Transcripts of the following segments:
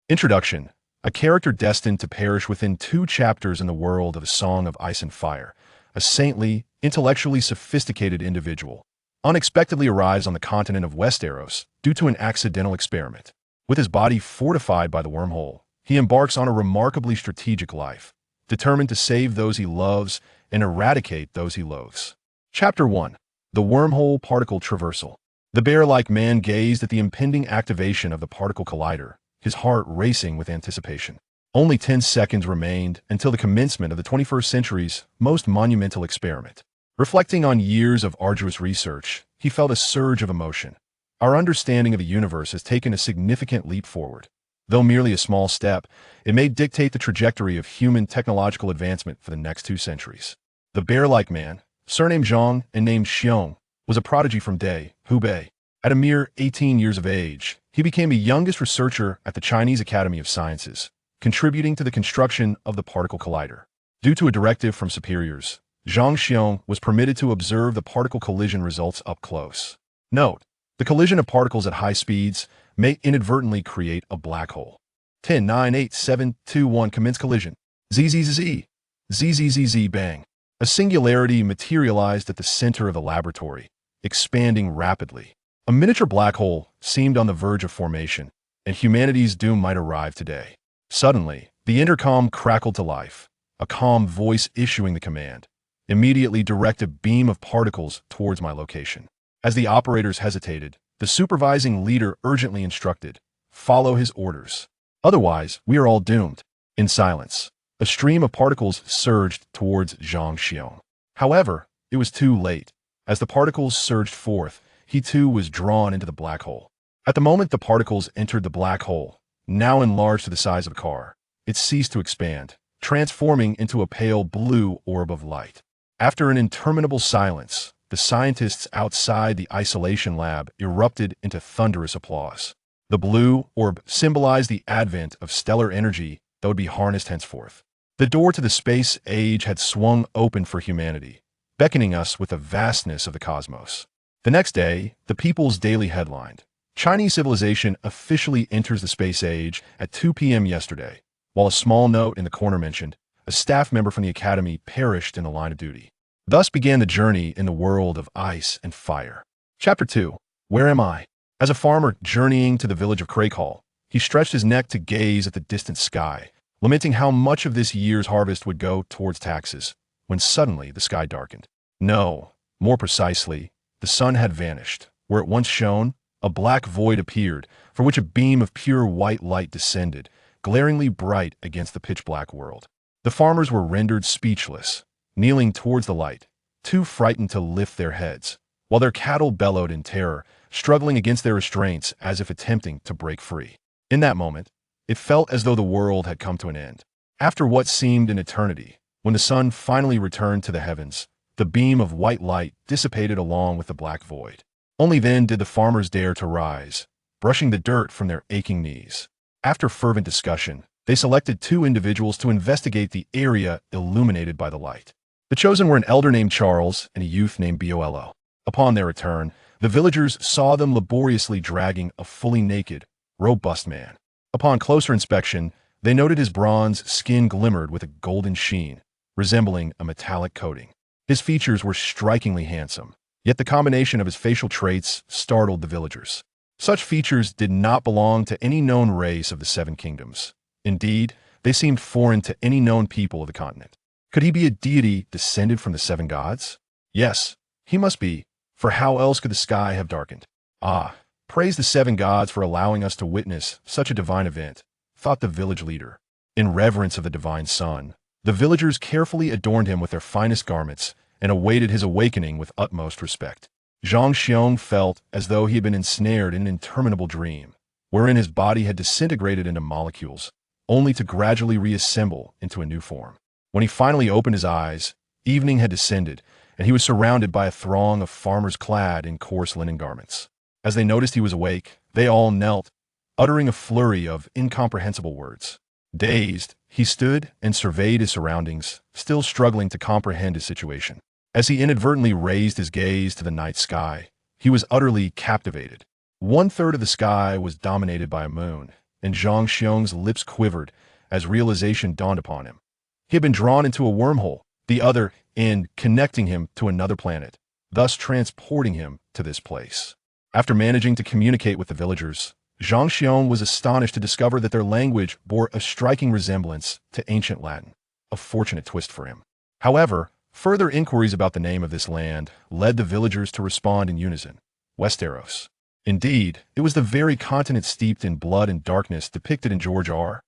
Introduction. A character destined to perish within 2 chapters in the world of A Song of Ice and Fire. A saintly, intellectually sophisticated individual unexpectedly arrives on the continent of Westeros due to an accidental experiment. With his body fortified by the wormhole, he embarks on a remarkably strategic life, determined to save those he loves and eradicate those he loathes. Chapter 1. The Wormhole Particle Traversal. The bear-like man gazed at the impending activation of the particle collider, his heart racing with anticipation. Only 10 seconds remained until the commencement of the 21st century's most monumental experiment. Reflecting on years of arduous research, he felt a surge of emotion. Our understanding of the universe has taken a significant leap forward. Though merely a small step, it may dictate the trajectory of human technological advancement for the next 2 centuries. The bear-like man, surnamed Zhang and named Xiong, was a prodigy from Hubei. At a mere 18 years of age, he became the youngest researcher at the Chinese Academy of Sciences, contributing to the construction of the particle collider. Due to a directive from superiors, Zhang Xiong was permitted to observe the particle collision results up close. Note: the collision of particles at high speeds may inadvertently create a black hole. 10, 9, 8, 7, 2, 1 commence collision. ZZZZ. ZZZZ bang. A singularity materialized at the center of the laboratory, expanding rapidly. A miniature black hole seemed on the verge of formation, and humanity's doom might arrive today. Suddenly, the intercom crackled to life, a calm voice issuing the command. Immediately direct a beam of particles towards my location. As the operators hesitated, the supervising leader urgently instructed, "Follow his orders. Otherwise, we are all doomed." In silence, a stream of particles surged towards Zhang Xiong. However, it was too late. As the particles surged forth, he too was drawn into the black hole. At the moment the particles entered the black hole, now enlarged to the size of a car, it ceased to expand, transforming into a pale blue orb of light. After an interminable silence, the scientists outside the isolation lab erupted into thunderous applause. The blue orb symbolized the advent of stellar energy that would be harnessed henceforth. The door to the space age had swung open for humanity, beckoning us with the vastness of the cosmos. The next day, the People's Daily headlined, "Chinese civilization officially enters the space age at 2 p.m. yesterday," while a small note in the corner mentioned, "A staff member from the Academy perished in the line of duty." Thus began the journey in the world of ice and fire. Chapter 2. Where am I? As a farmer journeying to the village of Crakehall, he stretched his neck to gaze at the distant sky, lamenting how much of this year's harvest would go towards taxes, when suddenly the sky darkened. No, more precisely, the sun had vanished. Where it once shone, a black void appeared, from which a beam of pure white light descended, glaringly bright against the pitch-black world. The farmers were rendered speechless, kneeling towards the light, too frightened to lift their heads, while their cattle bellowed in terror, struggling against their restraints as if attempting to break free. In that moment, it felt as though the world had come to an end. After what seemed an eternity, when the sun finally returned to the heavens, the beam of white light dissipated along with the black void. Only then did the farmers dare to rise, brushing the dirt from their aching knees. After fervent discussion, they selected 2 individuals to investigate the area illuminated by the light. The chosen were an elder named Charles and a youth named Bolo. Upon their return, the villagers saw them laboriously dragging a fully naked, robust man. Upon closer inspection, they noted his bronze skin glimmered with a golden sheen, resembling a metallic coating. His features were strikingly handsome, yet the combination of his facial traits startled the villagers. Such features did not belong to any known race of the 7 kingdoms. Indeed, they seemed foreign to any known people of the continent. Could he be a deity descended from the 7 gods? Yes, he must be, for how else could the sky have darkened? Ah, praise the 7 gods for allowing us to witness such a divine event, thought the village leader. In reverence of the divine sun, the villagers carefully adorned him with their finest garments and awaited his awakening with utmost respect. Zhang Xiong felt as though he had been ensnared in an interminable dream, wherein his body had disintegrated into molecules, only to gradually reassemble into a new form. When he finally opened his eyes, evening had descended, and he was surrounded by a throng of farmers clad in coarse linen garments. As they noticed he was awake, they all knelt, uttering a flurry of incomprehensible words. Dazed, he stood and surveyed his surroundings, still struggling to comprehend his situation. As he inadvertently raised his gaze to the night sky, he was utterly captivated. 1/3 of the sky was dominated by a moon, and Zhang Xiong's lips quivered as realization dawned upon him. He had been drawn into a wormhole, the other end connecting him to another planet, thus transporting him to this place. After managing to communicate with the villagers, Zhang Xiong was astonished to discover that their language bore a striking resemblance to ancient Latin, a fortunate twist for him. However, further inquiries about the name of this land led the villagers to respond in unison: Westeros. Indeed, it was the very continent steeped in blood and darkness depicted in George R.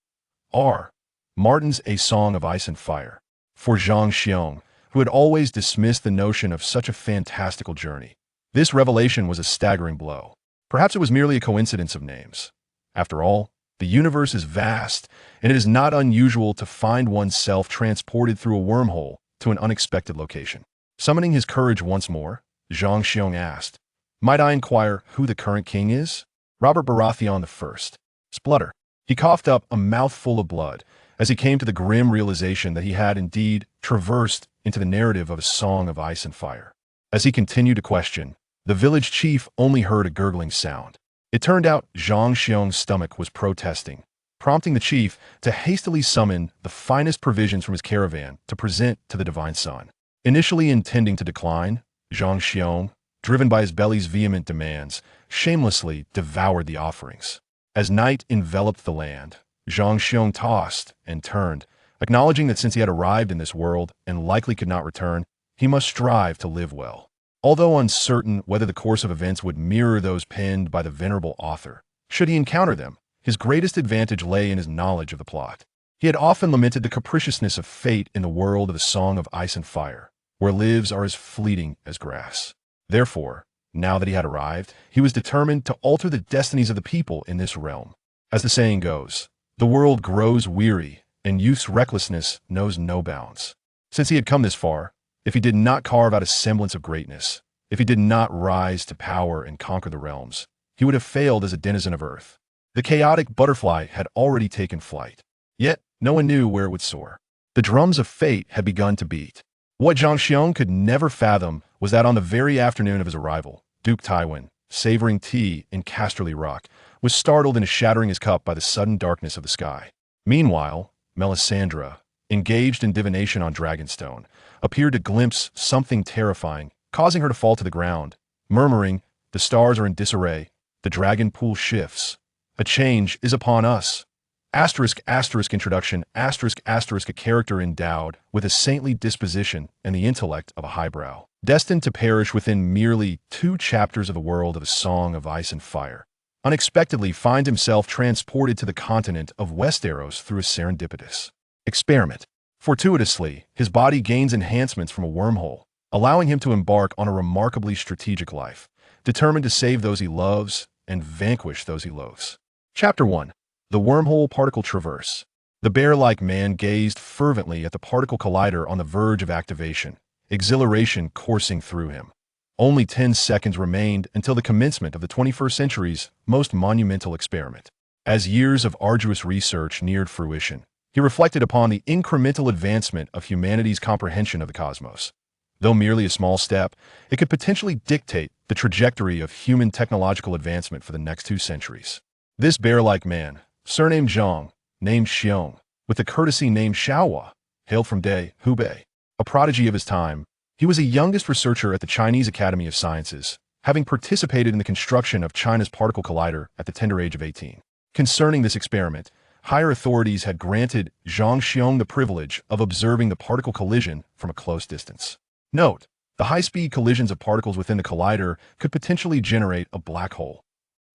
Martin's A Song of Ice and Fire. For Zhang Xiong, who had always dismissed the notion of such a fantastical journey, this revelation was a staggering blow. Perhaps it was merely a coincidence of names. After all, the universe is vast, and it is not unusual to find oneself transported through a wormhole to an unexpected location. Summoning his courage once more, Zhang Xiong asked, "Might I inquire who the current king is?" "Robert Baratheon I." Splutter. He coughed up a mouthful of blood as he came to the grim realization that he had indeed traversed into the narrative of A Song of Ice and Fire. As he continued to question, the village chief only heard a gurgling sound. It turned out Zhang Xiong's stomach was protesting, prompting the chief to hastily summon the finest provisions from his caravan to present to the divine son. Initially intending to decline, Zhang Xiong, driven by his belly's vehement demands, shamelessly devoured the offerings. As night enveloped the land, Zhang Xiong tossed and turned, acknowledging that since he had arrived in this world and likely could not return, he must strive to live well. Although uncertain whether the course of events would mirror those penned by the venerable author, should he encounter them, his greatest advantage lay in his knowledge of the plot. He had often lamented the capriciousness of fate in the world of the Song of Ice and Fire, where lives are as fleeting as grass. Therefore, now that he had arrived, he was determined to alter the destinies of the people in this realm. As the saying goes, the world grows weary, and youth's recklessness knows no bounds. Since he had come this far, if he did not carve out a semblance of greatness, if he did not rise to power and conquer the realms, he would have failed as a denizen of Earth. The chaotic butterfly had already taken flight, yet no one knew where it would soar. The drums of fate had begun to beat. What Zhang Xiong could never fathom was that on the very afternoon of his arrival, Duke Tywin, savoring tea in Casterly Rock, was startled into shattering his cup by the sudden darkness of the sky. Meanwhile, Melisandre, engaged in divination on Dragonstone, appeared to glimpse something terrifying, causing her to fall to the ground, murmuring, "The stars are in disarray, the dragon pool shifts. A change is upon us." Introduction, a character endowed with a saintly disposition and the intellect of a highbrow, destined to perish within merely 2 chapters of the world of A Song of Ice and Fire, unexpectedly finds himself transported to the continent of Westeros through a serendipitous experiment. Fortuitously, his body gains enhancements from a wormhole, allowing him to embark on a remarkably strategic life, determined to save those he loves and vanquish those he loathes. Chapter 1. The Wormhole Particle Traverse. The bear-like man gazed fervently at the particle collider on the verge of activation, exhilaration coursing through him. Only 10 seconds remained until the commencement of the 21st century's most monumental experiment. As years of arduous research neared fruition, he reflected upon the incremental advancement of humanity's comprehension of the cosmos. Though merely a small step, it could potentially dictate the trajectory of human technological advancement for the next 2 centuries. This bear-like man, surnamed Zhang, named Xiong, with the courtesy name Xiaohua, hailed from Hubei. A prodigy of his time, he was a youngest researcher at the Chinese Academy of Sciences, having participated in the construction of China's particle collider at the tender age of 18. Concerning this experiment, higher authorities had granted Zhang Xiong the privilege of observing the particle collision from a close distance. Note, the high-speed collisions of particles within the collider could potentially generate a black hole.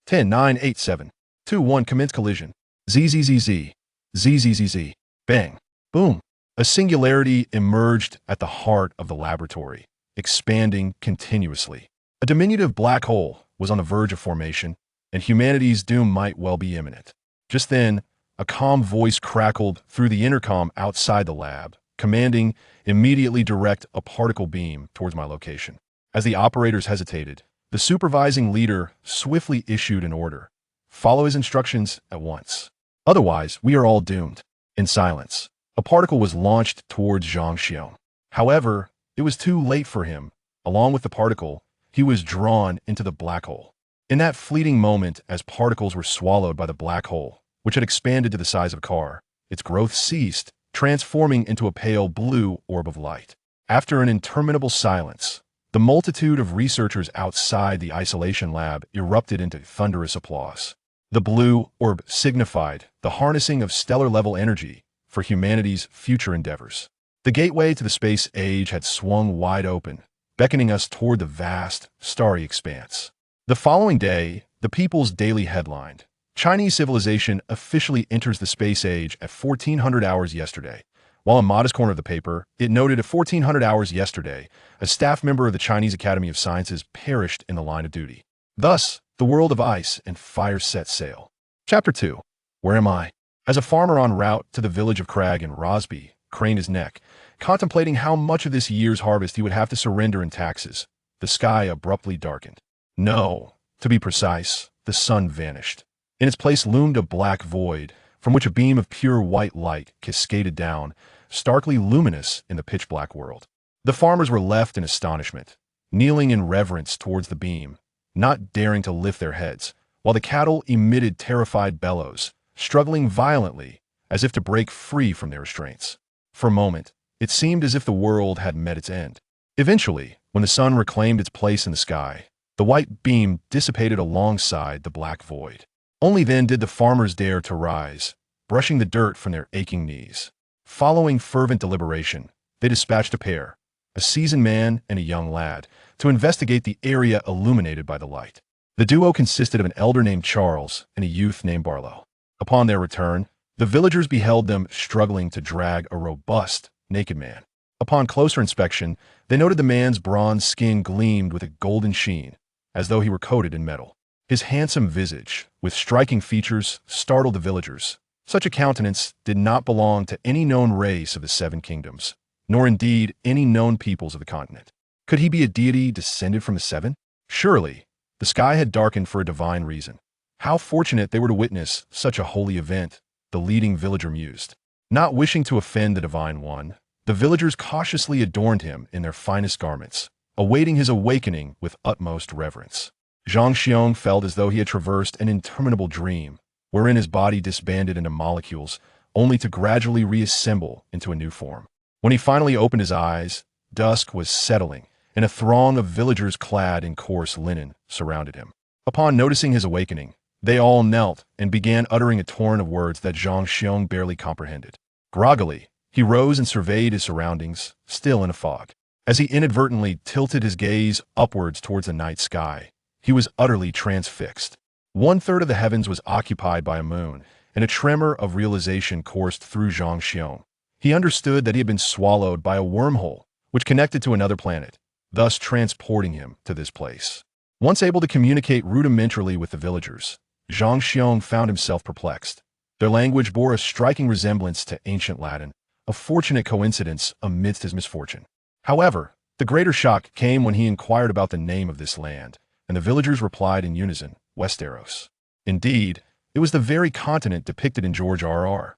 10, 9, 8, 7, 2, 1, commence collision. ZZZZ. ZZZZ. Bang. Boom. A singularity emerged at the heart of the laboratory, expanding continuously. A diminutive black hole was on the verge of formation, and humanity's doom might well be imminent. Just then, a calm voice crackled through the intercom outside the lab, commanding, "Immediately direct a particle beam towards my location." As the operators hesitated, the supervising leader swiftly issued an order: "Follow his instructions at once. Otherwise, we are all doomed." In silence, a particle was launched towards Zhang Xiong. However, it was too late for him. Along with the particle, he was drawn into the black hole. In that fleeting moment, as particles were swallowed by the black hole, which had expanded to the size of a car. Its growth ceased, transforming into a pale blue orb of light. After an interminable silence, the multitude of researchers outside the isolation lab erupted into thunderous applause. The blue orb signified the harnessing of stellar-level energy for humanity's future endeavors. The gateway to the space age had swung wide open, beckoning us toward the vast, starry expanse. The following day, the People's Daily headlined, "Chinese civilization officially enters the space age at 1400 hours yesterday." While a modest corner of the paper, it noted at 1400 hours yesterday, a staff member of the Chinese Academy of Sciences perished in the line of duty. Thus, the world of ice and fire set sail. Chapter 2. Where am I? As a farmer en route to the village of Crag in Rosby craned his neck, contemplating how much of this year's harvest he would have to surrender in taxes, the sky abruptly darkened. No, to be precise, the sun vanished. In its place loomed a black void, from which a beam of pure white light cascaded down, starkly luminous in the pitch-black world. The farmers were left in astonishment, kneeling in reverence towards the beam, not daring to lift their heads, while the cattle emitted terrified bellows, struggling violently as if to break free from their restraints. For a moment, it seemed as if the world had met its end. Eventually, when the sun reclaimed its place in the sky, the white beam dissipated alongside the black void. Only then did the farmers dare to rise, brushing the dirt from their aching knees. Following fervent deliberation, they dispatched a pair, a seasoned man and a young lad, to investigate the area illuminated by the light. The duo consisted of an elder named Charles and a youth named Barlow. Upon their return, the villagers beheld them struggling to drag a robust, naked man. Upon closer inspection, they noted the man's bronze skin gleamed with a golden sheen, as though he were coated in metal. His handsome visage, with striking features, startled the villagers. Such a countenance did not belong to any known race of the Seven Kingdoms, nor indeed any known peoples of the continent. Could he be a deity descended from the Seven? Surely, the sky had darkened for a divine reason. How fortunate they were to witness such a holy event, the leading villager mused. Not wishing to offend the Divine One, the villagers cautiously adorned him in their finest garments, awaiting his awakening with utmost reverence. Zhang Xiong felt as though he had traversed an interminable dream, wherein his body disbanded into molecules, only to gradually reassemble into a new form. When he finally opened his eyes, dusk was settling, and a throng of villagers clad in coarse linen surrounded him. Upon noticing his awakening, they all knelt and began uttering a torrent of words that Zhang Xiong barely comprehended. Groggily, he rose and surveyed his surroundings, still in a fog. As he inadvertently tilted his gaze upwards towards the night sky, he was utterly transfixed. 1/3 of the heavens was occupied by a moon, and a tremor of realization coursed through Zhang Xiong. He understood that he had been swallowed by a wormhole, which connected to another planet, thus transporting him to this place. Once able to communicate rudimentarily with the villagers, Zhang Xiong found himself perplexed. Their language bore a striking resemblance to ancient Latin, a fortunate coincidence amidst his misfortune. However, the greater shock came when he inquired about the name of this land, and the villagers replied in unison, Westeros. Indeed, it was the very continent depicted in George R.R.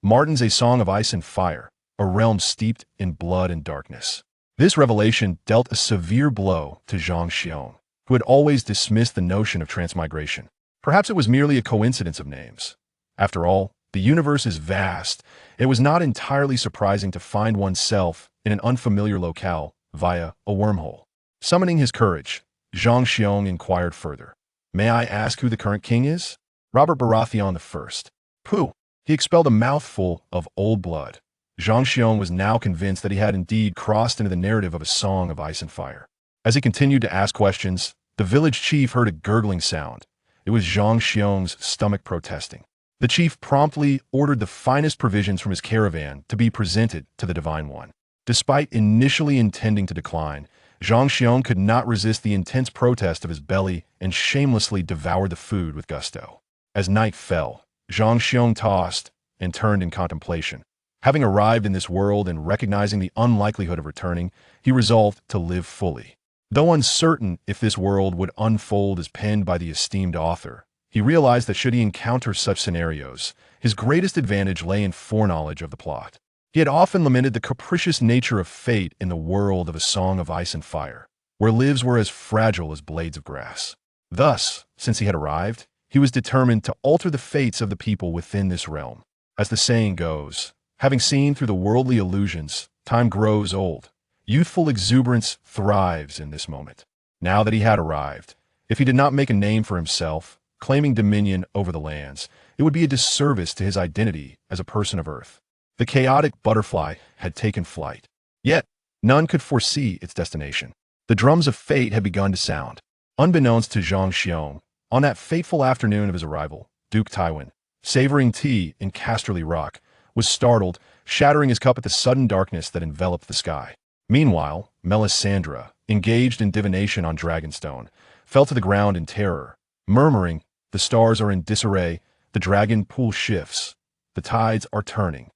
Martin's A Song of Ice and Fire, a realm steeped in blood and darkness. This revelation dealt a severe blow to Zhang Xiong, who had always dismissed the notion of transmigration. Perhaps it was merely a coincidence of names. After all, the universe is vast. It was not entirely surprising to find oneself in an unfamiliar locale via a wormhole. Summoning his courage, Zhang Xiong inquired further. "May I ask who the current king is?" "Robert Baratheon I." Pooh! He expelled a mouthful of old blood. Zhang Xiong was now convinced that he had indeed crossed into the narrative of a song of ice and fire. As he continued to ask questions, the village chief heard a gurgling sound. It was Zhang Xiong's stomach protesting. The chief promptly ordered the finest provisions from his caravan to be presented to the Divine One. Despite initially intending to decline, Zhang Xiong could not resist the intense protest of his belly and shamelessly devoured the food with gusto. As night fell, Zhang Xiong tossed and turned in contemplation. Having arrived in this world and recognizing the unlikelihood of returning, he resolved to live fully. Though uncertain if this world would unfold as penned by the esteemed author, he realized that should he encounter such scenarios, his greatest advantage lay in foreknowledge of the plot. He had often lamented the capricious nature of fate in the world of A Song of Ice and Fire, where lives were as fragile as blades of grass. Thus, since he had arrived, he He was determined to alter the fates of the people within this realm. As the saying goes, having seen through the worldly illusions, time grows old. Youthful exuberance thrives in this moment. Now that he had arrived, if he did not make a name for himself, claiming dominion over the lands, it would be a disservice to his identity as a person of Earth. The chaotic butterfly had taken flight. Yet, none could foresee its destination. The drums of fate had begun to sound. Unbeknownst to Zhang Xiong, on that fateful afternoon of his arrival, Duke Tywin, savoring tea in Casterly Rock, was startled, shattering his cup at the sudden darkness that enveloped the sky. Meanwhile, Melisandre, engaged in divination on Dragonstone, fell to the ground in terror, murmuring, "The stars are in disarray, the dragon pool shifts, the tides are turning."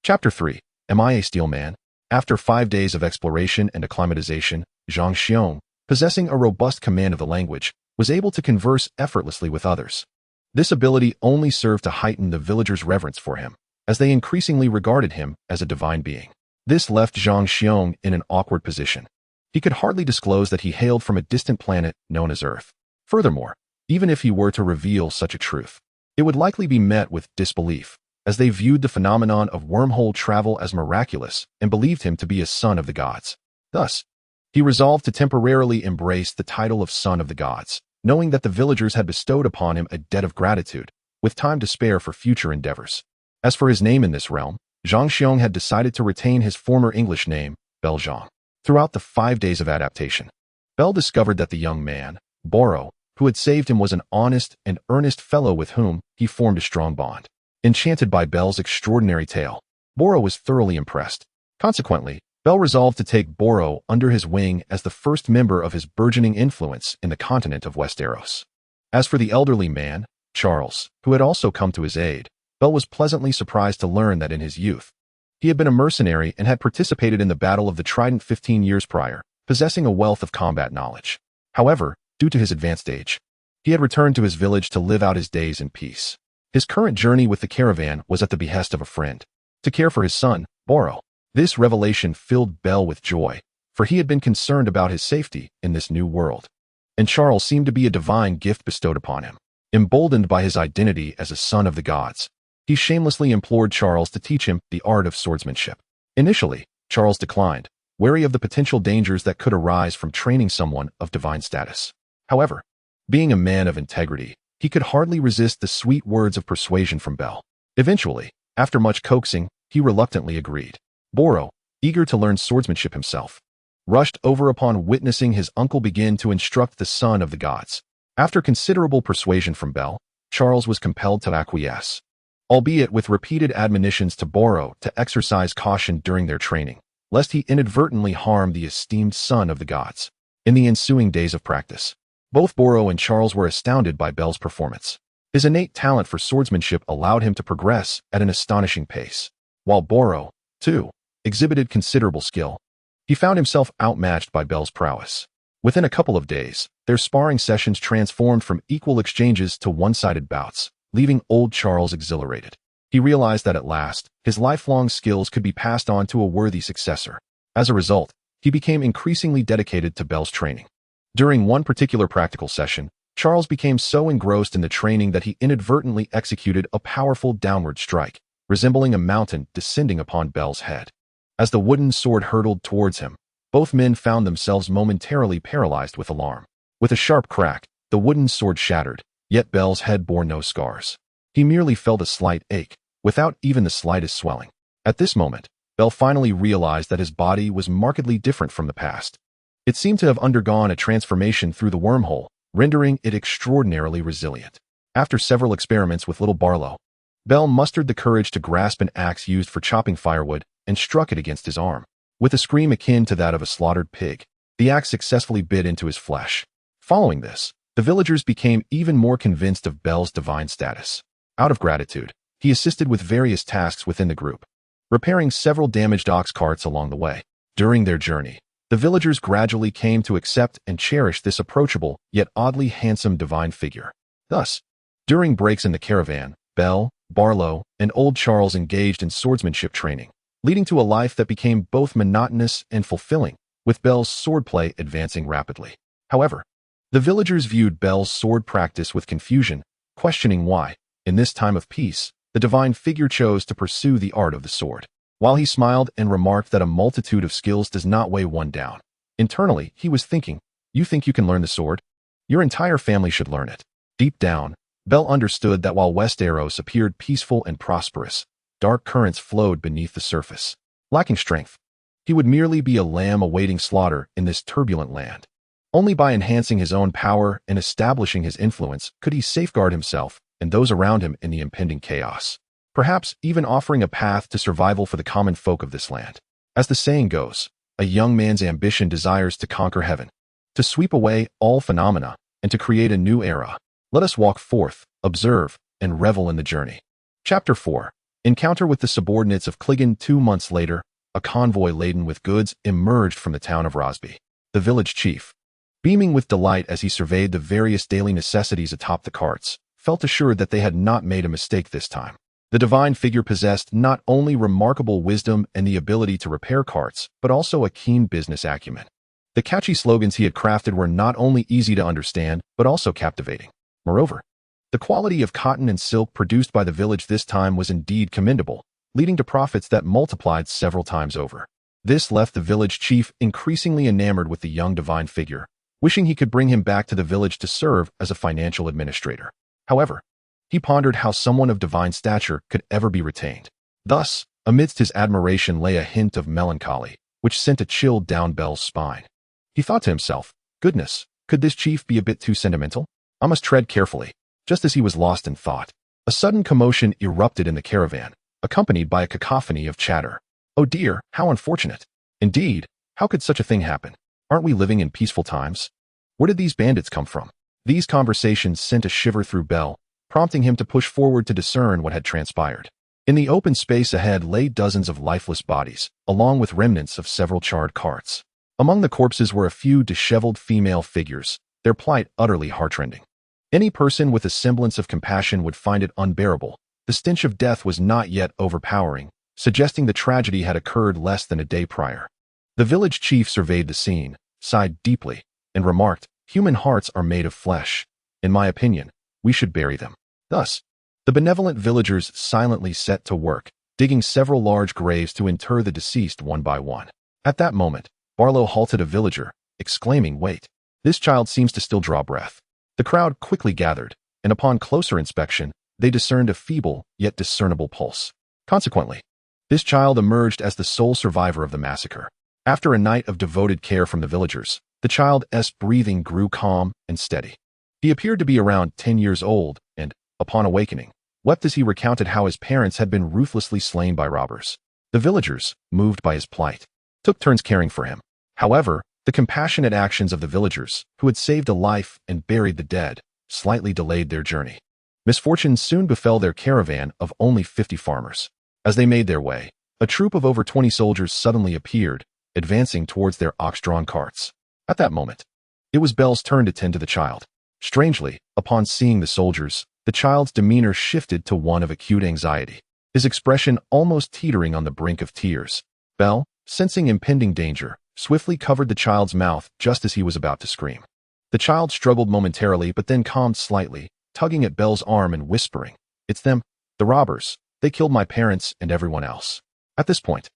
Chapter 3. Am I a Steel Man? After 5 days of exploration and acclimatization, Zhang Xiong, possessing a robust command of the language, was able to converse effortlessly with others. This ability only served to heighten the villagers' reverence for him, as they increasingly regarded him as a divine being. This left Zhang Xiong in an awkward position. He could hardly disclose that he hailed from a distant planet known as Earth. Furthermore, even if he were to reveal such a truth, it would likely be met with disbelief, as they viewed the phenomenon of wormhole travel as miraculous and believed him to be a son of the gods. Thus, he resolved to temporarily embrace the title of Son of the Gods, knowing that the villagers had bestowed upon him a debt of gratitude, with time to spare for future endeavors. As for his name in this realm, Zhang Xiong had decided to retain his former English name, Bel Zhang. Throughout the 5 days of adaptation, Bel discovered that the young man, Boro, who had saved him was an honest and earnest fellow with whom he formed a strong bond. Enchanted by Bel's extraordinary tale, Boro was thoroughly impressed. Consequently, Bel resolved to take Boro under his wing as the first member of his burgeoning influence in the continent of Westeros. As for the elderly man, Charles, who had also come to his aid, Bel was pleasantly surprised to learn that in his youth, he had been a mercenary and had participated in the Battle of the Trident 15 years prior, possessing a wealth of combat knowledge. However, due to his advanced age, he had returned to his village to live out his days in peace. His current journey with the caravan was at the behest of a friend, to care for his son, Boro. This revelation filled Bel with joy, for he had been concerned about his safety in this new world. And Charles seemed to be a divine gift bestowed upon him. Emboldened by his identity as a son of the gods, he shamelessly implored Charles to teach him the art of swordsmanship. Initially, Charles declined, wary of the potential dangers that could arise from training someone of divine status. However, being a man of integrity, he could hardly resist the sweet words of persuasion from Bel. Eventually, after much coaxing, he reluctantly agreed. Boro, eager to learn swordsmanship himself, rushed over upon witnessing his uncle begin to instruct the son of the gods. After considerable persuasion from Bel, Charles was compelled to acquiesce, albeit with repeated admonitions to Boro to exercise caution during their training, lest he inadvertently harm the esteemed son of the gods. In the ensuing days of practice, both Boro and Charles were astounded by Bel's performance. His innate talent for swordsmanship allowed him to progress at an astonishing pace, while Boro, too, exhibited considerable skill. He found himself outmatched by Bel's prowess. Within a couple of days, their sparring sessions transformed from equal exchanges to one-sided bouts, leaving old Charles exhilarated. He realized that at last, his lifelong skills could be passed on to a worthy successor. As a result, he became increasingly dedicated to Bel's training. During one particular practical session, Charles became so engrossed in the training that he inadvertently executed a powerful downward strike, resembling a mountain descending upon Bel's head. As the wooden sword hurtled towards him, both men found themselves momentarily paralyzed with alarm. With a sharp crack, the wooden sword shattered, yet Bel's head bore no scars. He merely felt a slight ache, without even the slightest swelling. At this moment, Bel finally realized that his body was markedly different from the past. It seemed to have undergone a transformation through the wormhole, rendering it extraordinarily resilient. After several experiments with little Barlow, Bel mustered the courage to grasp an axe used for chopping firewood and struck it against his arm. With a scream akin to that of a slaughtered pig, the axe successfully bit into his flesh. Following this, the villagers became even more convinced of Bel's divine status. Out of gratitude, he assisted with various tasks within the group, repairing several damaged ox carts along the way. During their journey, the villagers gradually came to accept and cherish this approachable yet oddly handsome divine figure. Thus, during breaks in the caravan, Bel, Barlow, and old Charles engaged in swordsmanship training, leading to a life that became both monotonous and fulfilling, with Bel's swordplay advancing rapidly. However, the villagers viewed Bel's sword practice with confusion, questioning why, in this time of peace, the divine figure chose to pursue the art of the sword. While he smiled and remarked that a multitude of skills does not weigh one down, internally he was thinking, "You think you can learn the sword? Your entire family should learn it." Deep down, Bell understood that while Westeros appeared peaceful and prosperous, dark currents flowed beneath the surface. Lacking strength, he would merely be a lamb awaiting slaughter in this turbulent land. Only by enhancing his own power and establishing his influence could he safeguard himself and those around him in the impending chaos, perhaps even offering a path to survival for the common folk of this land. As the saying goes, a young man's ambition desires to conquer heaven, to sweep away all phenomena, and to create a new era. Let us walk forth, observe, and revel in the journey. Chapter 4. Encounter with the subordinates of Clegane. 2 months later, a convoy laden with goods emerged from the town of Rosby. The village chief, beaming with delight as he surveyed the various daily necessities atop the carts, felt assured that they had not made a mistake this time. The divine figure possessed not only remarkable wisdom and the ability to repair carts, but also a keen business acumen. The catchy slogans he had crafted were not only easy to understand, but also captivating. Moreover, the quality of cotton and silk produced by the village this time was indeed commendable, leading to profits that multiplied several times over. This left the village chief increasingly enamored with the young divine figure, wishing he could bring him back to the village to serve as a financial administrator. However, he pondered how someone of divine stature could ever be retained. Thus, amidst his admiration lay a hint of melancholy, which sent a chill down Bell's spine. He thought to himself, "Goodness, could this chief be a bit too sentimental? I must tread carefully." Just as he was lost in thought, a sudden commotion erupted in the caravan, accompanied by a cacophony of chatter. "Oh dear, how unfortunate. Indeed, how could such a thing happen? Aren't we living in peaceful times? Where did these bandits come from?" These conversations sent a shiver through Bell, prompting him to push forward to discern what had transpired. In the open space ahead lay dozens of lifeless bodies, along with remnants of several charred carts. Among the corpses were a few disheveled female figures, their plight utterly heartrending. Any person with a semblance of compassion would find it unbearable. The stench of death was not yet overpowering, suggesting the tragedy had occurred less than a day prior. The village chief surveyed the scene, sighed deeply, and remarked, "Human hearts are made of flesh. In my opinion, we should bury them." Thus, the benevolent villagers silently set to work, digging several large graves to inter the deceased one by one. At that moment, Barlow halted a villager, exclaiming, "Wait, this child seems to still draw breath." The crowd quickly gathered, and upon closer inspection, they discerned a feeble yet discernible pulse. Consequently, this child emerged as the sole survivor of the massacre. After a night of devoted care from the villagers, the child's breathing grew calm and steady. He appeared to be around 10 years old and, upon awakening, wept as he recounted how his parents had been ruthlessly slain by robbers. The villagers, moved by his plight, took turns caring for him. However, the compassionate actions of the villagers, who had saved a life and buried the dead, slightly delayed their journey. Misfortune soon befell their caravan of only 50 farmers. As they made their way, a troop of over 20 soldiers suddenly appeared, advancing towards their ox-drawn carts. At that moment, it was Bell's turn to tend to the child. Strangely, upon seeing the soldiers, the child's demeanor shifted to one of acute anxiety, his expression almost teetering on the brink of tears. Bell, sensing impending danger, swiftly covered the child's mouth just as he was about to scream. The child struggled momentarily but then calmed slightly, tugging at Bell's arm and whispering, "It's them, the robbers. They killed my parents and everyone else." At this point,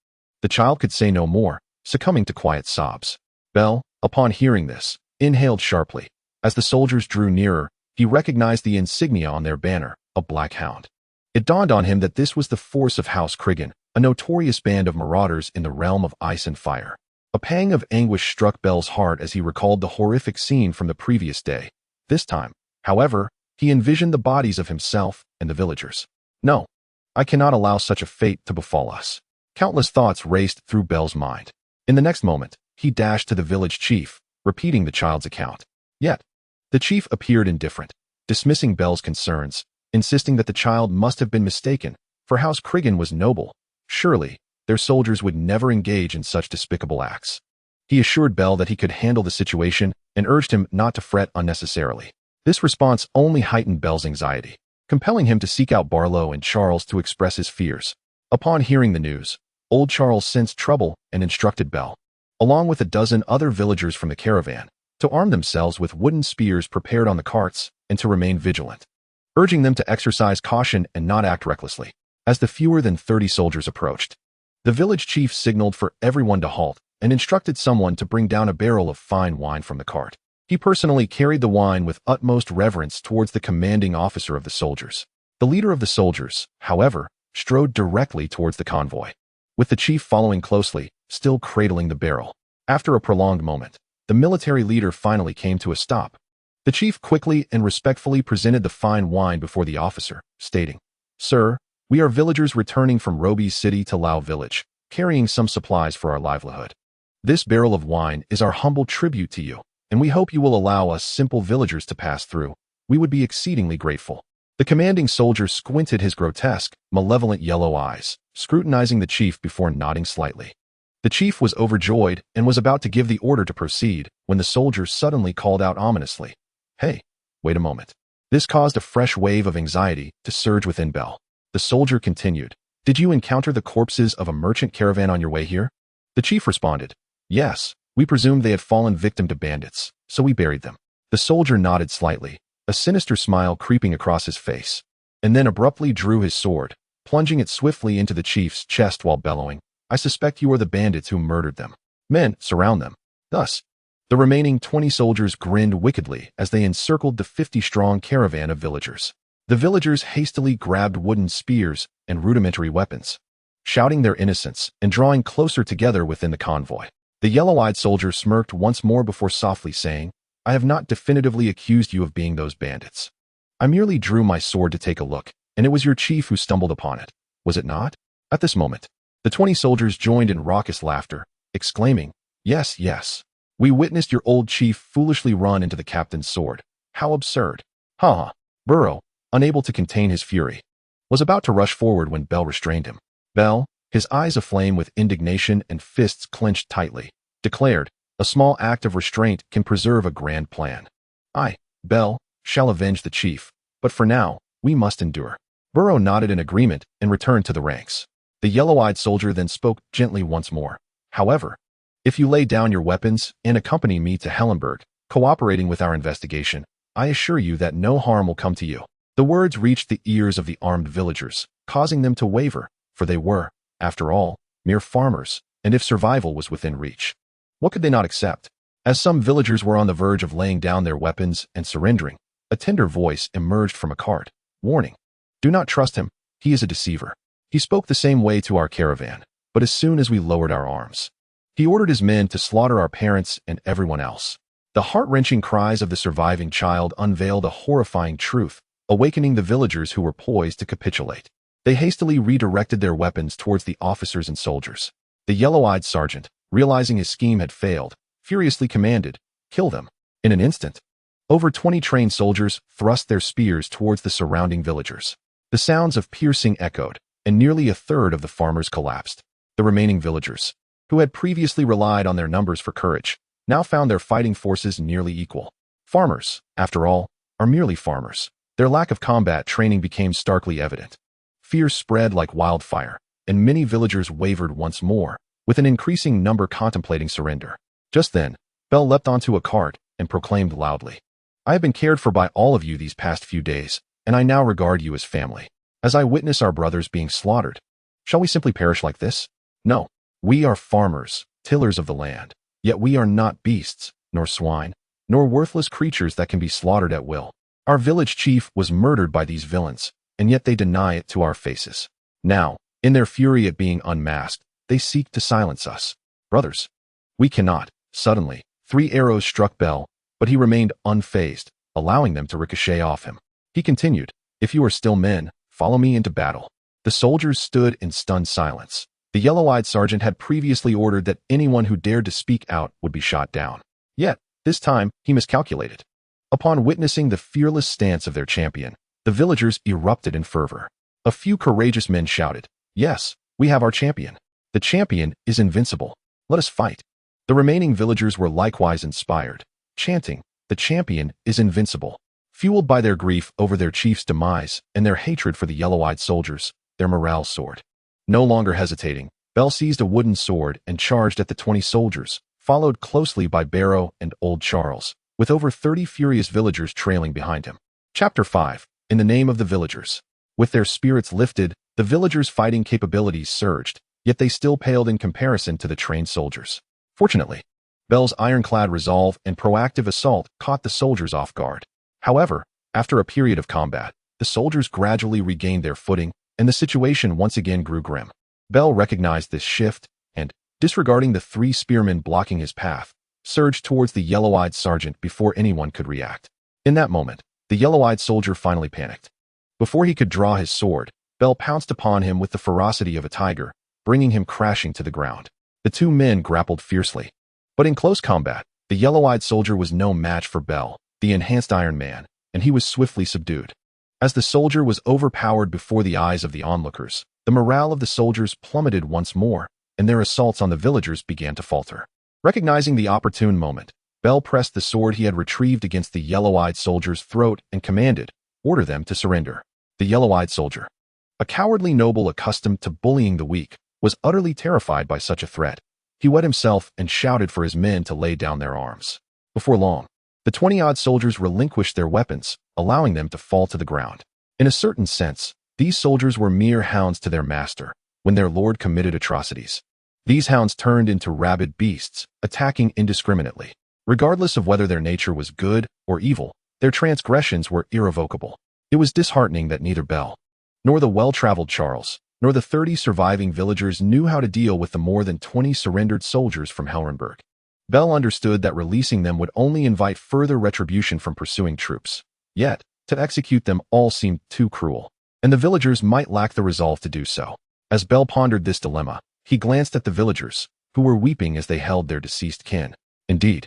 the child could say no more, succumbing to quiet sobs. Bell, upon hearing this, inhaled sharply. As the soldiers drew nearer, he recognized the insignia on their banner, a black hound. It dawned on him that this was the force of House Cregane, a notorious band of marauders in the realm of ice and fire. A pang of anguish struck Bell's heart as he recalled the horrific scene from the previous day. This time, however, he envisioned the bodies of himself and the villagers. "No, I cannot allow such a fate to befall us." Countless thoughts raced through Bell's mind. In the next moment, he dashed to the village chief, repeating the child's account. Yet, the chief appeared indifferent, dismissing Bell's concerns, insisting that the child must have been mistaken, for House Cregane was noble. Surely, their soldiers would never engage in such despicable acts. He assured Bell that he could handle the situation and urged him not to fret unnecessarily. This response only heightened Bell's anxiety, compelling him to seek out Barlow and Charles to express his fears. Upon hearing the news, old Charles sensed trouble and instructed Bell, along with a dozen other villagers from the caravan, to arm themselves with wooden spears prepared on the carts and to remain vigilant. urging them to exercise caution and not act recklessly. As the fewer than 30 soldiers approached, the village chief signaled for everyone to halt and instructed someone to bring down a barrel of fine wine from the cart. He personally carried the wine with utmost reverence towards the commanding officer of the soldiers. The leader of the soldiers, however, strode directly towards the convoy, with the chief following closely, still cradling the barrel. After a prolonged moment, the military leader finally came to a stop. The chief quickly and respectfully presented the fine wine before the officer, stating, "Sir, we are villagers returning from Rosby's city to Lao village, carrying some supplies for our livelihood. This barrel of wine is our humble tribute to you, and we hope you will allow us simple villagers to pass through. We would be exceedingly grateful." The commanding soldier squinted his grotesque, malevolent yellow eyes, scrutinizing the chief before nodding slightly. The chief was overjoyed and was about to give the order to proceed when the soldier suddenly called out ominously, "Hey, wait a moment." This caused a fresh wave of anxiety to surge within Bell. The soldier continued, "Did you encounter the corpses of a merchant caravan on your way here?" The chief responded, "Yes, we presumed they had fallen victim to bandits, so we buried them." The soldier nodded slightly, a sinister smile creeping across his face, and then abruptly drew his sword, plunging it swiftly into the chief's chest while bellowing, "I suspect you are the bandits who murdered them. Men, surround them." Thus, the remaining 20 soldiers grinned wickedly as they encircled the 50-strong caravan of villagers. The villagers hastily grabbed wooden spears and rudimentary weapons, shouting their innocence and drawing closer together within the convoy. The yellow-eyed soldier smirked once more before softly saying, "I have not definitively accused you of being those bandits. I merely drew my sword to take a look, and it was your chief who stumbled upon it, was it not?" At this moment, the 20 soldiers joined in raucous laughter, exclaiming, "Yes, yes. We witnessed your old chief foolishly run into the captain's sword. How absurd." Ha ha. Burrow, unable to contain his fury, was about to rush forward when Bell restrained him. Bell, his eyes aflame with indignation and fists clenched tightly, declared, "A small act of restraint can preserve a grand plan. I, Bell, shall avenge the chief, but for now, we must endure." Burrow nodded in agreement and returned to the ranks. The yellow-eyed soldier then spoke gently once more. "However, if you lay down your weapons and accompany me to Hellenberg, cooperating with our investigation, I assure you that no harm will come to you." The words reached the ears of the armed villagers, causing them to waver, for they were, after all, mere farmers, and if survival was within reach, what could they not accept? As some villagers were on the verge of laying down their weapons and surrendering, a tender voice emerged from a cart, warning, "Do not trust him, he is a deceiver. He spoke the same way to our caravan, but as soon as we lowered our arms, he ordered his men to slaughter our parents and everyone else." The heart-wrenching cries of the surviving child unveiled a horrifying truth, awakening the villagers who were poised to capitulate. They hastily redirected their weapons towards the officers and soldiers. The yellow-eyed sergeant, realizing his scheme had failed, furiously commanded, "Kill them." In an instant, over 20 trained soldiers thrust their spears towards the surrounding villagers. The sounds of piercing echoed, and nearly a third of the farmers collapsed. The remaining villagers, who had previously relied on their numbers for courage, now found their fighting forces nearly equal. Farmers, after all, are merely farmers. Their lack of combat training became starkly evident. Fear spread like wildfire, and many villagers wavered once more, with an increasing number contemplating surrender. Just then, Bell leapt onto a cart and proclaimed loudly, "I have been cared for by all of you these past few days, and I now regard you as family. As I witness our brothers being slaughtered, shall we simply perish like this? No, we are farmers, tillers of the land, yet we are not beasts, nor swine, nor worthless creatures that can be slaughtered at will. Our village chief was murdered by these villains, and yet they deny it to our faces. Now, in their fury at being unmasked, they seek to silence us. Brothers, we cannot." Suddenly, 3 arrows struck Bell, but he remained unfazed, allowing them to ricochet off him. He continued, "If you are still men, follow me into battle." The soldiers stood in stunned silence. The yellow-eyed sergeant had previously ordered that anyone who dared to speak out would be shot down. Yet, this time, he miscalculated. Upon witnessing the fearless stance of their champion, the villagers erupted in fervor. A few courageous men shouted, "Yes, we have our champion. The champion is invincible. Let us fight." The remaining villagers were likewise inspired, chanting, "The champion is invincible." Fueled by their grief over their chief's demise and their hatred for the yellow-eyed soldiers, their morale soared. No longer hesitating, Bell seized a wooden sword and charged at the 20 soldiers, followed closely by Barrow and Old Charles, with over 30 furious villagers trailing behind him. Chapter 5. in the name of the villagers. With their spirits lifted, the villagers' fighting capabilities surged, yet they still paled in comparison to the trained soldiers. Fortunately, Bell's ironclad resolve and proactive assault caught the soldiers off guard. However, after a period of combat, the soldiers gradually regained their footing, and the situation once again grew grim. Bell recognized this shift, and, disregarding the 3 spearmen blocking his path, surged towards the yellow-eyed sergeant before anyone could react. In that moment, the yellow-eyed soldier finally panicked. Before he could draw his sword, Bell pounced upon him with the ferocity of a tiger, bringing him crashing to the ground. The 2 men grappled fiercely. But in close combat, the yellow-eyed soldier was no match for Bell, the enhanced Iron Man, and he was swiftly subdued. As the soldier was overpowered before the eyes of the onlookers, the morale of the soldiers plummeted once more, and their assaults on the villagers began to falter. Recognizing the opportune moment, Bell pressed the sword he had retrieved against the yellow-eyed soldier's throat and commanded, "Order them to surrender." The yellow-eyed soldier, a cowardly noble accustomed to bullying the weak, was utterly terrified by such a threat. He wet himself and shouted for his men to lay down their arms. Before long, the 20-odd soldiers relinquished their weapons, allowing them to fall to the ground. In a certain sense, these soldiers were mere hounds to their master when their lord committed atrocities. These hounds turned into rabid beasts, attacking indiscriminately. Regardless of whether their nature was good or evil, their transgressions were irrevocable. It was disheartening that neither Bell, nor the well-traveled Charles, nor the 30 surviving villagers knew how to deal with the more than 20 surrendered soldiers from Helrenberg. Bell understood that releasing them would only invite further retribution from pursuing troops. Yet, to execute them all seemed too cruel, and the villagers might lack the resolve to do so. As Bell pondered this dilemma, he glanced at the villagers, who were weeping as they held their deceased kin. Indeed,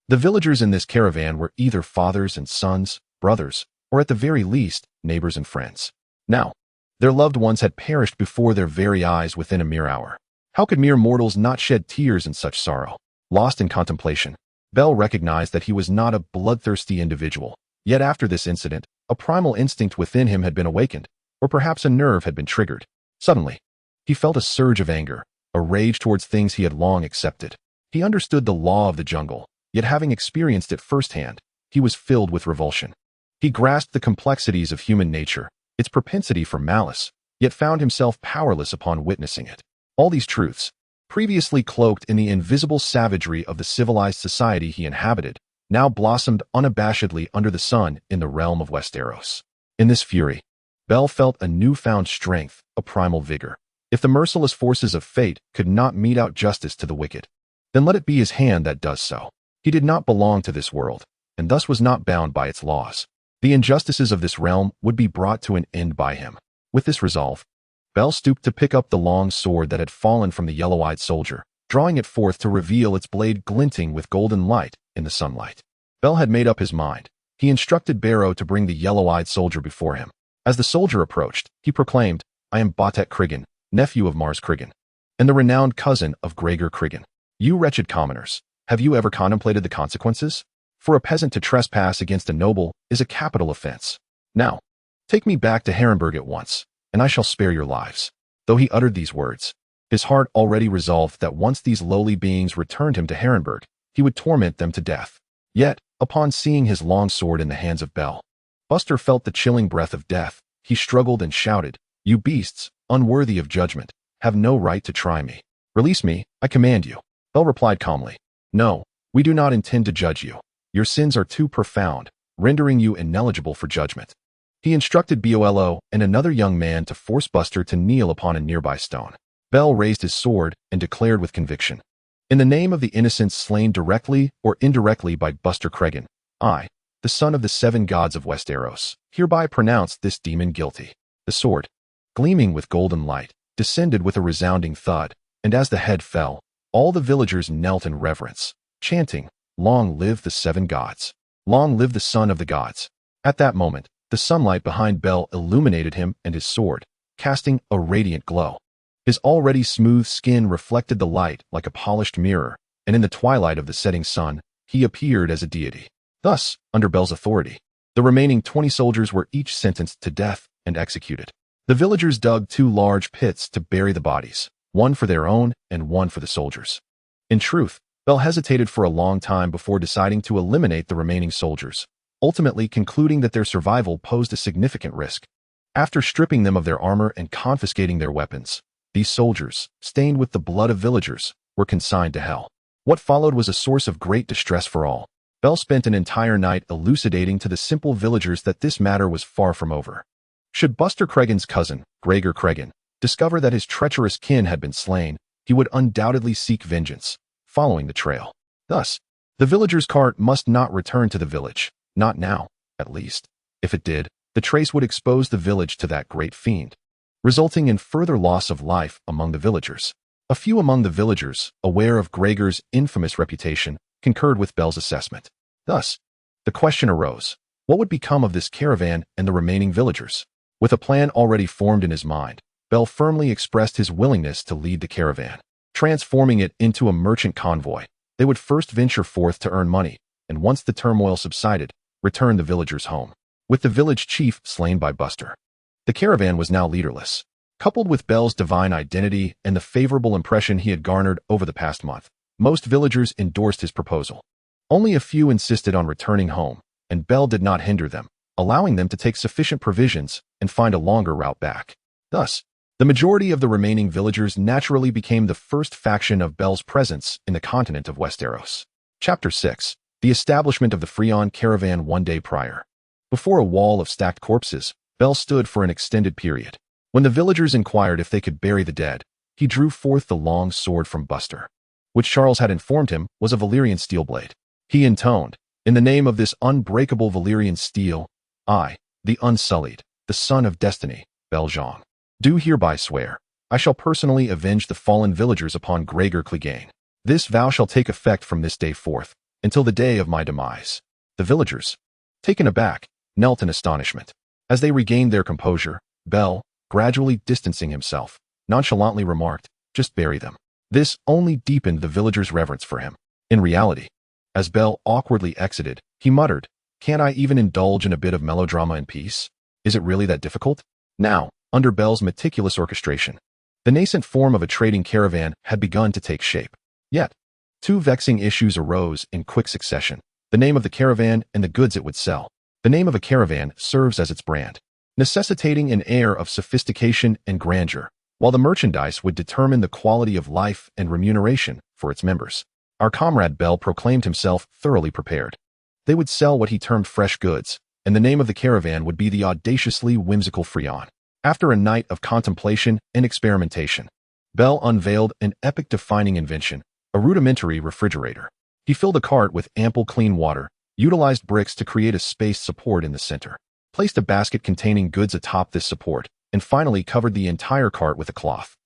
the villagers in this caravan were either fathers and sons, brothers, or at the very least, neighbors and friends. Now, their loved ones had perished before their very eyes within a mere hour. How could mere mortals not shed tears in such sorrow? Lost in contemplation, Bell recognized that he was not a bloodthirsty individual. Yet after this incident, a primal instinct within him had been awakened, or perhaps a nerve had been triggered. Suddenly, he felt a surge of anger, a rage towards things he had long accepted. He understood the law of the jungle, yet having experienced it firsthand, he was filled with revulsion. He grasped the complexities of human nature, its propensity for malice, yet found himself powerless upon witnessing it. All these truths, previously cloaked in the invisible savagery of the civilized society he inhabited, now blossomed unabashedly under the sun in the realm of Westeros. In this fury, Bell felt a newfound strength, a primal vigor. If the merciless forces of fate could not mete out justice to the wicked, then let it be his hand that does so. He did not belong to this world, and thus was not bound by its laws. The injustices of this realm would be brought to an end by him. With this resolve, Bell stooped to pick up the long sword that had fallen from the yellow-eyed soldier, drawing it forth to reveal its blade glinting with golden light in the sunlight. Bell had made up his mind. He instructed Barrow to bring the yellow-eyed soldier before him. As the soldier approached, he proclaimed, "I am Botet Criggan, nephew of Mars Criggan, and the renowned cousin of Gregor Criggan. You wretched commoners, have you ever contemplated the consequences? For a peasant to trespass against a noble is a capital offense. Now, take me back to Herrenberg at once, and I shall spare your lives." Though he uttered these words, his heart already resolved that once these lowly beings returned him to Herrenberg, he would torment them to death. Yet, upon seeing his long sword in the hands of Bell, Buster felt the chilling breath of death. He struggled and shouted, "You beasts, unworthy of judgment, have no right to try me. Release me, I command you." Bell replied calmly, "No, we do not intend to judge you. Your sins are too profound, rendering you ineligible for judgment." He instructed Bolo and another young man to force Buster to kneel upon a nearby stone. Bell raised his sword and declared with conviction, "In the name of the innocents slain directly or indirectly by Buster Criggan, I, the son of the 7 gods of Westeros, hereby pronounce this demon guilty." The sword, gleaming with golden light, descended with a resounding thud, and as the head fell, all the villagers knelt in reverence, chanting, "Long live the 7 gods! Long live the son of the gods!" At that moment, the sunlight behind Bell illuminated him and his sword, casting a radiant glow. His already smooth skin reflected the light like a polished mirror, and in the twilight of the setting sun, he appeared as a deity. Thus, under Bell's authority, the remaining 20 soldiers were each sentenced to death and executed. The villagers dug 2 large pits to bury the bodies, one for their own and one for the soldiers. In truth, Bell hesitated for a long time before deciding to eliminate the remaining soldiers, ultimately concluding that their survival posed a significant risk. After stripping them of their armor and confiscating their weapons, these soldiers, stained with the blood of villagers, were consigned to hell. What followed was a source of great distress for all. Bell spent an entire night elucidating to the simple villagers that this matter was far from over. Should Buster Cregan's cousin, Gregor Cregan, discover that his treacherous kin had been slain, he would undoubtedly seek vengeance, following the trail. Thus, the villager's cart must not return to the village, not now, at least. If it did, the trace would expose the village to that great fiend, resulting in further loss of life among the villagers. A few among the villagers, aware of Gregor's infamous reputation, concurred with Bell's assessment. Thus, the question arose, what would become of this caravan and the remaining villagers? With a plan already formed in his mind, Bell firmly expressed his willingness to lead the caravan, transforming it into a merchant convoy. They would first venture forth to earn money, and once the turmoil subsided, return the villagers home. With the village chief slain by Buster, the caravan was now leaderless. Coupled with Bell's divine identity and the favorable impression he had garnered over the past month, most villagers endorsed his proposal. Only a few insisted on returning home, and Bell did not hinder them, allowing them to take sufficient provisions and find a longer route back. Thus, the majority of the remaining villagers naturally became the first faction of Bell's presence in the continent of Westeros. Chapter 6. The establishment of the Freon caravan one day prior. Before a wall of stacked corpses, Bell stood for an extended period. When the villagers inquired if they could bury the dead, he drew forth the long sword from Buster, which Charles had informed him was a Valyrian steel blade. He intoned, "In the name of this unbreakable Valyrian steel, I, the Unsullied, the son of destiny, Bell Zhang, do hereby swear, I shall personally avenge the fallen villagers upon Gregor Clegane. This vow shall take effect from this day forth, until the day of my demise." The villagers, taken aback, knelt in astonishment. As they regained their composure, Bell, gradually distancing himself, nonchalantly remarked, "Just bury them." This only deepened the villagers' reverence for him. In reality, as Bell awkwardly exited, he muttered, "Can't I even indulge in a bit of melodrama in peace? Is it really that difficult?" Now, under Bell's meticulous orchestration, the nascent form of a trading caravan had begun to take shape. Yet, two vexing issues arose in quick succession: the name of the caravan and the goods it would sell. The name of a caravan serves as its brand, necessitating an air of sophistication and grandeur, while the merchandise would determine the quality of life and remuneration for its members. Our comrade Bell proclaimed himself thoroughly prepared. They would sell what he termed fresh goods, and the name of the caravan would be the audaciously whimsical Freon. After a night of contemplation and experimentation, Bell unveiled an epic-defining invention, a rudimentary refrigerator. He filled a cart with ample clean water, utilized bricks to create a spaced support in the center, placed a basket containing goods atop this support, and finally covered the entire cart with a cloth.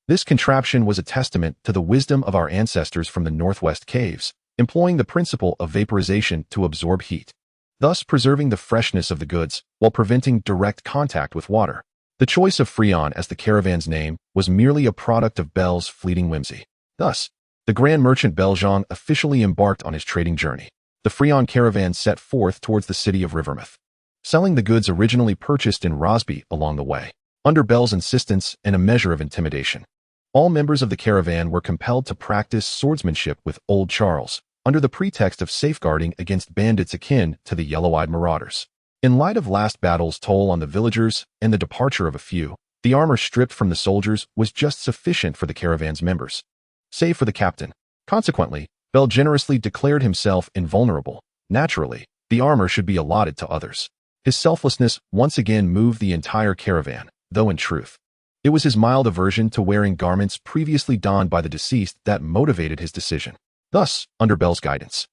This contraption was a testament to the wisdom of our ancestors from the Northwest caves, employing the principle of vaporization to absorb heat, thus preserving the freshness of the goods while preventing direct contact with water. The choice of Freon as the caravan's name was merely a product of Bell's fleeting whimsy. Thus, the grand merchant Bell Zhang officially embarked on his trading journey. The Freon caravan set forth towards the city of Rivermouth, selling the goods originally purchased in Rosby along the way. Under Bell's insistence and a measure of intimidation, all members of the caravan were compelled to practice swordsmanship with Old Charles, under the pretext of safeguarding against bandits akin to the yellow-eyed marauders. In light of last battle's toll on the villagers and the departure of a few, the armor stripped from the soldiers was just sufficient for the caravan's members, save for the captain. Consequently, Bell generously declared himself invulnerable. Naturally, the armor should be allotted to others. His selflessness once again moved the entire caravan, though in truth, it was his mild aversion to wearing garments previously donned by the deceased that motivated his decision. Thus, under Bell's guidance,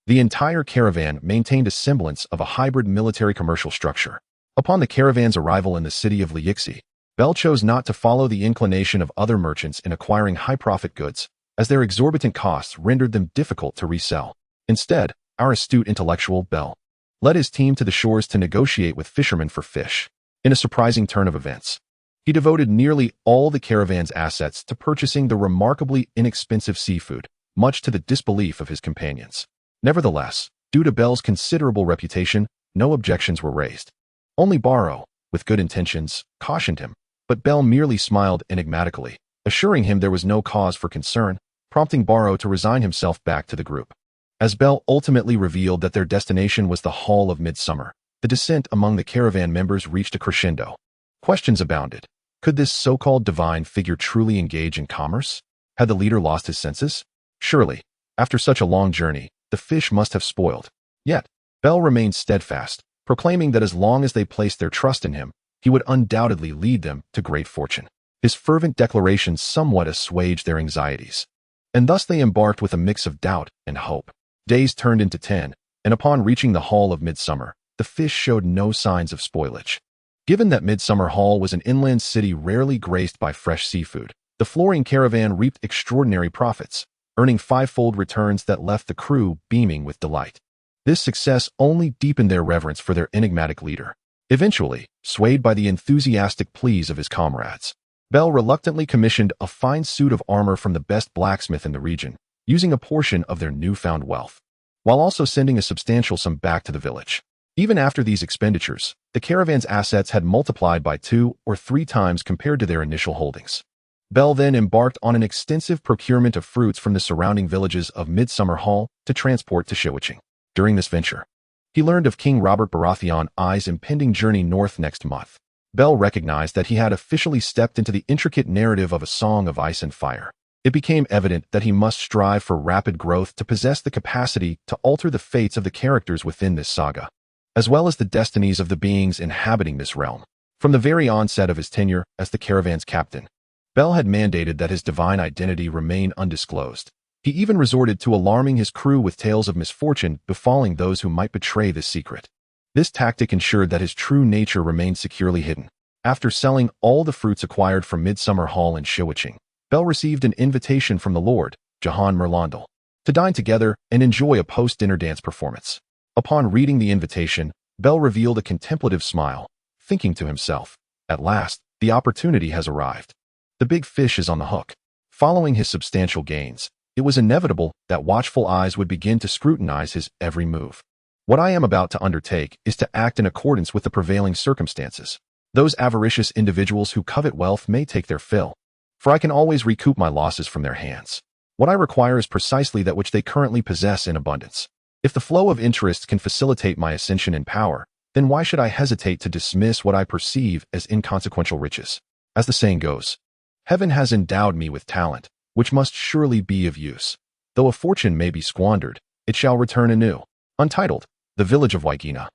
the entire caravan maintained a semblance of a hybrid military-commercial structure. Upon the caravan's arrival in the city of Leixi, Bell chose not to follow the inclination of other merchants in acquiring high-profit goods, as their exorbitant costs rendered them difficult to resell. Instead, our astute intellectual Bell led his team to the shores to negotiate with fishermen for fish. In a surprising turn of events, he devoted nearly all the caravan's assets to purchasing the remarkably inexpensive seafood, much to the disbelief of his companions. Nevertheless, due to Bell's considerable reputation, no objections were raised. Only Barrow, with good intentions, cautioned him, but Bell merely smiled enigmatically, assuring him there was no cause for concern, prompting Barrow to resign himself back to the group. As Bell ultimately revealed that their destination was the Hall of Midsummer, the dissent among the caravan members reached a crescendo. Questions abounded. Could this so-called divine figure truly engage in commerce? Had the leader lost his senses? Surely, after such a long journey, the fish must have spoiled. Yet, Bell remained steadfast, proclaiming that as long as they placed their trust in him, he would undoubtedly lead them to great fortune. His fervent declarations somewhat assuaged their anxieties. And thus they embarked with a mix of doubt and hope. Days turned into 10, and upon reaching the Hall of Midsummer, the fish showed no signs of spoilage. Given that Midsummer Hall was an inland city rarely graced by fresh seafood, the Flooring caravan reaped extraordinary profits, earning fivefold returns that left the crew beaming with delight. This success only deepened their reverence for their enigmatic leader. Eventually, swayed by the enthusiastic pleas of his comrades, Bell reluctantly commissioned a fine suit of armor from the best blacksmith in the region, using a portion of their newfound wealth, while also sending a substantial sum back to the village. Even after these expenditures, the caravan's assets had multiplied by 2 or 3 times compared to their initial holdings. Bell then embarked on an extensive procurement of fruits from the surrounding villages of Midsummer Hall to transport to Shiwiching. During this venture, he learned of King Robert Baratheon I's impending journey north next month. Bell recognized that he had officially stepped into the intricate narrative of a song of ice and fire. It became evident that he must strive for rapid growth to possess the capacity to alter the fates of the characters within this saga, as well as the destinies of the beings inhabiting this realm. From the very onset of his tenure as the caravan's captain, Bell had mandated that his divine identity remain undisclosed. He even resorted to alarming his crew with tales of misfortune befalling those who might betray this secret. This tactic ensured that his true nature remained securely hidden. After selling all the fruits acquired from Midsummer Hall in Shiwiching, Bell received an invitation from the Lord, Jahan Merlandel, to dine together and enjoy a post-dinner dance performance. Upon reading the invitation, Bell revealed a contemplative smile, thinking to himself, "At last, the opportunity has arrived. The big fish is on the hook." Following his substantial gains, it was inevitable that watchful eyes would begin to scrutinize his every move. What I am about to undertake is to act in accordance with the prevailing circumstances. Those avaricious individuals who covet wealth may take their fill, for I can always recoup my losses from their hands. What I require is precisely that which they currently possess in abundance. If the flow of interest can facilitate my ascension in power, then why should I hesitate to dismiss what I perceive as inconsequential riches? As the saying goes, heaven has endowed me with talent, which must surely be of use. Though a fortune may be squandered, it shall return anew. Untitled, the village of Waigina,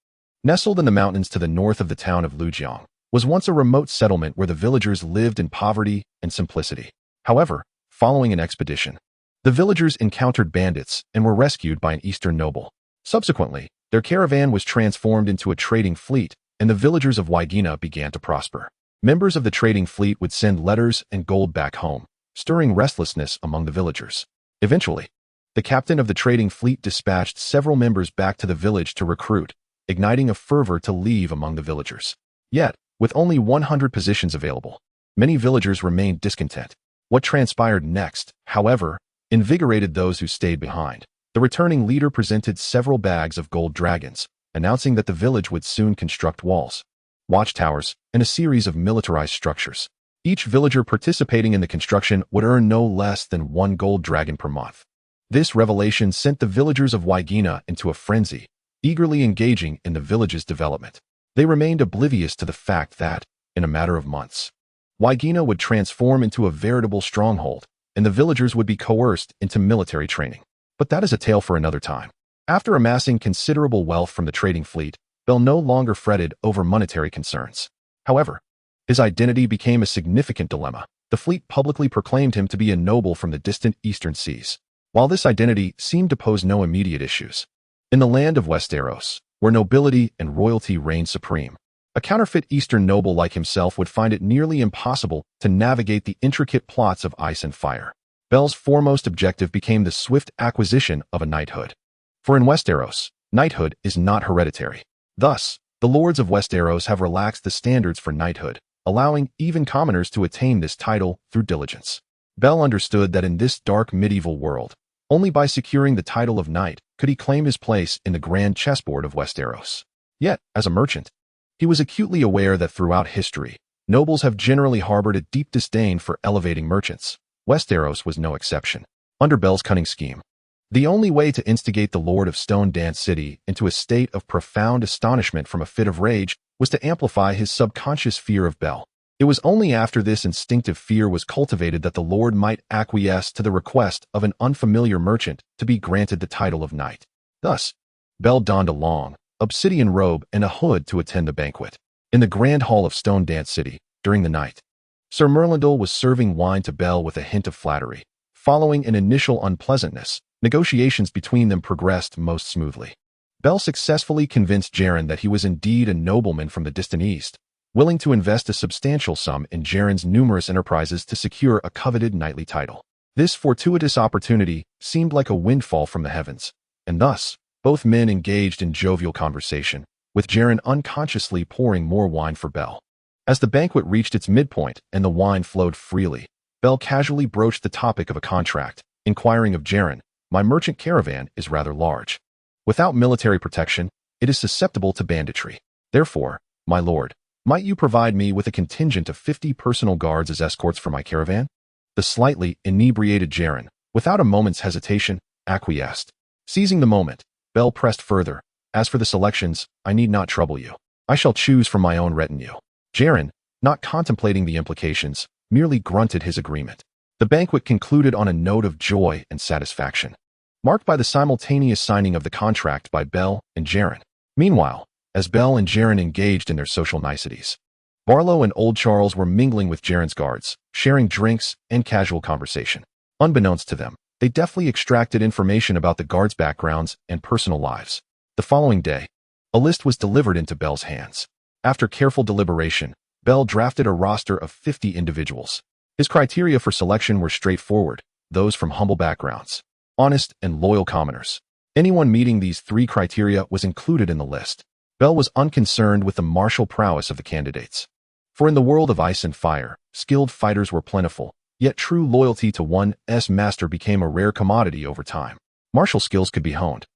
nestled in the mountains to the north of the town of Lujiang, was once a remote settlement where the villagers lived in poverty and simplicity. However, following an expedition, the villagers encountered bandits and were rescued by an eastern noble. Subsequently, their caravan was transformed into a trading fleet, and the villagers of Waigina began to prosper. Members of the trading fleet would send letters and gold back home, stirring restlessness among the villagers. Eventually, the captain of the trading fleet dispatched several members back to the village to recruit, igniting a fervor to leave among the villagers. Yet, with only 100 positions available, many villagers remained discontent. What transpired next, however, invigorated those who stayed behind. The returning leader presented several bags of gold dragons, announcing that the village would soon construct walls, watchtowers, and a series of militarized structures. Each villager participating in the construction would earn no less than 1 gold dragon per month. This revelation sent the villagers of Waigina into a frenzy, eagerly engaging in the village's development. They remained oblivious to the fact that, in a matter of months, Waigina would transform into a veritable stronghold, and the villagers would be coerced into military training. But that is a tale for another time. After amassing considerable wealth from the trading fleet, Bell no longer fretted over monetary concerns. However, his identity became a significant dilemma. The fleet publicly proclaimed him to be a noble from the distant eastern seas. While this identity seemed to pose no immediate issues, in the land of Westeros, where nobility and royalty reigned supreme, a counterfeit eastern noble like himself would find it nearly impossible to navigate the intricate plots of ice and fire. Bell's foremost objective became the swift acquisition of a knighthood. For in Westeros, knighthood is not hereditary. Thus, the lords of Westeros have relaxed the standards for knighthood, allowing even commoners to attain this title through diligence. Bell understood that in this dark medieval world, only by securing the title of knight could he claim his place in the grand chessboard of Westeros. Yet, as a merchant, he was acutely aware that throughout history, nobles have generally harbored a deep disdain for elevating merchants. Westeros was no exception. Under Bell's cunning scheme, The only way to instigate the Lord of Stone Dance City into a state of profound astonishment from a fit of rage was to amplify his subconscious fear of Bell. It was only after this instinctive fear was cultivated that the Lord might acquiesce to the request of an unfamiliar merchant to be granted the title of knight. Thus, Bell donned a long, obsidian robe and a hood to attend the banquet. In the grand hall of Stone Dance City, during the night, Sir Merlindol was serving wine to Bell with a hint of flattery. Following an initial unpleasantness, negotiations between them progressed most smoothly. Bell successfully convinced Jaren that he was indeed a nobleman from the distant east, willing to invest a substantial sum in Jaren's numerous enterprises to secure a coveted knightly title. This fortuitous opportunity seemed like a windfall from the heavens, and thus, both men engaged in jovial conversation, with Jaren unconsciously pouring more wine for Bell. As the banquet reached its midpoint and the wine flowed freely, Bell casually broached the topic of a contract, inquiring of Jaren, "My merchant caravan is rather large. Without military protection, it is susceptible to banditry. Therefore, my lord, might you provide me with a contingent of 50 personal guards as escorts for my caravan?" The slightly inebriated Jaren, without a moment's hesitation, acquiesced. Seizing the moment, Bell pressed further, "As for the selections, I need not trouble you. I shall choose from my own retinue." Jaren, not contemplating the implications, merely grunted his agreement. The banquet concluded on a note of joy and satisfaction, marked by the simultaneous signing of the contract by Bell and Jaren. Meanwhile, as Bell and Jaren engaged in their social niceties, Barlow and Old Charles were mingling with Jaren's guards, sharing drinks and casual conversation. Unbeknownst to them, they deftly extracted information about the guards' backgrounds and personal lives. The following day, a list was delivered into Bell's hands. After careful deliberation, Bell drafted a roster of 50 individuals. His criteria for selection were straightforward, those from humble backgrounds, honest and loyal commoners. Anyone meeting these three criteria was included in the list. Bell was unconcerned with the martial prowess of the candidates. For in the world of ice and fire, skilled fighters were plentiful, yet true loyalty to one's master became a rare commodity over time. Martial skills could be honed,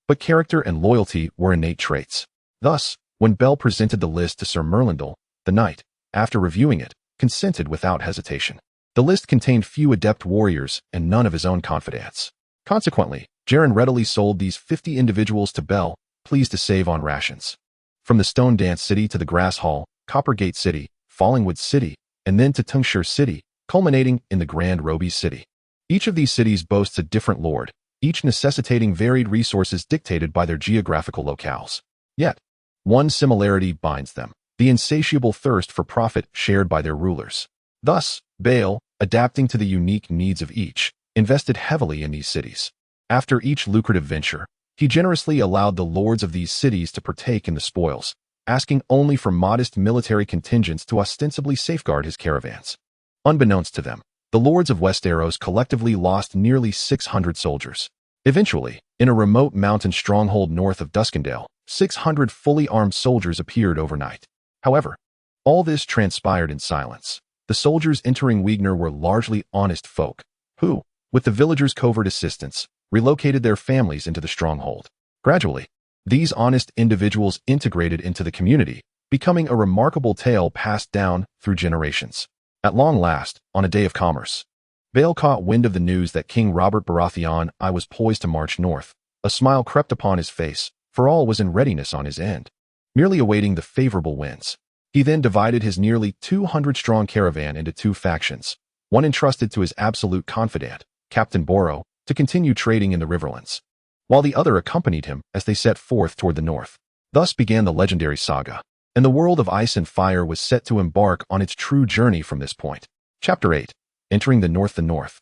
but character and loyalty were innate traits. Thus, when Bell presented the list to Sir Merlindol, the knight, after reviewing it, consented without hesitation. The list contained few adept warriors and none of his own confidants. Consequently, Jaren readily sold these 50 individuals to Bell, pleased to save on rations. From the Stone Dance City to the Grass Hall, Coppergate City, Fallingwood City, and then to Tungshire City, culminating in the Grand Rosby City. Each of these cities boasts a different lord, each necessitating varied resources dictated by their geographical locales. Yet, one similarity binds them: the insatiable thirst for profit shared by their rulers. Thus, Bale, adapting to the unique needs of each, invested heavily in these cities. After each lucrative venture, he generously allowed the lords of these cities to partake in the spoils, asking only for modest military contingents to ostensibly safeguard his caravans. Unbeknownst to them, the lords of Westeros collectively lost nearly 600 soldiers. Eventually, in a remote mountain stronghold north of Duskendale, 600 fully armed soldiers appeared overnight. However, all this transpired in silence. The soldiers entering Wegener were largely honest folk, who, with the villagers' covert assistance, relocated their families into the stronghold. Gradually, these honest individuals integrated into the community, becoming a remarkable tale passed down through generations. At long last, on a day of commerce, Bale caught wind of the news that King Robert Baratheon I was poised to march north. A smile crept upon his face, for all was in readiness on his end, merely awaiting the favorable winds. He then divided his nearly 200-strong caravan into two factions, one entrusted to his absolute confidant, Captain Boro, to continue trading in the Riverlands, while the other accompanied him as they set forth toward the north. Thus began the legendary saga, and the world of ice and fire was set to embark on its true journey from this point. Chapter 8. Entering the North.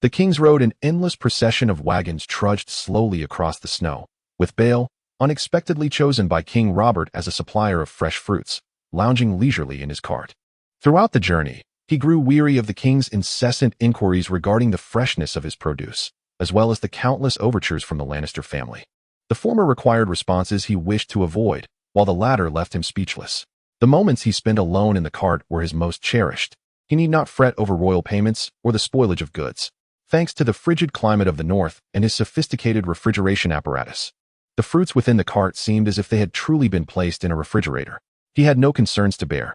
The kings rode an endless procession of wagons trudged slowly across the snow, with Bale, unexpectedly chosen by King Robert as a supplier of fresh fruits, lounging leisurely in his cart. Throughout the journey, he grew weary of the king's incessant inquiries regarding the freshness of his produce, as well as the countless overtures from the Lannister family. The former required responses he wished to avoid, while the latter left him speechless. The moments he spent alone in the cart were his most cherished. He need not fret over royal payments or the spoilage of goods, thanks to the frigid climate of the north and his sophisticated refrigeration apparatus. The fruits within the cart seemed as if they had truly been placed in a refrigerator. He had no concerns to bear,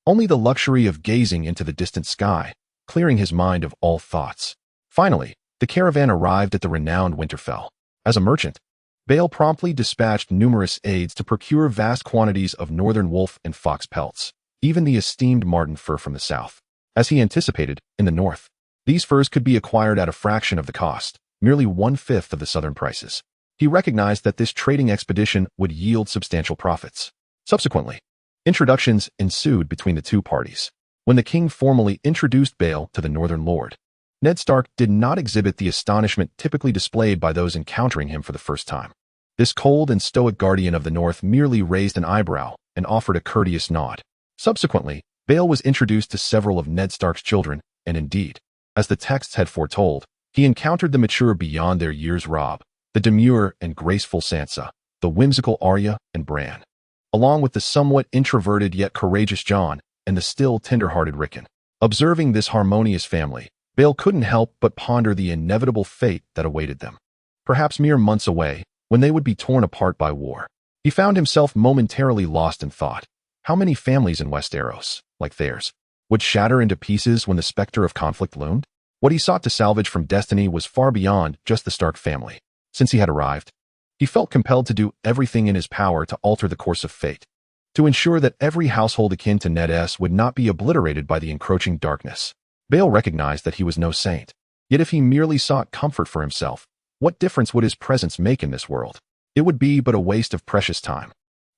only the luxury of gazing into the distant sky, clearing his mind of all thoughts. Finally, The caravan arrived at the renowned Winterfell. As a merchant, Bale promptly dispatched numerous aides to procure vast quantities of northern wolf and fox pelts, even the esteemed marten fur from the south. As he anticipated, in the north, these furs could be acquired at a fraction of the cost, merely 1/5 of the southern prices. He recognized that this trading expedition would yield substantial profits. Subsequently, introductions ensued between the two parties. When the king formally introduced Bale to the northern lord, Ned Stark did not exhibit the astonishment typically displayed by those encountering him for the first time. This cold and stoic guardian of the north merely raised an eyebrow and offered a courteous nod. Subsequently, Bale was introduced to several of Ned Stark's children, and indeed, as the texts had foretold, he encountered the mature beyond their years Robb, the demure and graceful Sansa, the whimsical Arya and Bran, along with the somewhat introverted yet courageous Jon and the still tender-hearted Rickon. Observing this harmonious family, Bale couldn't help but ponder the inevitable fate that awaited them. Perhaps mere months away, when they would be torn apart by war. He found himself momentarily lost in thought. How many families in Westeros, like theirs, would shatter into pieces when the specter of conflict loomed? What he sought to salvage from destiny was far beyond just the Stark family. Since he had arrived, he felt compelled to do everything in his power to alter the course of fate, to ensure that every household akin to Ned S would not be obliterated by the encroaching darkness. Bale recognized that he was no saint. Yet if he merely sought comfort for himself, what difference would his presence make in this world? It would be but a waste of precious time.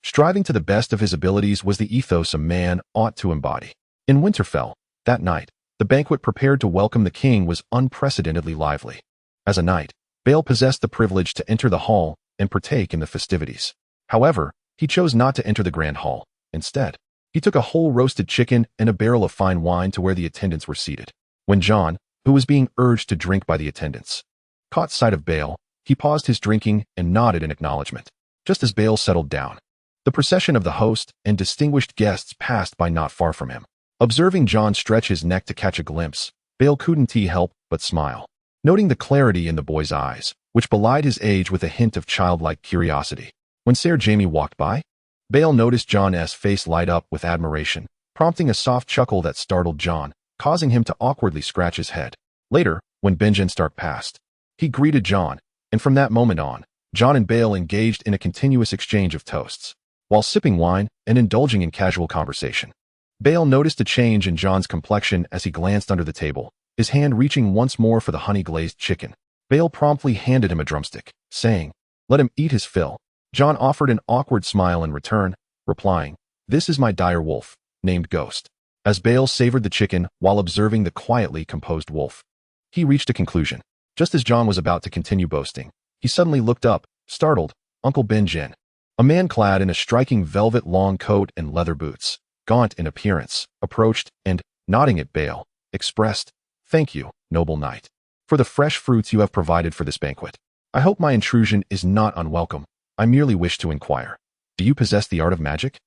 Striving to the best of his abilities was the ethos a man ought to embody. In Winterfell, that night, the banquet prepared to welcome the king was unprecedentedly lively. As a knight, Bale possessed the privilege to enter the hall and partake in the festivities. However, he chose not to enter the grand hall. Instead, he took a whole roasted chicken and a barrel of fine wine to where the attendants were seated. When Jon, who was being urged to drink by the attendants, caught sight of Bale, he paused his drinking and nodded in acknowledgement. Just as Bale settled down, the procession of the host and distinguished guests passed by not far from him. Observing Jon stretch his neck to catch a glimpse, Bale couldn't help but smile, noting the clarity in the boy's eyes, which belied his age with a hint of childlike curiosity. When Ser Jaime walked by, Bale noticed Jon's face light up with admiration, prompting a soft chuckle that startled Jon, causing him to awkwardly scratch his head. Later, when Benjen Stark passed, he greeted Jon, and from that moment on, Jon and Bale engaged in a continuous exchange of toasts. While sipping wine and indulging in casual conversation, Bale noticed a change in Jon's complexion as he glanced under the table, his hand reaching once more for the honey-glazed chicken. Bale promptly handed him a drumstick, saying, "Let him eat his fill." Jon offered an awkward smile in return, replying, "This is my dire wolf, named Ghost." As Bale savored the chicken while observing the quietly composed wolf, he reached a conclusion. Just as Jon was about to continue boasting, he suddenly looked up, startled. Uncle Benjen, a man clad in a striking velvet long coat and leather boots, gaunt in appearance, approached and, nodding at Bale, expressed, "Thank you, noble knight, for the fresh fruits you have provided for this banquet. I hope my intrusion is not unwelcome. I merely wish to inquire, do you possess the art of magic?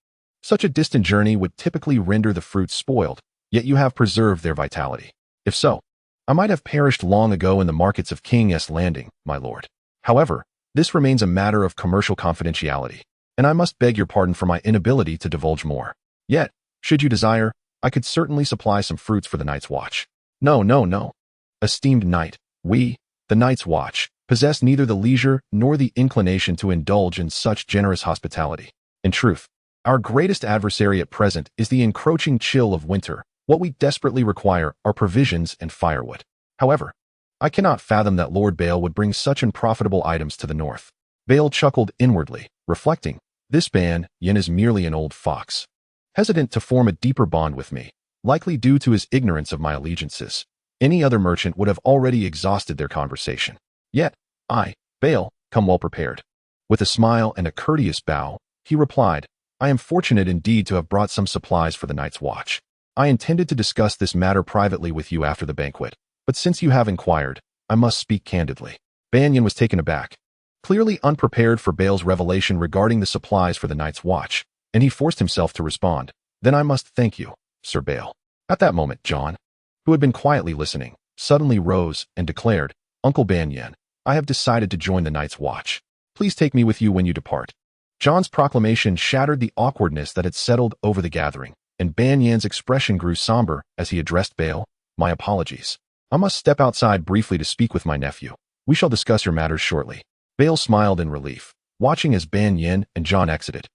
Such a distant journey would typically render the fruits spoiled, yet you have preserved their vitality. If so, I might have perished long ago in the markets of King's Landing, my lord. However, this remains a matter of commercial confidentiality, and I must beg your pardon for my inability to divulge more. Yet, should you desire, I could certainly supply some fruits for the Night's Watch." No. Esteemed knight, we, the Night's Watch, possess neither the leisure nor the inclination to indulge in such generous hospitality. In truth, our greatest adversary at present is the encroaching chill of winter. What we desperately require are provisions and firewood. However, I cannot fathom that Lord Bale would bring such unprofitable items to the north. Bale chuckled inwardly, reflecting, this Yen is merely an old fox, hesitant to form a deeper bond with me, likely due to his ignorance of my allegiances. Any other merchant would have already exhausted their conversation. Yet, I, Bale, come well prepared. With a smile and a courteous bow, he replied, I am fortunate indeed to have brought some supplies for the Night's Watch. I intended to discuss this matter privately with you after the banquet, but since you have inquired, I must speak candidly. Banyan was taken aback, clearly unprepared for Bale's revelation regarding the supplies for the Night's Watch, and he forced himself to respond, Then I must thank you, Sir Bale. At that moment, Jon, who had been quietly listening, suddenly rose and declared, Uncle Banyan, I have decided to join the Night's Watch. Please take me with you when you depart. Jon's proclamation shattered the awkwardness that had settled over the gathering, and Banyan's expression grew somber as he addressed Bale. My apologies. I must step outside briefly to speak with my nephew. We shall discuss your matters shortly. Bale smiled in relief, watching as Ban Yin and Jon exited.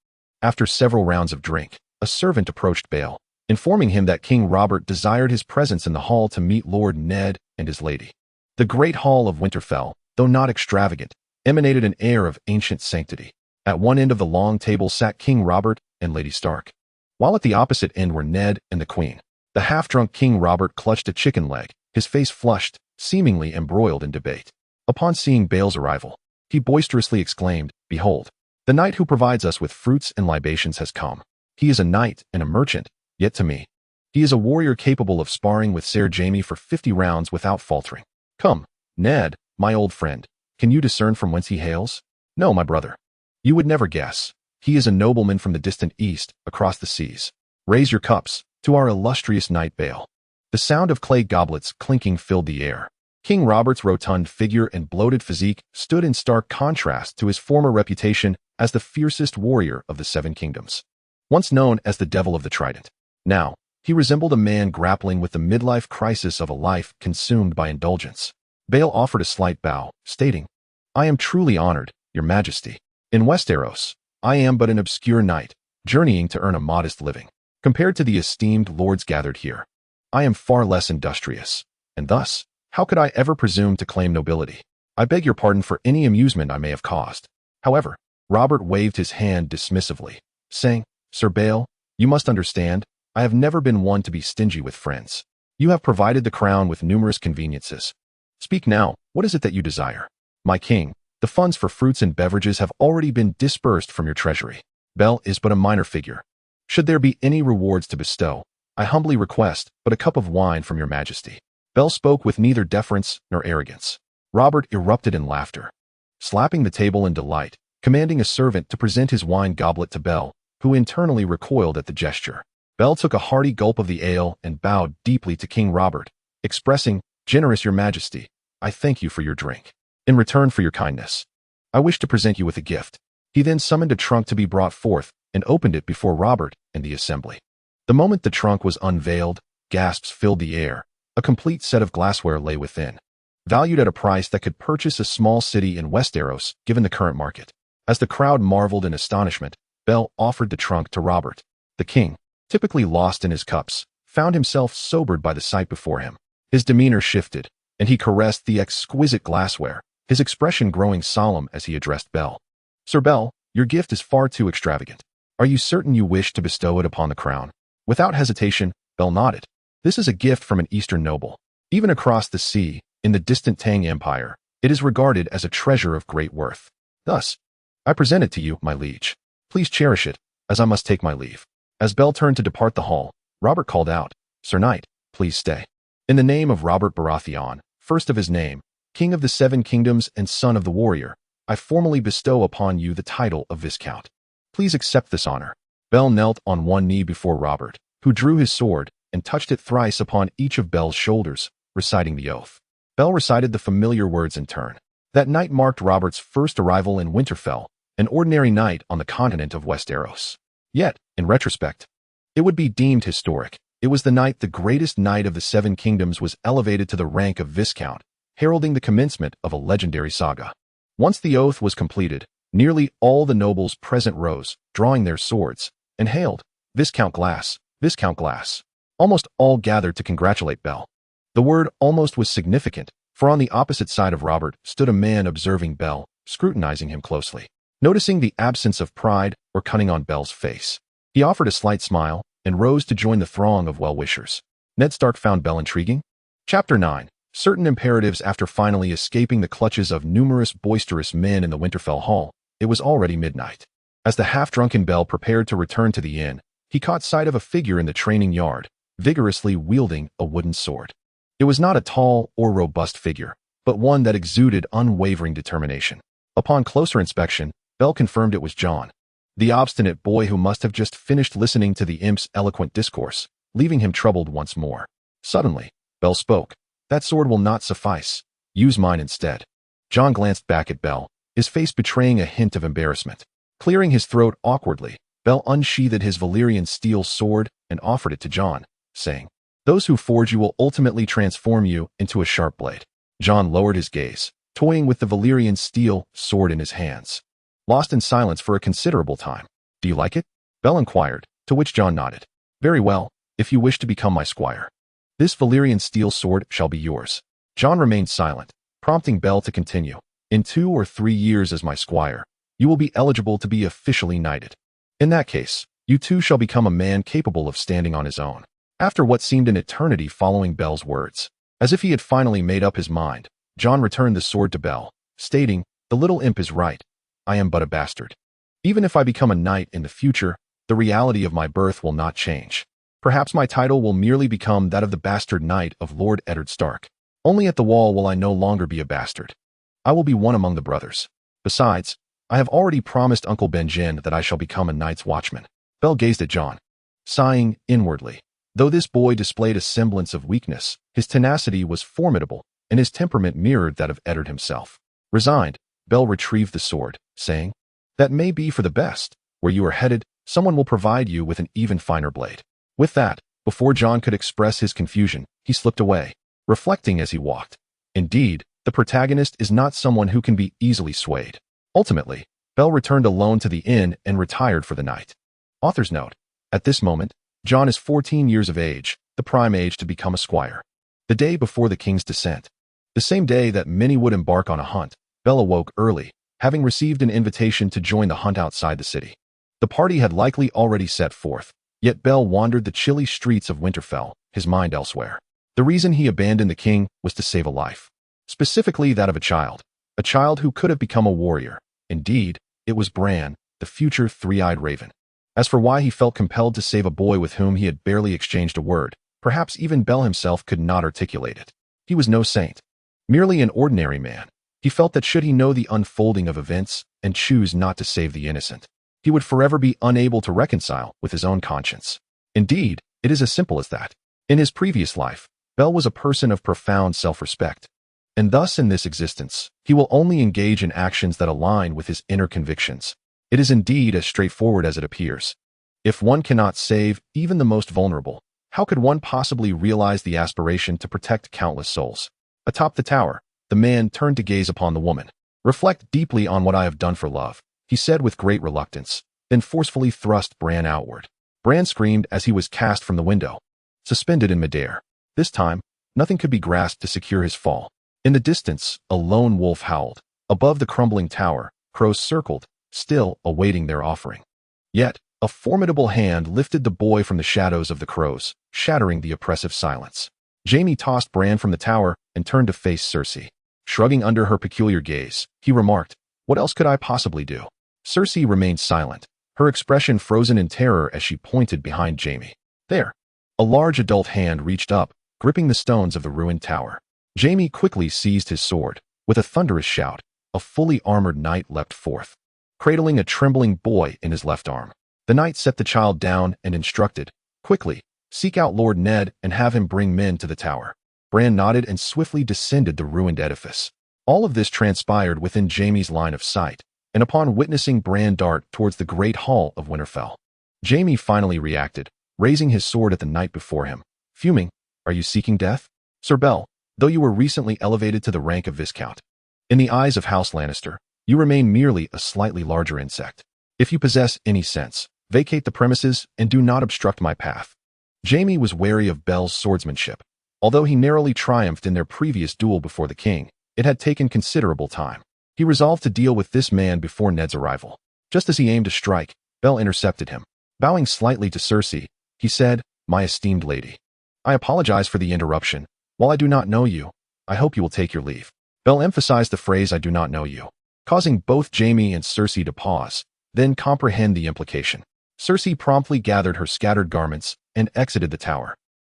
After several rounds of drink, a servant approached Bale, informing him that King Robert desired his presence in the hall to meet Lord Ned and his lady. The great hall of Winterfell, though not extravagant, emanated an air of ancient sanctity. At one end of the long table sat King Robert and Lady Stark, while at the opposite end were Ned and the Queen. The half-drunk King Robert clutched a chicken leg, his face flushed, seemingly embroiled in debate. Upon seeing Bale's arrival, he boisterously exclaimed, "Behold, the knight who provides us with fruits and libations has come. He is a knight and a merchant, yet to me, he is a warrior capable of sparring with Ser Jaime for 50 rounds without faltering. Come, Ned, my old friend, can you discern from whence he hails? No, my brother. You would never guess. He is a nobleman from the distant east, across the seas. Raise your cups to our illustrious knight Bale." The sound of clay goblets clinking filled the air. King Robert's rotund figure and bloated physique stood in stark contrast to his former reputation as the fiercest warrior of the Seven Kingdoms. Once known as the Devil of the Trident, now he resembled a man grappling with the midlife crisis of a life consumed by indulgence. Bale offered a slight bow, stating, "I am truly honored, Your Majesty. In Westeros, I am but an obscure knight, journeying to earn a modest living. Compared to the esteemed lords gathered here, I am far less industrious, and thus, how could I ever presume to claim nobility? I beg your pardon for any amusement I may have caused." However, Robert waved his hand dismissively, saying, "Sir Bale, you must understand, I have never been one to be stingy with friends. You have provided the crown with numerous conveniences. Speak now, what is it that you desire? My king, the funds for fruits and beverages have already been disbursed from your treasury. Bale is but a minor figure. Should there be any rewards to bestow, I humbly request but a cup of wine from your majesty." Bale spoke with neither deference nor arrogance. Robert erupted in laughter, slapping the table in delight, commanding a servant to present his wine goblet to Bale, who internally recoiled at the gesture. Bale took a hearty gulp of the ale and bowed deeply to King Robert, expressing, "Generous your majesty, I thank you for your drink. In return for your kindness, I wish to present you with a gift." He then summoned a trunk to be brought forth and opened it before Robert and the assembly. The moment the trunk was unveiled, gasps filled the air. A complete set of glassware lay within, valued at a price that could purchase a small city in Westeros given the current market. As the crowd marveled in astonishment, Bale offered the trunk to Robert. The king, typically lost in his cups, found himself sobered by the sight before him. His demeanor shifted, and he caressed the exquisite glassware, his expression growing solemn as he addressed Bale. "Sir Bale, your gift is far too extravagant. Are you certain you wish to bestow it upon the crown?" Without hesitation, Bale nodded. "This is a gift from an eastern noble. Even across the sea, in the distant Tang Empire, it is regarded as a treasure of great worth. Thus, I present it to you, my liege. Please cherish it, as I must take my leave." As Bale turned to depart the hall, Robert called out, "Sir Knight, please stay. In the name of Robert Baratheon, first of his name, King of the Seven Kingdoms and son of the warrior, I formally bestow upon you the title of Viscount. Please accept this honor." Bale knelt on one knee before Robert, who drew his sword and touched it thrice upon each of Bale's shoulders, reciting the oath. Bale recited the familiar words in turn. That night marked Robert's first arrival in Winterfell, an ordinary night on the continent of Westeros. Yet, in retrospect, it would be deemed historic. It was the night the greatest knight of the Seven Kingdoms was elevated to the rank of Viscount, heralding the commencement of a legendary saga. Once the oath was completed, nearly all the nobles present rose, drawing their swords, and hailed, "Viscount Glass, Viscount Glass." Almost all gathered to congratulate Bale. The word almost was significant, for on the opposite side of Robert stood a man observing Bale, scrutinizing him closely. Noticing the absence of pride or cunning on Bale's face, he offered a slight smile and rose to join the throng of well-wishers. Ned Stark found Bale intriguing. Chapter 9. Certain imperatives. After finally escaping the clutches of numerous boisterous men in the Winterfell hall, it was already midnight. As the half-drunken Bale prepared to return to the inn, he caught sight of a figure in the training yard, vigorously wielding a wooden sword. It was not a tall or robust figure, but one that exuded unwavering determination. Upon closer inspection, Bale confirmed it was Jon, the obstinate boy who must have just finished listening to the imp's eloquent discourse, leaving him troubled once more. Suddenly, Bale spoke. "That sword will not suffice. Use mine instead." Jon glanced back at Bale, his face betraying a hint of embarrassment. Clearing his throat awkwardly, Bale unsheathed his Valyrian steel sword and offered it to Jon, saying, Those who forge you will ultimately transform you into a sharp blade. Jon lowered his gaze, toying with the Valyrian steel sword in his hands, lost in silence for a considerable time. Do you like it? Bell inquired, to which Jon nodded. Very well, if you wish to become my squire. This Valyrian steel sword shall be yours. Jon remained silent, prompting Bell to continue. In 2 or 3 years as my squire, you will be eligible to be officially knighted. In that case, you too shall become a man capable of standing on his own. After what seemed an eternity following Bell's words, as if he had finally made up his mind, Jon returned the sword to Bell, stating, the little imp is right. I am but a bastard. Even if I become a knight in the future, the reality of my birth will not change. Perhaps my title will merely become that of the bastard knight of Lord Eddard Stark. Only at the wall will I no longer be a bastard. I will be one among the brothers. Besides, I have already promised Uncle Benjen that I shall become a night's watchman. Bell gazed at Jon, sighing inwardly. Though this boy displayed a semblance of weakness, his tenacity was formidable, and his temperament mirrored that of Eddard himself. Resigned, Bell retrieved the sword, saying, that may be for the best. Where you are headed, someone will provide you with an even finer blade. With that, before Jon could express his confusion, he slipped away, reflecting as he walked. Indeed, the protagonist is not someone who can be easily swayed. Ultimately, Bell returned alone to the inn and retired for the night. Author's note: at this moment, Jon is 14 years of age, the prime age to become a squire. The day before the king's descent. The same day that many would embark on a hunt, Bell awoke early, having received an invitation to join the hunt outside the city. The party had likely already set forth, yet Bell wandered the chilly streets of Winterfell, his mind elsewhere. The reason he abandoned the king was to save a life. Specifically that of a child who could have become a warrior. Indeed, it was Bran, the future three-eyed raven. As for why he felt compelled to save a boy with whom he had barely exchanged a word, perhaps even Bell himself could not articulate it. He was no saint, merely an ordinary man. He felt that should he know the unfolding of events and choose not to save the innocent, he would forever be unable to reconcile with his own conscience. Indeed, it is as simple as that. In his previous life, Bell was a person of profound self-respect, and thus in this existence, he will only engage in actions that align with his inner convictions. It is indeed as straightforward as it appears. If one cannot save even the most vulnerable, how could one possibly realize the aspiration to protect countless souls? Atop the tower, the man turned to gaze upon the woman. Reflect deeply on what I have done for love, he said with great reluctance, then forcefully thrust Bran outward. Bran screamed as he was cast from the window, suspended in midair. This time, nothing could be grasped to secure his fall. In the distance, a lone wolf howled. Above the crumbling tower, crows circled, still awaiting their offering. Yet, a formidable hand lifted the boy from the shadows of the crows, shattering the oppressive silence. Jaime tossed Bran from the tower and turned to face Cersei. Shrugging under her peculiar gaze, he remarked, "What else could I possibly do?" Cersei remained silent, her expression frozen in terror as she pointed behind Jaime. There. A large adult hand reached up, gripping the stones of the ruined tower. Jaime quickly seized his sword. With a thunderous shout, a fully armored knight leapt forth, cradling a trembling boy in his left arm. The knight set the child down and instructed, "Quickly, seek out Lord Ned and have him bring men to the tower." Bran nodded and swiftly descended the ruined edifice. All of this transpired within Jaime's line of sight, and upon witnessing Bran dart towards the great hall of Winterfell, Jaime finally reacted, raising his sword at the knight before him, fuming, "Are you seeking death? Sir Bell, though you were recently elevated to the rank of Viscount, in the eyes of House Lannister, you remain merely a slightly larger insect. If you possess any sense, vacate the premises and do not obstruct my path." Jaime was wary of Bell's swordsmanship. Although he narrowly triumphed in their previous duel before the king, it had taken considerable time. He resolved to deal with this man before Ned's arrival. Just as he aimed to strike, Bell intercepted him. Bowing slightly to Cersei, he said, "My esteemed lady, I apologize for the interruption. While I do not know you, I hope you will take your leave." Bell emphasized the phrase "I do not know you," causing both Jaime and Cersei to pause, then comprehend the implication. Cersei promptly gathered her scattered garments and exited the tower,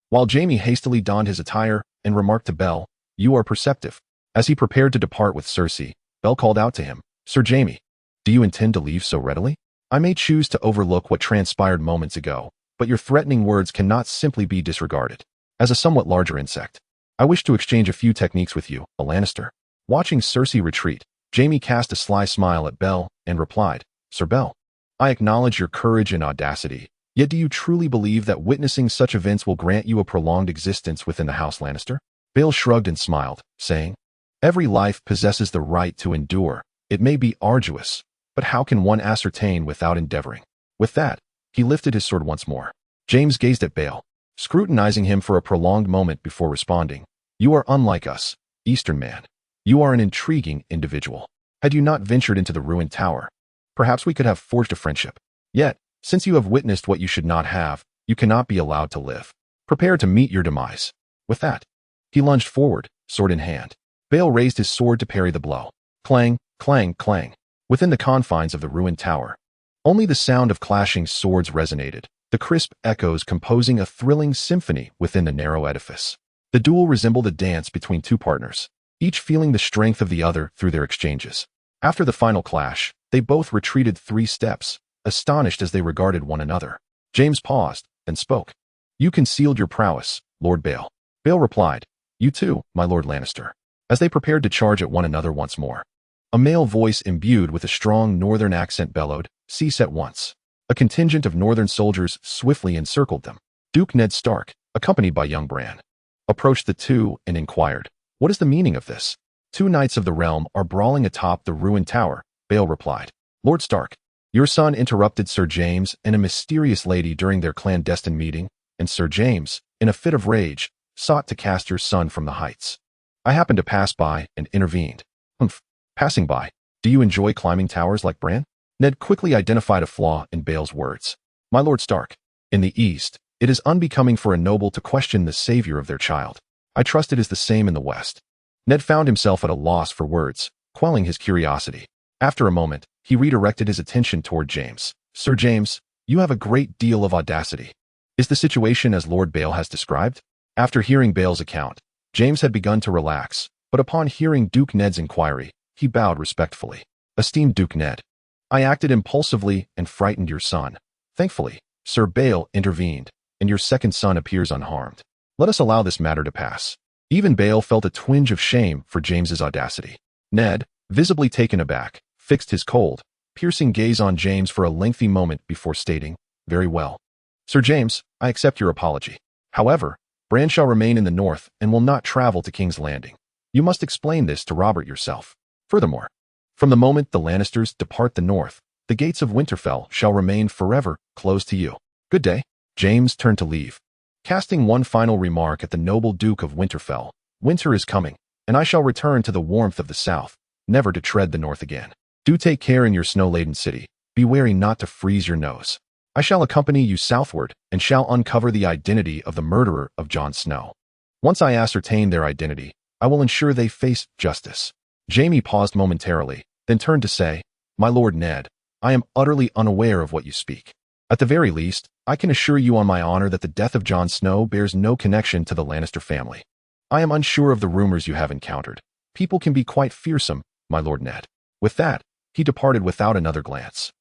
while Jaime hastily donned his attire and remarked to Bell, "You are perceptive." As he prepared to depart with Cersei, Bell called out to him, "Sir Jaime, do you intend to leave so readily? I may choose to overlook what transpired moments ago, but your threatening words cannot simply be disregarded. As a somewhat larger insect, I wish to exchange a few techniques with you, a Lannister." Watching Cersei retreat, Jaime cast a sly smile at Bell and replied, "Sir Bell, I acknowledge your courage and audacity, Yet do you truly believe that witnessing such events will grant you a prolonged existence within the House Lannister? Bale shrugged and smiled, saying, Every life possesses the right to endure. It may be arduous, but how can one ascertain without endeavoring? With that, he lifted his sword once more. James gazed at Bale, scrutinizing him for a prolonged moment before responding. You are unlike us, Eastern man. You are an intriguing individual. Had you not ventured into the ruined tower, perhaps we could have forged a friendship. Yet, since you have witnessed what you should not have, you cannot be allowed to live. Prepare to meet your demise. With that, he lunged forward, sword in hand. Bale raised his sword to parry the blow. Clang, clang, clang. Within the confines of the ruined tower, only the sound of clashing swords resonated, the crisp echoes composing a thrilling symphony within the narrow edifice. The duel resembled a dance between two partners, each feeling the strength of the other through their exchanges. After the final clash, they both retreated 3 steps, astonished as they regarded one another. James paused, then spoke. You concealed your prowess, Lord Bale. Bale replied, You too, my Lord Lannister. As they prepared to charge at one another once more, a male voice imbued with a strong northern accent bellowed, Cease at once. A contingent of northern soldiers swiftly encircled them. Duke Ned Stark, accompanied by young Bran, approached the two and inquired, What is the meaning of this? 2 knights of the realm are brawling atop the ruined tower, Bale replied. Lord Stark, your son interrupted Sir James and a mysterious lady during their clandestine meeting, and Sir James, in a fit of rage, sought to cast your son from the heights. I happened to pass by and intervened. Humph. Passing by, do you enjoy climbing towers like Bran? Ned quickly identified a flaw in Bale's words. My Lord Stark, in the East, it is unbecoming for a noble to question the savior of their child. I trust it is the same in the West. Ned found himself at a loss for words, quelling his curiosity. After a moment, he redirected his attention toward James. Sir James, you have a great deal of audacity. Is the situation as Lord Bale has described? After hearing Bale's account, James had begun to relax, but upon hearing Duke Ned's inquiry, he bowed respectfully. Esteemed Duke Ned, I acted impulsively and frightened your son. Thankfully, Sir Bale intervened, and your second son appears unharmed. Let us allow this matter to pass. Even Bale felt a twinge of shame for James's audacity. Ned, visibly taken aback, fixed his cold, piercing gaze on James for a lengthy moment before stating, Very well. Sir James, I accept your apology. However, Bran shall remain in the north and will not travel to King's Landing. You must explain this to Robert yourself. Furthermore, from the moment the Lannisters depart the north, the gates of Winterfell shall remain forever closed to you. Good day. James turned to leave, casting one final remark at the noble Duke of Winterfell. Winter is coming, and I shall return to the warmth of the south, never to tread the north again. Do take care in your snow-laden city. Be wary not to freeze your nose. I shall accompany you southward and shall uncover the identity of the murderer of Jon Snow. Once I ascertain their identity, I will ensure they face justice. Jaime paused momentarily, then turned to say, My Lord Ned, I am utterly unaware of what you speak. At the very least, I can assure you on my honor that the death of Jon Snow bears no connection to the Lannister family. I am unsure of the rumors you have encountered. People can be quite fearsome, my Lord Ned. With that, he departed without another glance.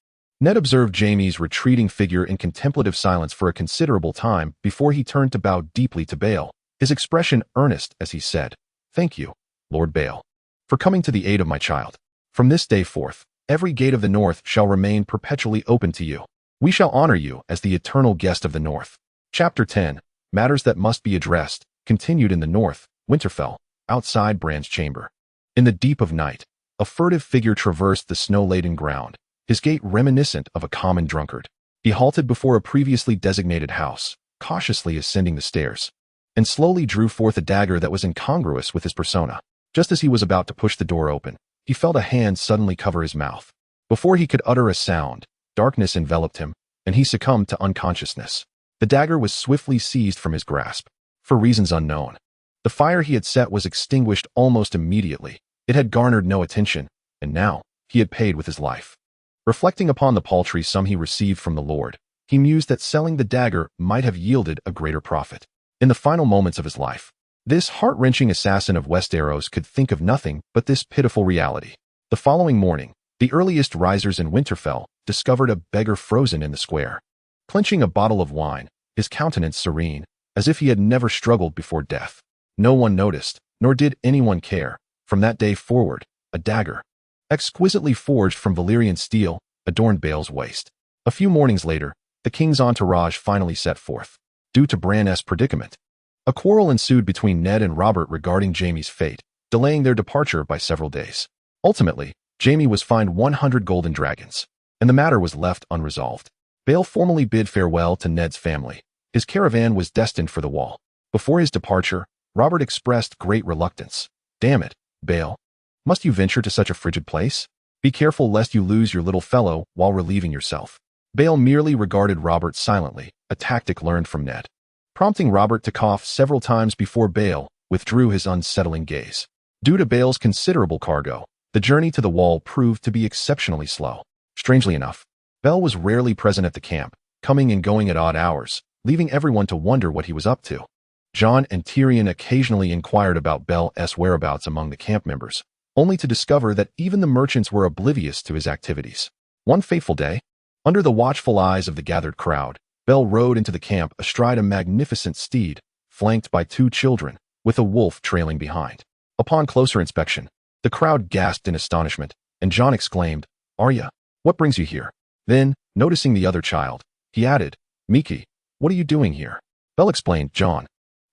Ned observed Jaime's retreating figure in contemplative silence for a considerable time before he turned to bow deeply to Bale, his expression earnest as he said, Thank you, Lord Bale, for coming to the aid of my child. From this day forth, every gate of the north shall remain perpetually open to you. We shall honor you as the eternal guest of the north. Chapter 10, Matters that Must Be Addressed, continued in the north, Winterfell, outside Bran's chamber. In the deep of night, a furtive figure traversed the snow-laden ground, his gait reminiscent of a common drunkard. He halted before a previously designated house, cautiously ascending the stairs, and slowly drew forth a dagger that was incongruous with his persona. Just as he was about to push the door open, he felt a hand suddenly cover his mouth. Before he could utter a sound, darkness enveloped him, and he succumbed to unconsciousness. The dagger was swiftly seized from his grasp, for reasons unknown. The fire he had set was extinguished almost immediately. It had garnered no attention, and now he had paid with his life. Reflecting upon the paltry sum he received from the Lord, he mused that selling the dagger might have yielded a greater profit. In the final moments of his life, this heart-wrenching assassin of Westeros could think of nothing but this pitiful reality. The following morning, the earliest risers in Winterfell discovered a beggar frozen in the square, clenching a bottle of wine, his countenance serene, as if he had never struggled before death. No one noticed, nor did anyone care. From that day forward, a dagger, exquisitely forged from Valyrian steel, adorned Bale's waist. A few mornings later, the king's entourage finally set forth. Due to Bran's predicament, a quarrel ensued between Ned and Robert regarding Jaime's fate, delaying their departure by several days. Ultimately, Jaime was fined 100 golden dragons, and the matter was left unresolved. Bael formally bid farewell to Ned's family. His caravan was destined for the Wall. Before his departure, Robert expressed great reluctance. "Damn it, Bael. Must you venture to such a frigid place? Be careful lest you lose your little fellow while relieving yourself." Bael merely regarded Robert silently, a tactic learned from Ned, prompting Robert to cough several times before Bael withdrew his unsettling gaze. Due to Bael's considerable cargo, the journey to the Wall proved to be exceptionally slow. Strangely enough, Bael was rarely present at the camp, coming and going at odd hours, leaving everyone to wonder what he was up to. Jon and Tyrion occasionally inquired about Bael's whereabouts among the camp members, only to discover that even the merchants were oblivious to his activities. One fateful day, under the watchful eyes of the gathered crowd, Bael rode into the camp astride a magnificent steed, flanked by 2 children, with a wolf trailing behind. Upon closer inspection, the crowd gasped in astonishment, and Jon exclaimed, "Arya, what brings you here?" Then, noticing the other child, he added, "Miki, what are you doing here?" Bael explained, "Jon,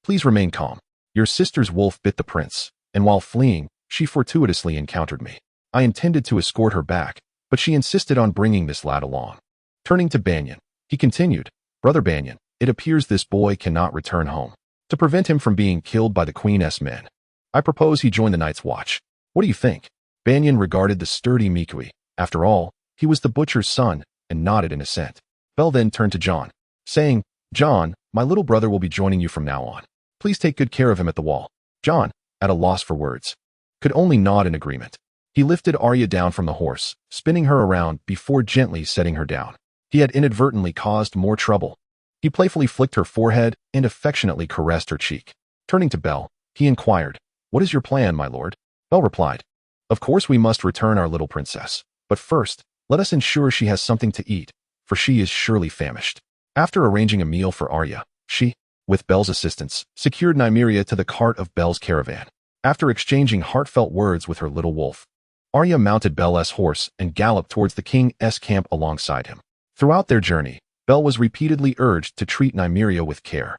please remain calm. Your sister's wolf bit the prince, and while fleeing, she fortuitously encountered me. I intended to escort her back, but she insisted on bringing this lad along." Turning to Banyan, he continued, "Brother Banyan, it appears this boy cannot return home. To prevent him from being killed by the Queen's men, I propose he join the Night's Watch. What do you think?" Banyan regarded the sturdy Mikui. After all, he was the butcher's son, and nodded in assent. Bael then turned to Jon, saying, "Jon, my little brother will be joining you from now on. Please take good care of him at the Wall." Jon, at a loss for words, could only nod in agreement. He lifted Arya down from the horse, spinning her around before gently setting her down. He had inadvertently caused more trouble. He playfully flicked her forehead and affectionately caressed her cheek. Turning to Bael, he inquired, "What is your plan, my lord?" Bael replied, "Of course we must return our little princess, but first, let us ensure she has something to eat, for she is surely famished." After arranging a meal for Arya, she, with Bael's assistance, secured Nymeria to the cart of Bael's caravan. After exchanging heartfelt words with her little wolf, Arya mounted Bael's horse and galloped towards the king's camp alongside him. Throughout their journey, Bael was repeatedly urged to treat Nymeria with care.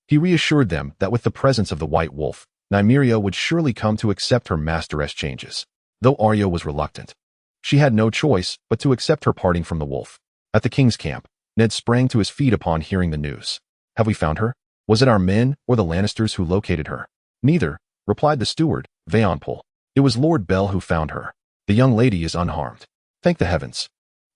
He reassured them that with the presence of the White Wolf, Nymeria would surely come to accept her master's changes. Though Arya was reluctant, she had no choice but to accept her parting from the wolf. At the king's camp, Ned sprang to his feet upon hearing the news. "Have we found her? Was it our men or the Lannisters who located her?" "Neither," replied the steward, Vaonpol. "It was Lord Bell who found her. The young lady is unharmed." "Thank the heavens,"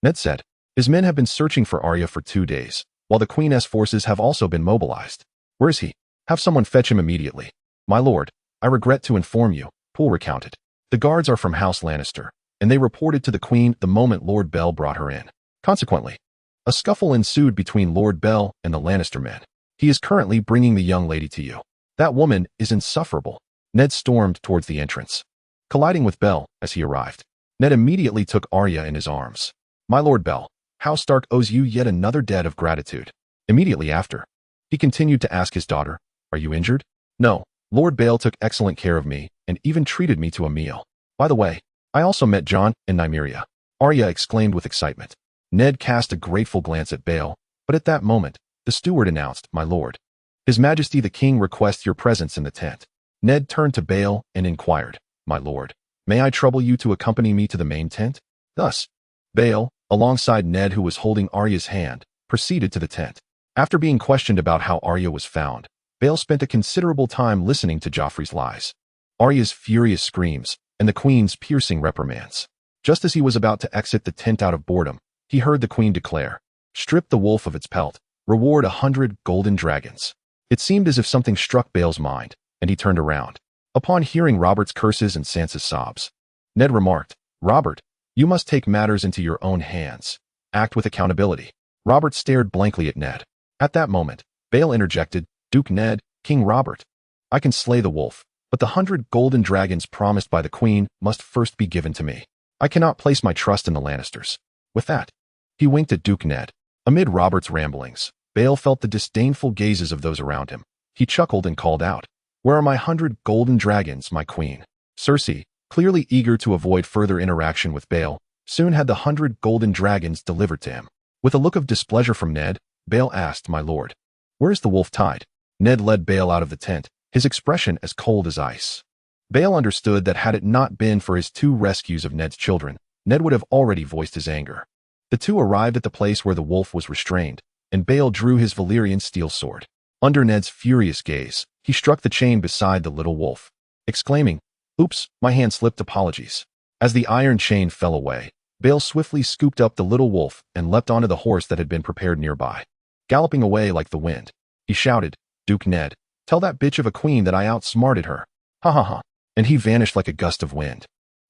Ned said. "His men have been searching for Arya for 2 days, while the Queen's forces have also been mobilized. Where is he? Have someone fetch him immediately." "My lord, I regret to inform you," Poole recounted. "The guards are from House Lannister, and they reported to the Queen the moment Lord Bell brought her in. Consequently, a scuffle ensued between Lord Bell and the Lannister men. He is currently bringing the young lady to you. That woman is insufferable." Ned stormed towards the entrance, colliding with Bell as he arrived. Ned immediately took Arya in his arms. "My Lord Bell, House Stark owes you yet another debt of gratitude." Immediately after, he continued to ask his daughter, "Are you injured?" "No, Lord Bale took excellent care of me and even treated me to a meal. By the way, I also met Jon and Nymeria," Arya exclaimed with excitement. Ned cast a grateful glance at Bale, but at that moment, the steward announced, "My lord, His Majesty the King requests your presence in the tent." Ned turned to Bale and inquired, "My lord, may I trouble you to accompany me to the main tent?" Thus, Bale, alongside Ned who was holding Arya's hand, proceeded to the tent. After being questioned about how Arya was found, Bale spent a considerable time listening to Joffrey's lies, Arya's furious screams, and the Queen's piercing reprimands. Just as he was about to exit the tent out of boredom, he heard the Queen declare, "Strip the wolf of its pelt, reward 100 golden dragons." It seemed as if something struck Bale's mind, and he turned around. Upon hearing Robert's curses and Sansa's sobs, Ned remarked, "Robert, you must take matters into your own hands. Act with accountability." Robert stared blankly at Ned. At that moment, Bale interjected, "Duke Ned, King Robert, I can slay the wolf, but the 100 golden dragons promised by the Queen must first be given to me. I cannot place my trust in the Lannisters." With that, he winked at Duke Ned. Amid Robert's ramblings, Bale felt the disdainful gazes of those around him. He chuckled and called out, "Where are my 100 golden dragons, my queen?" Cersei, clearly eager to avoid further interaction with Bale, soon had the 100 golden dragons delivered to him. With a look of displeasure from Ned, Bale asked, "My lord, where is the wolf tied?" Ned led Bale out of the tent, his expression as cold as ice. Bale understood that had it not been for his 2 rescues of Ned's children, Ned would have already voiced his anger. The 2 arrived at the place where the wolf was restrained, and Bale drew his Valyrian steel sword. Under Ned's furious gaze, he struck the chain beside the little wolf, exclaiming, "Oops, my hand slipped, apologies." As the iron chain fell away, Bale swiftly scooped up the little wolf and leapt onto the horse that had been prepared nearby. Galloping away like the wind, he shouted, "Duke Ned, tell that bitch of a queen that I outsmarted her. Ha ha ha." And he vanished like a gust of wind.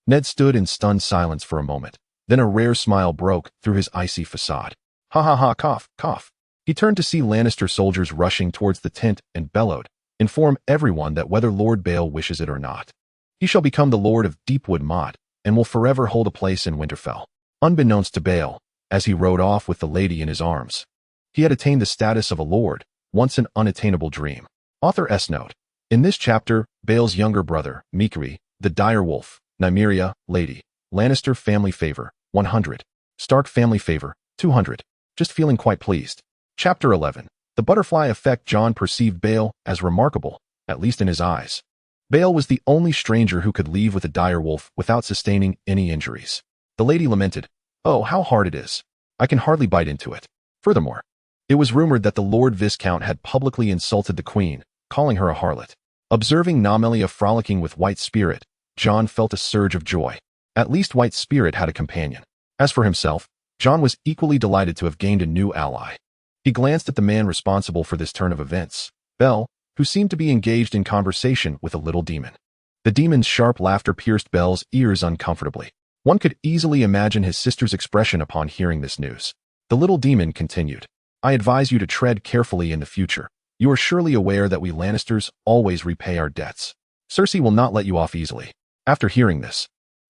Ned stood in stunned silence for a moment. Then a rare smile broke through his icy facade. "Ha ha ha, cough, cough." He turned to see Lannister soldiers rushing towards the tent and bellowed, "Inform everyone that whether Lord Bale wishes it or not, he shall become the Lord of Deepwood Motte and will forever hold a place in Winterfell." Unbeknownst to Bale, as he rode off with the lady in his arms, he had attained the status of a lord, once an unattainable dream. Author S. Note: in this chapter, Bale's younger brother, Meekri, the dire wolf, Nymeria, lady, Lannister family favor, 100. Stark family favor, 200. Just feeling quite pleased. Chapter 11. The butterfly effect. Jon perceived Bale as remarkable, at least in his eyes. Bale was the only stranger who could leave with a dire wolf without sustaining any injuries. The lady lamented, "Oh, how hard it is. I can hardly bite into it." Furthermore, it was rumored that the Lord Viscount had publicly insulted the queen, calling her a harlot. Observing Nymeria frolicking with White Spirit, Jon felt a surge of joy. At least White Spirit had a companion. As for himself, Jon was equally delighted to have gained a new ally. He glanced at the man responsible for this turn of events, Bell, who seemed to be engaged in conversation with a little demon. The demon's sharp laughter pierced Bell's ears uncomfortably. One could easily imagine his sister's expression upon hearing this news. The little demon continued, "I advise you to tread carefully in the future. You are surely aware that we Lannisters always repay our debts. Cersei will not let you off easily." After hearing this,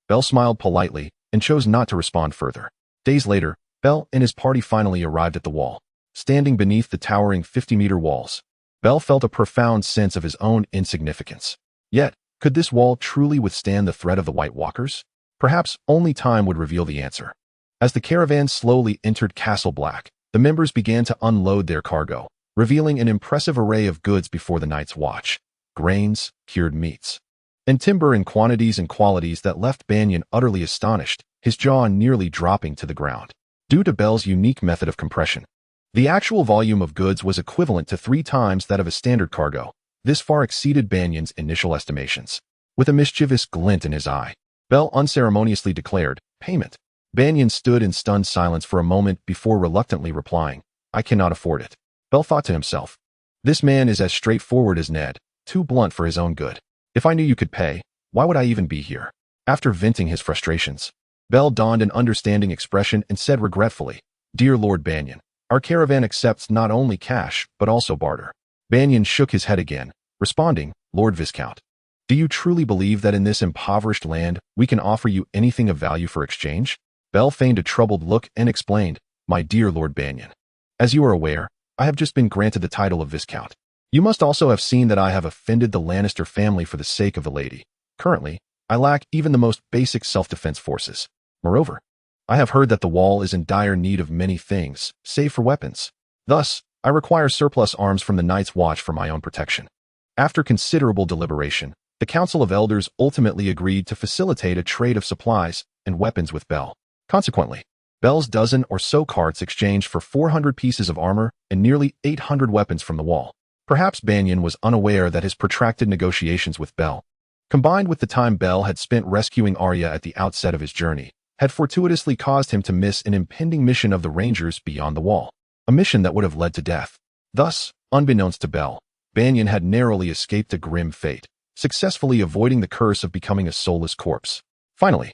Bell smiled politely and chose not to respond further. Days later, Bell and his party finally arrived at the wall. Standing beneath the towering 50-meter walls, Bell felt a profound sense of his own insignificance. Yet, could this wall truly withstand the threat of the White Walkers? Perhaps only time would reveal the answer. As the caravan slowly entered Castle Black, the members began to unload their cargo, revealing an impressive array of goods before the night's watch: grains, cured meats, and timber in quantities and qualities that left Banyon utterly astonished, his jaw nearly dropping to the ground. Due to Bell's unique method of compression, the actual volume of goods was equivalent to 3 times that of a standard cargo. This far exceeded Banyon's initial estimations. With a mischievous glint in his eye, Bell unceremoniously declared, "Payment." Banyon stood in stunned silence for a moment before reluctantly replying, "I cannot afford it." Bell thought to himself, "This man is as straightforward as Ned, too blunt for his own good. If I knew you could pay, why would I even be here?" After venting his frustrations, Bell donned an understanding expression and said regretfully, "Dear Lord Banyon, our caravan accepts not only cash, but also barter." Banyon shook his head again, responding, "Lord Viscount, do you truly believe that in this impoverished land we can offer you anything of value for exchange?" Bell feigned a troubled look and explained, "My dear Lord Banyon, as you are aware, I have just been granted the title of Viscount. You must also have seen that I have offended the Lannister family for the sake of the lady. Currently, I lack even the most basic self-defense forces. Moreover, I have heard that the wall is in dire need of many things, save for weapons. Thus, I require surplus arms from the Night's Watch for my own protection." After considerable deliberation, the Council of Elders ultimately agreed to facilitate a trade of supplies and weapons with Bell. Consequently, Bell's dozen or so carts exchanged for 400 pieces of armor and nearly 800 weapons from the wall. Perhaps Banyon was unaware that his protracted negotiations with Bell, combined with the time Bell had spent rescuing Arya at the outset of his journey, had fortuitously caused him to miss an impending mission of the Rangers beyond the wall, a mission that would have led to death. Thus, unbeknownst to Bell, Banyon had narrowly escaped a grim fate, successfully avoiding the curse of becoming a soulless corpse. Finally,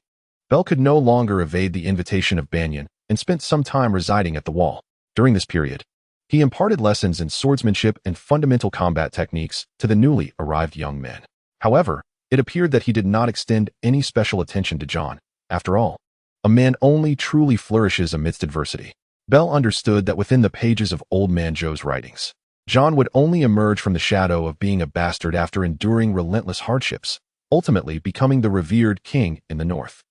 Bell could no longer evade the invitation of Banyon and spent some time residing at the wall. During this period, he imparted lessons in swordsmanship and fundamental combat techniques to the newly arrived young men. However, it appeared that he did not extend any special attention to Jon. After all, a man only truly flourishes amidst adversity. Bell understood that within the pages of Old Man Joe's writings, Jon would only emerge from the shadow of being a bastard after enduring relentless hardships, ultimately becoming the revered king in the north.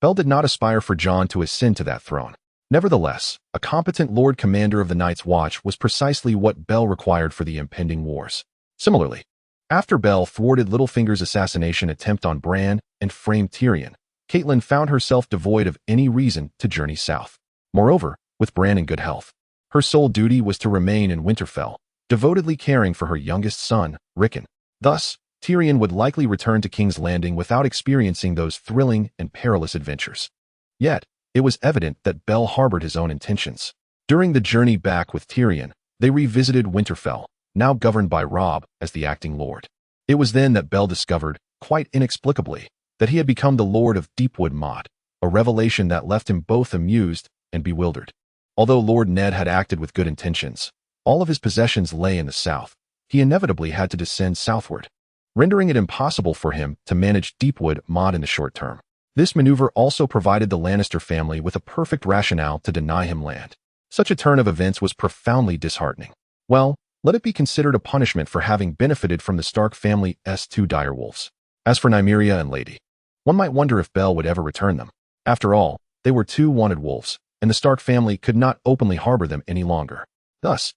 Bell did not aspire for Jon to ascend to that throne. Nevertheless, a competent Lord Commander of the Night's Watch was precisely what Bell required for the impending wars. Similarly, after Bell thwarted Littlefinger's assassination attempt on Bran and framed Tyrion, Catelyn found herself devoid of any reason to journey south. Moreover, with Bran in good health, her sole duty was to remain in Winterfell, devotedly caring for her youngest son, Rickon. Thus, Tyrion would likely return to King's Landing without experiencing those thrilling and perilous adventures. Yet, it was evident that Bell harbored his own intentions. During the journey back with Tyrion, they revisited Winterfell, now governed by Robb as the acting lord. It was then that Bell discovered, quite inexplicably, that he had become the Lord of Deepwood Motte, a revelation that left him both amused and bewildered. Although Lord Ned had acted with good intentions, all of his possessions lay in the south. He inevitably had to descend southward, rendering it impossible for him to manage Deepwood Motte in the short term. This maneuver also provided the Lannister family with a perfect rationale to deny him land. Such a turn of events was profoundly disheartening. Well, let it be considered a punishment for having benefited from the Stark family's two direwolves. As for Nymeria and Lady, one might wonder if Bell would ever return them. After all, they were two wanted wolves, and the Stark family could not openly harbor them any longer. Thus,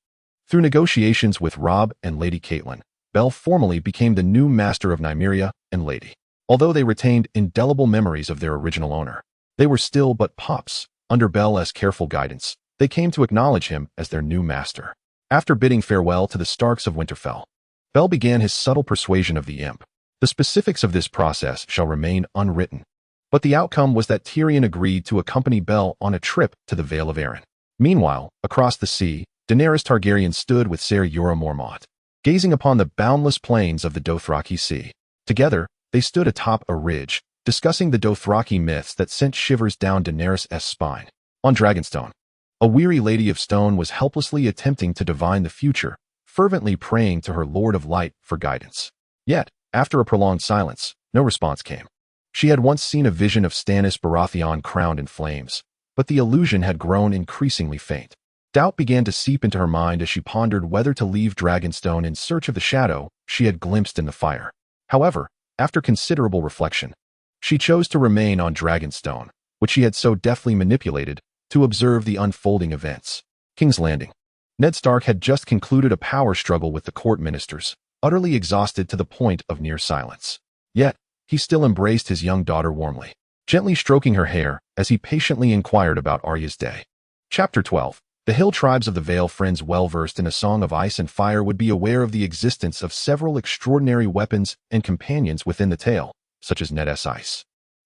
through negotiations with Robb and Lady Catelyn, Bell formally became the new master of Nymeria and Lady. Although they retained indelible memories of their original owner, they were still but pups. Under Bell's careful guidance, they came to acknowledge him as their new master. After bidding farewell to the Starks of Winterfell, Bell began his subtle persuasion of the imp. The specifics of this process shall remain unwritten, but the outcome was that Tyrion agreed to accompany Bell on a trip to the Vale of Arryn. Meanwhile, across the sea, Daenerys Targaryen stood with Ser Jorah Mormont, gazing upon the boundless plains of the Dothraki Sea. Together, they stood atop a ridge, discussing the Dothraki myths that sent shivers down Daenerys' spine. On Dragonstone, a weary Lady of Stone was helplessly attempting to divine the future, fervently praying to her Lord of Light for guidance. Yet, after a prolonged silence, no response came. She had once seen a vision of Stannis Baratheon crowned in flames, but the illusion had grown increasingly faint. Doubt began to seep into her mind as she pondered whether to leave Dragonstone in search of the shadow she had glimpsed in the fire. However, after considerable reflection, she chose to remain on Dragonstone, which she had so deftly manipulated, to observe the unfolding events. King's Landing. Ned Stark had just concluded a power struggle with the court ministers, utterly exhausted to the point of near silence. Yet, he still embraced his young daughter warmly, gently stroking her hair as he patiently inquired about Arya's day. Chapter 12. The hill tribes of the Vale, friends well-versed in a song of ice and fire, would be aware of the existence of several extraordinary weapons and companions within the tale, such as Ned's ice,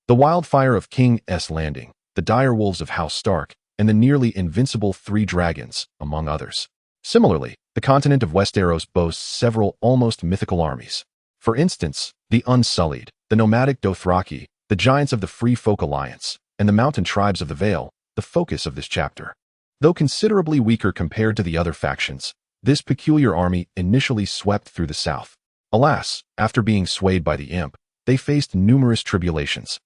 the wildfire of King's Landing, the dire wolves of House Stark, and the nearly invincible three dragons, among others. Similarly, the continent of Westeros boasts several almost mythical armies. For instance, the Unsullied, the nomadic Dothraki, the giants of the Free Folk Alliance, and the mountain tribes of the Vale, the focus of this chapter. Though considerably weaker compared to the other factions, this peculiar army initially swept through the south. Alas, after being swayed by the imp, they faced numerous tribulations,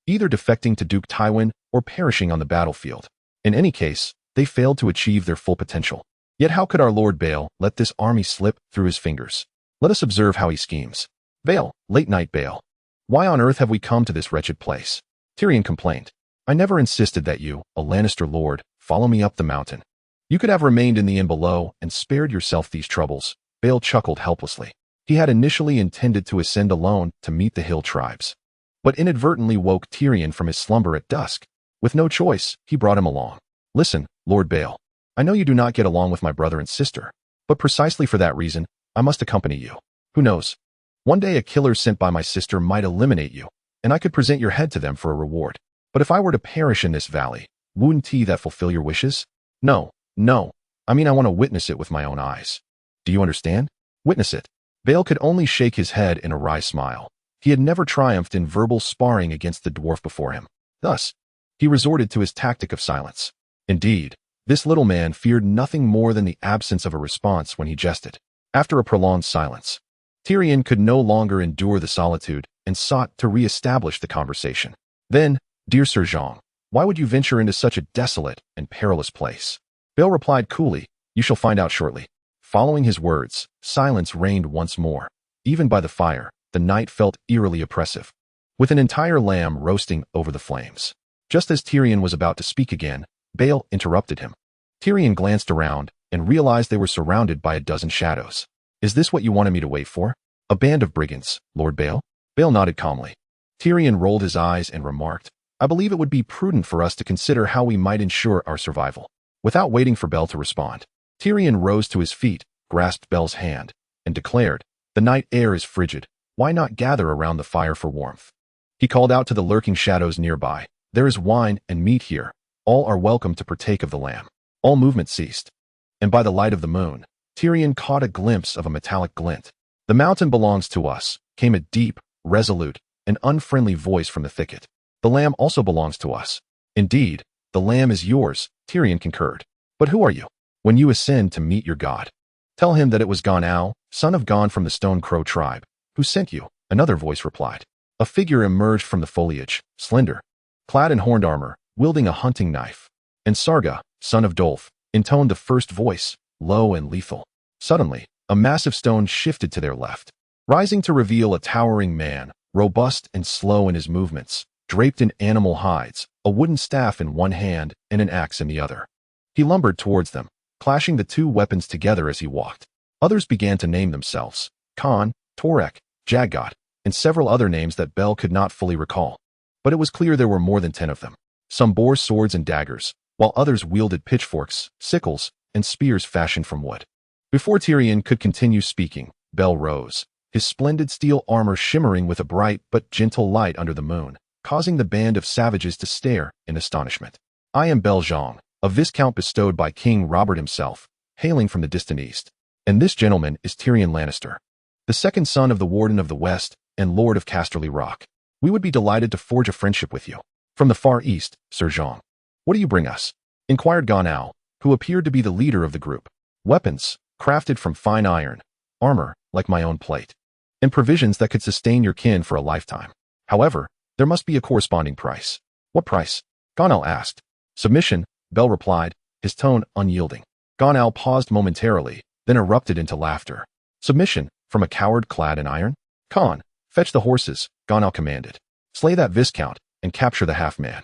either defecting to Duke Tywin or perishing on the battlefield. In any case, they failed to achieve their full potential. Yet how could our Lord Bael let this army slip through his fingers? Let us observe how he schemes. Bael, late-night Bael. Why on earth have we come to this wretched place? Tyrion complained. I never insisted that you, a Lannister lord, follow me up the mountain. You could have remained in the inn below and spared yourself these troubles. Bael chuckled helplessly. He had initially intended to ascend alone to meet the hill tribes, but inadvertently woke Tyrion from his slumber at dusk. With no choice, he brought him along. Listen, Lord Bael. I know you do not get along with my brother and sister, but precisely for that reason, I must accompany you. Who knows? One day a killer sent by my sister might eliminate you, and I could present your head to them for a reward. But if I were to perish in this valley, wouldn't that fulfill your wishes? No. I mean, I want to witness it with my own eyes. Do you understand? Witness it. Bael could only shake his head in a wry smile. He had never triumphed in verbal sparring against the dwarf before him. Thus, he resorted to his tactic of silence. Indeed, this little man feared nothing more than the absence of a response when he jested. After a prolonged silence, Tyrion could no longer endure the solitude and sought to re-establish the conversation. Then, dear Sir Zhang, why would you venture into such a desolate and perilous place? Bael replied coolly, you shall find out shortly. Following his words, silence reigned once more. Even by the fire, the night felt eerily oppressive, with an entire lamb roasting over the flames. Just as Tyrion was about to speak again, Bael interrupted him. Tyrion glanced around and realized they were surrounded by a dozen shadows. Is this what you wanted me to wait for? A band of brigands, Lord Bael? Bael nodded calmly. Tyrion rolled his eyes and remarked, I believe it would be prudent for us to consider how we might ensure our survival. Without waiting for Bael to respond, Tyrion rose to his feet, grasped Bael's hand, and declared, The night air is frigid. Why not gather around the fire for warmth? He called out to the lurking shadows nearby, There is wine and meat here. All are welcome to partake of the lamb. All movement ceased. And by the light of the moon, Tyrion caught a glimpse of a metallic glint. The mountain belongs to us, came a deep, resolute, and unfriendly voice from the thicket. The lamb also belongs to us. Indeed, the lamb is yours, Tyrion concurred. But who are you? When you ascend to meet your god, tell him that it was Gon, son of Gon from the Stone Crow tribe, who sent you, another voice replied. A figure emerged from the foliage, slender, clad in horned armor, wielding a hunting knife. And Sarga, son of Dolf, intoned the first voice, low and lethal. Suddenly, a massive stone shifted to their left, rising to reveal a towering man, robust and slow in his movements, draped in animal hides, a wooden staff in one hand and an axe in the other. He lumbered towards them, clashing the two weapons together as he walked. Others began to name themselves, Khan, Torek, Jaggot, and several other names that Bel could not fully recall. But it was clear there were more than 10 of them. Some bore swords and daggers, while others wielded pitchforks, sickles, and spears fashioned from wood. Before Tyrion could continue speaking, Bel rose, his splendid steel armor shimmering with a bright but gentle light under the moon, causing the band of savages to stare in astonishment. I am Bel Zhang, a viscount bestowed by King Robert himself, hailing from the distant east. And this gentleman is Tyrion Lannister, the second son of the Warden of the West and Lord of Casterly Rock. We would be delighted to forge a friendship with you. From the far east, Sir Zhang. What do you bring us? Inquired Gon, who appeared to be the leader of the group. Weapons, crafted from fine iron, armor, like my own plate, and provisions that could sustain your kin for a lifetime. However, there must be a corresponding price. What price? Gon asked. Submission, Bel replied, his tone unyielding. Gon paused momentarily, then erupted into laughter. Submission, from a coward clad in iron? Khan, fetch the horses, Gon commanded. Slay that viscount, and capture the half-man.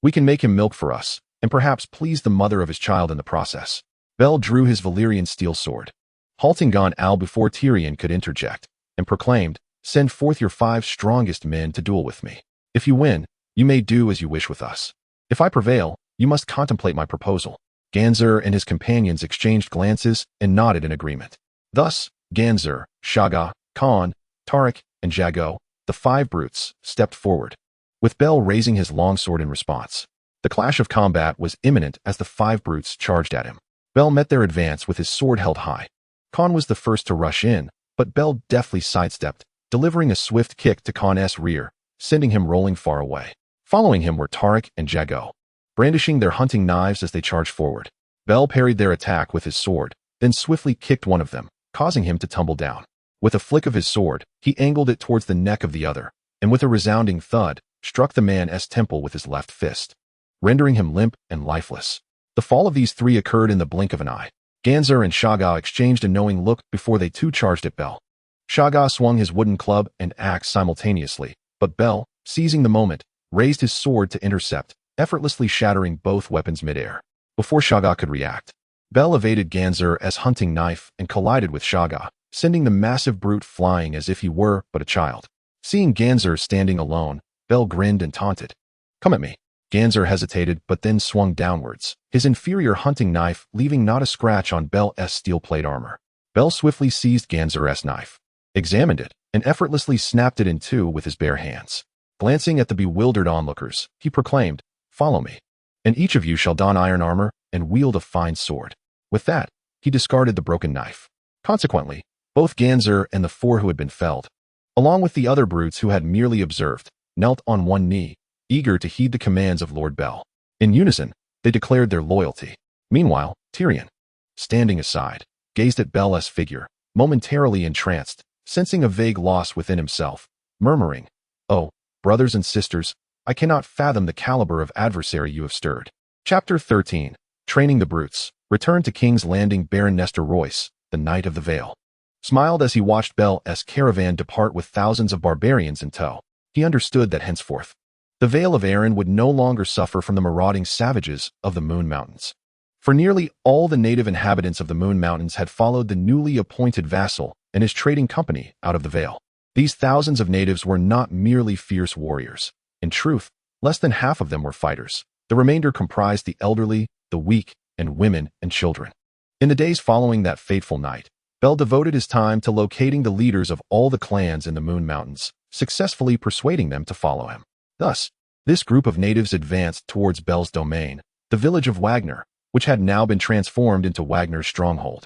We can make him milk for us, and perhaps please the mother of his child in the process. Bel drew his Valyrian steel sword, halting Gon before Tyrion could interject, and proclaimed, Send forth your 5 strongest men to duel with me. If you win, you may do as you wish with us. If I prevail, you must contemplate my proposal. Ganzer and his companions exchanged glances and nodded in agreement. Thus, Ganzer, Shaga, Khan, Tarek, and Jago, the 5 brutes, stepped forward, with Bel raising his longsword in response. The clash of combat was imminent as the 5 brutes charged at him. Bel met their advance with his sword held high. Khan was the first to rush in, but Bel deftly sidestepped, delivering a swift kick to Khan's rear, sending him rolling far away. Following him were Tarek and Jago, brandishing their hunting knives as they charged forward. Bel parried their attack with his sword, then swiftly kicked one of them, causing him to tumble down. With a flick of his sword, he angled it towards the neck of the other, and with a resounding thud, struck the man's temple with his left fist, rendering him limp and lifeless. The fall of these 3 occurred in the blink of an eye. Ganzer and Shaga exchanged a knowing look before they too charged at Bel. Shaga swung his wooden club and axe simultaneously, but Bel, seizing the moment, raised his sword to intercept, effortlessly shattering both weapons midair. Before Shaga could react, Bel evaded Ganzer's hunting knife and collided with Shaga, sending the massive brute flying as if he were but a child. Seeing Ganzer standing alone, Bel grinned and taunted. Come at me. Ganzer hesitated but then swung downwards, his inferior hunting knife leaving not a scratch on Bel's steel plate armor. Bel swiftly seized Ganzer's knife, examined it, and effortlessly snapped it in 2 with his bare hands. Glancing at the bewildered onlookers, he proclaimed, Follow me, and each of you shall don iron armor and wield a fine sword. With that, he discarded the broken knife. Consequently, both Ganzer and the 4 who had been felled, along with the other brutes who had merely observed, knelt on one knee, eager to heed the commands of Lord Bel. In unison, they declared their loyalty. Meanwhile, Tyrion, standing aside, gazed at Bel's figure, momentarily entranced, sensing a vague loss within himself, murmuring, Oh, brothers and sisters, I cannot fathom the caliber of adversary you have stirred. Chapter 13. Training the Brutes. Returned to King's Landing. Baron Nestor Royce, the Knight of the Vale, smiled as he watched Bel's caravan depart with thousands of barbarians in tow. He understood that henceforth, The Vale of Arryn would no longer suffer from the marauding savages of the Moon Mountains. For nearly all the native inhabitants of the Moon Mountains had followed the newly appointed vassal and his trading company out of the Vale. These thousands of natives were not merely fierce warriors. In truth, less than half of them were fighters. The remainder comprised the elderly, the weak, and women and children. In the days following that fateful night, Bell devoted his time to locating the leaders of all the clans in the Moon Mountains, successfully persuading them to follow him. Thus, this group of natives advanced towards Bell's domain, the village of Wagner, which had now been transformed into Wagner's stronghold.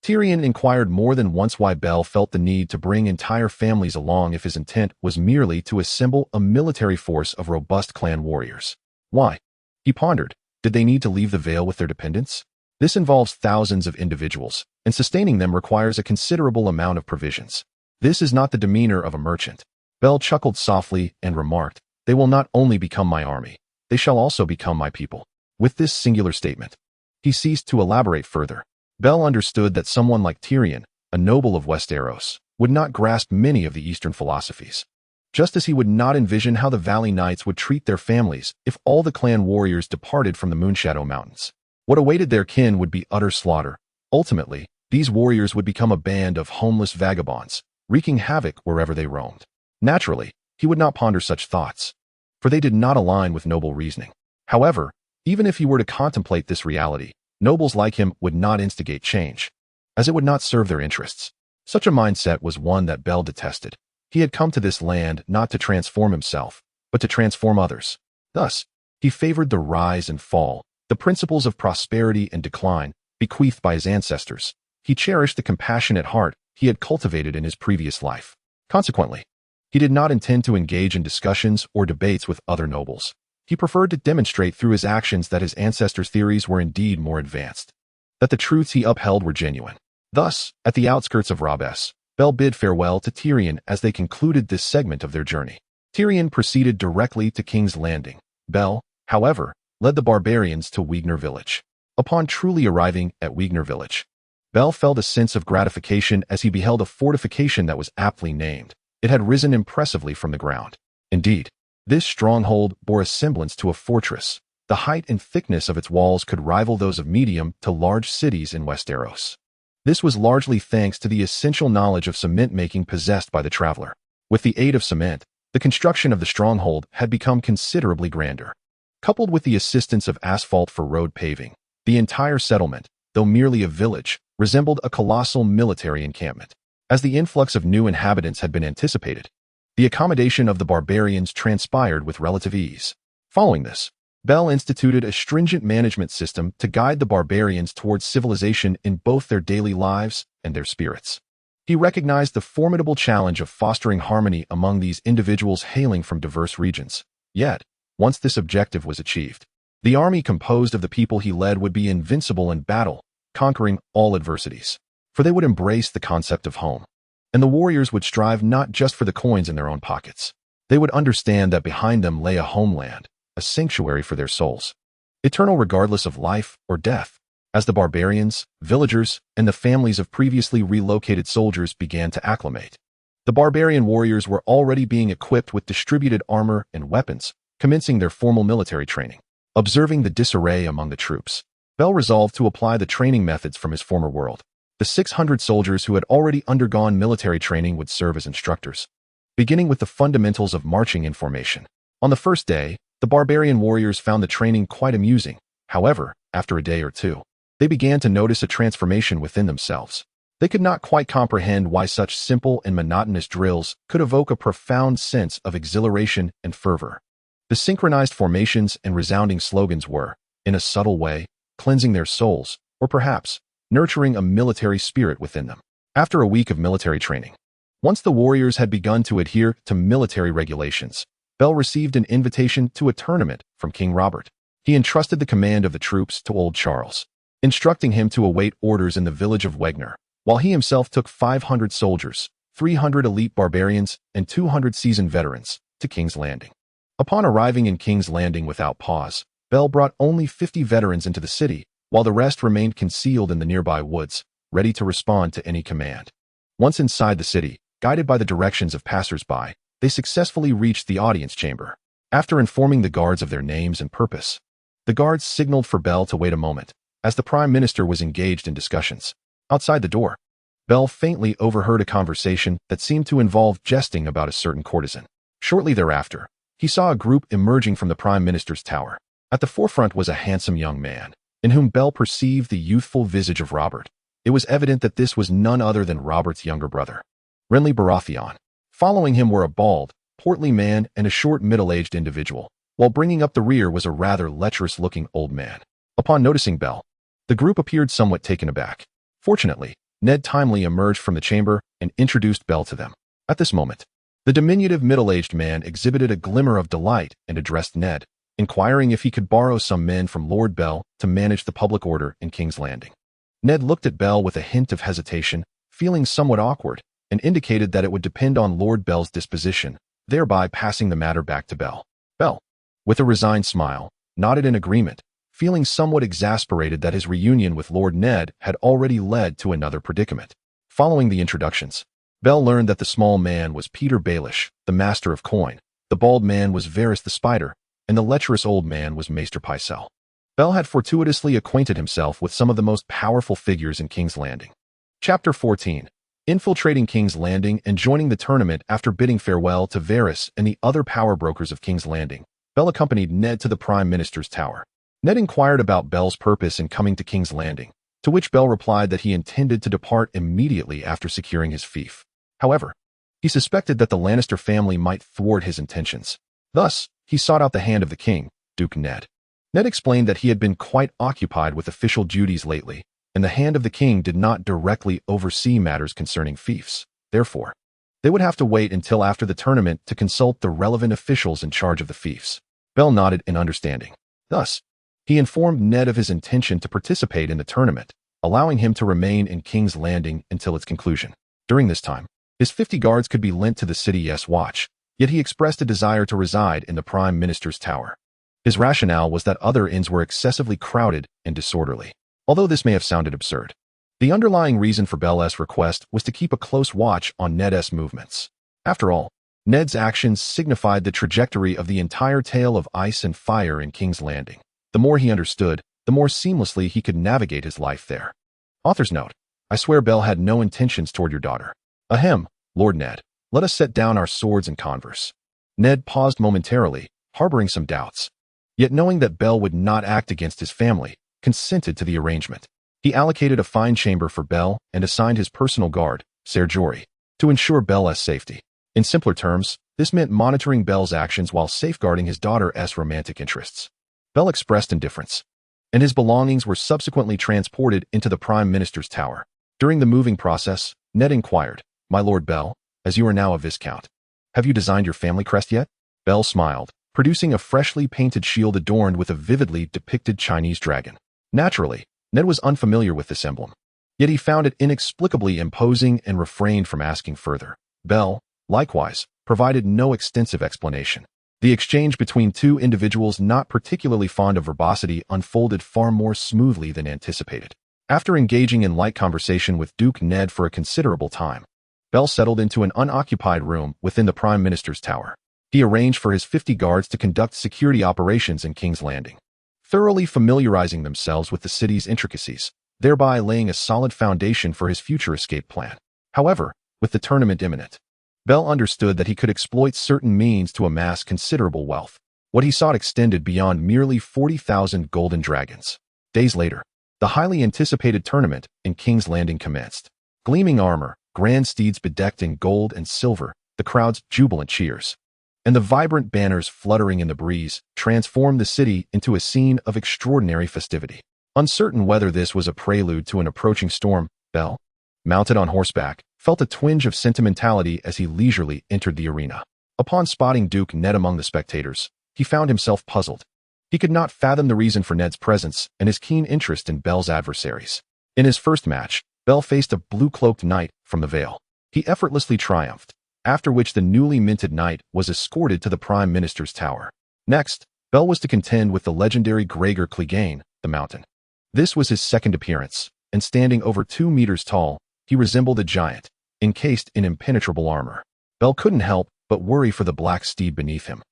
Tyrion inquired more than once why Bell felt the need to bring entire families along if his intent was merely to assemble a military force of robust clan warriors. Why? He pondered. Did they need to leave the Vale with their dependents? This involves thousands of individuals, and sustaining them requires a considerable amount of provisions. This is not the demeanor of a merchant. Bell chuckled softly and remarked, "They will not only become my army, they shall also become my people." With this singular statement, he ceased to elaborate further. Bell understood that someone like Tyrion, a noble of Westeros, would not grasp many of the Eastern philosophies. Just as he would not envision how the Valley Knights would treat their families if all the clan warriors departed from the Moonshadow Mountains. What awaited their kin would be utter slaughter. Ultimately, these warriors would become a band of homeless vagabonds, wreaking havoc wherever they roamed. Naturally, he would not ponder such thoughts, for they did not align with noble reasoning. However, even if he were to contemplate this reality, nobles like him would not instigate change, as it would not serve their interests. Such a mindset was one that Bell detested. He had come to this land not to transform himself, but to transform others. Thus, he favored the rise and fall, the principles of prosperity and decline bequeathed by his ancestors. He cherished the compassionate heart he had cultivated in his previous life. Consequently, he did not intend to engage in discussions or debates with other nobles. He preferred to demonstrate through his actions that his ancestors' theories were indeed more advanced, that the truths he upheld were genuine. Thus, at the outskirts of Rosby, Bell bid farewell to Tyrion as they concluded this segment of their journey. Tyrion proceeded directly to King's Landing. Bell, however, led the barbarians to Wegner Village. Upon truly arriving at Wegner Village, Bell felt a sense of gratification as he beheld a fortification that was aptly named. It had risen impressively from the ground. Indeed, this stronghold bore a semblance to a fortress. The height and thickness of its walls could rival those of medium to large cities in Westeros. This was largely thanks to the essential knowledge of cement making possessed by the traveler. With the aid of cement, the construction of the stronghold had become considerably grander. Coupled with the assistance of asphalt for road paving, the entire settlement, though merely a village, resembled a colossal military encampment. As the influx of new inhabitants had been anticipated, the accommodation of the barbarians transpired with relative ease. Following this, Bell instituted a stringent management system to guide the barbarians towards civilization in both their daily lives and their spirits. He recognized the formidable challenge of fostering harmony among these individuals hailing from diverse regions. Yet, once this objective was achieved, the army composed of the people he led would be invincible in battle, conquering all adversities. For they would embrace the concept of home. And the warriors would strive not just for the coins in their own pockets. They would understand that behind them lay a homeland, a sanctuary for their souls, eternal regardless of life or death. As the barbarians, villagers, and the families of previously relocated soldiers began to acclimate, the barbarian warriors were already being equipped with distributed armor and weapons, commencing their formal military training. Observing the disarray among the troops, Bell resolved to apply the training methods from his former world. The 600 soldiers who had already undergone military training would serve as instructors, beginning with the fundamentals of marching in formation. On the first day, the barbarian warriors found the training quite amusing. However, after a day or two, they began to notice a transformation within themselves. They could not quite comprehend why such simple and monotonous drills could evoke a profound sense of exhilaration and fervor. The synchronized formations and resounding slogans were, in a subtle way, cleansing their souls, or perhaps, nurturing a military spirit within them. After a week of military training, once the warriors had begun to adhere to military regulations, Bell received an invitation to a tournament from King Robert. He entrusted the command of the troops to old Charles, instructing him to await orders in the village of Wegner, while he himself took 500 soldiers, 300 elite barbarians, and 200 seasoned veterans to King's Landing. Upon arriving in King's Landing without pause, Bell brought only 50 veterans into the city, while the rest remained concealed in the nearby woods, ready to respond to any command. Once inside the city, guided by the directions of passers-by, they successfully reached the audience chamber. After informing the guards of their names and purpose, the guards signaled for Bell to wait a moment, as the Prime Minister was engaged in discussions. Outside the door, Bell faintly overheard a conversation that seemed to involve jesting about a certain courtesan. Shortly thereafter, he saw a group emerging from the Prime Minister's tower. At the forefront was a handsome young man, in whom Bell perceived the youthful visage of Robert. It was evident that this was none other than Robert's younger brother, Renly Baratheon. Following him were a bald, portly man and a short middle-aged individual, while bringing up the rear was a rather lecherous-looking old man. Upon noticing Bell, the group appeared somewhat taken aback. Fortunately, Ned timely emerged from the chamber and introduced Bell to them. At this moment, the diminutive middle-aged man exhibited a glimmer of delight and addressed Ned, inquiring if he could borrow some men from Lord Bell to manage the public order in King's Landing. Ned looked at Bell with a hint of hesitation, feeling somewhat awkward, and indicated that it would depend on Lord Bell's disposition, thereby passing the matter back to Bell. Bell, with a resigned smile, nodded in agreement, feeling somewhat exasperated that his reunion with Lord Ned had already led to another predicament. Following the introductions, Bell learned that the small man was Peter Baelish, the Master of Coin, the bald man was Varys the Spider, and the lecherous old man was Maester Pycelle. Bell had fortuitously acquainted himself with some of the most powerful figures in King's Landing. Chapter 14. Infiltrating King's Landing and joining the tournament. After bidding farewell to Varys and the other power brokers of King's Landing, Bell accompanied Ned to the Prime Minister's tower. Ned inquired about Bell's purpose in coming to King's Landing, to which Bell replied that he intended to depart immediately after securing his fief. However, he suspected that the Lannister family might thwart his intentions. Thus, he sought out the hand of the king, Duke Ned. Ned explained that he had been quite occupied with official duties lately, and the hand of the king did not directly oversee matters concerning fiefs. Therefore, they would have to wait until after the tournament to consult the relevant officials in charge of the fiefs. Bell nodded in understanding. Thus, he informed Ned of his intention to participate in the tournament, allowing him to remain in King's Landing until its conclusion. During this time, his 50 guards could be lent to the city's watch, yet he expressed a desire to reside in the Prime Minister's tower. His rationale was that other inns were excessively crowded and disorderly. Although this may have sounded absurd, the underlying reason for Bell's request was to keep a close watch on Ned's movements. After all, Ned's actions signified the trajectory of the entire tale of ice and fire in King's Landing. The more he understood, the more seamlessly he could navigate his life there. Author's note: I swear Bell had no intentions toward your daughter. Ahem, Lord Ned. Let us set down our swords and converse. Ned paused momentarily, harboring some doubts. Yet knowing that Bell would not act against his family, consented to the arrangement. He allocated a fine chamber for Bell and assigned his personal guard, Ser Jorah, to ensure Bell's safety. In simpler terms, this meant monitoring Bell's actions while safeguarding his daughter's romantic interests. Bell expressed indifference, and his belongings were subsequently transported into the Prime Minister's tower. During the moving process, Ned inquired, My Lord Bell, as you are now a Viscount, have you designed your family crest yet? Bell smiled, producing a freshly painted shield adorned with a vividly depicted Chinese dragon. Naturally, Ned was unfamiliar with this emblem, yet he found it inexplicably imposing and refrained from asking further. Bell, likewise, provided no extensive explanation. The exchange between two individuals not particularly fond of verbosity unfolded far more smoothly than anticipated. After engaging in light conversation with Duke Ned for a considerable time, Bell settled into an unoccupied room within the Prime Minister's tower. He arranged for his 50 guards to conduct security operations in King's Landing, thoroughly familiarizing themselves with the city's intricacies, thereby laying a solid foundation for his future escape plan. However, with the tournament imminent, Bell understood that he could exploit certain means to amass considerable wealth. What he sought extended beyond merely 40,000 golden dragons. Days later, the highly anticipated tournament in King's Landing commenced. Gleaming armor, grand steeds bedecked in gold and silver, the crowd's jubilant cheers, and the vibrant banners fluttering in the breeze transformed the city into a scene of extraordinary festivity. Uncertain whether this was a prelude to an approaching storm, Bell, mounted on horseback, felt a twinge of sentimentality as he leisurely entered the arena. Upon spotting Duke Ned among the spectators, he found himself puzzled. He could not fathom the reason for Ned's presence and his keen interest in Bell's adversaries. In his first match, Bell faced a blue-cloaked knight from the Vale. He effortlessly triumphed, after which the newly minted knight was escorted to the Prime Minister's tower. Next, Bell was to contend with the legendary Gregor Clegane, the Mountain. This was his second appearance, and standing over 2 meters tall, he resembled a giant, encased in impenetrable armor. Bell couldn't help but worry for the black steed beneath him.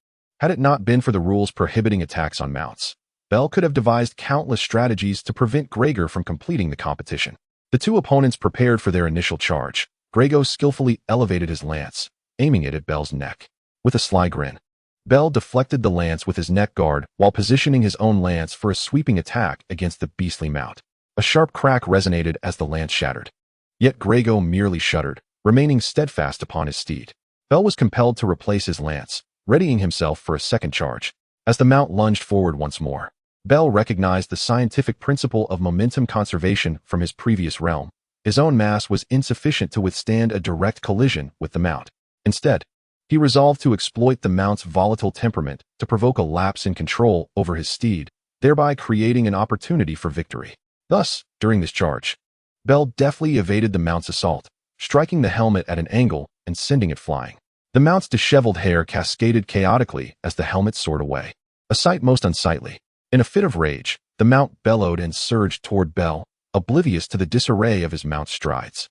Had it not been for the rules prohibiting attacks on mounts, Bell could have devised countless strategies to prevent Gregor from completing the competition. The two opponents prepared for their initial charge. Gregor skillfully elevated his lance, aiming it at Bell's neck. With a sly grin, Bell deflected the lance with his neck guard while positioning his own lance for a sweeping attack against the beastly mount. A sharp crack resonated as the lance shattered. Yet Gregor merely shuddered, remaining steadfast upon his steed. Bell was compelled to replace his lance, readying himself for a second charge. As the mount lunged forward once more, Bell recognized the scientific principle of momentum conservation from his previous realm. His own mass was insufficient to withstand a direct collision with the mount. Instead, he resolved to exploit the mount's volatile temperament to provoke a lapse in control over his steed, thereby creating an opportunity for victory. Thus, during this charge, Bell deftly evaded the mount's assault, striking the helmet at an angle and sending it flying. The mount's disheveled hair cascaded chaotically as the helmet soared away, a sight most unsightly. In a fit of rage, the mount bellowed and surged toward Bell, oblivious to the disarray of his mount's strides.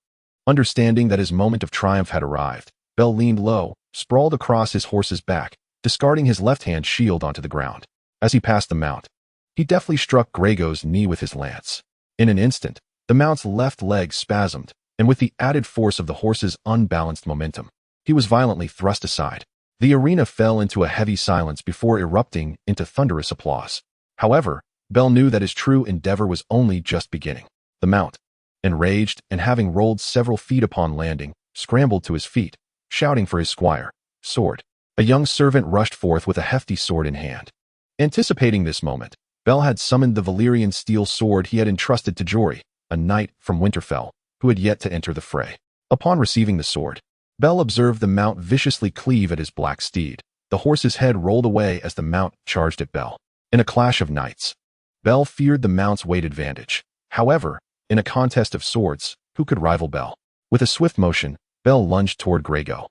Understanding that his moment of triumph had arrived, Bell leaned low, sprawled across his horse's back, discarding his left-hand shield onto the ground. As he passed the mount, he deftly struck Gregor's knee with his lance. In an instant, the mount's left leg spasmed, and with the added force of the horse's unbalanced momentum, he was violently thrust aside. The arena fell into a heavy silence before erupting into thunderous applause. However, Bell knew that his true endeavor was only just beginning. The mount, enraged and having rolled several feet upon landing, scrambled to his feet, shouting for his squire, sword. A young servant rushed forth with a hefty sword in hand. Anticipating this moment, Bell had summoned the Valyrian steel sword he had entrusted to Jory, a knight from Winterfell, who had yet to enter the fray. Upon receiving the sword, Bell observed the mount viciously cleave at his black steed. The horse's head rolled away as the mount charged at Bell. In a clash of knights, Bell feared the mount's weight advantage. However, in a contest of swords, who could rival Bell? With a swift motion, Bell lunged toward Gregor,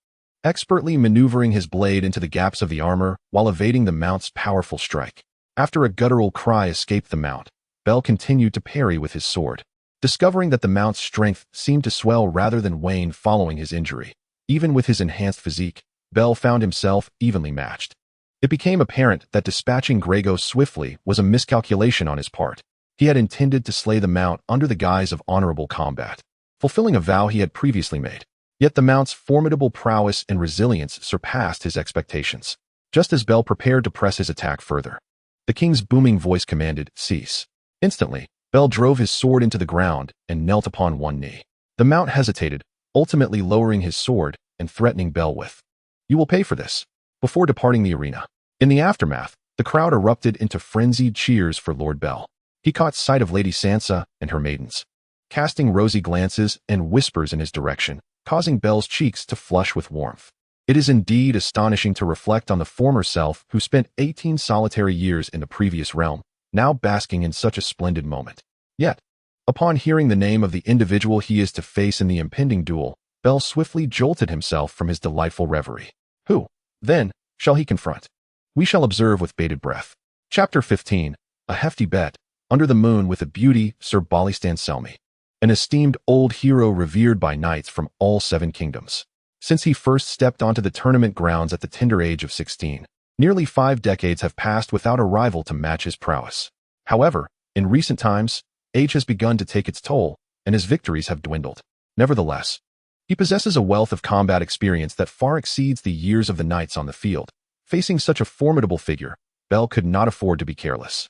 expertly maneuvering his blade into the gaps of the armor while evading the mount's powerful strike. After a guttural cry escaped the mount, Bell continued to parry with his sword. Discovering that the mount's strength seemed to swell rather than wane following his injury, even with his enhanced physique, Bell found himself evenly matched. It became apparent that dispatching Gregor swiftly was a miscalculation on his part. He had intended to slay the mount under the guise of honorable combat, fulfilling a vow he had previously made. Yet the mount's formidable prowess and resilience surpassed his expectations. Just as Bell prepared to press his attack further, the king's booming voice commanded, "Cease." Instantly, Bell drove his sword into the ground and knelt upon one knee. The mount hesitated, ultimately lowering his sword and threatening Bell with, "You will pay for this," before departing the arena. In the aftermath, the crowd erupted into frenzied cheers for Lord Bell. He caught sight of Lady Sansa and her maidens, casting rosy glances and whispers in his direction, causing Bell's cheeks to flush with warmth. It is indeed astonishing to reflect on the former self who spent 18 solitary years in the previous realm, now basking in such a splendid moment. Yet, upon hearing the name of the individual he is to face in the impending duel, Bell swiftly jolted himself from his delightful reverie. Who, then, shall he confront? We shall observe with bated breath. Chapter 15, A Hefty Bet. Under the moon with a beauty, Sir Bollistan Selmy, an esteemed old hero revered by knights from all 7 kingdoms. Since he first stepped onto the tournament grounds at the tender age of 16, nearly 5 decades have passed without a rival to match his prowess. However, in recent times, age has begun to take its toll, and his victories have dwindled. Nevertheless, he possesses a wealth of combat experience that far exceeds the years of the knights on the field. Facing such a formidable figure, Bell could not afford to be careless.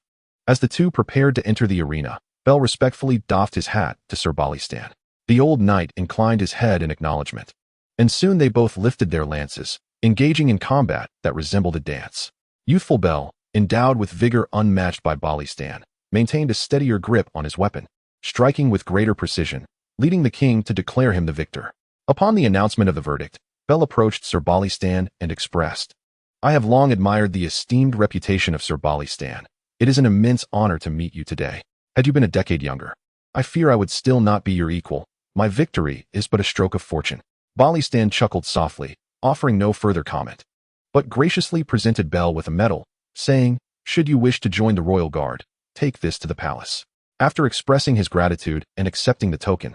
As the two prepared to enter the arena, Bell respectfully doffed his hat to Sir Bollistan. The old knight inclined his head in acknowledgement, and soon they both lifted their lances, engaging in combat that resembled a dance. Youthful Bell, endowed with vigor unmatched by Bollistan, maintained a steadier grip on his weapon, striking with greater precision, leading the king to declare him the victor. Upon the announcement of the verdict, Bell approached Sir Bollistan and expressed, "I have long admired the esteemed reputation of Sir Bollistan. It is an immense honor to meet you today. Had you been a decade younger, I fear I would still not be your equal. My victory is but a stroke of fortune." Bollistan chuckled softly, offering no further comment, but graciously presented Bell with a medal, saying, "Should you wish to join the royal guard, take this to the palace." After expressing his gratitude and accepting the token,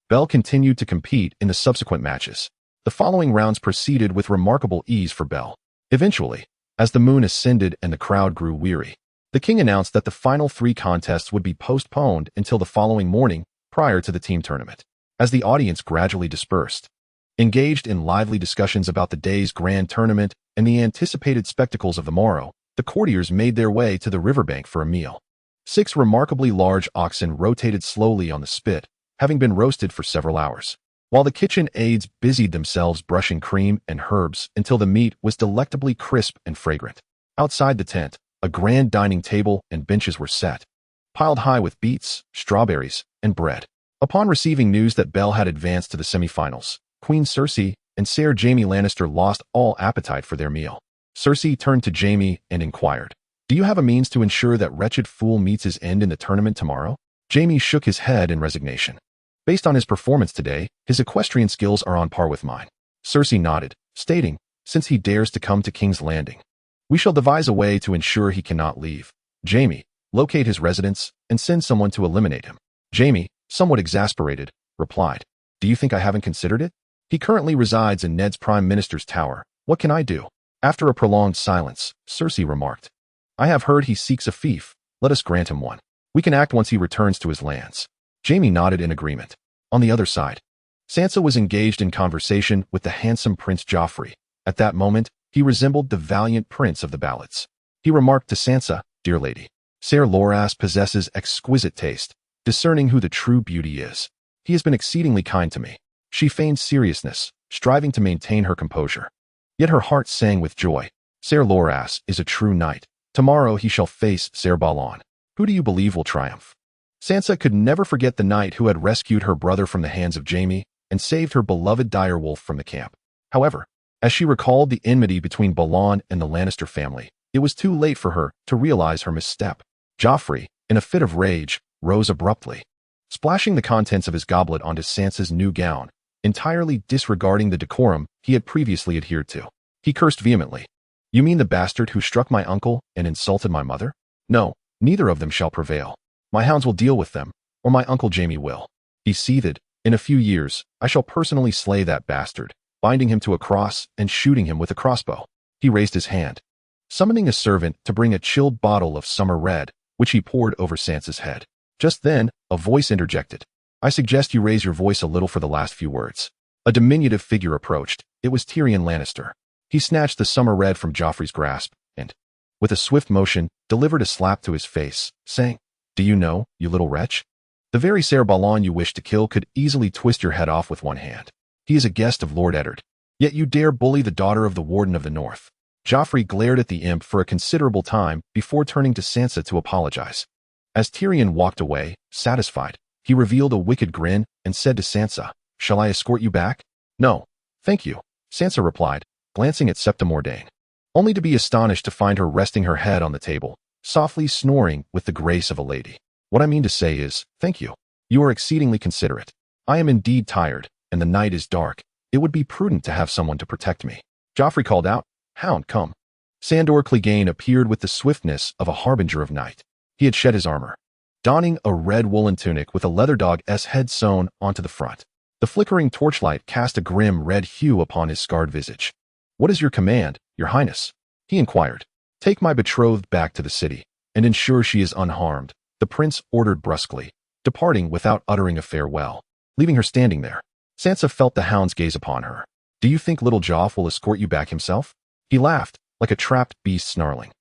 Bell continued to compete in the subsequent matches. The following rounds proceeded with remarkable ease for Bell. Eventually, As the moon ascended and the crowd grew weary, the king announced that the final 3 contests would be postponed until the following morning prior to the team tournament. As the audience gradually dispersed, engaged in lively discussions about the day's grand tournament and the anticipated spectacles of the morrow, the courtiers made their way to the riverbank for a meal. 6 remarkably large oxen rotated slowly on the spit, having been roasted for several hours, while the kitchen aides busied themselves brushing cream and herbs until the meat was delectably crisp and fragrant. Outside the tent, a grand dining table and benches were set, piled high with beets, strawberries, and bread. Upon receiving news that Belle had advanced to the semifinals, Queen Cersei and Ser Jaime Lannister lost all appetite for their meal. Cersei turned to Jaime and inquired, "Do you have a means to ensure that wretched fool meets his end in the tournament tomorrow?" Jaime shook his head in resignation. "Based on his performance today, his equestrian skills are on par with mine." Cersei nodded, stating, "Since he dares to come to King's Landing, we shall devise a way to ensure he cannot leave. Jaime, locate his residence and send someone to eliminate him." Jaime, somewhat exasperated, replied, "Do you think I haven't considered it? He currently resides in Ned's Prime Minister's tower. What can I do?" After a prolonged silence, Cersei remarked, "I have heard he seeks a fief. Let us grant him one. We can act once he returns to his lands." Jaime nodded in agreement. On the other side, Sansa was engaged in conversation with the handsome Prince Joffrey. At that moment, he resembled the valiant prince of the ballads. He remarked to Sansa, "Dear lady, Ser Loras possesses exquisite taste, discerning who the true beauty is. He has been exceedingly kind to me." She feigned seriousness, striving to maintain her composure. Yet her heart sang with joy. "Ser Loras is a true knight. Tomorrow he shall face Ser Balon. Who do you believe will triumph?" Sansa could never forget the knight who had rescued her brother from the hands of Jaime and saved her beloved direwolf from the camp. However, as she recalled the enmity between Balon and the Lannister family, it was too late for her to realize her misstep. Joffrey, in a fit of rage, rose abruptly, splashing the contents of his goblet onto Sansa's new gown, entirely disregarding the decorum he had previously adhered to. He cursed vehemently. "You mean the bastard who struck my uncle and insulted my mother? No, neither of them shall prevail. My hounds will deal with them, or my uncle Jaime will." He seethed, "In a few years, I shall personally slay that bastard, binding him to a cross and shooting him with a crossbow." He raised his hand, summoning a servant to bring a chilled bottle of summer red, which he poured over Sansa's head. Just then, a voice interjected, "I suggest you raise your voice a little for the last few words." A diminutive figure approached. It was Tyrion Lannister. He snatched the summer red from Joffrey's grasp and, with a swift motion, delivered a slap to his face, saying, "Do you know, you little wretch? The very Ser Balon you wish to kill could easily twist your head off with one hand. He is a guest of Lord Eddard. Yet you dare bully the daughter of the Warden of the North." Joffrey glared at the imp for a considerable time before turning to Sansa to apologize. As Tyrion walked away, satisfied, he revealed a wicked grin and said to Sansa, "Shall I escort you back?" "No, thank you," Sansa replied, glancing at Septa Mordane, only to be astonished to find her resting her head on the table, softly snoring with the grace of a lady. "What I mean to say is, thank you. You are exceedingly considerate. I am indeed tired, and the night is dark. It would be prudent to have someone to protect me." Joffrey called out, "Hound, come." Sandor Clegane appeared with the swiftness of a harbinger of night. He had shed his armor, donning a red woolen tunic with a leather dog's head sewn onto the front. The flickering torchlight cast a grim red hue upon his scarred visage. "What is your command, your highness?" he inquired. "Take my betrothed back to the city, and ensure she is unharmed," the prince ordered brusquely, departing without uttering a farewell, leaving her standing there. Sansa felt the hound's gaze upon her. "Do you think little Joff will escort you back himself?" He laughed, like a trapped beast snarling.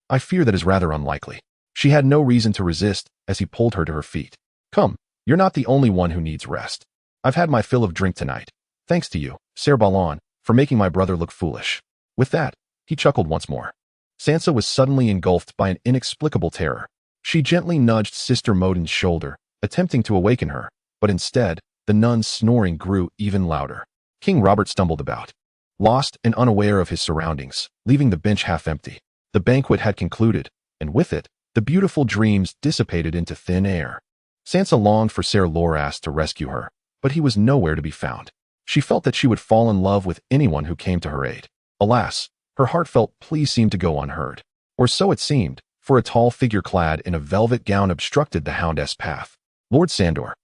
"I fear that is rather unlikely." She had no reason to resist as he pulled her to her feet. "Come, you're not the only one who needs rest. I've had my fill of drink tonight. Thanks to you, Ser Balon, for making my brother look foolish." With that, he chuckled once more. Sansa was suddenly engulfed by an inexplicable terror. She gently nudged Sister Modin's shoulder, attempting to awaken her, but instead, the nun's snoring grew even louder. King Robert stumbled about, lost and unaware of his surroundings, leaving the bench half empty. The banquet had concluded, and with it, the beautiful dreams dissipated into thin air. Sansa longed for Ser Loras to rescue her, but he was nowhere to be found. She felt that she would fall in love with anyone who came to her aid. Alas, her heartfelt plea seemed to go unheard. Or so it seemed, for a tall figure clad in a velvet gown obstructed the houndess path. "Lord Sandor,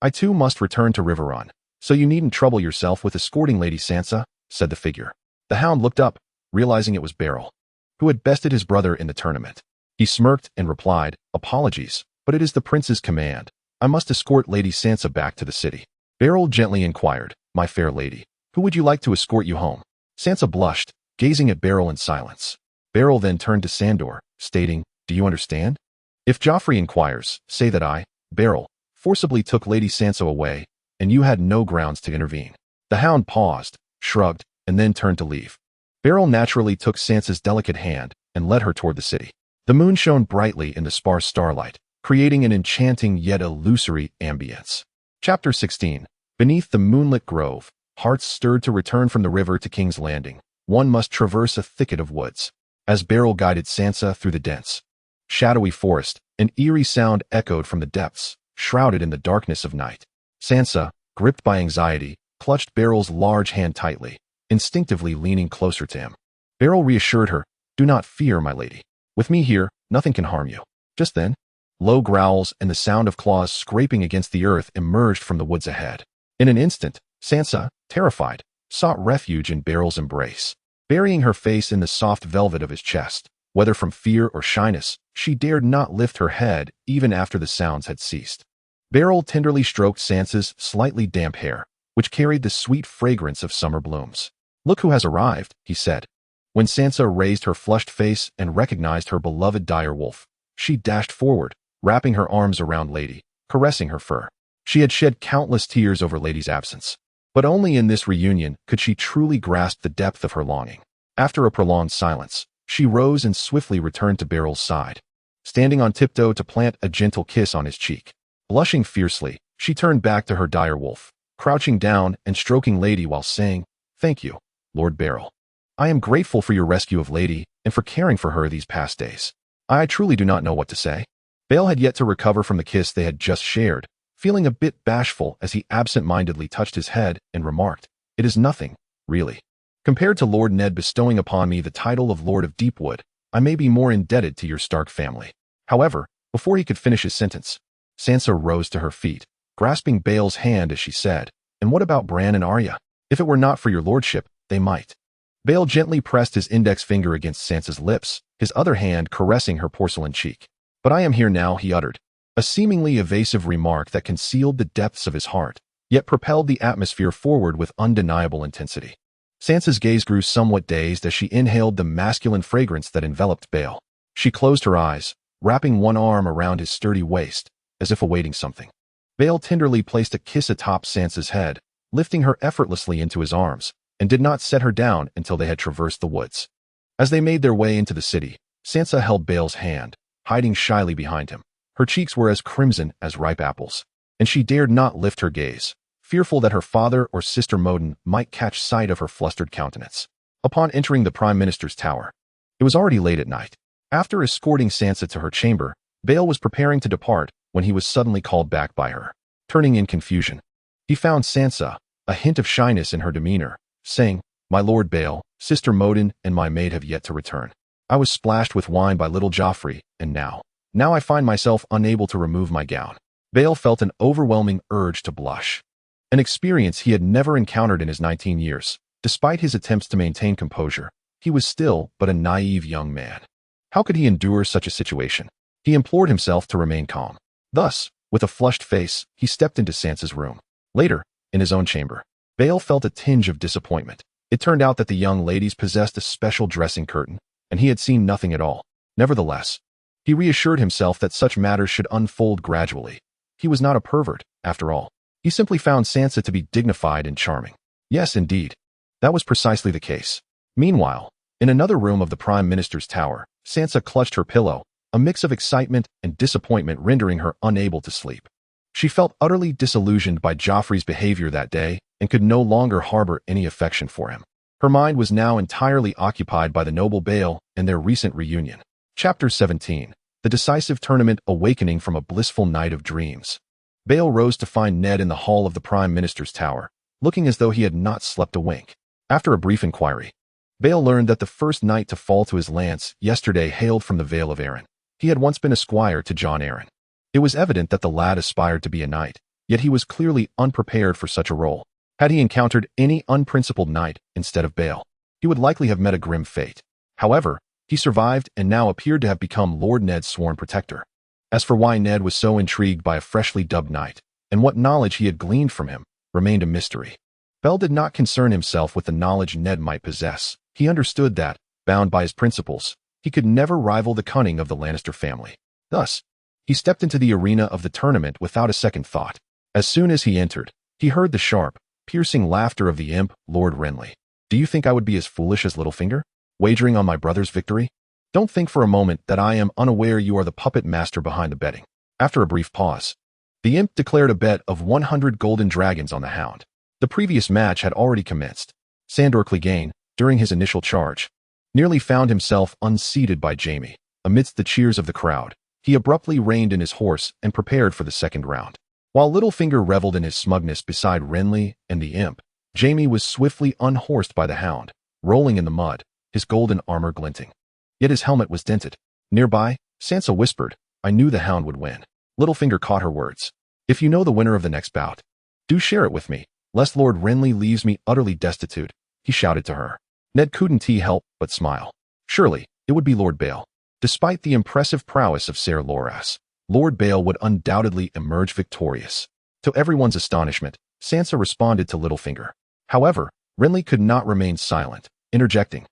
I too must return to Riverrun, so you needn't trouble yourself with escorting Lady Sansa," said the figure. The hound looked up, realizing it was Beryl. who had bested his brother in the tournament. He smirked and replied, "Apologies, but it is the prince's command. I must escort Lady Sansa back to the city." Beryl gently inquired, "My fair lady, who would you like to escort you home?" Sansa blushed, gazing at Beryl in silence. Beryl then turned to Sandor, stating, "Do you understand? If Joffrey inquires, say that I, Beryl, forcibly took Lady Sansa away, and you had no grounds to intervene." The hound paused, shrugged, and then turned to leave. Beryl naturally took Sansa's delicate hand and led her toward the city. The moon shone brightly in the sparse starlight, creating an enchanting yet illusory ambience. Chapter 16. Beneath the moonlit grove, hearts stirred to return from the river to King's Landing. One must traverse a thicket of woods. As Beryl guided Sansa through the dense, shadowy forest, an eerie sound echoed from the depths, shrouded in the darkness of night. Sansa, gripped by anxiety, clutched Beryl's large hand tightly, instinctively leaning closer to him. Beryl reassured her, "Do not fear, my lady. With me here, nothing can harm you." Just then, low growls and the sound of claws scraping against the earth emerged from the woods ahead. In an instant, Sansa, terrified, sought refuge in Beryl's embrace. Burying her face in the soft velvet of his chest, whether from fear or shyness, she dared not lift her head even after the sounds had ceased. Beryl tenderly stroked Sansa's slightly damp hair, which carried the sweet fragrance of summer blooms. "Look who has arrived," he said. When Sansa raised her flushed face and recognized her beloved direwolf, she dashed forward, wrapping her arms around Lady, caressing her fur. She had shed countless tears over Lady's absence, but only in this reunion could she truly grasp the depth of her longing. After a prolonged silence, she rose and swiftly returned to Beryl's side, standing on tiptoe to plant a gentle kiss on his cheek. Blushing fiercely, she turned back to her direwolf, crouching down and stroking Lady while saying, "Thank you, Lord Beryl. I am grateful for your rescue of Lady and for caring for her these past days. I truly do not know what to say." Bale had yet to recover from the kiss they had just shared, feeling a bit bashful as he absent-mindedly touched his head and remarked, "It is nothing, really. Compared to Lord Ned bestowing upon me the title of Lord of Deepwood, I may be more indebted to your Stark family." However, before he could finish his sentence, Sansa rose to her feet, grasping Bale's hand as she said, "And what about Bran and Arya? If it were not for your lordship, they might." Bale gently pressed his index finger against Sansa's lips, his other hand caressing her porcelain cheek. "But I am here now," he uttered, a seemingly evasive remark that concealed the depths of his heart, yet propelled the atmosphere forward with undeniable intensity. Sansa's gaze grew somewhat dazed as she inhaled the masculine fragrance that enveloped Bale. She closed her eyes, wrapping one arm around his sturdy waist, as if awaiting something. Bale tenderly placed a kiss atop Sansa's head, lifting her effortlessly into his arms, and did not set her down until they had traversed the woods. As they made their way into the city, Sansa held Bale's hand, hiding shyly behind him. Her cheeks were as crimson as ripe apples, and she dared not lift her gaze, fearful that her father or sister Modin might catch sight of her flustered countenance. Upon entering the Prime Minister's tower, it was already late at night. After escorting Sansa to her chamber, Bale was preparing to depart when he was suddenly called back by her. Turning in confusion, he found Sansa, a hint of shyness in her demeanor, saying, "My Lord Bale, Sister Modin and my maid have yet to return. I was splashed with wine by little Joffrey, and now I find myself unable to remove my gown." Bale felt an overwhelming urge to blush, an experience he had never encountered in his 19 years. Despite his attempts to maintain composure, he was still but a naive young man. How could he endure such a situation? He implored himself to remain calm. Thus, with a flushed face, he stepped into Sansa's room. Later, in his own chamber, Bale felt a tinge of disappointment. It turned out that the young ladies possessed a special dressing curtain, and he had seen nothing at all. Nevertheless, he reassured himself that such matters should unfold gradually. He was not a pervert, after all. He simply found Sansa to be dignified and charming. Yes, indeed. That was precisely the case. Meanwhile, in another room of the Prime Minister's tower, Sansa clutched her pillow, a mix of excitement and disappointment rendering her unable to sleep. She felt utterly disillusioned by Joffrey's behavior that day and could no longer harbor any affection for him. Her mind was now entirely occupied by the noble Bale and their recent reunion. Chapter 17. The decisive tournament awakening from a blissful night of dreams. Bale rose to find Ned in the hall of the Prime Minister's tower, looking as though he had not slept a wink. After a brief inquiry, Bale learned that the first knight to fall to his lance yesterday hailed from the Vale of Arryn. He had once been a squire to Jon Arryn. It was evident that the lad aspired to be a knight, yet he was clearly unprepared for such a role. Had he encountered any unprincipled knight instead of Bale, he would likely have met a grim fate. However, He survived and now appeared to have become Lord Ned's sworn protector. As for why Ned was so intrigued by a freshly dubbed knight, and what knowledge he had gleaned from him, remained a mystery. Bell did not concern himself with the knowledge Ned might possess. He understood that, bound by his principles, he could never rival the cunning of the Lannister family. Thus, he stepped into the arena of the tournament without a second thought. As soon as he entered, he heard the sharp, piercing laughter of the imp, Lord Renly. Do you think I would be as foolish as Littlefinger, wagering on my brother's victory? Don't think for a moment that I am unaware you are the puppet master behind the betting. After a brief pause, the imp declared a bet of 100 golden dragons on the hound. The previous match had already commenced. Sandor Clegane, during his initial charge, nearly found himself unseated by Jaime. Amidst the cheers of the crowd, he abruptly reined in his horse and prepared for the second round. While Littlefinger reveled in his smugness beside Renly and the imp, Jaime was swiftly unhorsed by the hound, rolling in the mud, his golden armor glinting. Yet his helmet was dented. Nearby, Sansa whispered, I knew the hound would win. Littlefinger caught her words. If you know the winner of the next bout, do share it with me, lest Lord Renly leaves me utterly destitute, he shouted to her. Ned couldn't help but smile. Surely, it would be Lord Bale. Despite the impressive prowess of Ser Loras, Lord Bale would undoubtedly emerge victorious. To everyone's astonishment, Sansa responded to Littlefinger. Jaime Renly could not remain silent, interjecting.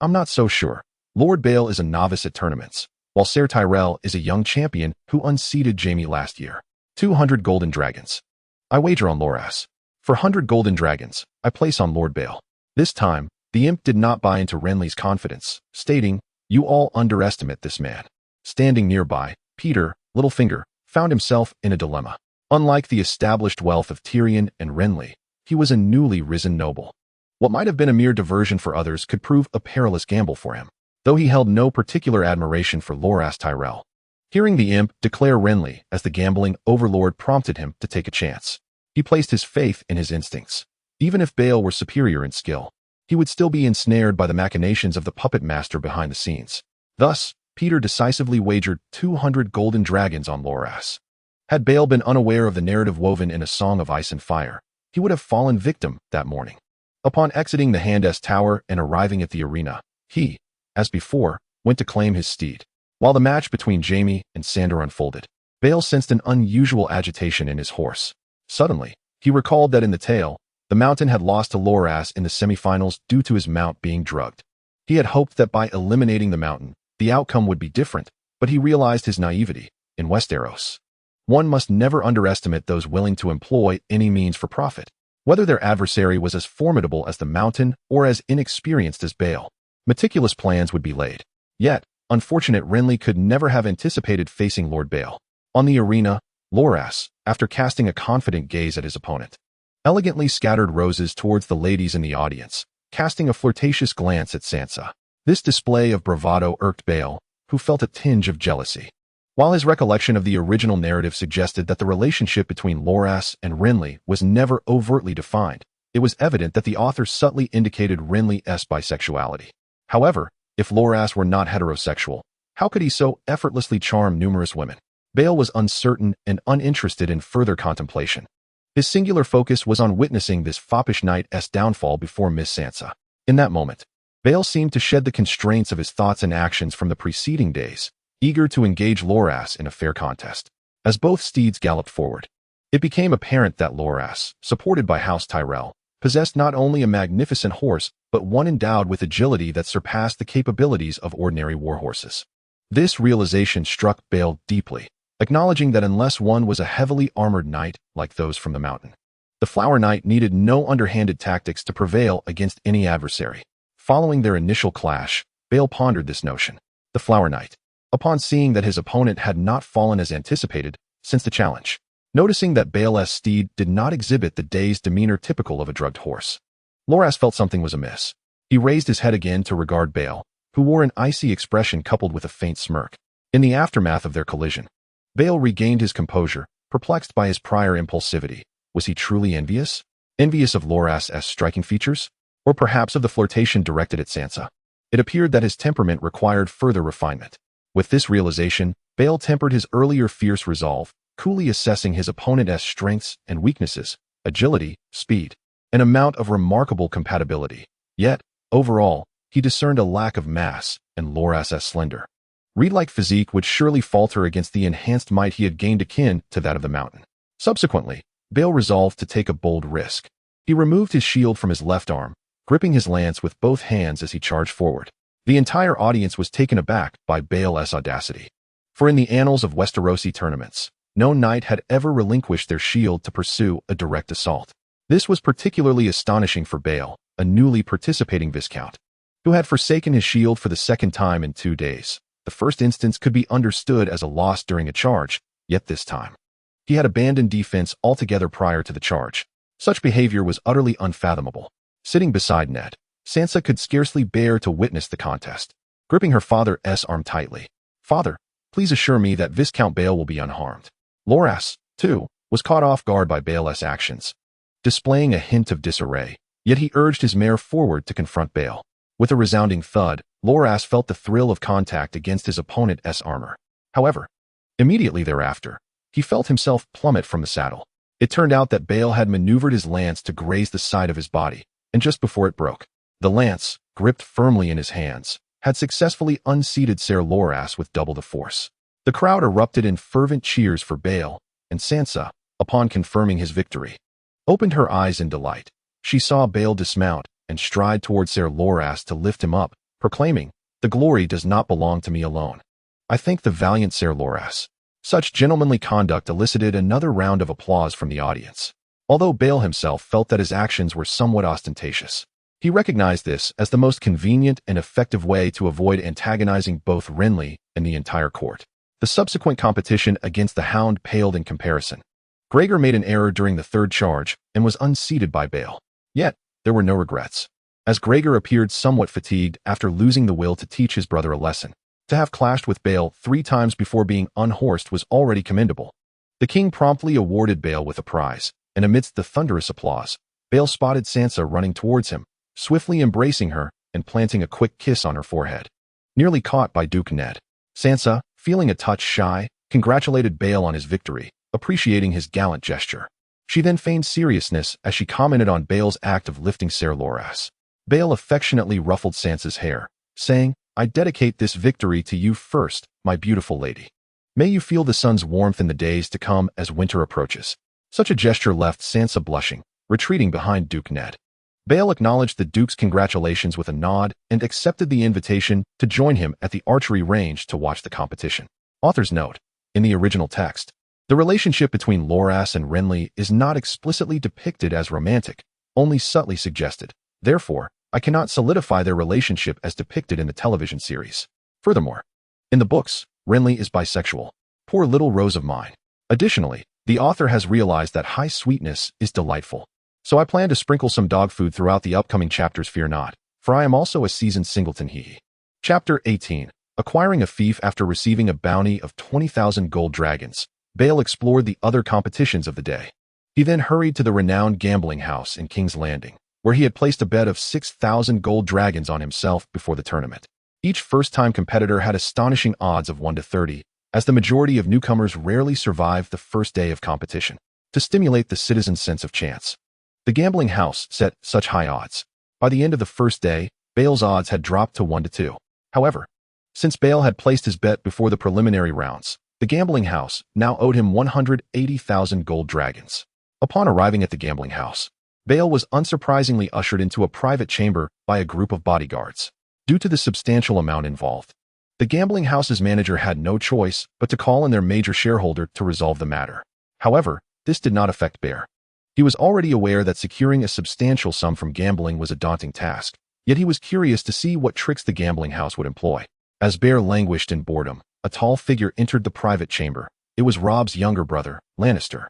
I'm not so sure. Lord Bale is a novice at tournaments, while Ser Tyrell is a young champion who unseated Jaime last year. 200 golden dragons. I wager on Loras. For 100 golden dragons, I place on Lord Bale. This time, the imp did not buy into Renly's confidence, stating, You all underestimate this man. Standing nearby, Peter, Littlefinger, found himself in a dilemma. Unlike the established wealth of Tyrion and Renly, he was a newly risen noble. What might have been a mere diversion for others could prove a perilous gamble for him, though he held no particular admiration for Loras Tyrell. Hearing the imp declare Renly as the gambling overlord prompted him to take a chance. He placed his faith in his instincts. Even if Bale were superior in skill, he would still be ensnared by the machinations of the puppet master behind the scenes. Thus, Peter decisively wagered 200 golden dragons on Loras. Had Bale been unaware of the narrative woven in A Song of Ice and Fire, he would have fallen victim that morning. Upon exiting the Handess Tower and arriving at the arena, he, as before, went to claim his steed. While the match between Jaime and Sandor unfolded, Bale sensed an unusual agitation in his horse. Suddenly, he recalled that in the tale, the Mountain had lost to Loras in the semifinals due to his mount being drugged. He had hoped that by eliminating the Mountain, the outcome would be different, but he realized his naivety. In Westeros, one must never underestimate those willing to employ any means for profit. Whether their adversary was as formidable as the Mountain or as inexperienced as Bale, meticulous plans would be laid. Yet, unfortunate Renly could never have anticipated facing Lord Bale. On the arena, Loras, after casting a confident gaze at his opponent, elegantly scattered roses towards the ladies in the audience, casting a flirtatious glance at Sansa. This display of bravado irked Bale, who felt a tinge of jealousy. While his recollection of the original narrative suggested that the relationship between Loras and Renly was never overtly defined, it was evident that the author subtly indicated Renly's bisexuality. However, if Loras were not heterosexual, how could he so effortlessly charm numerous women? Bale was uncertain and uninterested in further contemplation. His singular focus was on witnessing this foppish knight's downfall before Miss Sansa. In that moment, Bale seemed to shed the constraints of his thoughts and actions from the preceding days, eager to engage Loras in a fair contest. As both steeds galloped forward, it became apparent that Loras, supported by House Tyrell, possessed not only a magnificent horse, but one endowed with agility that surpassed the capabilities of ordinary warhorses. This realization struck Bale deeply, acknowledging that unless one was a heavily armored knight like those from the Mountain, the Flower Knight needed no underhanded tactics to prevail against any adversary. Following their initial clash, Bale pondered this notion. The Flower Knight, upon seeing that his opponent had not fallen as anticipated, sensed a challenge. Noticing that Bale's steed did not exhibit the dazed demeanor typical of a drugged horse, Loras felt something was amiss. He raised his head again to regard Bale, who wore an icy expression coupled with a faint smirk. In the aftermath of their collision, Bale regained his composure, perplexed by his prior impulsivity. Was he truly envious? Envious of Loras's striking features? Or perhaps of the flirtation directed at Sansa? It appeared that his temperament required further refinement. With this realization, Bale tempered his earlier fierce resolve, coolly assessing his opponent's strengths and weaknesses, agility, speed, an amount of remarkable compatibility. Yet, overall, he discerned a lack of mass, and Loras as slender. Reed-like physique would surely falter against the enhanced might he had gained akin to that of the mountain. Subsequently, Bael resolved to take a bold risk. He removed his shield from his left arm, gripping his lance with both hands as he charged forward. The entire audience was taken aback by Bael's audacity. For in the annals of Westerosi tournaments, no knight had ever relinquished their shield to pursue a direct assault. This was particularly astonishing for Bael, a newly participating viscount, who had forsaken his shield for the second time in 2 days. The first instance could be understood as a loss during a charge, yet this time he had abandoned defense altogether prior to the charge. Such behavior was utterly unfathomable. Sitting beside Ned, Sansa could scarcely bear to witness the contest. Gripping her father's arm tightly, "Father, please assure me that Viscount Bael will be unharmed." Loras, too, was caught off guard by Bael's actions, displaying a hint of disarray, yet he urged his mare forward to confront Bael. With a resounding thud, Loras felt the thrill of contact against his opponent's armor. However, immediately thereafter, he felt himself plummet from the saddle. It turned out that Bael had maneuvered his lance to graze the side of his body, and just before it broke, the lance, gripped firmly in his hands, had successfully unseated Ser Loras with double the force. The crowd erupted in fervent cheers for Bael, and Sansa, upon confirming his victory, opened her eyes in delight. She saw Bael dismount and stride towards Ser Loras to lift him up, proclaiming, "The glory does not belong to me alone. I thank the valiant Ser Loras." Such gentlemanly conduct elicited another round of applause from the audience. Although Bael himself felt that his actions were somewhat ostentatious, he recognized this as the most convenient and effective way to avoid antagonizing both Renly and the entire court. The subsequent competition against the Hound paled in comparison. Gregor made an error during the third charge and was unseated by Bael. Yet, there were no regrets, as Gregor appeared somewhat fatigued after losing the will to teach his brother a lesson. To have clashed with Bael 3 times before being unhorsed was already commendable. The king promptly awarded Bael with a prize, and amidst the thunderous applause, Bael spotted Sansa running towards him, swiftly embracing her and planting a quick kiss on her forehead. Nearly caught by Duke Ned, Sansa, feeling a touch shy, congratulated Bael on his victory, appreciating his gallant gesture. She then feigned seriousness as she commented on Bael's act of lifting Ser Loras. Bael affectionately ruffled Sansa's hair, saying, "I dedicate this victory to you first, my beautiful lady. May you feel the sun's warmth in the days to come as winter approaches." Such a gesture left Sansa blushing, retreating behind Duke Ned. Bael acknowledged the Duke's congratulations with a nod and accepted the invitation to join him at the archery range to watch the competition. Author's note: in the original text, the relationship between Loras and Renly is not explicitly depicted as romantic, only subtly suggested. Therefore, I cannot solidify their relationship as depicted in the television series. Furthermore, in the books, Renly is bisexual. Poor little Rose of mine. Additionally, the author has realized that high sweetness is delightful. So I plan to sprinkle some dog food throughout the upcoming chapters, fear not, for I am also a seasoned singleton hee. Chapter 18. Acquiring a fief. After receiving a bounty of 20,000 gold dragons, Bael explored the other competitions of the day. He then hurried to the renowned gambling house in King's Landing, where he had placed a bet of 6,000 gold dragons on himself before the tournament. Each first-time competitor had astonishing odds of 1 to 30, as the majority of newcomers rarely survived the first day of competition. To stimulate the citizens' sense of chance, the gambling house set such high odds. By the end of the first day, Bael's odds had dropped to 1 to 2. However, since Bael had placed his bet before the preliminary rounds, the gambling house now owed him 180,000 gold dragons. Upon arriving at the gambling house, Bael was unsurprisingly ushered into a private chamber by a group of bodyguards. Due to the substantial amount involved, the gambling house's manager had no choice but to call in their major shareholder to resolve the matter. However, this did not affect Bael. He was already aware that securing a substantial sum from gambling was a daunting task, yet he was curious to see what tricks the gambling house would employ. As Bael languished in boredom, a tall figure entered the private chamber. It was Robb's younger brother, Lannister.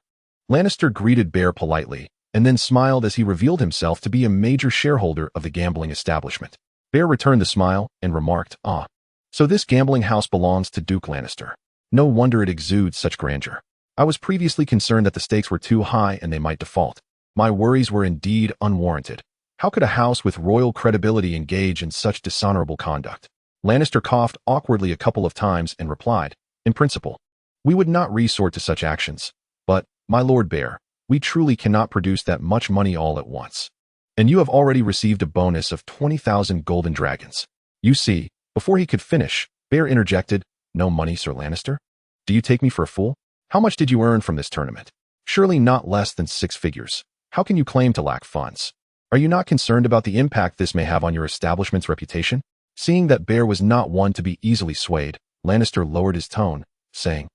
Lannister greeted Bael politely, and then smiled as he revealed himself to be a major shareholder of the gambling establishment. Bael returned the smile and remarked, "Ah, so this gambling house belongs to Duke Lannister. No wonder it exudes such grandeur. I was previously concerned that the stakes were too high and they might default. My worries were indeed unwarranted. How could a house with royal credibility engage in such dishonorable conduct?" Lannister coughed awkwardly a couple of times and replied, "In principle, we would not resort to such actions. But, my Lord Bael, we truly cannot produce that much money all at once. And you have already received a bonus of 20,000 golden dragons. You see, Before he could finish, Bear interjected, "No money, Sir Lannister? Do you take me for a fool? How much did you earn from this tournament? Surely not less than 6 figures. How can you claim to lack funds? Are you not concerned about the impact this may have on your establishment's reputation?" Seeing that Bear was not one to be easily swayed, Lannister lowered his tone, saying,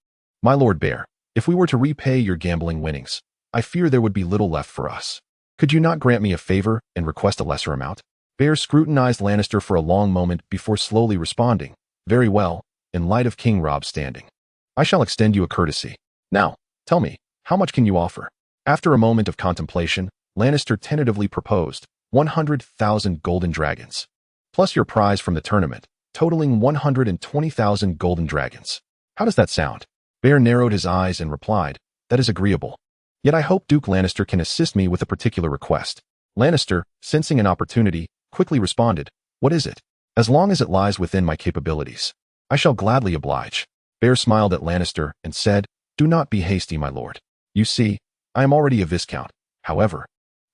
"My Lord Bear, if we were to repay your gambling winnings, I fear there would be little left for us. Could you not grant me a favor and request a lesser amount?" Bear scrutinized Lannister for a long moment before slowly responding, "Very well, in light of King Rob's standing. I shall extend you a courtesy. Now, tell me, how much can you offer?" After a moment of contemplation, Lannister tentatively proposed 100,000 golden dragons, plus your prize from the tournament, totaling 120,000 golden dragons. How does that sound? Bear narrowed his eyes and replied, "That is agreeable. Yet I hope Duke Lannister can assist me with a particular request." Lannister, sensing an opportunity, quickly responded, "What is it? As long as it lies within my capabilities, I shall gladly oblige." Bear smiled at Lannister and said, "Do not be hasty, my lord. You see, I am already a viscount. However,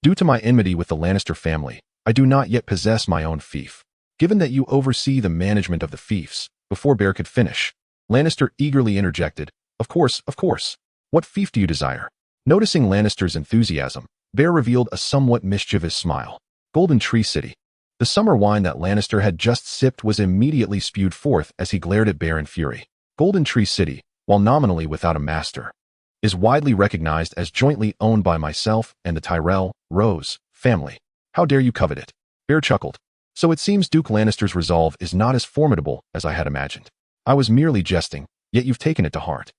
due to my enmity with the Lannister family, I do not yet possess my own fief. Given that you oversee the management of the fiefs," before Bear could finish, Lannister eagerly interjected, Of course. What fief do you desire?" Noticing Lannister's enthusiasm, Bear revealed a somewhat mischievous smile. "Golden Tree City." The summer wine that Lannister had just sipped was immediately spewed forth as he glared at Bear in fury. "Golden Tree City, while nominally without a master, is widely recognized as jointly owned by myself and the Tyrell, Rose, family. How dare you covet it?" Bear chuckled. "So it seems Duke Lannister's resolve is not as formidable as I had imagined. I was merely jesting, yet you've taken it to heart."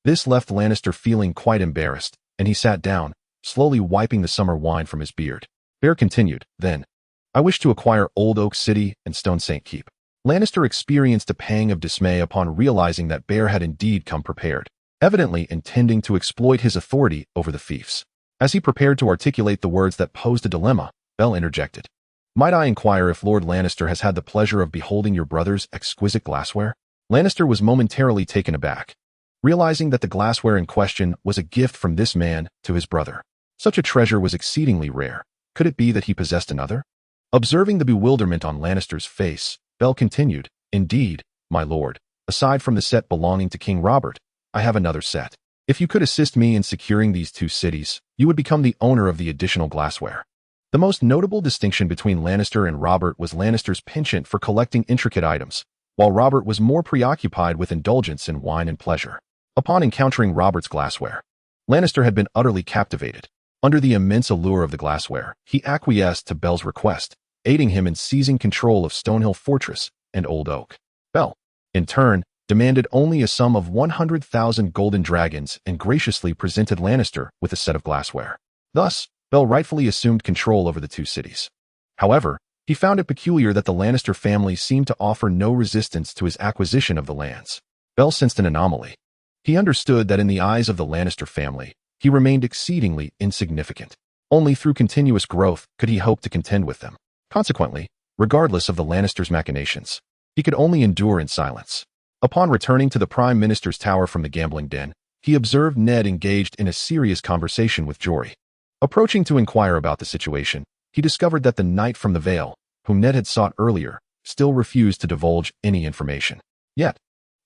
This left Lannister feeling quite embarrassed, and he sat down, slowly wiping the summer wine from his beard. Bear continued, "Then, I wish to acquire Old Oak City and Stone St. Keep." Lannister experienced a pang of dismay upon realizing that Bear had indeed come prepared, evidently intending to exploit his authority over the fiefs. As he prepared to articulate the words that posed a dilemma, Bell interjected, "Might I inquire if Lord Lannister has had the pleasure of beholding your brother's exquisite glassware?" Lannister was momentarily taken aback, realizing that the glassware in question was a gift from this man to his brother. Such a treasure was exceedingly rare. Could it be that he possessed another? Observing the bewilderment on Lannister's face, Bell continued, "Indeed, my lord, aside from the set belonging to King Robert, I have another set. If you could assist me in securing these 2 cities, you would become the owner of the additional glassware." The most notable distinction between Lannister and Robert was Lannister's penchant for collecting intricate items, while Robert was more preoccupied with indulgence in wine and pleasure. Upon encountering Robert's glassware, Lannister had been utterly captivated. Under the immense allure of the glassware, he acquiesced to Bell's request, aiding him in seizing control of Stonehill Fortress and Old Oak. Bell, in turn, demanded only a sum of 100,000 golden dragons and graciously presented Lannister with a set of glassware. Thus, Bell rightfully assumed control over the 2 cities. However, he found it peculiar that the Lannister family seemed to offer no resistance to his acquisition of the lands. Bell sensed an anomaly. He understood that in the eyes of the Lannister family, he remained exceedingly insignificant. Only through continuous growth could he hope to contend with them. Consequently, regardless of the Lannisters' machinations, he could only endure in silence. Upon returning to the Prime Minister's tower from the gambling den, he observed Ned engaged in a serious conversation with Jory. Approaching to inquire about the situation, he discovered that the knight from the Vale, whom Ned had sought earlier, still refused to divulge any information. Yet,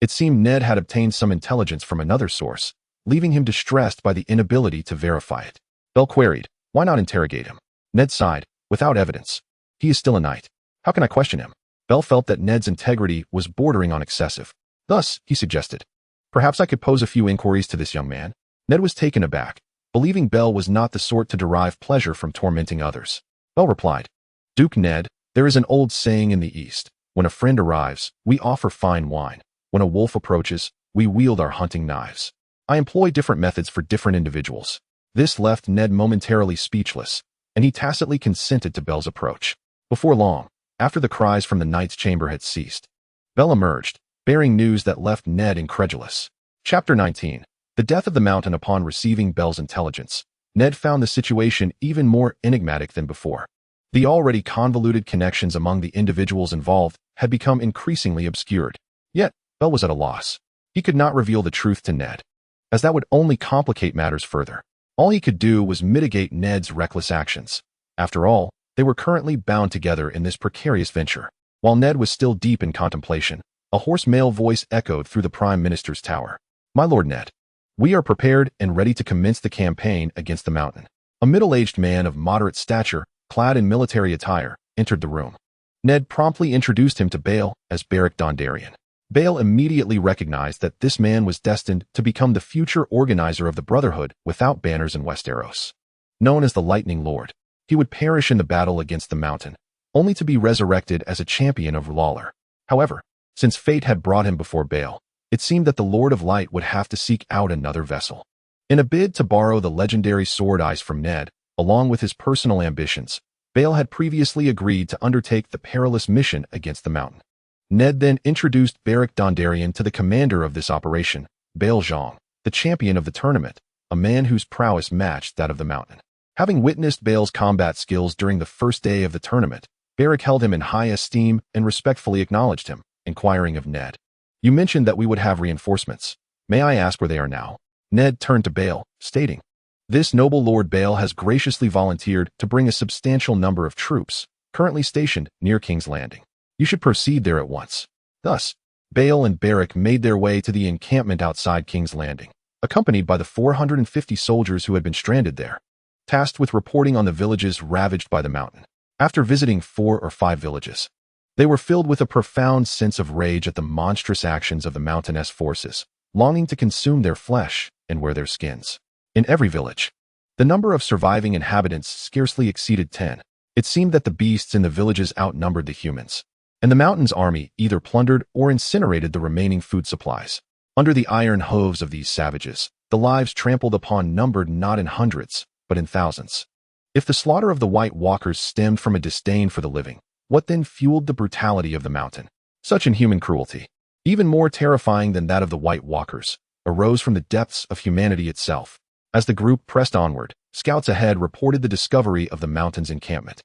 it seemed Ned had obtained some intelligence from another source, leaving him distressed by the inability to verify it. Bell queried, "Why not interrogate him?" Ned sighed, "Without evidence. He is still a knight. How can I question him?" Bell felt that Ned's integrity was bordering on excessive. Thus, he suggested, "Perhaps I could pose a few inquiries to this young man." Ned was taken aback, believing Bell was not the sort to derive pleasure from tormenting others. Bell replied, "Duke Ned, there is an old saying in the East. When a friend arrives, we offer fine wine. When a wolf approaches, we wield our hunting knives. I employ different methods for different individuals." This left Ned momentarily speechless, and he tacitly consented to Bell's approach. Before long, after the cries from the knight's chamber had ceased, Bell emerged, bearing news that left Ned incredulous. Chapter 19. The Death of the Mountain. Upon receiving Bell's intelligence, Ned found the situation even more enigmatic than before. The already convoluted connections among the individuals involved had become increasingly obscured. Yet, Bell was at a loss. He could not reveal the truth to Ned, as that would only complicate matters further. All he could do was mitigate Ned's reckless actions. After all, they were currently bound together in this precarious venture. While Ned was still deep in contemplation, a hoarse male voice echoed through the Prime Minister's tower. "My Lord Ned, we are prepared and ready to commence the campaign against the mountain." A middle-aged man of moderate stature, clad in military attire, entered the room. Ned promptly introduced him to Bael as Beric Dondarrion. Bael immediately recognized that this man was destined to become the future organizer of the Brotherhood without banners in Westeros. Known as the Lightning Lord, he would perish in the battle against the mountain, only to be resurrected as a champion of Lawler. However, since fate had brought him before Bael, it seemed that the Lord of Light would have to seek out another vessel. In a bid to borrow the legendary sword ice from Ned, along with his personal ambitions, Bael had previously agreed to undertake the perilous mission against the mountain. Ned then introduced Beric Dondarrion to the commander of this operation, Bael Zhang, the champion of the tournament, a man whose prowess matched that of the mountain. Having witnessed Bael's combat skills during the first day of the tournament, Beric held him in high esteem and respectfully acknowledged him, inquiring of Ned. "You mentioned that we would have reinforcements. May I ask where they are now?" Ned turned to Bael, stating, "This noble Lord Bael has graciously volunteered to bring a substantial number of troops, currently stationed near King's Landing. You should proceed there at once." Thus, Bael and Beric made their way to the encampment outside King's Landing, accompanied by the 450 soldiers who had been stranded there, tasked with reporting on the villages ravaged by the mountain. After visiting 4 or 5 villages, they were filled with a profound sense of rage at the monstrous actions of the mountainous forces, longing to consume their flesh and wear their skins. In every village, the number of surviving inhabitants scarcely exceeded 10. It seemed that the beasts in the villages outnumbered the humans, and the mountain's army either plundered or incinerated the remaining food supplies. Under the iron hooves of these savages, the lives trampled upon numbered not in hundreds, but in thousands. If the slaughter of the White Walkers stemmed from a disdain for the living, what then fueled the brutality of the mountain? Such inhuman cruelty, even more terrifying than that of the White Walkers, arose from the depths of humanity itself. As the group pressed onward, scouts ahead reported the discovery of the mountain's encampment.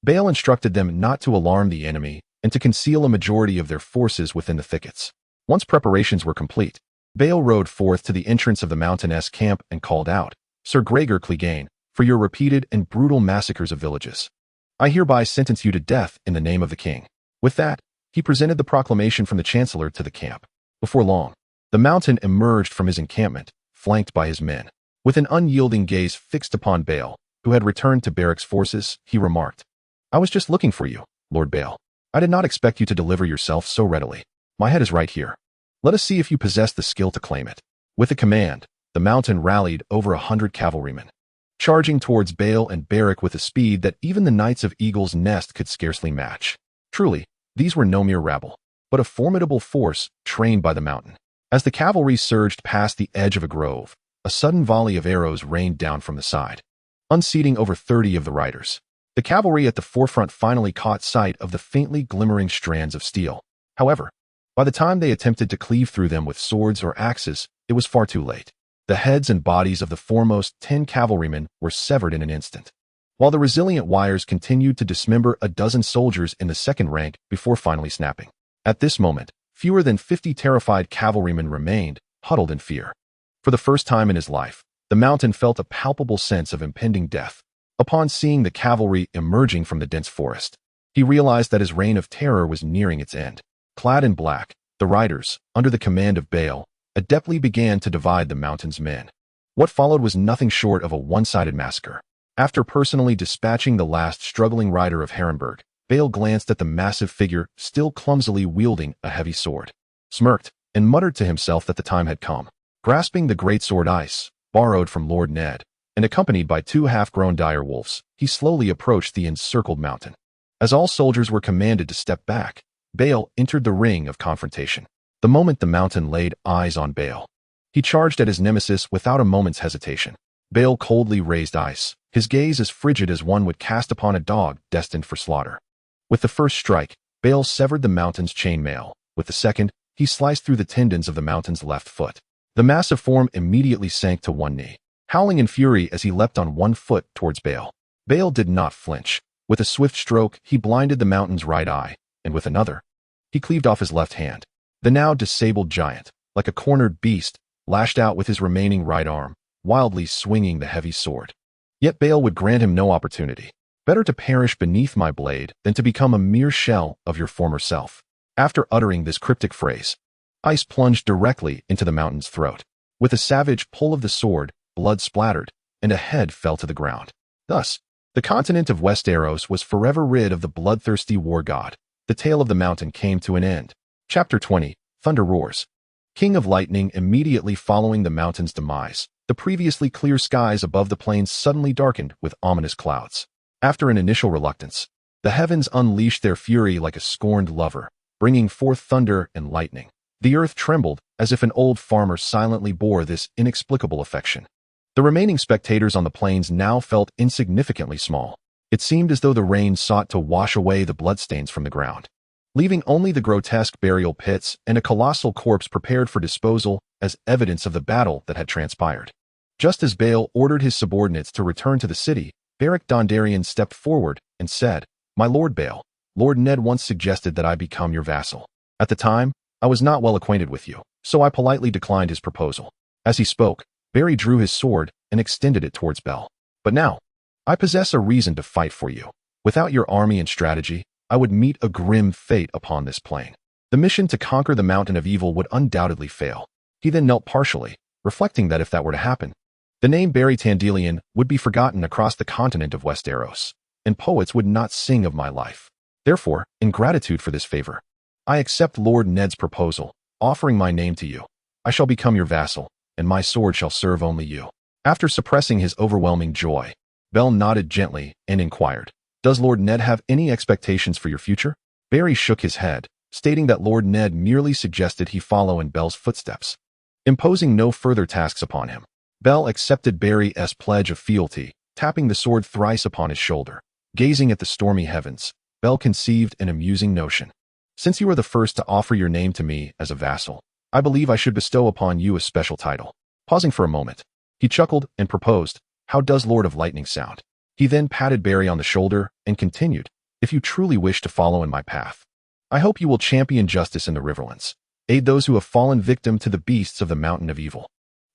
Bael instructed them not to alarm the enemy and to conceal a majority of their forces within the thickets. Once preparations were complete, Bael rode forth to the entrance of the mountainous camp and called out, "Sir Gregor Clegane, for your repeated and brutal massacres of villages, I hereby sentence you to death in the name of the king." With that, he presented the proclamation from the chancellor to the camp. Before long, the mountain emerged from his encampment, flanked by his men. With an unyielding gaze fixed upon Bael, who had returned to Beric's forces, he remarked, "I was just looking for you, Lord Bael. I did not expect you to deliver yourself so readily. My head is right here. Let us see if you possess the skill to claim it." With a command, the mountain rallied over 100 cavalrymen, charging towards Bael and Beric with a speed that even the Knights of Eagle's Nest could scarcely match. Truly, these were no mere rabble, but a formidable force trained by the mountain. As the cavalry surged past the edge of a grove, a sudden volley of arrows rained down from the side, unseating over 30 of the riders. The cavalry at the forefront finally caught sight of the faintly glimmering strands of steel. However, by the time they attempted to cleave through them with swords or axes, it was far too late. The heads and bodies of the foremost 10 cavalrymen were severed in an instant, while the resilient wires continued to dismember a dozen soldiers in the second rank before finally snapping. At this moment, fewer than 50 terrified cavalrymen remained, huddled in fear. For the first time in his life, the mountain felt a palpable sense of impending death. Upon seeing the cavalry emerging from the dense forest, he realized that his reign of terror was nearing its end. Clad in black, the riders, under the command of Bael, adeptly began to divide the mountain's men. What followed was nothing short of a one-sided massacre. After personally dispatching the last struggling rider of Herrenberg, Bael glanced at the massive figure still clumsily wielding a heavy sword, smirked, and muttered to himself that the time had come. Grasping the greatsword ice, borrowed from Lord Ned, and accompanied by 2 half-grown dire wolves, he slowly approached the encircled mountain. As all soldiers were commanded to step back, Bael entered the ring of confrontation. The moment the mountain laid eyes on Bael, he charged at his nemesis without a moment's hesitation. Bael coldly raised ice, his gaze as frigid as one would cast upon a dog destined for slaughter. With the first strike, Bael severed the mountain's chainmail. With the second, he sliced through the tendons of the mountain's left foot. The massive form immediately sank to one knee, howling in fury as he leapt on one foot towards Bael. Bael did not flinch. With a swift stroke, he blinded the mountain's right eye, and with another, he cleaved off his left hand. The now disabled giant, like a cornered beast, lashed out with his remaining right arm, wildly swinging the heavy sword. Yet Bael would grant him no opportunity. Better to perish beneath my blade than to become a mere shell of your former self." After uttering this cryptic phrase, Ice plunged directly into the mountain's throat. With a savage pull of the sword, blood splattered, and a head fell to the ground. Thus, the continent of Westeros was forever rid of the bloodthirsty war god. The tale of the mountain came to an end. Chapter 20, Thunder Roars. King of Lightning. Immediately following the mountain's demise, the previously clear skies above the plains suddenly darkened with ominous clouds. After an initial reluctance, the heavens unleashed their fury like a scorned lover, bringing forth thunder and lightning. The earth trembled as if an old farmer silently bore this inexplicable affection. The remaining spectators on the plains now felt insignificantly small. It seemed as though the rain sought to wash away the bloodstains from the ground, leaving only the grotesque burial pits and a colossal corpse prepared for disposal as evidence of the battle that had transpired. Just as Bael ordered his subordinates to return to the city, Beric Dondarrion stepped forward and said, "My lord Bael, Lord Ned once suggested that I become your vassal. At the time, I was not well acquainted with you, so I politely declined his proposal." As he spoke, Barry drew his sword and extended it towards Bell. "But now, I possess a reason to fight for you. Without your army and strategy, I would meet a grim fate upon this plain. The mission to conquer the mountain of evil would undoubtedly fail." He then knelt partially, reflecting that if that were to happen, the name Barry Tandelian would be forgotten across the continent of Westeros, and poets would not sing of my life. Therefore, in gratitude for this favor, I accept Lord Ned's proposal, offering my name to you. I shall become your vassal, and my sword shall serve only you." After suppressing his overwhelming joy, Bell nodded gently and inquired, "Does Lord Ned have any expectations for your future?" Barry shook his head, stating that Lord Ned merely suggested he follow in Bell's footsteps, imposing no further tasks upon him. Bell accepted Barry's pledge of fealty, tapping the sword thrice upon his shoulder. Gazing at the stormy heavens, Bell conceived an amusing notion. "Since you are the first to offer your name to me as a vassal, I believe I should bestow upon you a special title." Pausing for a moment, he chuckled and proposed, "How does Lord of Lightning sound?" He then patted Barry on the shoulder and continued, "If you truly wish to follow in my path, I hope you will champion justice in the Riverlands, aid those who have fallen victim to the beasts of the Mountain of Evil,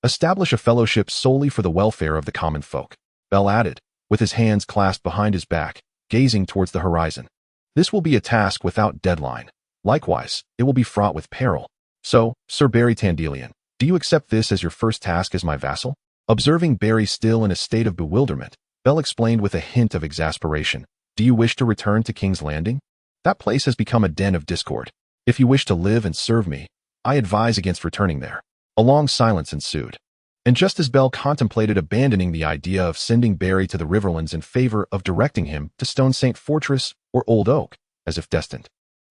establish a fellowship solely for the welfare of the common folk." Bell added, with his hands clasped behind his back, gazing towards the horizon, "This will be a task without deadline. Likewise, it will be fraught with peril. So, Sir Barry Tandelian, do you accept this as your first task as my vassal?" Observing Barry still in a state of bewilderment, Bell explained with a hint of exasperation, "Do you wish to return to King's Landing? That place has become a den of discord. If you wish to live and serve me, I advise against returning there." A long silence ensued. And just as Bell contemplated abandoning the idea of sending Barry to the Riverlands in favor of directing him to Stone Saint Fortress or Old Oak, as if destined,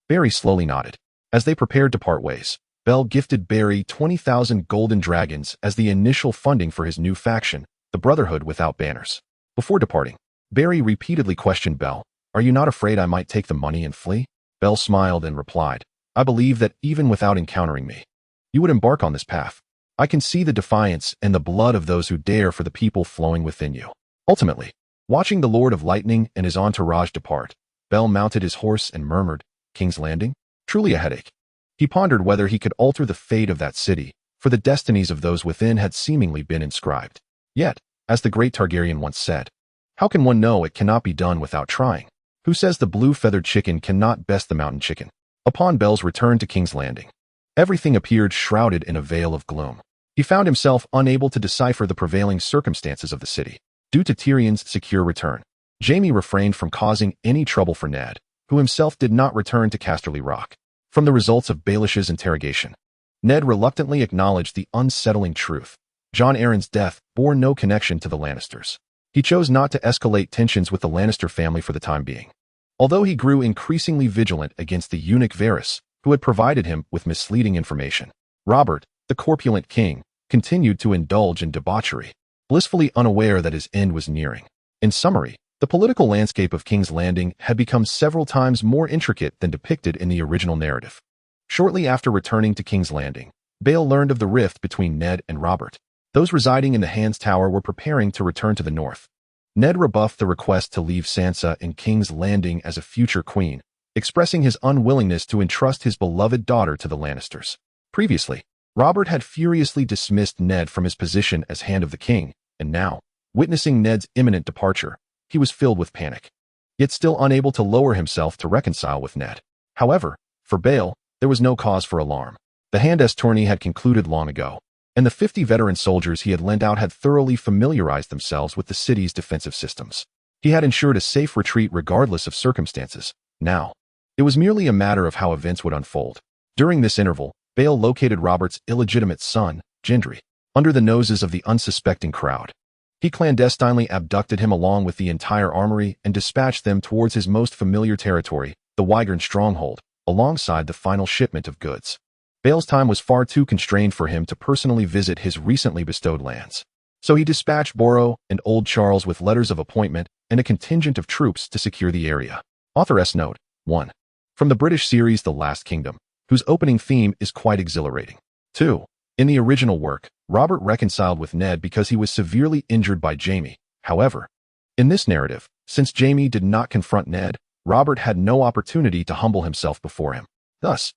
Barry slowly nodded. As they prepared to part ways, Bell gifted Barry 20,000 golden dragons as the initial funding for his new faction, the Brotherhood Without Banners. Before departing, Barry repeatedly questioned Bell, "Are you not afraid I might take the money and flee?" Bell smiled and replied, "I believe that even without encountering me, you would embark on this path. I can see the defiance and the blood of those who dare for the people flowing within you." Ultimately, watching the Lord of Lightning and his entourage depart, Bell mounted his horse and murmured, "King's Landing? Truly a headache." He pondered whether he could alter the fate of that city, for the destinies of those within had seemingly been inscribed. Yet, as the great Targaryen once said, "How can one know it cannot be done without trying? Who says the blue-feathered chicken cannot best the mountain chicken?" Upon Bell's return to King's Landing, everything appeared shrouded in a veil of gloom. He found himself unable to decipher the prevailing circumstances of the city. Due to Tyrion's secure return, Jaime refrained from causing any trouble for Ned, who himself did not return to Casterly Rock. From the results of Baelish's interrogation, Ned reluctantly acknowledged the unsettling truth. Jon Arryn's death bore no connection to the Lannisters. He chose not to escalate tensions with the Lannister family for the time being, although he grew increasingly vigilant against the eunuch Varys, who had provided him with misleading information. Robert, the corpulent king, continued to indulge in debauchery, blissfully unaware that his end was nearing. In summary, the political landscape of King's Landing had become several times more intricate than depicted in the original narrative. Shortly after returning to King's Landing, Bael learned of the rift between Ned and Robert. Those residing in the Hands Tower were preparing to return to the north. Ned rebuffed the request to leave Sansa in King's Landing as a future queen, expressing his unwillingness to entrust his beloved daughter to the Lannisters. Previously, Robert had furiously dismissed Ned from his position as Hand of the King, and now, witnessing Ned's imminent departure, he was filled with panic. yet still unable to lower himself to reconcile with Ned. However, for Bael, there was no cause for alarm. The Hand's tourney had concluded long ago, and the 50 veteran soldiers he had lent out had thoroughly familiarized themselves with the city's defensive systems. He had ensured a safe retreat regardless of circumstances. Now, it was merely a matter of how events would unfold. During this interval, Bael located Robert's illegitimate son, Gendry, under the noses of the unsuspecting crowd. He clandestinely abducted him along with the entire armory and dispatched them towards his most familiar territory, the Wyvern stronghold, alongside the final shipment of goods. Bael's time was far too constrained for him to personally visit his recently bestowed lands. So he dispatched Boro and Old Charles with letters of appointment and a contingent of troops to secure the area. Authoress note: 1. From the British series The Last Kingdom, whose opening theme is quite exhilarating. 2. In the original work, Robert reconciled with Ned because he was severely injured by Jaime. However, in this narrative, since Jaime did not confront Ned, Robert had no opportunity to humble himself before him. Thus,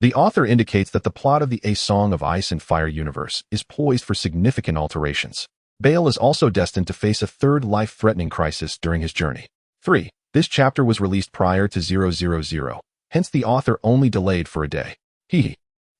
the author indicates that the plot of the A Song of Ice and Fire universe is poised for significant alterations. Bael is also destined to face a third life-threatening crisis during his journey. 3. This chapter was released prior to 000, hence the author only delayed for a day.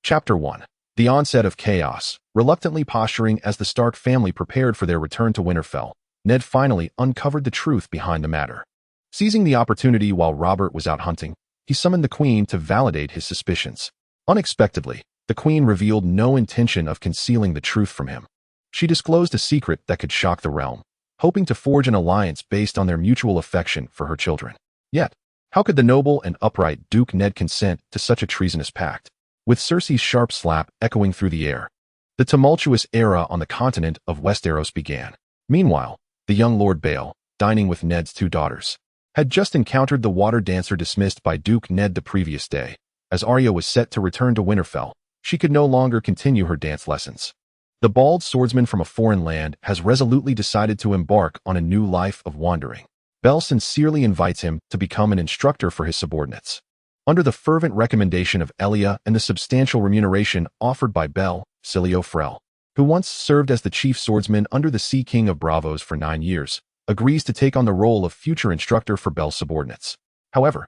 Chapter 1. The Onset of Chaos. Reluctantly posturing as the Stark family prepared for their return to Winterfell, Ned finally uncovered the truth behind the matter. Seizing the opportunity while Robert was out hunting, he summoned the Queen to validate his suspicions. Unexpectedly, the Queen revealed no intention of concealing the truth from him. She disclosed a secret that could shock the realm, hoping to forge an alliance based on their mutual affection for her children. Yet, how could the noble and upright Duke Ned consent to such a treasonous pact? With Cersei's sharp slap echoing through the air, the tumultuous era on the continent of Westeros began. Meanwhile, the young Lord Bael, dining with Ned's 2 daughters, had just encountered the water dancer dismissed by Duke Ned the previous day. As Arya was set to return to Winterfell, she could no longer continue her dance lessons. The bald swordsman from a foreign land has resolutely decided to embark on a new life of wandering. Bell sincerely invites him to become an instructor for his subordinates. Under the fervent recommendation of Elia and the substantial remuneration offered by Bell, Cilio Frel, who once served as the chief swordsman under the Sea King of Bravos for 9 years, agrees to take on the role of future instructor for Bell's subordinates. However,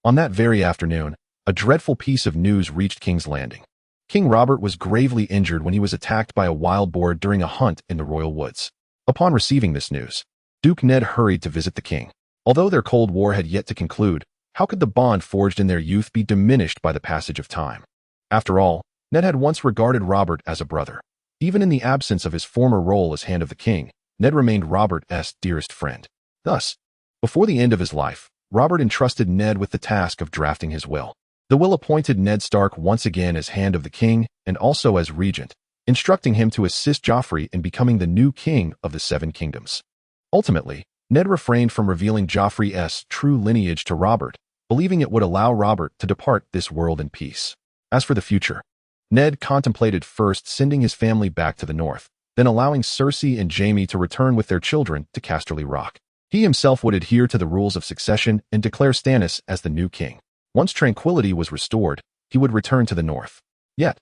on that very afternoon, a dreadful piece of news reached King's Landing. King Robert was gravely injured when he was attacked by a wild boar during a hunt in the royal woods. Upon receiving this news, Duke Ned hurried to visit the king. Although their Cold War had yet to conclude, how could the bond forged in their youth be diminished by the passage of time? After all, Ned had once regarded Robert as a brother. Even in the absence of his former role as Hand of the King, Ned remained Robert's dearest friend. Thus, before the end of his life, Robert entrusted Ned with the task of drafting his will. The will appointed Ned Stark once again as Hand of the King and also as regent, instructing him to assist Joffrey in becoming the new king of the 7 kingdoms. Ultimately, Ned refrained from revealing Joffrey's true lineage to Robert, believing it would allow Robert to depart this world in peace. As for the future, Ned contemplated first sending his family back to the north, then allowing Cersei and Jaime to return with their children to Casterly Rock. He himself would adhere to the rules of succession and declare Stannis as the new king. Once tranquility was restored, he would return to the north. Yet,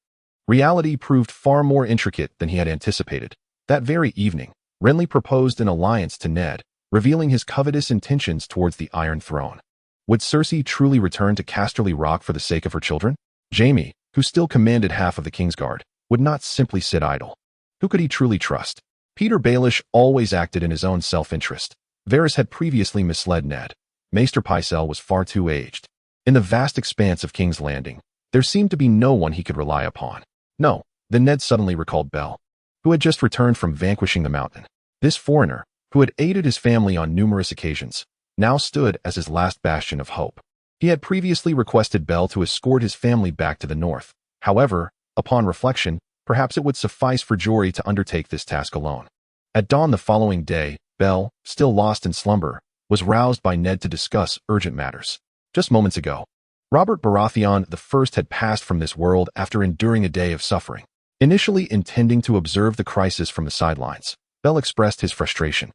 reality proved far more intricate than he had anticipated. That very evening, Renly proposed an alliance to Ned, revealing his covetous intentions towards the Iron Throne. Would Cersei truly return to Casterly Rock for the sake of her children? Jaime, who still commanded half of the Kingsguard, would not simply sit idle. Who could he truly trust? Peter Baelish always acted in his own self-interest. Varys had previously misled Ned. Maester Pycelle was far too aged. In the vast expanse of King's Landing, there seemed to be no one he could rely upon. No, then Ned suddenly recalled Bell, who had just returned from vanquishing the mountain. This foreigner, who had aided his family on numerous occasions, now stood as his last bastion of hope. He had previously requested Bell to escort his family back to the north. However, upon reflection, perhaps it would suffice for Jory to undertake this task alone. At dawn the following day, Bell, still lost in slumber, was roused by Ned to discuss urgent matters. Just moments ago, Robert Baratheon I had passed from this world after enduring a day of suffering. Initially intending to observe the crisis from the sidelines, Bell expressed his frustration,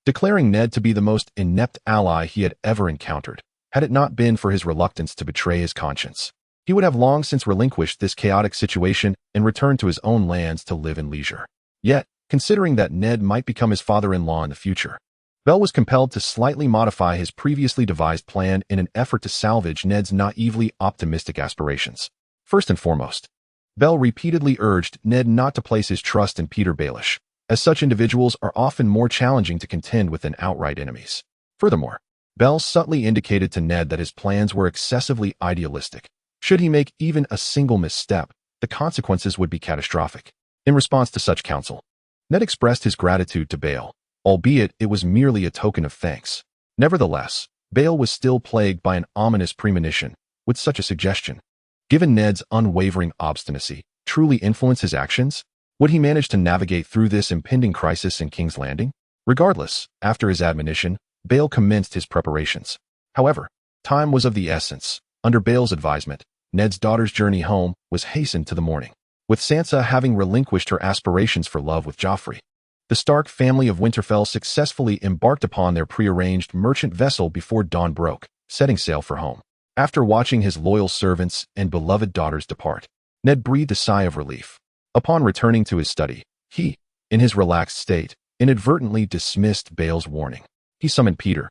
declaring Ned to be the most inept ally he had ever encountered. Had it not been for his reluctance to betray his conscience, he would have long since relinquished this chaotic situation and returned to his own lands to live in leisure. Yet, considering that Ned might become his father-in-law in the future, Bell was compelled to slightly modify his previously devised plan in an effort to salvage Ned's naively optimistic aspirations. First and foremost, Bell repeatedly urged Ned not to place his trust in Petyr Baelish, as such individuals are often more challenging to contend with than outright enemies. Furthermore, Bell subtly indicated to Ned that his plans were excessively idealistic. Should he make even a single misstep, the consequences would be catastrophic. In response to such counsel, Ned expressed his gratitude to Bael, albeit it was merely a token of thanks. Nevertheless, Bael was still plagued by an ominous premonition. Would such a suggestion, given Ned's unwavering obstinacy, truly influence his actions? Would he manage to navigate through this impending crisis in King's Landing? Regardless, after his admonition, Bael commenced his preparations. However, time was of the essence. Under Bael's advisement, Ned's daughter's journey home was hastened to the morning, with Sansa having relinquished her aspirations for love with Joffrey. The Stark family of Winterfell successfully embarked upon their prearranged merchant vessel before dawn broke, setting sail for home. After watching his loyal servants and beloved daughters depart, Ned breathed a sigh of relief. Upon returning to his study, he, in his relaxed state, inadvertently dismissed Bael's warning. He summoned Petyr,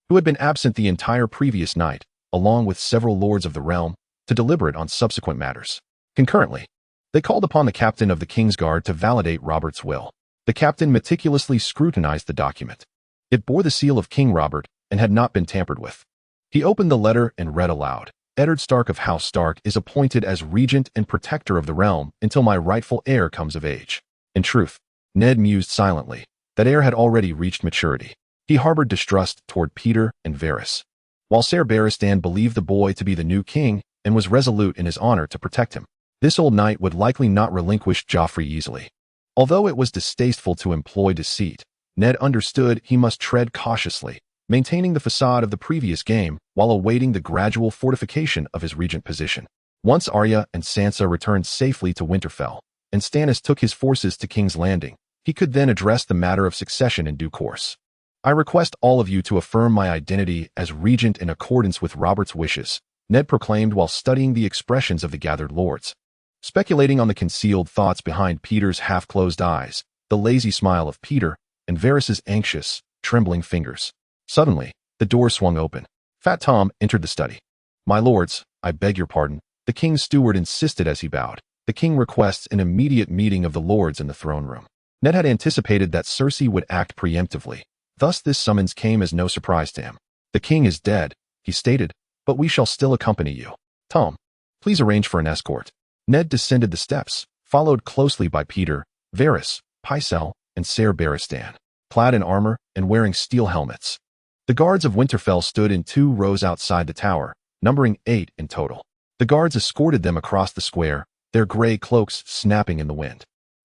who had been absent the entire previous night, along with several lords of the realm, to deliberate on subsequent matters. Concurrently, they called upon the captain of the Kingsguard to validate Robert's will. The captain meticulously scrutinized the document. It bore the seal of King Robert and had not been tampered with. He opened the letter and read aloud. Eddard Stark of House Stark is appointed as regent and protector of the realm until my rightful heir comes of age. In truth, Ned mused silently. That heir had already reached maturity. He harbored distrust toward Petyr and Varys, while Ser Barristan believed the boy to be the new king and was resolute in his honor to protect him. This old knight would likely not relinquish Joffrey easily. Although it was distasteful to employ deceit, Ned understood he must tread cautiously, maintaining the facade of the previous game while awaiting the gradual fortification of his regent position. Once Arya and Sansa returned safely to Winterfell, and Stannis took his forces to King's Landing, he could then address the matter of succession in due course. I request all of you to affirm my identity as regent in accordance with Robert's wishes, Ned proclaimed while studying the expressions of the gathered lords. Speculating on the concealed thoughts behind Petyr's half-closed eyes, the lazy smile of Petyr, and Varys's anxious, trembling fingers. Suddenly, the door swung open. Fat Tom entered the study. My lords, I beg your pardon, the king's steward insisted as he bowed. The king requests an immediate meeting of the lords in the throne room. Ned had anticipated that Cersei would act preemptively. Thus this summons came as no surprise to him. The king is dead, he stated, but we shall still accompany you. Tom, please arrange for an escort. Ned descended the steps, followed closely by Petyr, Varys, Pycelle, and Ser Barristan, clad in armor and wearing steel helmets. The guards of Winterfell stood in 2 rows outside the tower, numbering 8 in total. The guards escorted them across the square, their gray cloaks snapping in the wind.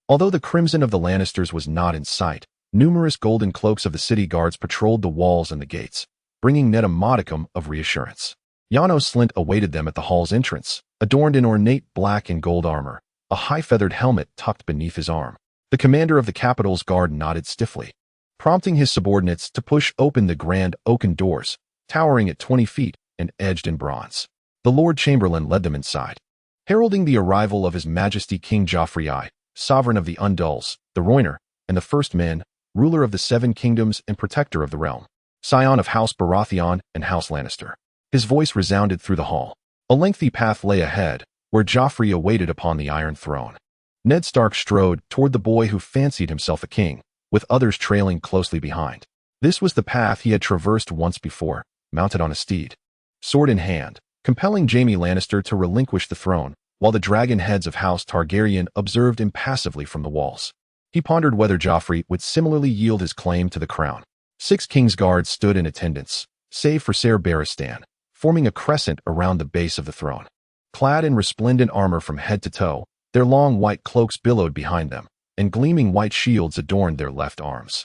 Although the crimson of the Lannisters was not in sight, numerous golden cloaks of the city guards patrolled the walls and the gates, bringing Ned a modicum of reassurance. Janos Slynt awaited them at the hall's entrance, adorned in ornate black and gold armor, a high-feathered helmet tucked beneath his arm. The commander of the capital's guard nodded stiffly, prompting his subordinates to push open the grand oaken doors, towering at 20 feet and edged in bronze. The Lord Chamberlain led them inside, heralding the arrival of His Majesty King Joffrey I, sovereign of the Undulls, the Rhoynar, and the First Men, ruler of the 7 kingdoms and protector of the realm, scion of House Baratheon and House Lannister. His voice resounded through the hall. A lengthy path lay ahead, where Joffrey awaited upon the Iron Throne. Ned Stark strode toward the boy who fancied himself a king, with others trailing closely behind. This was the path he had traversed once before, mounted on a steed, sword in hand, compelling Jaime Lannister to relinquish the throne, while the dragon heads of House Targaryen observed impassively from the walls. He pondered whether Joffrey would similarly yield his claim to the crown. 6 Kingsguards stood in attendance, save for Ser Barristan, forming a crescent around the base of the throne. Clad in resplendent armor from head to toe, their long white cloaks billowed behind them, and gleaming white shields adorned their left arms.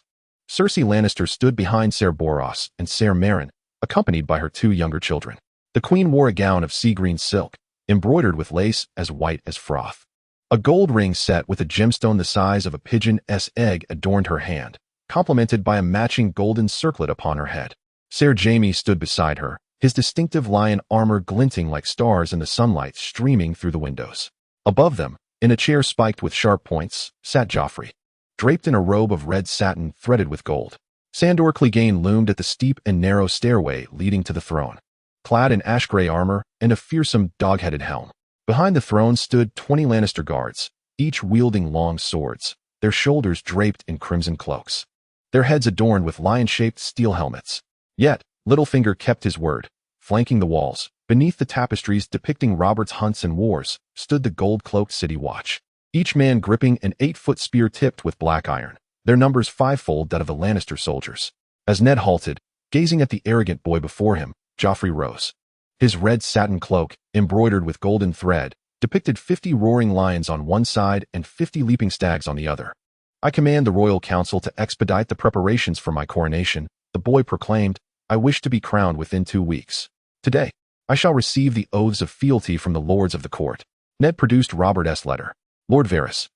Cersei Lannister stood behind Ser Boros and Ser Meryn, accompanied by her 2 younger children. The queen wore a gown of sea-green silk, embroidered with lace as white as froth. A gold ring set with a gemstone the size of a pigeon's egg adorned her hand, complemented by a matching golden circlet upon her head. Ser Jaime stood beside her, his distinctive lion armor glinting like stars in the sunlight streaming through the windows. Above them, in a chair spiked with sharp points, sat Joffrey, draped in a robe of red satin threaded with gold. Sandor Clegane loomed at the steep and narrow stairway leading to the throne, clad in ash-gray armor and a fearsome dog-headed helm. Behind the throne stood 20 Lannister guards, each wielding long swords, their shoulders draped in crimson cloaks, their heads adorned with lion-shaped steel helmets. Yet, Littlefinger kept his word. Flanking the walls, beneath the tapestries depicting Robert's hunts and wars, stood the gold-cloaked City Watch, each man gripping an 8-foot spear tipped with black iron, their numbers fivefold that of the Lannister soldiers. As Ned halted, gazing at the arrogant boy before him, Joffrey rose. His red satin cloak, embroidered with golden thread, depicted 50 roaring lions on one side and 50 leaping stags on the other. "I command the royal council to expedite the preparations for my coronation," the boy proclaimed. "I wish to be crowned within 2 weeks. Today, I shall receive the oaths of fealty from the lords of the court." Ned produced Robert's letter. "Lord Varys,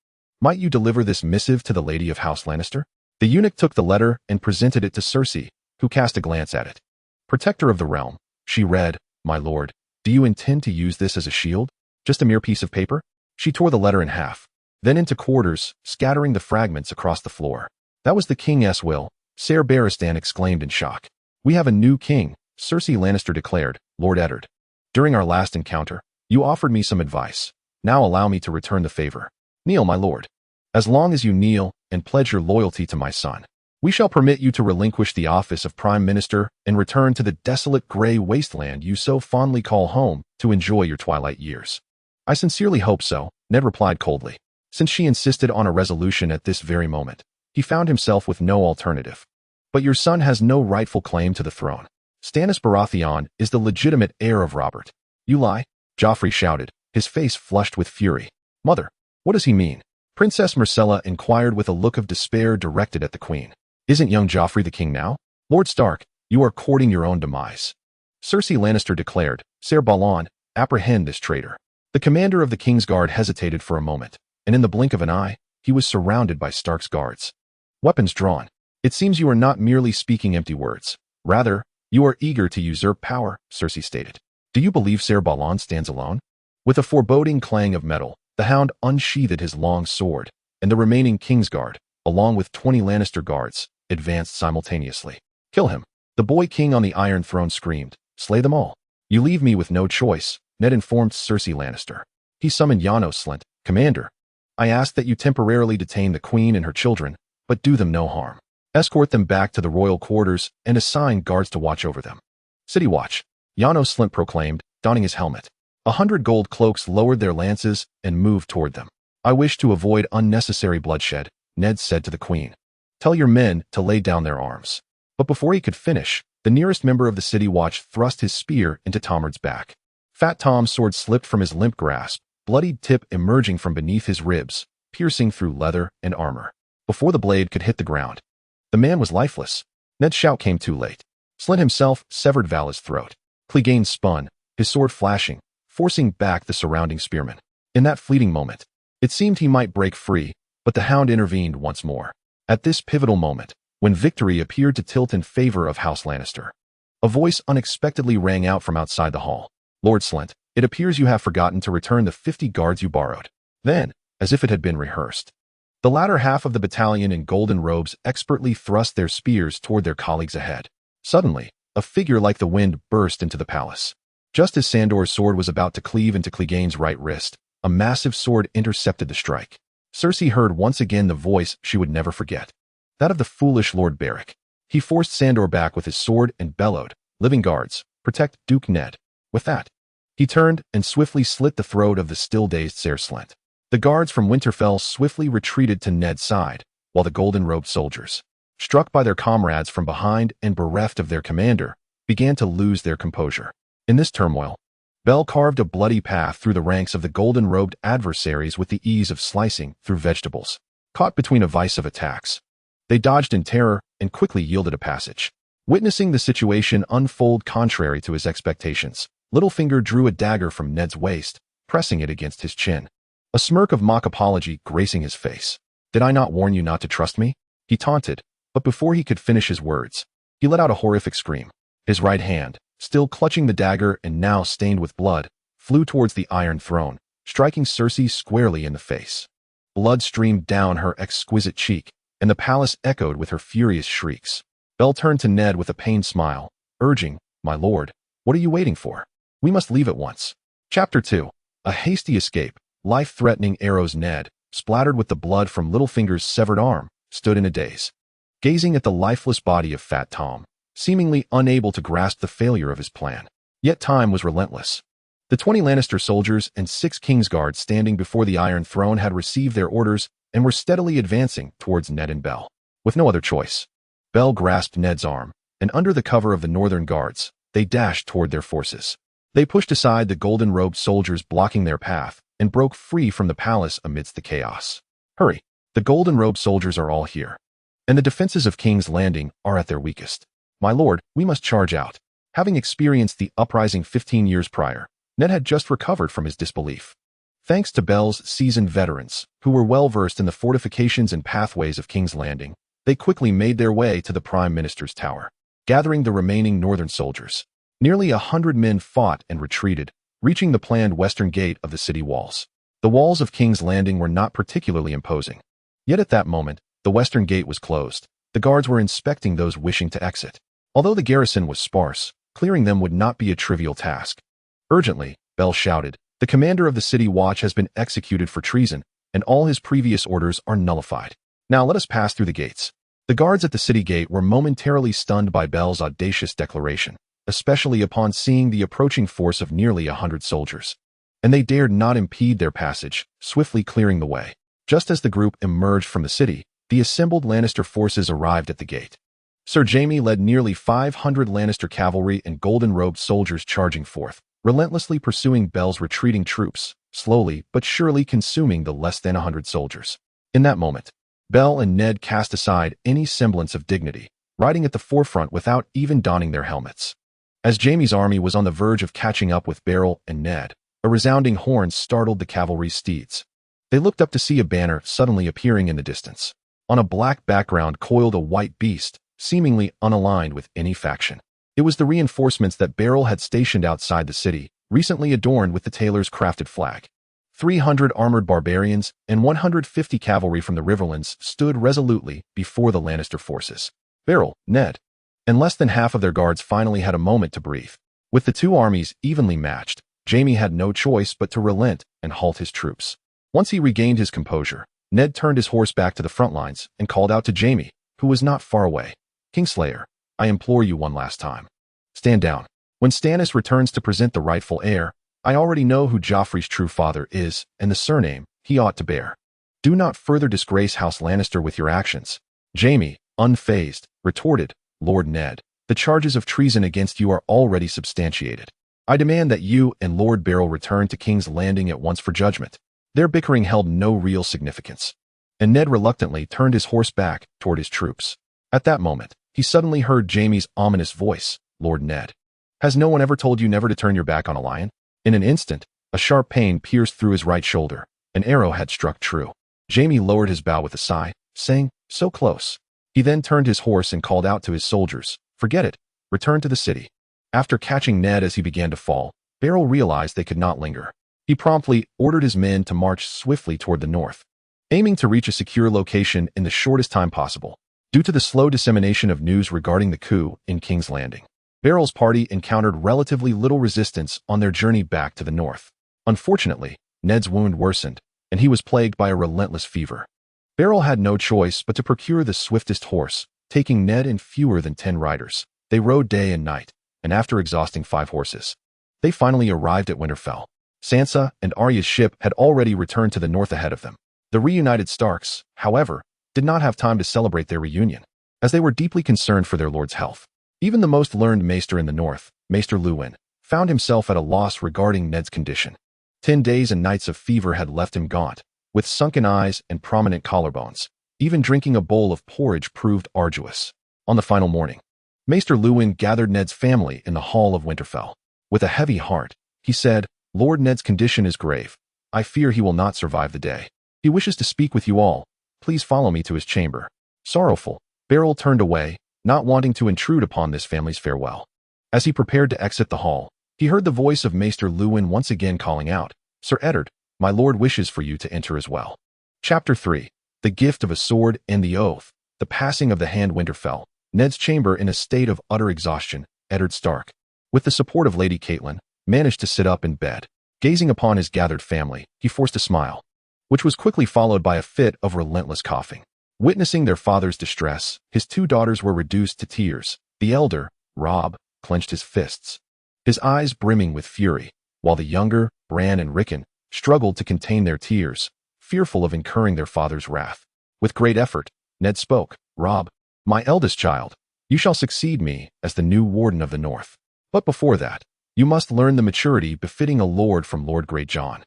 might you deliver this missive to the lady of House Lannister?" The eunuch took the letter and presented it to Cersei, who cast a glance at it. "Protector of the realm," she read, "my lord, do you intend to use this as a shield? Just a mere piece of paper?" She tore the letter in half, then into quarters, scattering the fragments across the floor. "That was the king's will," Ser Barristan exclaimed in shock. "We have a new king," Cersei Lannister declared, "Lord Eddard. During our last encounter, you offered me some advice. Now allow me to return the favor. Kneel, my lord. As long as you kneel and pledge your loyalty to my son, we shall permit you to relinquish the office of Prime Minister and return to the desolate gray wasteland you so fondly call home to enjoy your twilight years." "I sincerely hope so," Ned replied coldly. Since she insisted on a resolution at this very moment, he found himself with no alternative. "But your son has no rightful claim to the throne. Stannis Baratheon is the legitimate heir of Robert." "You lie," Joffrey shouted, his face flushed with fury. "Mother, what does he mean?" Princess Myrcella inquired with a look of despair directed at the queen. "Isn't young Joffrey the king now? Lord Stark, you are courting your own demise." Cersei Lannister declared, "Ser Balon, apprehend this traitor." The commander of the Kingsguard hesitated for a moment, and in the blink of an eye, he was surrounded by Stark's guards. Weapons drawn. "It seems you are not merely speaking empty words. Rather, you are eager to usurp power," Cersei stated. "Do you believe Ser Balon stands alone?" With a foreboding clang of metal, the hound unsheathed his long sword, and the remaining Kingsguard, along with 20 Lannister guards, advanced simultaneously. "Kill him," the boy king on the Iron Throne screamed. "Slay them all." "You leave me with no choice," Ned informed Cersei Lannister. He summoned Janos Slynt. "Commander, I ask that you temporarily detain the queen and her children, but do them no harm. Escort them back to the royal quarters and assign guards to watch over them." "City Watch," Janos Slynt proclaimed, donning his helmet. 100 gold cloaks lowered their lances and moved toward them. "I wish to avoid unnecessary bloodshed," Ned said to the queen. "Tell your men to lay down their arms." But before he could finish, the nearest member of the City Watch thrust his spear into Tomard's back. Fat Tom's sword slipped from his limp grasp, bloodied tip emerging from beneath his ribs, piercing through leather and armor. Before the blade could hit the ground, the man was lifeless. Ned's shout came too late. Slynt himself severed Vala's throat. Clegane spun, his sword flashing, forcing back the surrounding spearmen. In that fleeting moment, it seemed he might break free, but the hound intervened once more. At this pivotal moment, when victory appeared to tilt in favor of House Lannister, a voice unexpectedly rang out from outside the hall. "Lord Slynt, it appears you have forgotten to return the 50 guards you borrowed." Then, as if it had been rehearsed, the latter half of the battalion in golden robes expertly thrust their spears toward their colleagues ahead. Suddenly, a figure like the wind burst into the palace. Just as Sandor's sword was about to cleave into Clegane's right wrist, a massive sword intercepted the strike. Cersei heard once again the voice she would never forget, that of the foolish Lord Beric. He forced Sandor back with his sword and bellowed, "Living guards, protect Duke Ned." With that, he turned and swiftly slit the throat of the still-dazed Ser Slynt. The guards from Winterfell swiftly retreated to Ned's side, while the golden-robed soldiers, struck by their comrades from behind and bereft of their commander, began to lose their composure. In this turmoil, Bell carved a bloody path through the ranks of the golden-robed adversaries with the ease of slicing through vegetables. Caught between a vice of attacks, they dodged in terror and quickly yielded a passage. Witnessing the situation unfold contrary to his expectations, Littlefinger drew a dagger from Ned's waist, pressing it against his chin, a smirk of mock apology gracing his face. "Did I not warn you not to trust me?" he taunted, but before he could finish his words, he let out a horrific scream. His right hand, still clutching the dagger and now stained with blood, flew towards the Iron Throne, striking Cersei squarely in the face. Blood streamed down her exquisite cheek, and the palace echoed with her furious shrieks. Bell turned to Ned with a pained smile, urging, "My lord, what are you waiting for? We must leave at once." Chapter 2. A hasty escape. Life-threatening arrows. Ned, splattered with the blood from Littlefinger's severed arm, stood in a daze, gazing at the lifeless body of Fat Tom, seemingly unable to grasp the failure of his plan. Yet time was relentless. The 20 Lannister soldiers and 6 Kingsguards standing before the Iron Throne had received their orders and were steadily advancing towards Ned and Bell. With no other choice, Bell grasped Ned's arm, and under the cover of the Northern Guards, they dashed toward their forces. They pushed aside the golden-robed soldiers blocking their path and broke free from the palace amidst the chaos. "Hurry! The golden-robed soldiers are all here, and the defenses of King's Landing are at their weakest. My lord, we must charge out." Having experienced the uprising 15 years prior, Ned had just recovered from his disbelief. Thanks to Bell's seasoned veterans, who were well-versed in the fortifications and pathways of King's Landing, they quickly made their way to the Prime Minister's tower, gathering the remaining northern soldiers. Nearly 100 men fought and retreated, reaching the planned western gate of the city walls. The walls of King's Landing were not particularly imposing. Yet at that moment, the western gate was closed. The guards were inspecting those wishing to exit. Although the garrison was sparse, clearing them would not be a trivial task. Urgently, Bell shouted, "The commander of the city watch has been executed for treason, and all his previous orders are nullified. Now let us pass through the gates." The guards at the city gate were momentarily stunned by Bell's audacious declaration, especially upon seeing the approaching force of nearly 100 soldiers. And they dared not impede their passage, swiftly clearing the way. Just as the group emerged from the city, the assembled Lannister forces arrived at the gate. Sir Jaime led nearly 500 Lannister cavalry and golden-robed soldiers charging forth, relentlessly pursuing Bell's retreating troops, slowly but surely consuming the less than 100 soldiers. In that moment, Bell and Ned cast aside any semblance of dignity, riding at the forefront without even donning their helmets. As Jaime's army was on the verge of catching up with Beryl and Ned, a resounding horn startled the cavalry's steeds. They looked up to see a banner suddenly appearing in the distance. On a black background coiled a white beast, seemingly unaligned with any faction. It was the reinforcements that Beryl had stationed outside the city, recently adorned with the tailor's crafted flag. 300 armored barbarians and 150 cavalry from the Riverlands stood resolutely before the Lannister forces. Beryl, Ned, and less than half of their guards finally had a moment to breathe. With the two armies evenly matched, Jaime had no choice but to relent and halt his troops. Once he regained his composure, Ned turned his horse back to the front lines and called out to Jaime, who was not far away. "Kingslayer, I implore you one last time. Stand down. When Stannis returns to present the rightful heir, I already know who Joffrey's true father is and the surname he ought to bear. Do not further disgrace House Lannister with your actions." Jaime, unfazed, retorted, "Lord Ned, the charges of treason against you are already substantiated. I demand that you and Lord Beryl return to King's Landing at once for judgment." Their bickering held no real significance, and Ned reluctantly turned his horse back toward his troops. At that moment, he suddenly heard Jaime's ominous voice, "Lord Ned, has no one ever told you never to turn your back on a lion?" In an instant, a sharp pain pierced through his right shoulder. An arrow had struck true. Jaime lowered his bow with a sigh, saying, "So close." He then turned his horse and called out to his soldiers, "Forget it. Return to the city." After catching Ned as he began to fall, Beryl realized they could not linger. He promptly ordered his men to march swiftly toward the north, aiming to reach a secure location in the shortest time possible. Due to the slow dissemination of news regarding the coup in King's Landing, Beryl's party encountered relatively little resistance on their journey back to the north. Unfortunately, Ned's wound worsened, and he was plagued by a relentless fever. Beryl had no choice but to procure the swiftest horse, taking Ned and fewer than 10 riders. They rode day and night, and after exhausting 5 horses, they finally arrived at Winterfell. Sansa and Arya's ship had already returned to the north ahead of them. The reunited Starks, however, did not have time to celebrate their reunion, as they were deeply concerned for their lord's health. Even the most learned maester in the north, Maester Luwin, found himself at a loss regarding Ned's condition. 10 days and nights of fever had left him gaunt, with sunken eyes and prominent collarbones. Even drinking a bowl of porridge proved arduous. On the final morning, Maester Luwin gathered Ned's family in the hall of Winterfell. With a heavy heart, he said, "Lord Ned's condition is grave. I fear he will not survive the day. He wishes to speak with you all. Please follow me to his chamber." Sorrowful, Beryl turned away, not wanting to intrude upon this family's farewell. As he prepared to exit the hall, he heard the voice of Maester Luwin once again calling out, "Sir Eddard, my lord wishes for you to enter as well." Chapter 3. The Gift of a Sword and the Oath. The Passing of the Hand. Winterfell, Ned's chamber in a state of utter exhaustion, Eddard Stark, with the support of Lady Catelyn, managed to sit up in bed. Gazing upon his gathered family, he forced a smile, which was quickly followed by a fit of relentless coughing. Witnessing their father's distress, his two daughters were reduced to tears. The elder, Robb, clenched his fists, his eyes brimming with fury, while the younger, Bran and Rickon, struggled to contain their tears, fearful of incurring their father's wrath. With great effort, Ned spoke. Robb, my eldest child, you shall succeed me as the new Warden of the North. But before that, you must learn the maturity befitting a lord from Lord Greyjohn,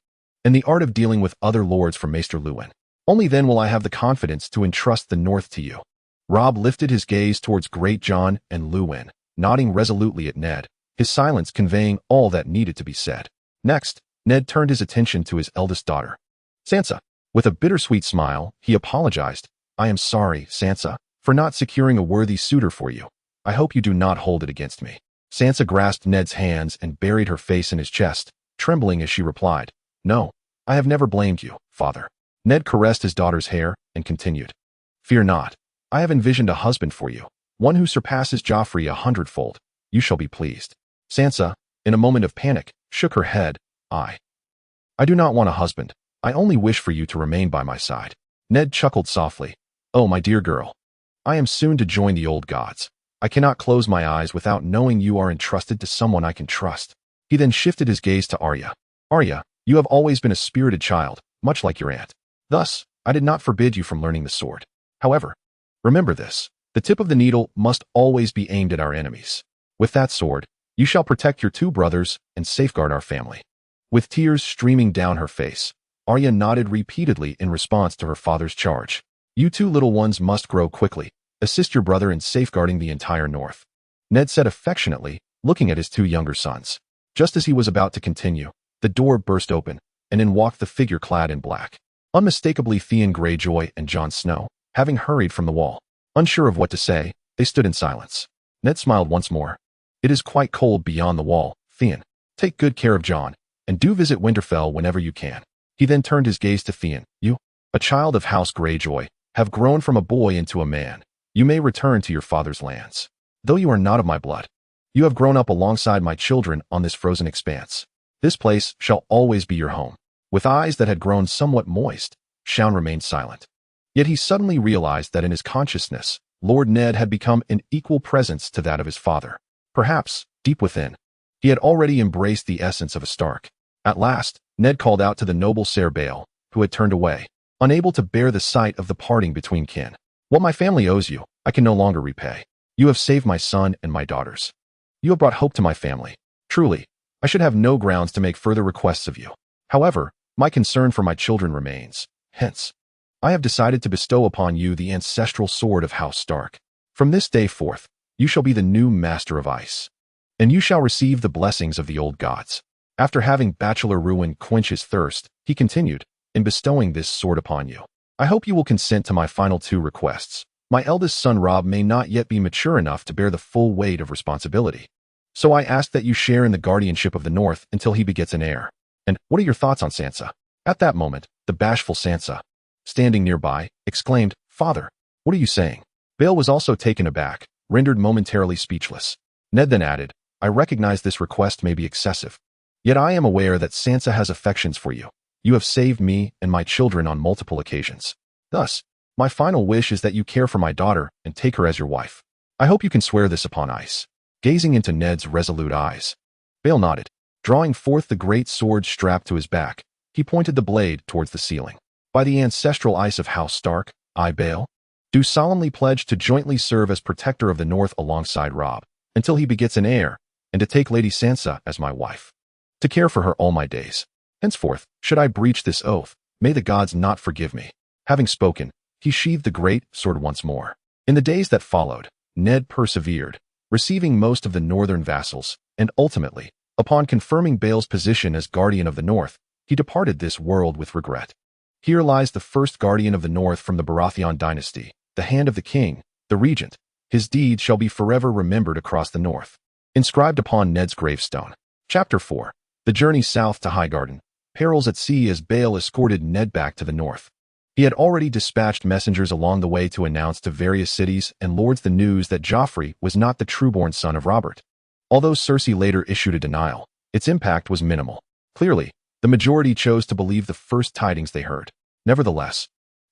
and the art of dealing with other lords from Maester Luwin. Only then will I have the confidence to entrust the North to you. Robb lifted his gaze towards Greyjohn and Luwin, nodding resolutely at Ned, his silence conveying all that needed to be said. Next, Ned turned his attention to his eldest daughter, Sansa. With a bittersweet smile, he apologized. I am sorry, Sansa, for not securing a worthy suitor for you. I hope you do not hold it against me. Sansa grasped Ned's hands and buried her face in his chest, trembling as she replied, No, I have never blamed you, father. Ned caressed his daughter's hair and continued, Fear not. I have envisioned a husband for you, one who surpasses Joffrey 100-fold. You shall be pleased. Sansa, in a moment of panic, shook her head. I do not want a husband. I only wish for you to remain by my side. Ned chuckled softly. Oh, my dear girl. I am soon to join the old gods. I cannot close my eyes without knowing you are entrusted to someone I can trust. He then shifted his gaze to Arya. Arya, you have always been a spirited child, much like your aunt. Thus, I did not forbid you from learning the sword. However, remember this, the tip of the needle must always be aimed at our enemies. With that sword, you shall protect your two brothers and safeguard our family. With tears streaming down her face, Arya nodded repeatedly in response to her father's charge. You two little ones must grow quickly. Assist your brother in safeguarding the entire North. Ned said affectionately, looking at his two younger sons. Just as he was about to continue, the door burst open, and in walked the figure clad in black. Unmistakably Theon Greyjoy and Jon Snow, having hurried from the wall. Unsure of what to say, they stood in silence. Ned smiled once more. It is quite cold beyond the wall, Theon. Take good care of Jon, and do visit Winterfell whenever you can. He then turned his gaze to Theon. You, a child of House Greyjoy, have grown from a boy into a man. You may return to your father's lands. Though you are not of my blood, you have grown up alongside my children on this frozen expanse. This place shall always be your home. With eyes that had grown somewhat moist, Xiong remained silent. Yet he suddenly realized that in his consciousness, Lord Ned had become an equal presence to that of his father. Perhaps, deep within, he had already embraced the essence of a Stark. At last, Ned called out to the noble Ser Bael, who had turned away, unable to bear the sight of the parting between kin. What my family owes you, I can no longer repay. You have saved my son and my daughters. You have brought hope to my family. Truly, I should have no grounds to make further requests of you. However, my concern for my children remains. Hence, I have decided to bestow upon you the ancestral sword of House Stark. From this day forth, you shall be the new master of ice, and you shall receive the blessings of the old gods. After having Bachelor Ruin quench his thirst, he continued, in bestowing this sword upon you, I hope you will consent to my final two requests. My eldest son Robb may not yet be mature enough to bear the full weight of responsibility. So I ask that you share in the guardianship of the North until he begets an heir. And what are your thoughts on Sansa? At that moment, the bashful Sansa, standing nearby, exclaimed, Father, what are you saying? Bael was also taken aback, rendered momentarily speechless. Ned then added, I recognize this request may be excessive. Yet I am aware that Sansa has affections for you. You have saved me and my children on multiple occasions. Thus, my final wish is that you care for my daughter and take her as your wife. I hope you can swear this upon ice. Gazing into Ned's resolute eyes, Bael nodded. Drawing forth the great sword strapped to his back, he pointed the blade towards the ceiling. By the ancestral ice of House Stark, I, Bael, do solemnly pledge to jointly serve as protector of the North alongside Robb, until he begets an heir, and to take Lady Sansa as my wife, to care for her all my days. Henceforth, should I breach this oath, may the gods not forgive me. Having spoken, he sheathed the great sword once more. In the days that followed, Ned persevered, receiving most of the northern vassals, and ultimately, upon confirming Bael's position as guardian of the North, he departed this world with regret. Here lies the first guardian of the North from the Baratheon dynasty, the hand of the king, the regent. His deeds shall be forever remembered across the North. Inscribed upon Ned's gravestone. Chapter 4. The journey south to Highgarden. Perils at sea as Bael escorted Ned back to the North. He had already dispatched messengers along the way to announce to various cities and lords the news that Joffrey was not the trueborn son of Robert. Although Cersei later issued a denial, its impact was minimal. Clearly, the majority chose to believe the first tidings they heard. Nevertheless,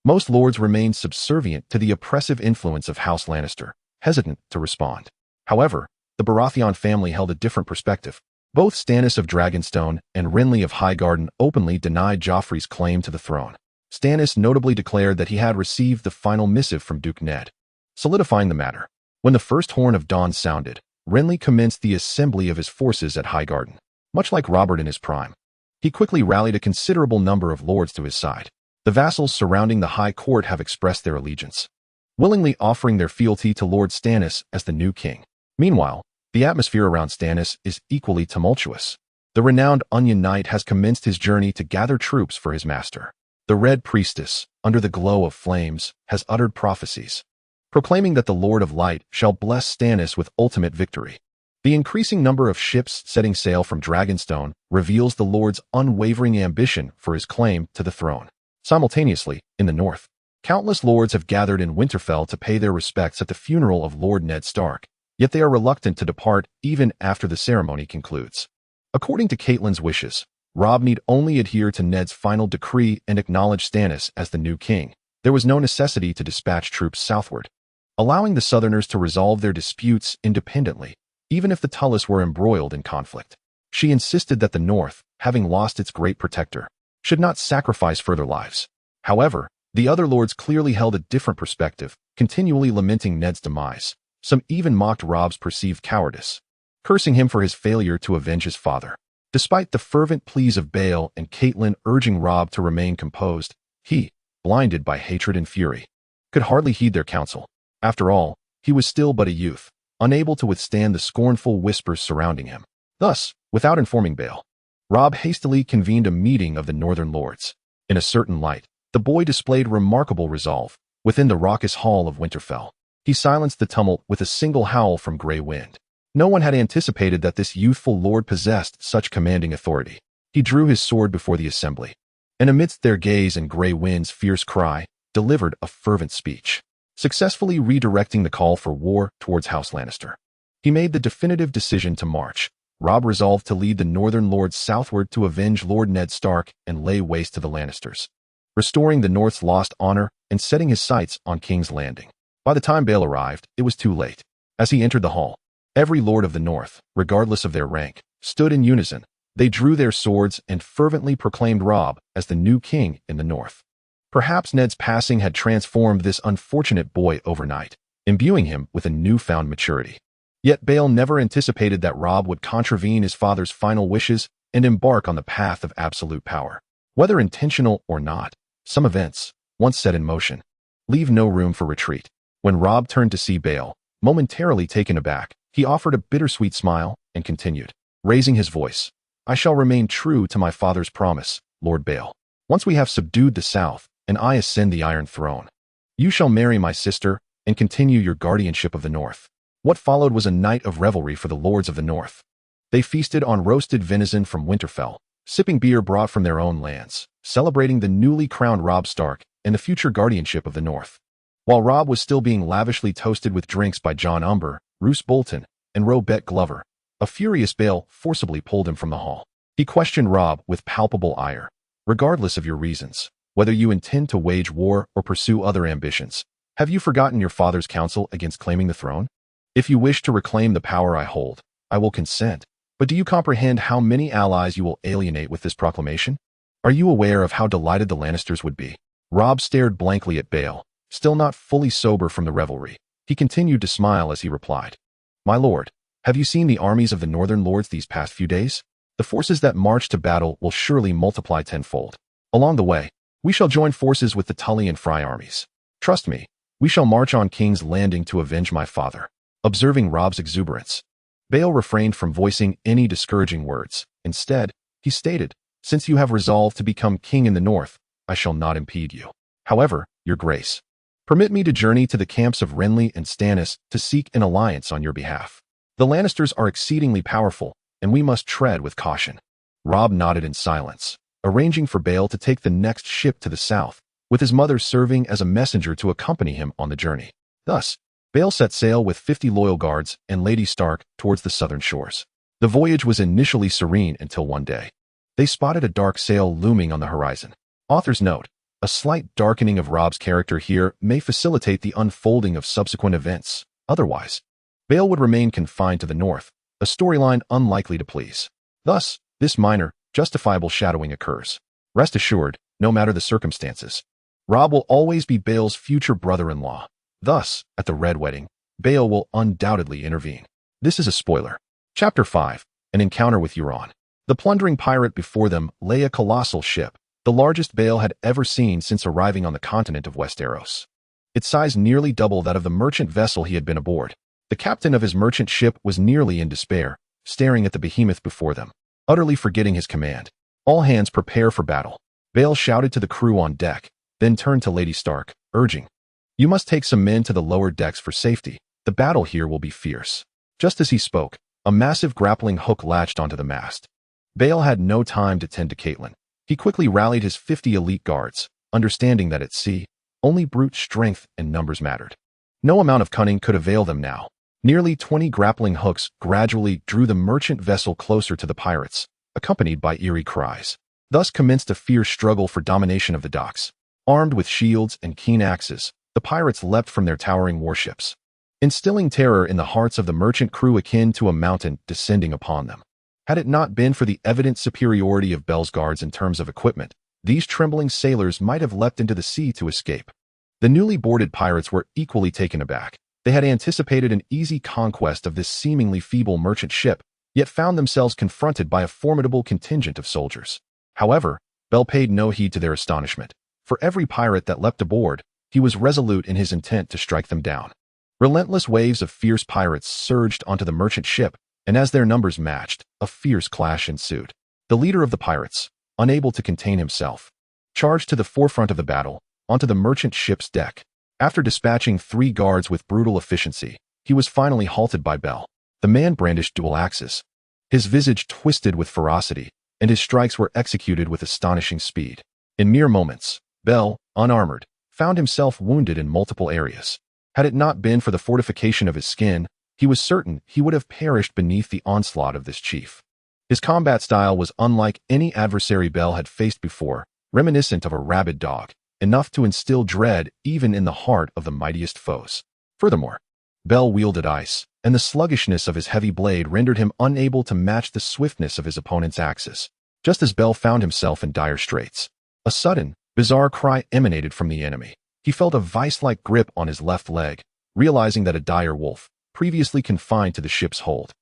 most lords remained subservient to the oppressive influence of House Lannister, hesitant to respond. However, the Baratheon family held a different perspective. Both Stannis of Dragonstone and Renly of Highgarden openly denied Joffrey's claim to the throne. Stannis notably declared that he had received the final missive from Duke Ned, solidifying the matter. When the first horn of dawn sounded, Renly commenced the assembly of his forces at Highgarden. Much like Robert in his prime, he quickly rallied a considerable number of lords to his side. The vassals surrounding the High Court have expressed their allegiance, willingly offering their fealty to Lord Stannis as the new king. Meanwhile, the atmosphere around Stannis is equally tumultuous. The renowned Onion Knight has commenced his journey to gather troops for his master. The Red Priestess, under the glow of flames, has uttered prophecies, proclaiming that the Lord of Light shall bless Stannis with ultimate victory. The increasing number of ships setting sail from Dragonstone reveals the Lord's unwavering ambition for his claim to the throne. Simultaneously, in the north, countless lords have gathered in Winterfell to pay their respects at the funeral of Lord Ned Stark, yet they are reluctant to depart even after the ceremony concludes. According to Catelyn's wishes, Robb need only adhere to Ned's final decree and acknowledge Stannis as the new king. There was no necessity to dispatch troops southward, allowing the Southerners to resolve their disputes independently, even if the Tullus were embroiled in conflict. She insisted that the North, having lost its great protector, should not sacrifice further lives. However, the other lords clearly held a different perspective, continually lamenting Ned's demise. Some even mocked Robb's perceived cowardice, cursing him for his failure to avenge his father. Despite the fervent pleas of Bael and Catelyn urging Robb to remain composed, he, blinded by hatred and fury, could hardly heed their counsel. After all, he was still but a youth, unable to withstand the scornful whispers surrounding him. Thus, without informing Bael, Robb hastily convened a meeting of the northern lords. In a certain light, the boy displayed remarkable resolve. Within the raucous hall of Winterfell, he silenced the tumult with a single howl from Grey Wind. No one had anticipated that this youthful lord possessed such commanding authority. He drew his sword before the assembly, and amidst their gaze and Grey Wind's fierce cry, delivered a fervent speech, successfully redirecting the call for war towards House Lannister. He made the definitive decision to march. Robb resolved to lead the northern lords southward to avenge Lord Ned Stark and lay waste to the Lannisters, restoring the North's lost honor and setting his sights on King's Landing. By the time Bael arrived, it was too late. As he entered the hall, every lord of the North, regardless of their rank, stood in unison. They drew their swords and fervently proclaimed Robb as the new king in the North. Perhaps Ned's passing had transformed this unfortunate boy overnight, imbuing him with a newfound maturity. Yet Bael never anticipated that Robb would contravene his father's final wishes and embark on the path of absolute power. Whether intentional or not, some events, once set in motion, leave no room for retreat. When Robb turned to see Bael, momentarily taken aback, he offered a bittersweet smile and continued, raising his voice, "I shall remain true to my father's promise, Lord Bael. Once we have subdued the South, and I ascend the Iron Throne, you shall marry my sister and continue your guardianship of the North." What followed was a night of revelry for the lords of the North. They feasted on roasted venison from Winterfell, sipping beer brought from their own lands, celebrating the newly crowned Robb Stark and the future guardianship of the North. While Robb was still being lavishly toasted with drinks by Jon Umber, Roose Bolton, and Robert Glover, a furious Bael forcibly pulled him from the hall. He questioned Robb with palpable ire. "Regardless of your reasons, whether you intend to wage war or pursue other ambitions, have you forgotten your father's counsel against claiming the throne? If you wish to reclaim the power I hold, I will consent. But do you comprehend how many allies you will alienate with this proclamation? Are you aware of how delighted the Lannisters would be?" Robb stared blankly at Bael, still not fully sober from the revelry. He continued to smile as he replied, "My lord, have you seen the armies of the northern lords these past few days? The forces that march to battle will surely multiply tenfold. Along the way, we shall join forces with the Tully and Frey armies. Trust me, we shall march on King's Landing to avenge my father." Observing Robb's exuberance, Bael refrained from voicing any discouraging words. Instead, he stated, "Since you have resolved to become king in the North, I shall not impede you. However, your grace, permit me to journey to the camps of Renly and Stannis to seek an alliance on your behalf. The Lannisters are exceedingly powerful, and we must tread with caution." Robb nodded in silence, arranging for Bael to take the next ship to the south, with his mother serving as a messenger to accompany him on the journey. Thus, Bale set sail with 50 loyal guards and Lady Stark towards the southern shores. The voyage was initially serene until one day. They spotted a dark sail looming on the horizon. Author's note: a slight darkening of Robb's character here may facilitate the unfolding of subsequent events. Otherwise, Bale would remain confined to the north, a storyline unlikely to please. Thus, this minor, justifiable shadowing occurs. Rest assured, no matter the circumstances, Robb will always be Bale's future brother-in-law. Thus, at the Red Wedding, Bale will undoubtedly intervene. This is a spoiler. Chapter 5. An encounter with Euron. The plundering pirate before them lay a colossal ship, the largest Bale had ever seen since arriving on the continent of Westeros. Its size nearly double that of the merchant vessel he had been aboard. The captain of his merchant ship was nearly in despair, staring at the behemoth before them, utterly forgetting his command. All hands prepare for battle. Bale shouted to the crew on deck, then turned to Lady Stark, urging, "You must take some men to the lower decks for safety. The battle here will be fierce." Just as he spoke, a massive grappling hook latched onto the mast. Bale had no time to tend to Catelyn. He quickly rallied his 50 elite guards, understanding that at sea, only brute strength and numbers mattered. No amount of cunning could avail them now. Nearly 20 grappling hooks gradually drew the merchant vessel closer to the pirates, accompanied by eerie cries. Thus commenced a fierce struggle for domination of the docks. Armed with shields and keen axes, the pirates leapt from their towering warships, instilling terror in the hearts of the merchant crew akin to a mountain descending upon them. Had it not been for the evident superiority of Bale's guards in terms of equipment, these trembling sailors might have leapt into the sea to escape. The newly boarded pirates were equally taken aback. They had anticipated an easy conquest of this seemingly feeble merchant ship, yet found themselves confronted by a formidable contingent of soldiers. However, Bale paid no heed to their astonishment. For every pirate that leapt aboard, he was resolute in his intent to strike them down. Relentless waves of fierce pirates surged onto the merchant ship, and as their numbers matched, a fierce clash ensued. The leader of the pirates, unable to contain himself, charged to the forefront of the battle, onto the merchant ship's deck. After dispatching 3 guards with brutal efficiency, he was finally halted by Bale. The man brandished dual axes. His visage twisted with ferocity, and his strikes were executed with astonishing speed. In mere moments, Bale, unarmored, found himself wounded in multiple areas. Had it not been for the fortification of his skin, he was certain he would have perished beneath the onslaught of this chief. His combat style was unlike any adversary Bale had faced before, reminiscent of a rabid dog, enough to instill dread even in the heart of the mightiest foes. Furthermore, Bale wielded ice, and the sluggishness of his heavy blade rendered him unable to match the swiftness of his opponent's axes. Just as Bale found himself in dire straits, a sudden, bizarre cry emanated from the enemy. He felt a vice-like grip on his left leg, realizing that a dire wolf, previously confined to the ship's hold,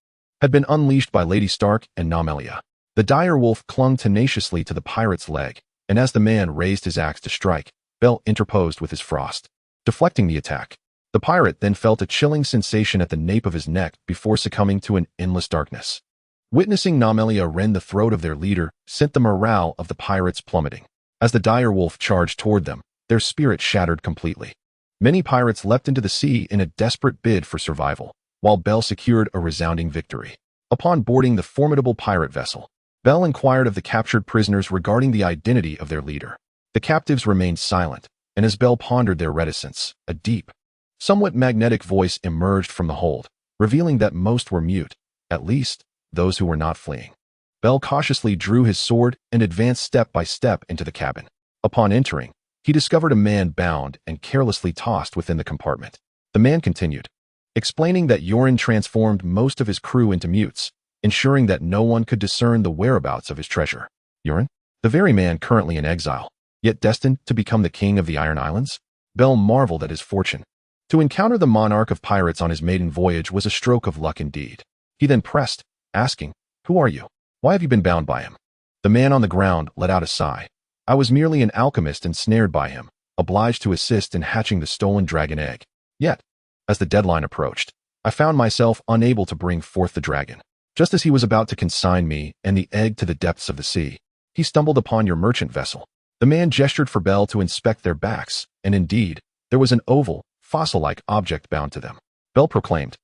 had been unleashed by Lady Stark and Nomelia. The dire wolf clung tenaciously to the pirate's leg, and as the man raised his axe to strike, Bale interposed with his frost, deflecting the attack. The pirate then felt a chilling sensation at the nape of his neck before succumbing to an endless darkness. Witnessing Nomelia rend the throat of their leader sent the morale of the pirates plummeting. As the dire wolf charged toward them, their spirit shattered completely. Many pirates leapt into the sea in a desperate bid for survival, while Bale secured a resounding victory. Upon boarding the formidable pirate vessel, Bale inquired of the captured prisoners regarding the identity of their leader. The captives remained silent, and as Bale pondered their reticence, a deep, somewhat magnetic voice emerged from the hold, revealing that most were mute, at least those who were not fleeing. Bale cautiously drew his sword and advanced step by step into the cabin. Upon entering, he discovered a man bound and carelessly tossed within the compartment. The man continued, explaining that Euron transformed most of his crew into mutes, ensuring that no one could discern the whereabouts of his treasure. Euron? The very man currently in exile, yet destined to become the king of the Iron Islands? Bale marveled at his fortune. To encounter the monarch of pirates on his maiden voyage was a stroke of luck indeed. He then pressed, asking, "Who are you? Why have you been bound by him?" The man on the ground let out a sigh. "I was merely an alchemist ensnared by him, obliged to assist in hatching the stolen dragon egg. Yet, as the deadline approached, I found myself unable to bring forth the dragon. Just as he was about to consign me and the egg to the depths of the sea, he stumbled upon your merchant vessel." The man gestured for Bale to inspect their backs, and indeed, there was an oval, fossil-like object bound to them. Bale proclaimed,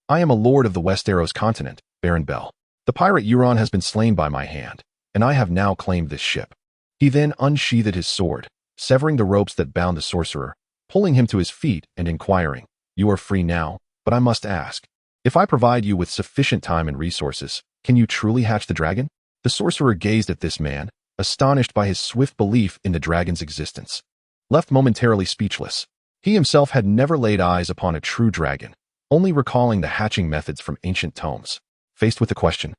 "I am a lord of the Westeros continent, Baron Bale. The pirate Euron has been slain by my hand, and I have now claimed this ship." He then unsheathed his sword, severing the ropes that bound the sorcerer, pulling him to his feet and inquiring, "You are free now, but I must ask, if I provide you with sufficient time and resources, can you truly hatch the dragon?" The sorcerer gazed at this man, astonished by his swift belief in the dragon's existence. Left momentarily speechless, he himself had never laid eyes upon a true dragon, only recalling the hatching methods from ancient tomes. Faced with the question,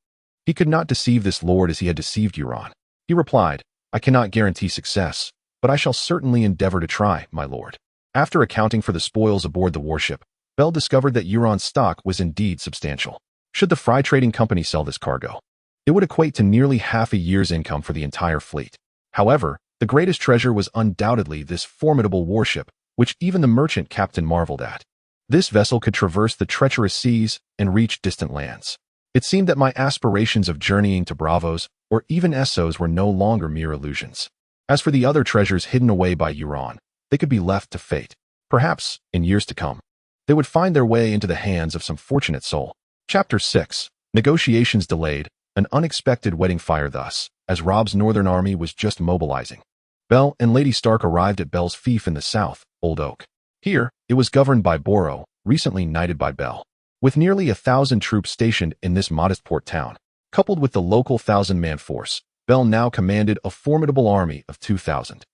he could not deceive this lord as he had deceived Euron. He replied, "I cannot guarantee success, but I shall certainly endeavor to try, my lord." After accounting for the spoils aboard the warship, Bell discovered that Euron's stock was indeed substantial. Should the Fry Trading Company sell this cargo, it would equate to nearly half a year's income for the entire fleet. However, the greatest treasure was undoubtedly this formidable warship, which even the merchant captain marveled at. This vessel could traverse the treacherous seas and reach distant lands. It seemed that my aspirations of journeying to Bravos or even Essos were no longer mere illusions. As for the other treasures hidden away by Euron, they could be left to fate. Perhaps, in years to come, they would find their way into the hands of some fortunate soul. Chapter 6. Negotiations delayed, an unexpected wedding fire thus, as Robb's northern army was just mobilizing. Bell and Lady Stark arrived at Bell's fief in the south, Old Oak. Here, it was governed by Boro, recently knighted by Bell. With nearly 1,000 troops stationed in this modest port town, coupled with the local 1,000-man force, Bell now commanded a formidable army of 2,000.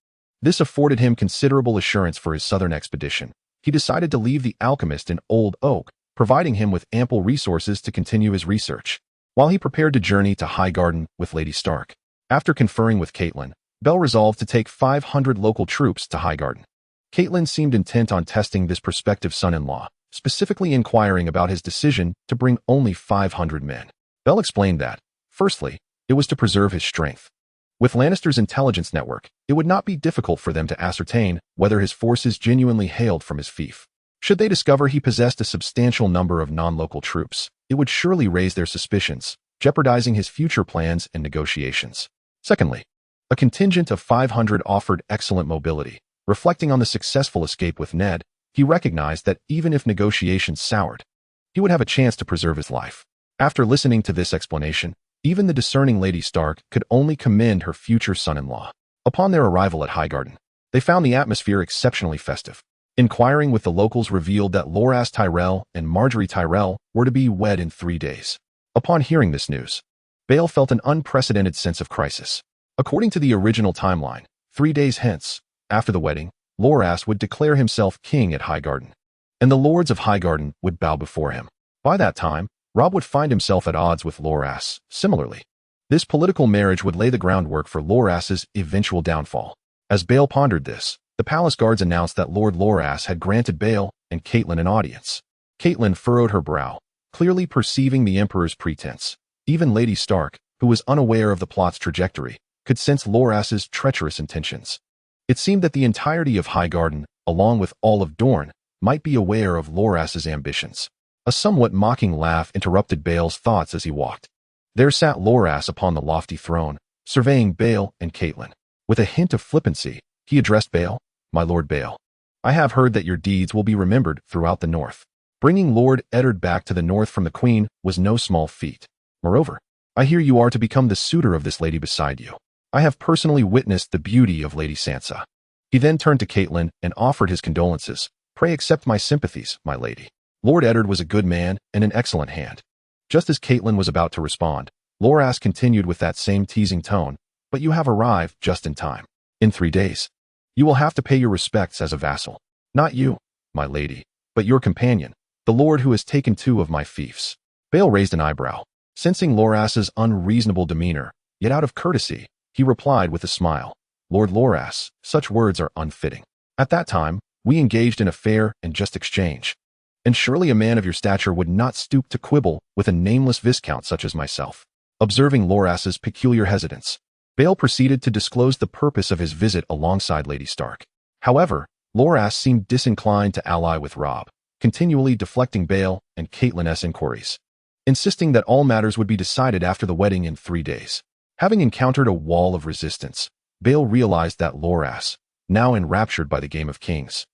This afforded him considerable assurance for his southern expedition. He decided to leave the alchemist in Old Oak, providing him with ample resources to continue his research, while he prepared to journey to Highgarden with Lady Stark. After conferring with Catelyn, Bell resolved to take 500 local troops to Highgarden. Catelyn seemed intent on testing this prospective son-in-law, specifically inquiring about his decision to bring only 500 men. Bell explained that, firstly, it was to preserve his strength. With Lannister's intelligence network, it would not be difficult for them to ascertain whether his forces genuinely hailed from his fief. Should they discover he possessed a substantial number of non-local troops, it would surely raise their suspicions, jeopardizing his future plans and negotiations. Secondly, a contingent of 500 offered excellent mobility. Reflecting on the successful escape with Ned, he recognized that even if negotiations soured, he would have a chance to preserve his life. After listening to this explanation, even the discerning Lady Stark could only commend her future son-in-law. Upon their arrival at Highgarden, they found the atmosphere exceptionally festive. Inquiring with the locals revealed that Loras Tyrell and Marjorie Tyrell were to be wed in 3 days. Upon hearing this news, Bale felt an unprecedented sense of crisis. According to the original timeline, 3 days hence, after the wedding, Loras would declare himself king at Highgarden, and the lords of Highgarden would bow before him. By that time, Robb would find himself at odds with Loras. Similarly, this political marriage would lay the groundwork for Loras's eventual downfall. As Bale pondered this, the palace guards announced that Lord Loras had granted Bale and Catelyn an audience. Catelyn furrowed her brow, clearly perceiving the Emperor's pretense. Even Lady Stark, who was unaware of the plot's trajectory, could sense Loras's treacherous intentions. It seemed that the entirety of Highgarden, along with all of Dorne, might be aware of Loras's ambitions. A somewhat mocking laugh interrupted Bale's thoughts as he walked. There sat Loras upon the lofty throne, surveying Bale and Catelyn. With a hint of flippancy, he addressed Bale, "My Lord Bale, I have heard that your deeds will be remembered throughout the North." Bringing Lord Eddard back to the North from the Queen was no small feat. Moreover, I hear you are to become the suitor of this lady beside you. I have personally witnessed the beauty of Lady Sansa. He then turned to Catelyn and offered his condolences. "Pray accept my sympathies, my lady." Lord Eddard was a good man and an excellent hand. Just as Catelyn was about to respond, Loras continued with that same teasing tone, "But you have arrived just in time. In 3 days, you will have to pay your respects as a vassal. Not you, my lady, but your companion, the lord who has taken 2 of my fiefs." Bale raised an eyebrow. Sensing Loras's unreasonable demeanor, yet out of courtesy, he replied with a smile, "Lord Loras, such words are unfitting. At that time, we engaged in a fair and just exchange. And surely a man of your stature would not stoop to quibble with a nameless viscount such as myself." Observing Loras's peculiar hesitance, Bale proceeded to disclose the purpose of his visit alongside Lady Stark. However, Loras seemed disinclined to ally with Robb, continually deflecting Bale and Catelyn's inquiries, insisting that all matters would be decided after the wedding in 3 days. Having encountered a wall of resistance, Bale realized that Loras, now enraptured by the game of kings,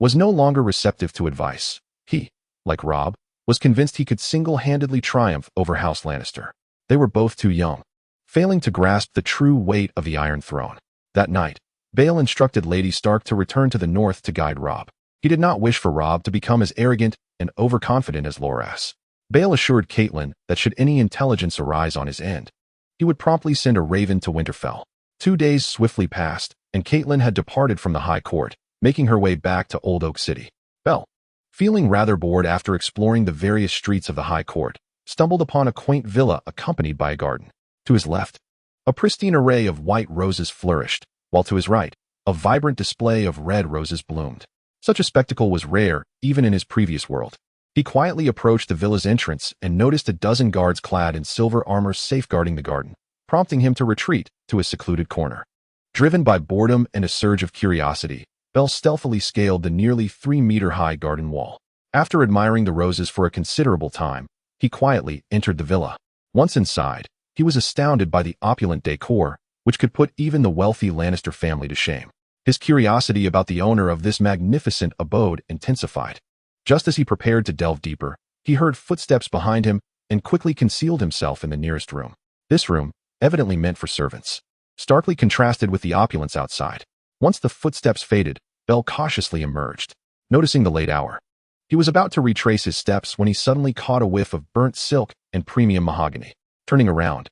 was no longer receptive to advice. He, like Robb, was convinced he could single-handedly triumph over House Lannister. They were both too young, failing to grasp the true weight of the Iron Throne. That night, Bael instructed Lady Stark to return to the north to guide Robb. He did not wish for Robb to become as arrogant and overconfident as Loras. Bael assured Catelyn that should any intelligence arise on his end, he would promptly send a raven to Winterfell. 2 days swiftly passed, and Catelyn had departed from the High Court, making her way back to Old Oak City. Bell, feeling rather bored after exploring the various streets of the High Court, stumbled upon a quaint villa accompanied by a garden. To his left, a pristine array of white roses flourished, while to his right, a vibrant display of red roses bloomed. Such a spectacle was rare, even in his previous world. He quietly approached the villa's entrance and noticed a dozen guards clad in silver armor safeguarding the garden, prompting him to retreat to a secluded corner. Driven by boredom and a surge of curiosity, Bell stealthily scaled the nearly 3-meter-high garden wall. After admiring the roses for a considerable time, he quietly entered the villa. Once inside, he was astounded by the opulent decor, which could put even the wealthy Lannister family to shame. His curiosity about the owner of this magnificent abode intensified. Just as he prepared to delve deeper, he heard footsteps behind him and quickly concealed himself in the nearest room. This room, evidently meant for servants, starkly contrasted with the opulence outside. Once the footsteps faded, Bell cautiously emerged, noticing the late hour. He was about to retrace his steps when he suddenly caught a whiff of burnt silk and premium mahogany. Turning around,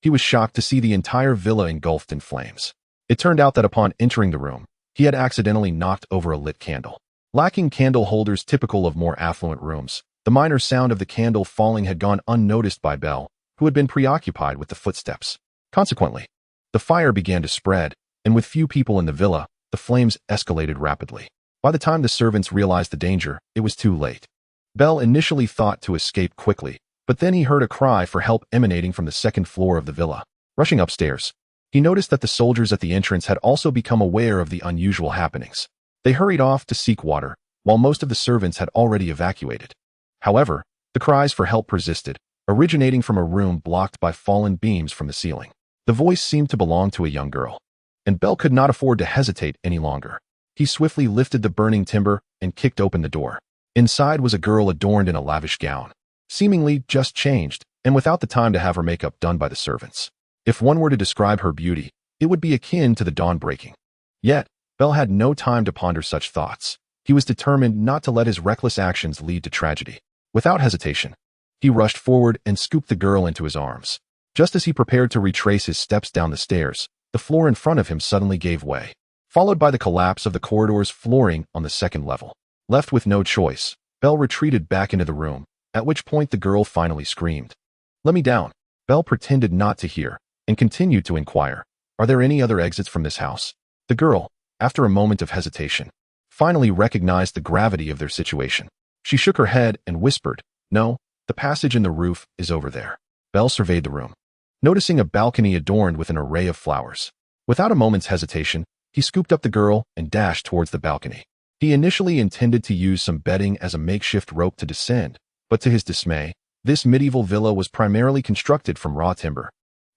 he was shocked to see the entire villa engulfed in flames. It turned out that upon entering the room, he had accidentally knocked over a lit candle. Lacking candle holders typical of more affluent rooms, the minor sound of the candle falling had gone unnoticed by Bell, who had been preoccupied with the footsteps. Consequently, the fire began to spread, and with few people in the villa, the flames escalated rapidly. By the time the servants realized the danger, it was too late. Bell initially thought to escape quickly, but then he heard a cry for help emanating from the second floor of the villa. Rushing upstairs, he noticed that the soldiers at the entrance had also become aware of the unusual happenings. They hurried off to seek water, while most of the servants had already evacuated. However, the cries for help persisted, originating from a room blocked by fallen beams from the ceiling. The voice seemed to belong to a young girl, and Bell could not afford to hesitate any longer. He swiftly lifted the burning timber and kicked open the door. Inside was a girl adorned in a lavish gown, seemingly just changed, and without the time to have her makeup done by the servants. If one were to describe her beauty, it would be akin to the dawn breaking. Yet, Bell had no time to ponder such thoughts. He was determined not to let his reckless actions lead to tragedy. Without hesitation, he rushed forward and scooped the girl into his arms. Just as he prepared to retrace his steps down the stairs, the floor in front of him suddenly gave way, followed by the collapse of the corridor's flooring on the second level. Left with no choice, Bell retreated back into the room, at which point the girl finally screamed. "Let me down." Bell pretended not to hear, and continued to inquire, "Are there any other exits from this house?" The girl, after a moment of hesitation, finally recognized the gravity of their situation. She shook her head and whispered, "No, the passage in the roof is over there." Bell surveyed the room, noticing a balcony adorned with an array of flowers. Without a moment's hesitation, he scooped up the girl and dashed towards the balcony. He initially intended to use some bedding as a makeshift rope to descend, but to his dismay, this medieval villa was primarily constructed from raw timber,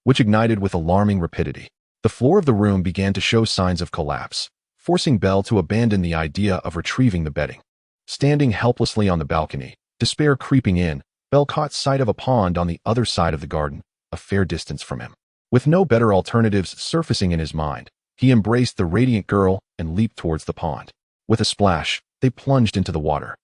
which ignited with alarming rapidity. The floor of the room began to show signs of collapse, forcing Bell to abandon the idea of retrieving the bedding. Standing helplessly on the balcony, despair creeping in, Bell caught sight of a pond on the other side of the garden, a fair distance from him. With no better alternatives surfacing in his mind, he embraced the radiant girl and leaped towards the pond. With a splash, they plunged into the water.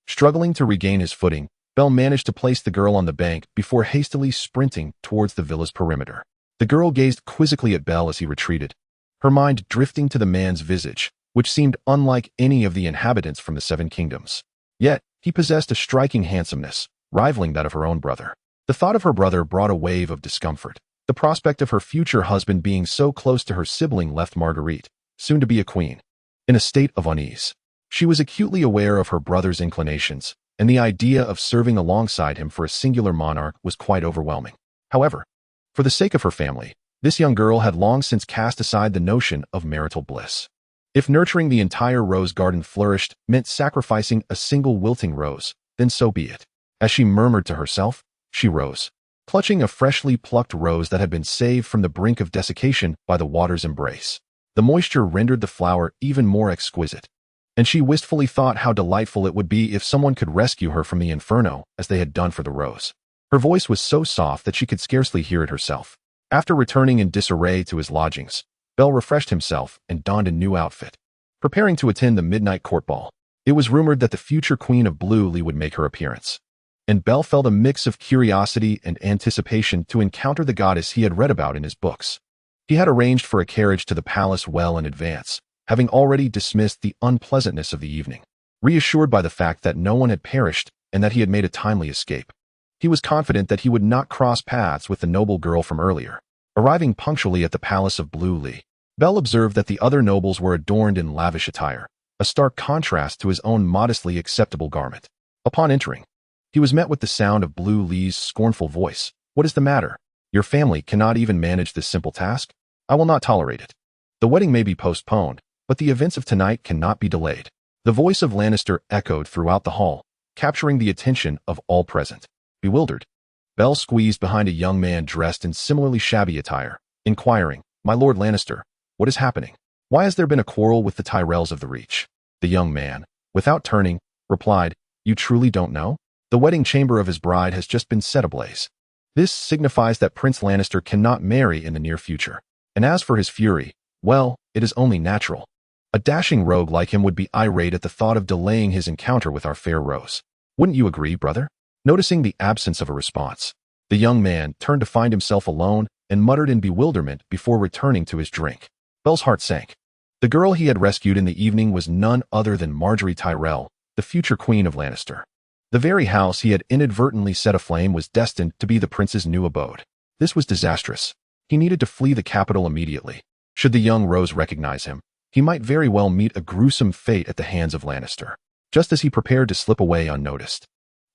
Struggling to regain his footing, Bell managed to place the girl on the bank before hastily sprinting towards the villa's perimeter. The girl gazed quizzically at Bell as he retreated, her mind drifting to the man's visage, which seemed unlike any of the inhabitants from the Seven Kingdoms. Yet, he possessed a striking handsomeness, rivaling that of her own brother. The thought of her brother brought a wave of discomfort. The prospect of her future husband being so close to her sibling left Marguerite, soon to be a queen, in a state of unease. She was acutely aware of her brother's inclinations, and the idea of serving alongside him for a singular monarch was quite overwhelming. However, for the sake of her family, this young girl had long since cast aside the notion of marital bliss. If nurturing the entire rose garden flourished meant sacrificing a single wilting rose, then so be it. As she murmured to herself, she rose, clutching a freshly plucked rose that had been saved from the brink of desiccation by the water's embrace. The moisture rendered the flower even more exquisite, and she wistfully thought how delightful it would be if someone could rescue her from the inferno as they had done for the rose. Her voice was so soft that she could scarcely hear it herself. After returning in disarray to his lodgings, Bell refreshed himself and donned a new outfit, preparing to attend the midnight court ball. It was rumored that the future Queen of Blue would make her appearance, and Bell felt a mix of curiosity and anticipation to encounter the goddess he had read about in his books. He had arranged for a carriage to the palace well in advance, having already dismissed the unpleasantness of the evening. Reassured by the fact that no one had perished and that he had made a timely escape, he was confident that he would not cross paths with the noble girl from earlier. Arriving punctually at the palace of Blue, Bell observed that the other nobles were adorned in lavish attire, a stark contrast to his own modestly acceptable garment. Upon entering, he was met with the sound of Blue's scornful voice. "What is the matter? Your family cannot even manage this simple task? I will not tolerate it. The wedding may be postponed, but the events of tonight cannot be delayed." The voice of Lannister echoed throughout the hall, capturing the attention of all present. Bewildered, Bell squeezed behind a young man dressed in similarly shabby attire, inquiring, "My Lord Lannister, what is happening? Why has there been a quarrel with the Tyrells of the Reach?" The young man, without turning, replied, "You truly don't know? The wedding chamber of his bride has just been set ablaze. This signifies that Prince Lannister cannot marry in the near future. And as for his fury, well, it is only natural. A dashing rogue like him would be irate at the thought of delaying his encounter with our fair Rose. Wouldn't you agree, brother?" Noticing the absence of a response, the young man turned to find himself alone and muttered in bewilderment before returning to his drink. Bell's heart sank. The girl he had rescued in the evening was none other than Margaery Tyrell, the future Queen of Lannister. The very house he had inadvertently set aflame was destined to be the prince's new abode. This was disastrous. He needed to flee the capital immediately. Should the young Rose recognize him, he might very well meet a gruesome fate at the hands of Lannister. Just as he prepared to slip away unnoticed,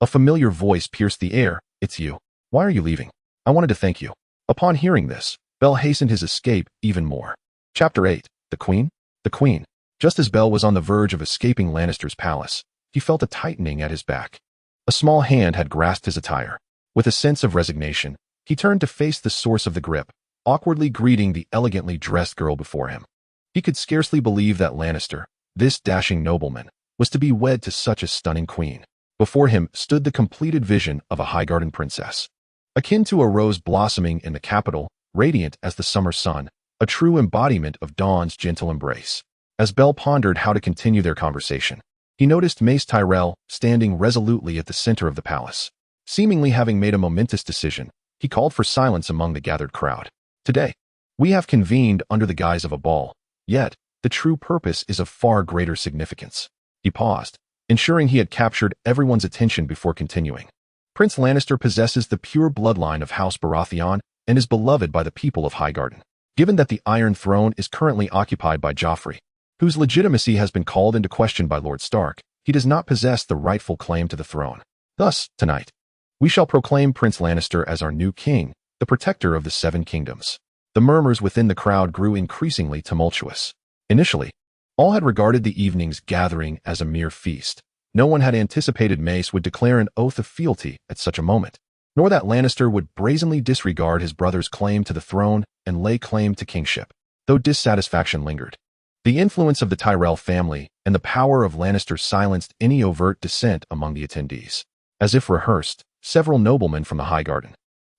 a familiar voice pierced the air. "It's you. Why are you leaving? I wanted to thank you." Upon hearing this, Bell hastened his escape even more. Chapter 8. The Queen? The Queen. Just as Bell was on the verge of escaping Lannister's palace, he felt a tightening at his back. A small hand had grasped his attire. With a sense of resignation, he turned to face the source of the grip, awkwardly greeting the elegantly dressed girl before him. He could scarcely believe that Lannister, this dashing nobleman, was to be wed to such a stunning queen. Before him stood the completed vision of a Highgarden princess, akin to a rose blossoming in the capital, radiant as the summer sun, a true embodiment of dawn's gentle embrace. As Bell pondered how to continue their conversation, he noticed Mace Tyrell standing resolutely at the center of the palace. Seemingly having made a momentous decision, he called for silence among the gathered crowd. "Today, we have convened under the guise of a ball, yet the true purpose is of far greater significance." He paused, ensuring he had captured everyone's attention before continuing. "Prince Lannister possesses the pure bloodline of House Baratheon and is beloved by the people of Highgarden. Given that the Iron Throne is currently occupied by Joffrey, whose legitimacy has been called into question by Lord Stark, he does not possess the rightful claim to the throne. Thus, tonight, we shall proclaim Prince Lannister as our new king, the protector of the Seven Kingdoms." The murmurs within the crowd grew increasingly tumultuous. Initially, all had regarded the evening's gathering as a mere feast. No one had anticipated Mace would declare an oath of fealty at such a moment, nor that Lannister would brazenly disregard his brother's claim to the throne and lay claim to kingship. Though dissatisfaction lingered, the influence of the Tyrell family and the power of Lannister silenced any overt dissent among the attendees. As if rehearsed, several noblemen from the Highgarden,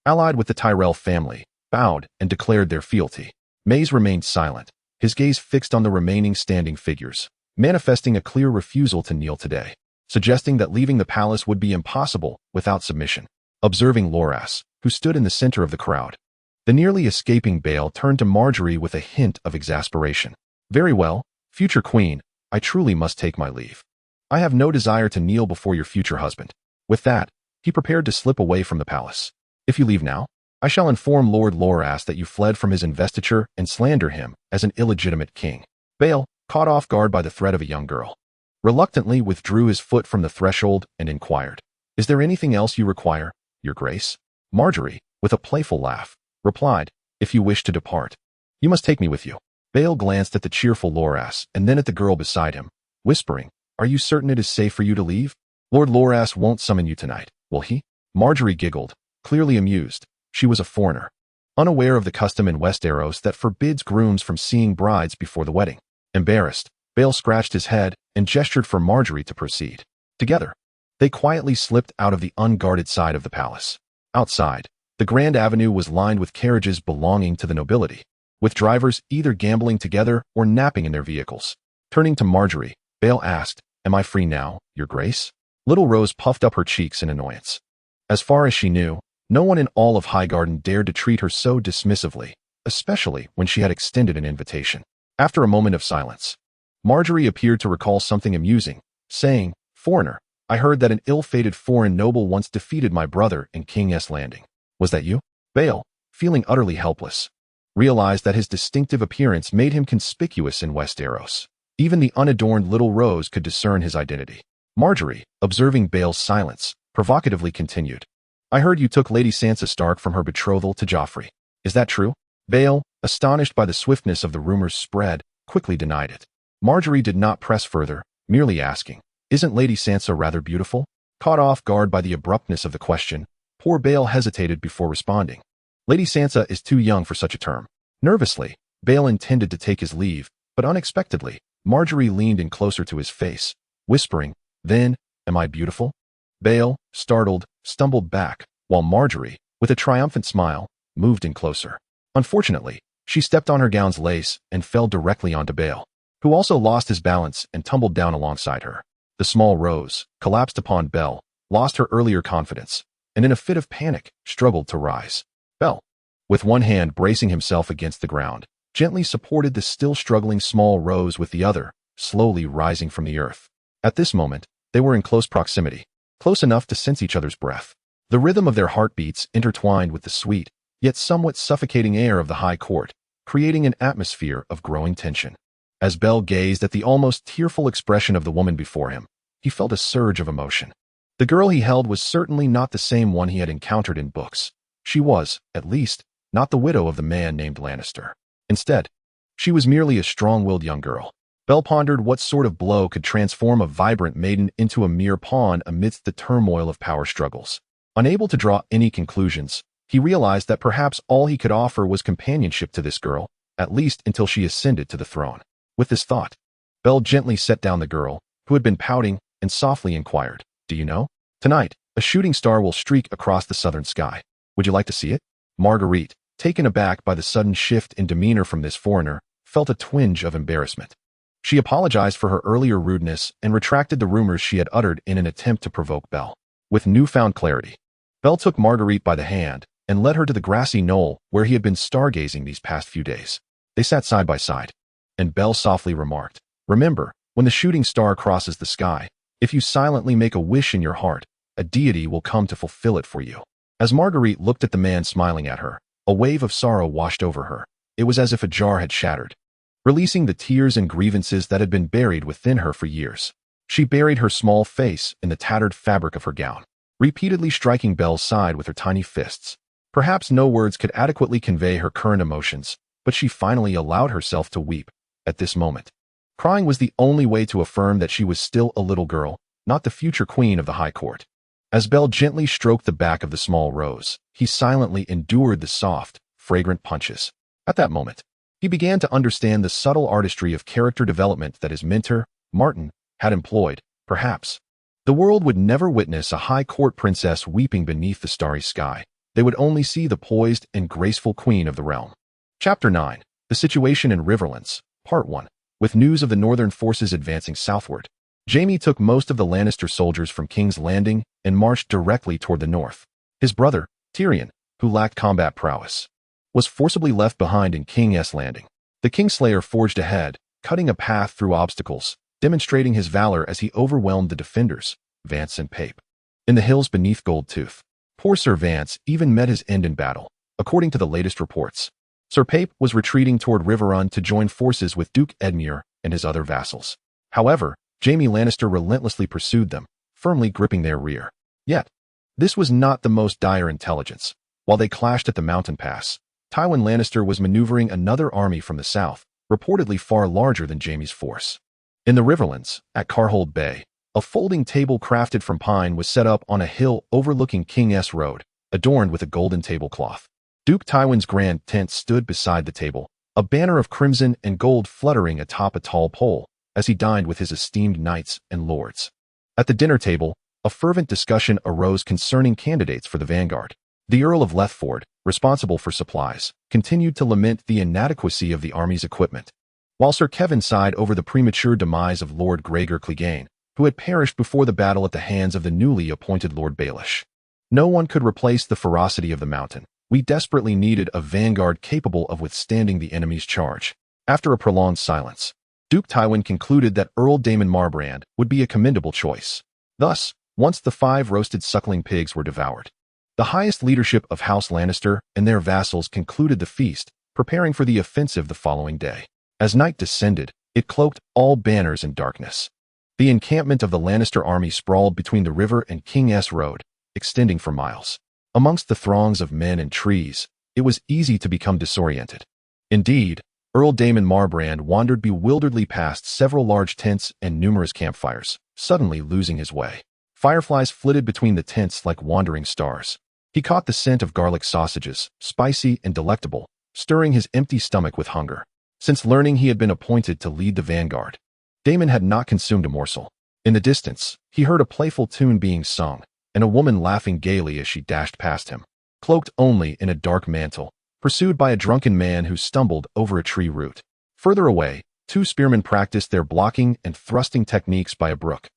allied with the Tyrell family, bowed and declared their fealty. Mace remained silent, his gaze fixed on the remaining standing figures, manifesting a clear refusal to kneel today, suggesting that leaving the palace would be impossible without submission. Observing Loras, who stood in the center of the crowd, the nearly escaping Bale turned to Margaery with a hint of exasperation. "Very well, future queen, I truly must take my leave. I have no desire to kneel before your future husband." With that, he prepared to slip away from the palace. "If you leave now, I shall inform Lord Loras that you fled from his investiture and slander him as an illegitimate king." Bale, caught off guard by the threat of a young girl, reluctantly withdrew his foot from the threshold and inquired, "Is there anything else you require, your grace?" Margaery, with a playful laugh, replied, "If you wish to depart, you must take me with you." Bale glanced at the cheerful Loras and then at the girl beside him, whispering, "Are you certain it is safe for you to leave? Lord Loras won't summon you tonight, will he?" Margaery giggled, clearly amused. She was a foreigner, unaware of the custom in Westeros that forbids grooms from seeing brides before the wedding. Embarrassed, Bale scratched his head and gestured for Margaery to proceed. Together, they quietly slipped out of the unguarded side of the palace. Outside, the Grand Avenue was lined with carriages belonging to the nobility, with drivers either gambling together or napping in their vehicles. Turning to Marjorie, Bale asked, "Am I free now, Your Grace?" Little Rose puffed up her cheeks in annoyance. As far as she knew, no one in all of Highgarden dared to treat her so dismissively, especially when she had extended an invitation. After a moment of silence, Marjorie appeared to recall something amusing, saying, "Foreigner, I heard that an ill-fated foreign noble once defeated my brother in King's Landing. Was that you?" Bale, feeling utterly helpless, realized that his distinctive appearance made him conspicuous in Westeros. Even the unadorned Little Rose could discern his identity. Marjorie, observing Bale's silence, provocatively continued, "I heard you took Lady Sansa Stark from her betrothal to Joffrey. Is that true?" Bale, astonished by the swiftness of the rumor's spread, quickly denied it. Marjorie did not press further, merely asking, "Isn't Lady Sansa rather beautiful?" Caught off guard by the abruptness of the question, poor Bale hesitated before responding. "Lady Sansa is too young for such a term." Nervously, Bale intended to take his leave, but unexpectedly, Marjorie leaned in closer to his face, whispering, "Then, am I beautiful?" Bale, startled, stumbled back, while Marjorie, with a triumphant smile, moved in closer. Unfortunately, she stepped on her gown's lace and fell directly onto Bale, who also lost his balance and tumbled down alongside her. The small Rose, collapsed upon Belle, lost her earlier confidence, and in a fit of panic, struggled to rise. Belle, with one hand bracing himself against the ground, gently supported the still struggling small Rose with the other, slowly rising from the earth. At this moment, they were in close proximity, close enough to sense each other's breath. The rhythm of their heartbeats intertwined with the sweet, yet somewhat suffocating air of the high court, creating an atmosphere of growing tension. As Belle gazed at the almost tearful expression of the woman before him, he felt a surge of emotion. The girl he held was certainly not the same one he had encountered in books. She was, at least, not the widow of the man named Lannister. Instead, she was merely a strong-willed young girl. Belle pondered what sort of blow could transform a vibrant maiden into a mere pawn amidst the turmoil of power struggles. Unable to draw any conclusions, he realized that perhaps all he could offer was companionship to this girl, at least until she ascended to the throne. With this thought, Belle gently set down the girl, who had been pouting, and softly inquired, "Do you know? Tonight, a shooting star will streak across the southern sky. Would you like to see it?" Marguerite, taken aback by the sudden shift in demeanor from this foreigner, felt a twinge of embarrassment. She apologized for her earlier rudeness and retracted the rumors she had uttered in an attempt to provoke Belle. With newfound clarity, Belle took Marguerite by the hand and led her to the grassy knoll where he had been stargazing these past few days. They sat side by side, and Belle softly remarked, "Remember, when the shooting star crosses the sky, if you silently make a wish in your heart, a deity will come to fulfill it for you." As Marguerite looked at the man smiling at her, a wave of sorrow washed over her. It was as if a jar had shattered, releasing the tears and grievances that had been buried within her for years. She buried her small face in the tattered fabric of her gown, repeatedly striking Belle's side with her tiny fists. Perhaps no words could adequately convey her current emotions, but she finally allowed herself to weep. At this moment, crying was the only way to affirm that she was still a little girl, not the future queen of the high court. As Belle gently stroked the back of the small Rose, he silently endured the soft, fragrant punches. At that moment, he began to understand the subtle artistry of character development that his mentor, Martin, had employed. Perhaps the world would never witness a high court princess weeping beneath the starry sky. They would only see the poised and graceful queen of the realm. Chapter 9. The Situation in Riverlands, Part 1. With news of the northern forces advancing southward, Jaime took most of the Lannister soldiers from King's Landing and marched directly toward the north. His brother, Tyrion, who lacked combat prowess, was forcibly left behind in King's Landing. The Kingslayer forged ahead, cutting a path through obstacles, demonstrating his valor as he overwhelmed the defenders, Vance and Pape. In the hills beneath Goldtooth, poor Sir Vance even met his end in battle, according to the latest reports. Sir Pape was retreating toward Riverrun to join forces with Duke Edmure and his other vassals. However, Jaime Lannister relentlessly pursued them, firmly gripping their rear. Yet, this was not the most dire intelligence. While they clashed at the mountain pass, Tywin Lannister was maneuvering another army from the south, reportedly far larger than Jaime's force. In the Riverlands, at Carhold Bay, a folding table crafted from pine was set up on a hill overlooking King's Road, adorned with a golden tablecloth. Duke Tywin's grand tent stood beside the table, a banner of crimson and gold fluttering atop a tall pole, as he dined with his esteemed knights and lords. At the dinner table, a fervent discussion arose concerning candidates for the vanguard. The Earl of Lethford, responsible for supplies, continued to lament the inadequacy of the army's equipment, while Sir Kevin sighed over the premature demise of Lord Gregor Clegane, who had perished before the battle at the hands of the newly appointed Lord Baelish. No one could replace the ferocity of the mountain. We desperately needed a vanguard capable of withstanding the enemy's charge. After a prolonged silence, Duke Tywin concluded that Earl Daemon Marbrand would be a commendable choice. Thus, once the 5 roasted suckling pigs were devoured, the highest leadership of House Lannister and their vassals concluded the feast, preparing for the offensive the following day. As night descended, it cloaked all banners in darkness. The encampment of the Lannister army sprawled between the river and King's Road, extending for miles. Amongst the throngs of men and trees, it was easy to become disoriented. Indeed, Earl Daemon Marbrand wandered bewilderedly past several large tents and numerous campfires, suddenly losing his way. Fireflies flitted between the tents like wandering stars. He caught the scent of garlic sausages, spicy and delectable, stirring his empty stomach with hunger. Since learning he had been appointed to lead the vanguard, Daemon had not consumed a morsel. In the distance, he heard a playful tune being sung, and a woman laughing gaily as she dashed past him, cloaked only in a dark mantle, pursued by a drunken man who stumbled over a tree root. Further away, 2 spearmen practiced their blocking and thrusting techniques by a brook,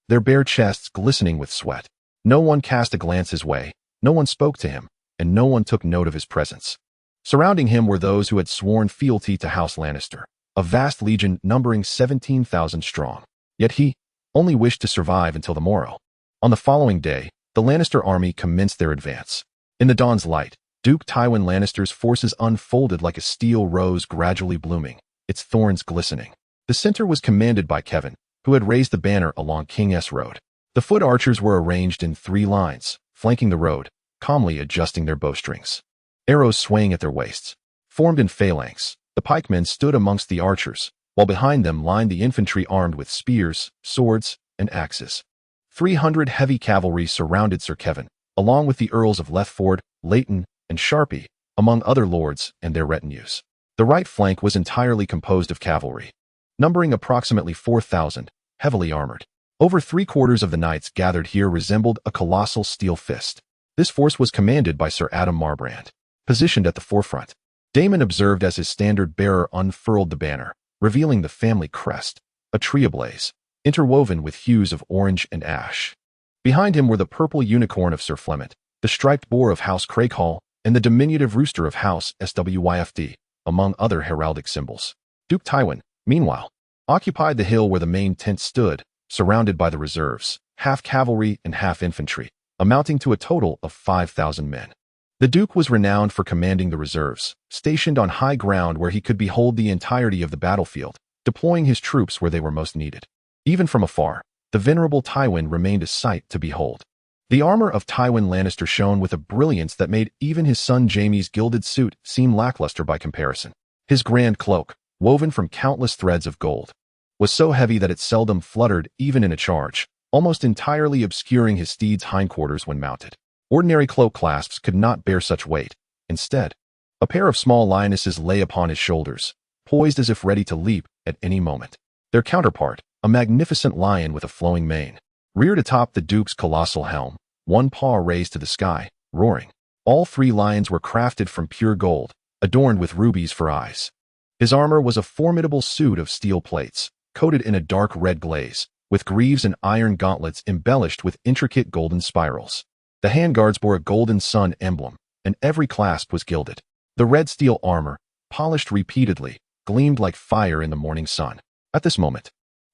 their bare chests glistening with sweat. No one cast a glance his way, no one spoke to him, and no one took note of his presence. Surrounding him were those who had sworn fealty to House Lannister, a vast legion numbering 17,000 strong. Yet he only wished to survive until the morrow. On the following day, the Lannister army commenced their advance. In the dawn's light, Duke Tywin Lannister's forces unfolded like a steel rose gradually blooming, its thorns glistening. The center was commanded by Kevin, who had raised the banner along King's Road. The foot archers were arranged in 3 lines, flanking the road, calmly adjusting their bowstrings. Arrows swaying at their waists. Formed in phalanx, the pikemen stood amongst the archers, while behind them lined the infantry armed with spears, swords, and axes. 300 heavy cavalry surrounded Sir Kevin, along with the Earls of Lethford, Leighton, and Sharpie, among other lords and their retinues. The right flank was entirely composed of cavalry, numbering approximately 4,000, heavily armored. Over 3/4 of the knights gathered here resembled a colossal steel fist. This force was commanded by Sir Adam Marbrand. Positioned at the forefront, Daemon observed as his standard-bearer unfurled the banner, revealing the family crest, a tree ablaze, interwoven with hues of orange and ash. Behind him were the purple unicorn of Sir Flement, the striped boar of House Craighall, and the diminutive rooster of House Swyfd, among other heraldic symbols. Duke Tywin, meanwhile, occupied the hill where the main tent stood, surrounded by the reserves, half cavalry and half infantry, amounting to a total of 5,000 men. The Duke was renowned for commanding the reserves, stationed on high ground where he could behold the entirety of the battlefield, deploying his troops where they were most needed. Even from afar, the venerable Tywin remained a sight to behold. The armor of Tywin Lannister shone with a brilliance that made even his son Jaime's gilded suit seem lackluster by comparison. His grand cloak, woven from countless threads of gold, was so heavy that it seldom fluttered even in a charge, almost entirely obscuring his steed's hindquarters when mounted. Ordinary cloak clasps could not bear such weight. Instead, a pair of small lionesses lay upon his shoulders, poised as if ready to leap at any moment. Their counterpart, a magnificent lion with a flowing mane, reared atop the Duke's colossal helm, one paw raised to the sky, roaring. All 3 lions were crafted from pure gold, adorned with rubies for eyes. His armor was a formidable suit of steel plates, coated in a dark red glaze, with greaves and iron gauntlets embellished with intricate golden spirals. The handguards bore a golden sun emblem, and every clasp was gilded. The red steel armor, polished repeatedly, gleamed like fire in the morning sun. At this moment,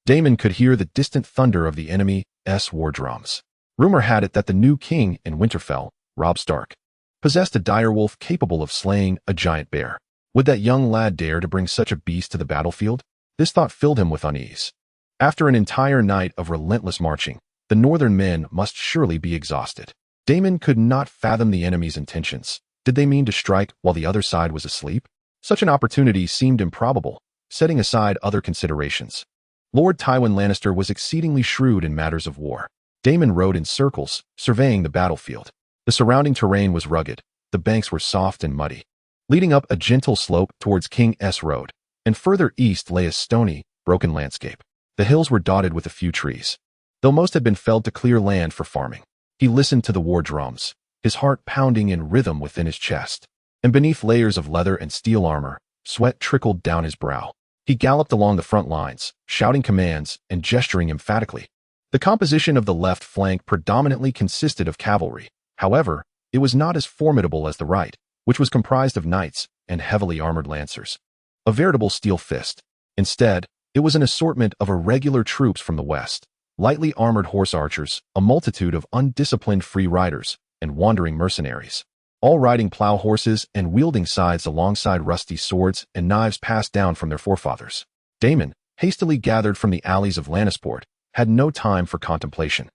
Daemon could hear the distant thunder of the enemy's war drums. Rumor had it that the new king in Winterfell, Robb Stark, possessed a direwolf capable of slaying a giant bear. Would that young lad dare to bring such a beast to the battlefield? This thought filled him with unease. After an entire night of relentless marching, the northern men must surely be exhausted. Daemon could not fathom the enemy's intentions. Did they mean to strike while the other side was asleep? Such an opportunity seemed improbable, setting aside other considerations. Lord Tywin Lannister was exceedingly shrewd in matters of war. Daemon rode in circles, surveying the battlefield. The surrounding terrain was rugged, the banks were soft and muddy, leading up a gentle slope towards King's Road, and further east lay a stony, broken landscape. The hills were dotted with a few trees, though most had been felled to clear land for farming. He listened to the war drums, his heart pounding in rhythm within his chest. And beneath layers of leather and steel armor, sweat trickled down his brow. He galloped along the front lines, shouting commands and gesturing emphatically. The composition of the left flank predominantly consisted of cavalry. However, it was not as formidable as the right, which was comprised of knights and heavily armored lancers. A veritable steel fist. Instead, it was an assortment of irregular troops from the west, lightly armored horse archers, a multitude of undisciplined free riders, and wandering mercenaries, all riding plow horses and wielding scythes alongside rusty swords and knives passed down from their forefathers. Daemon, hastily gathered from the alleys of Lannisport, had no time for contemplation.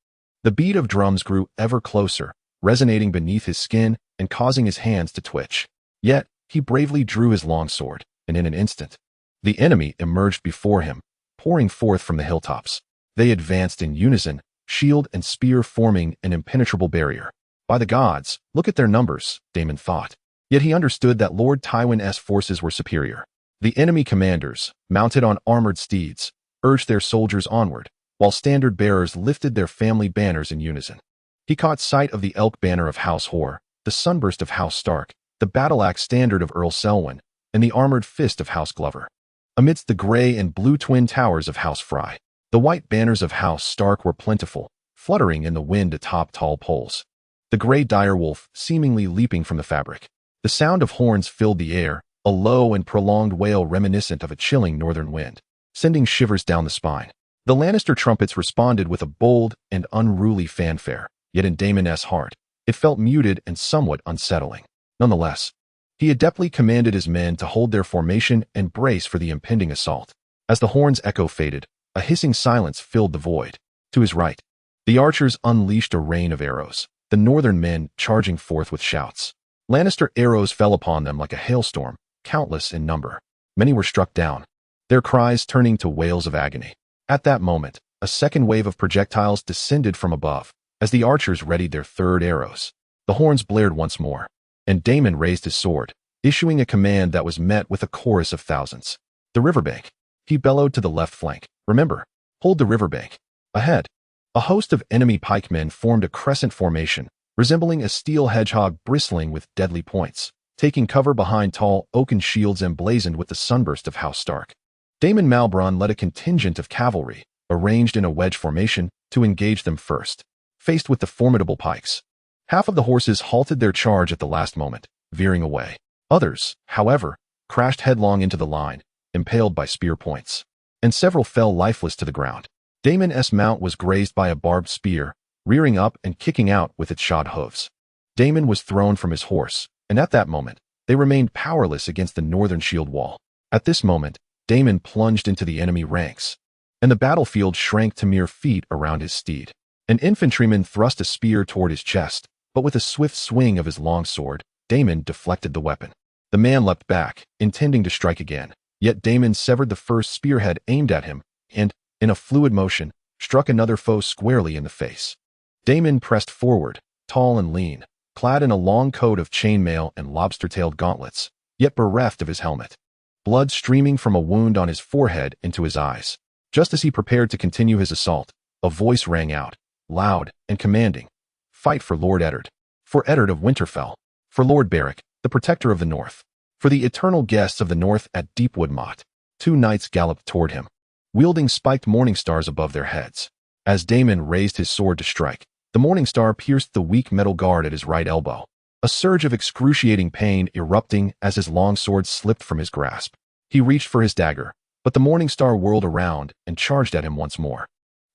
The beat of drums grew ever closer, resonating beneath his skin and causing his hands to twitch. Yet, he bravely drew his long sword, and in an instant, the enemy emerged before him, pouring forth from the hilltops. They advanced in unison, shield and spear forming an impenetrable barrier. By the gods, look at their numbers, Daemon thought. Yet he understood that Lord Tywin's forces were superior. The enemy commanders, mounted on armored steeds, urged their soldiers onward, while standard-bearers lifted their family banners in unison. He caught sight of the elk banner of House Hoare, the sunburst of House Stark, the battle-axe standard of Earl Selwyn, and the armored fist of House Glover. Amidst the gray and blue twin towers of House Fry, the white banners of House Stark were plentiful, fluttering in the wind atop tall poles. The gray direwolf seemingly leaping from the fabric. The sound of horns filled the air, a low and prolonged wail reminiscent of a chilling northern wind, sending shivers down the spine. The Lannister trumpets responded with a bold and unruly fanfare, yet in Daemon's heart, it felt muted and somewhat unsettling. Nonetheless, he adeptly commanded his men to hold their formation and brace for the impending assault. As the horn's echo faded, a hissing silence filled the void. To his right, the archers unleashed a rain of arrows, the northern men charging forth with shouts. Lannister arrows fell upon them like a hailstorm, countless in number. Many were struck down, their cries turning to wails of agony. At that moment, a second wave of projectiles descended from above. As the archers readied their third arrows, the horns blared once more, and Daemon raised his sword, issuing a command that was met with a chorus of thousands. The riverbank. He bellowed to the left flank. Remember, hold the riverbank. Ahead, a host of enemy pikemen formed a crescent formation, resembling a steel hedgehog bristling with deadly points, taking cover behind tall oaken shields emblazoned with the sunburst of House Stark. Daemon Malbronn led a contingent of cavalry, arranged in a wedge formation, to engage them first. Faced with the formidable pikes, half of the horses halted their charge at the last moment, veering away. Others, however, crashed headlong into the line, impaled by spear points, and several fell lifeless to the ground. Daemon's mount was grazed by a barbed spear, rearing up and kicking out with its shod hooves. Daemon was thrown from his horse, and at that moment, they remained powerless against the northern shield wall. At this moment, Daemon plunged into the enemy ranks, and the battlefield shrank to mere feet around his steed. An infantryman thrust a spear toward his chest, but with a swift swing of his long sword, Daemon deflected the weapon. The man leapt back, intending to strike again, yet Daemon severed the first spearhead aimed at him, and, in a fluid motion, struck another foe squarely in the face. Daemon pressed forward, tall and lean, clad in a long coat of chainmail and lobster-tailed gauntlets, yet bereft of his helmet. Blood streaming from a wound on his forehead into his eyes. Just as he prepared to continue his assault, a voice rang out, loud and commanding. Fight for Lord Eddard. For Eddard of Winterfell. For Lord Beric, the protector of the North. For the eternal guests of the North at Deepwood Motte. Two knights galloped toward him, wielding spiked morning stars above their heads. As Daemon raised his sword to strike, the morning star pierced the weak metal guard at his right elbow, a surge of excruciating pain erupting as his long sword slipped from his grasp. He reached for his dagger, but the morning star whirled around and charged at him once more.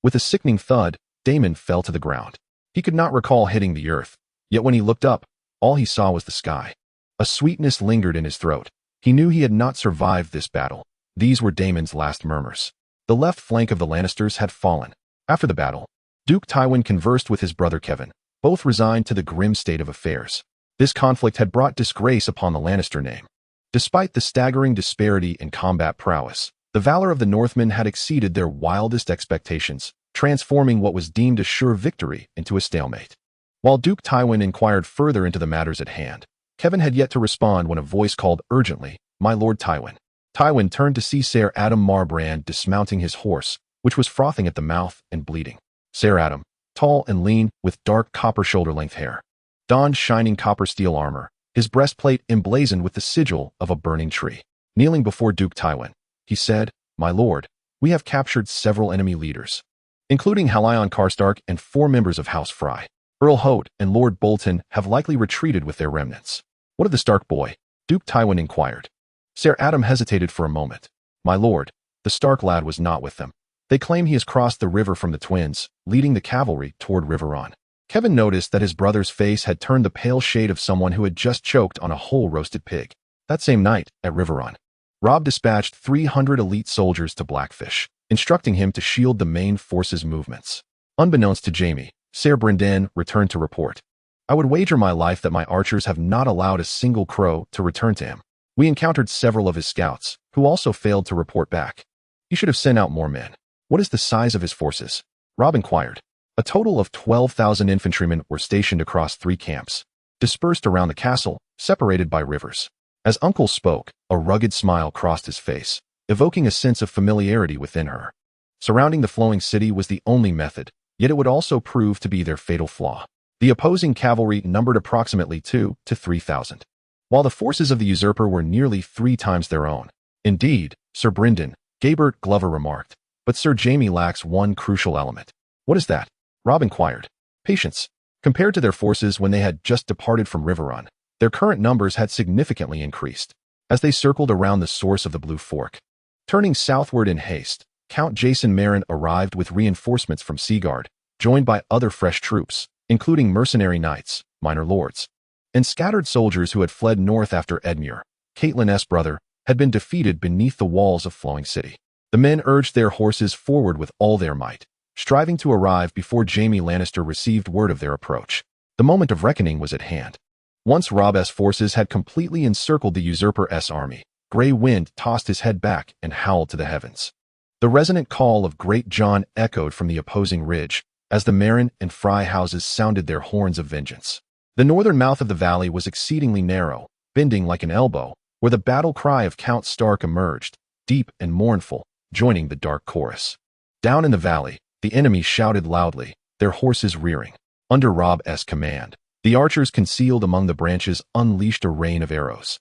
With a sickening thud, Daemon fell to the ground. He could not recall hitting the earth, yet when he looked up, all he saw was the sky. A sweetness lingered in his throat. He knew he had not survived this battle. These were Daemon's last murmurs. The left flank of the Lannisters had fallen. After the battle, Duke Tywin conversed with his brother Kevan, both resigned to the grim state of affairs. This conflict had brought disgrace upon the Lannister name. Despite the staggering disparity in combat prowess, the valor of the Northmen had exceeded their wildest expectations, transforming what was deemed a sure victory into a stalemate. While Duke Tywin inquired further into the matters at hand, Kevan had yet to respond when a voice called urgently, "My Lord Tywin." Tywin turned to see Ser Adam Marbrand dismounting his horse, which was frothing at the mouth and bleeding. Ser Adam, tall and lean, with dark copper shoulder-length hair, donned shining copper steel armor, his breastplate emblazoned with the sigil of a burning tree. Kneeling before Duke Tywin, he said, "My lord, we have captured several enemy leaders, including Halion Karstark and 4 members of House Frey. Earl Hoat and Lord Bolton have likely retreated with their remnants." "What of the Stark boy?" Duke Tywin inquired. Ser Adam hesitated for a moment. "My lord, the Stark lad was not with them. They claim he has crossed the river from the twins, leading the cavalry toward Riverrun." Kevin noticed that his brother's face had turned the pale shade of someone who had just choked on a whole roasted pig. That same night, at Riverrun, Robb dispatched 300 elite soldiers to Blackfish, instructing him to shield the main force's movements. Unbeknownst to Jaime, Ser Brynden returned to report. "I would wager my life that my archers have not allowed a single crow to return to him. We encountered several of his scouts, who also failed to report back. He should have sent out more men." "What is the size of his forces?" Robb inquired. A total of 12,000 infantrymen were stationed across 3 camps, dispersed around the castle, separated by rivers. As Uncle spoke, a rugged smile crossed his face, evoking a sense of familiarity within her. Surrounding the flowing city was the only method, yet it would also prove to be their fatal flaw. The opposing cavalry numbered approximately 2,000 to 3,000, while the forces of the usurper were nearly 3 times their own. "Indeed, Sir Brynden," Gabert Glover remarked, "but Sir Jaime lacks one crucial element." "What is that?" Robb inquired. "Patience. Compared to their forces when they had just departed from Riverrun, their current numbers had significantly increased, as they circled around the source of the Blue Fork. Turning southward in haste, Count Jason Meryn arrived with reinforcements from Seaguard, joined by other fresh troops, including mercenary knights, minor lords, and scattered soldiers who had fled north after Edmure, Catelyn's brother, had been defeated beneath the walls of Flowing City. The men urged their horses forward with all their might, striving to arrive before Jaime Lannister received word of their approach. The moment of reckoning was at hand. Once Robb's forces had completely encircled the usurper's army, Grey Wind tossed his head back and howled to the heavens. The resonant call of Great John echoed from the opposing ridge, as the Meryn and Frey houses sounded their horns of vengeance. The northern mouth of the valley was exceedingly narrow, bending like an elbow, where the battle cry of Count Stark emerged, deep and mournful, joining the dark chorus. Down in the valley, the enemy shouted loudly, their horses rearing. Under Robb's command, the archers concealed among the branches unleashed a rain of arrows.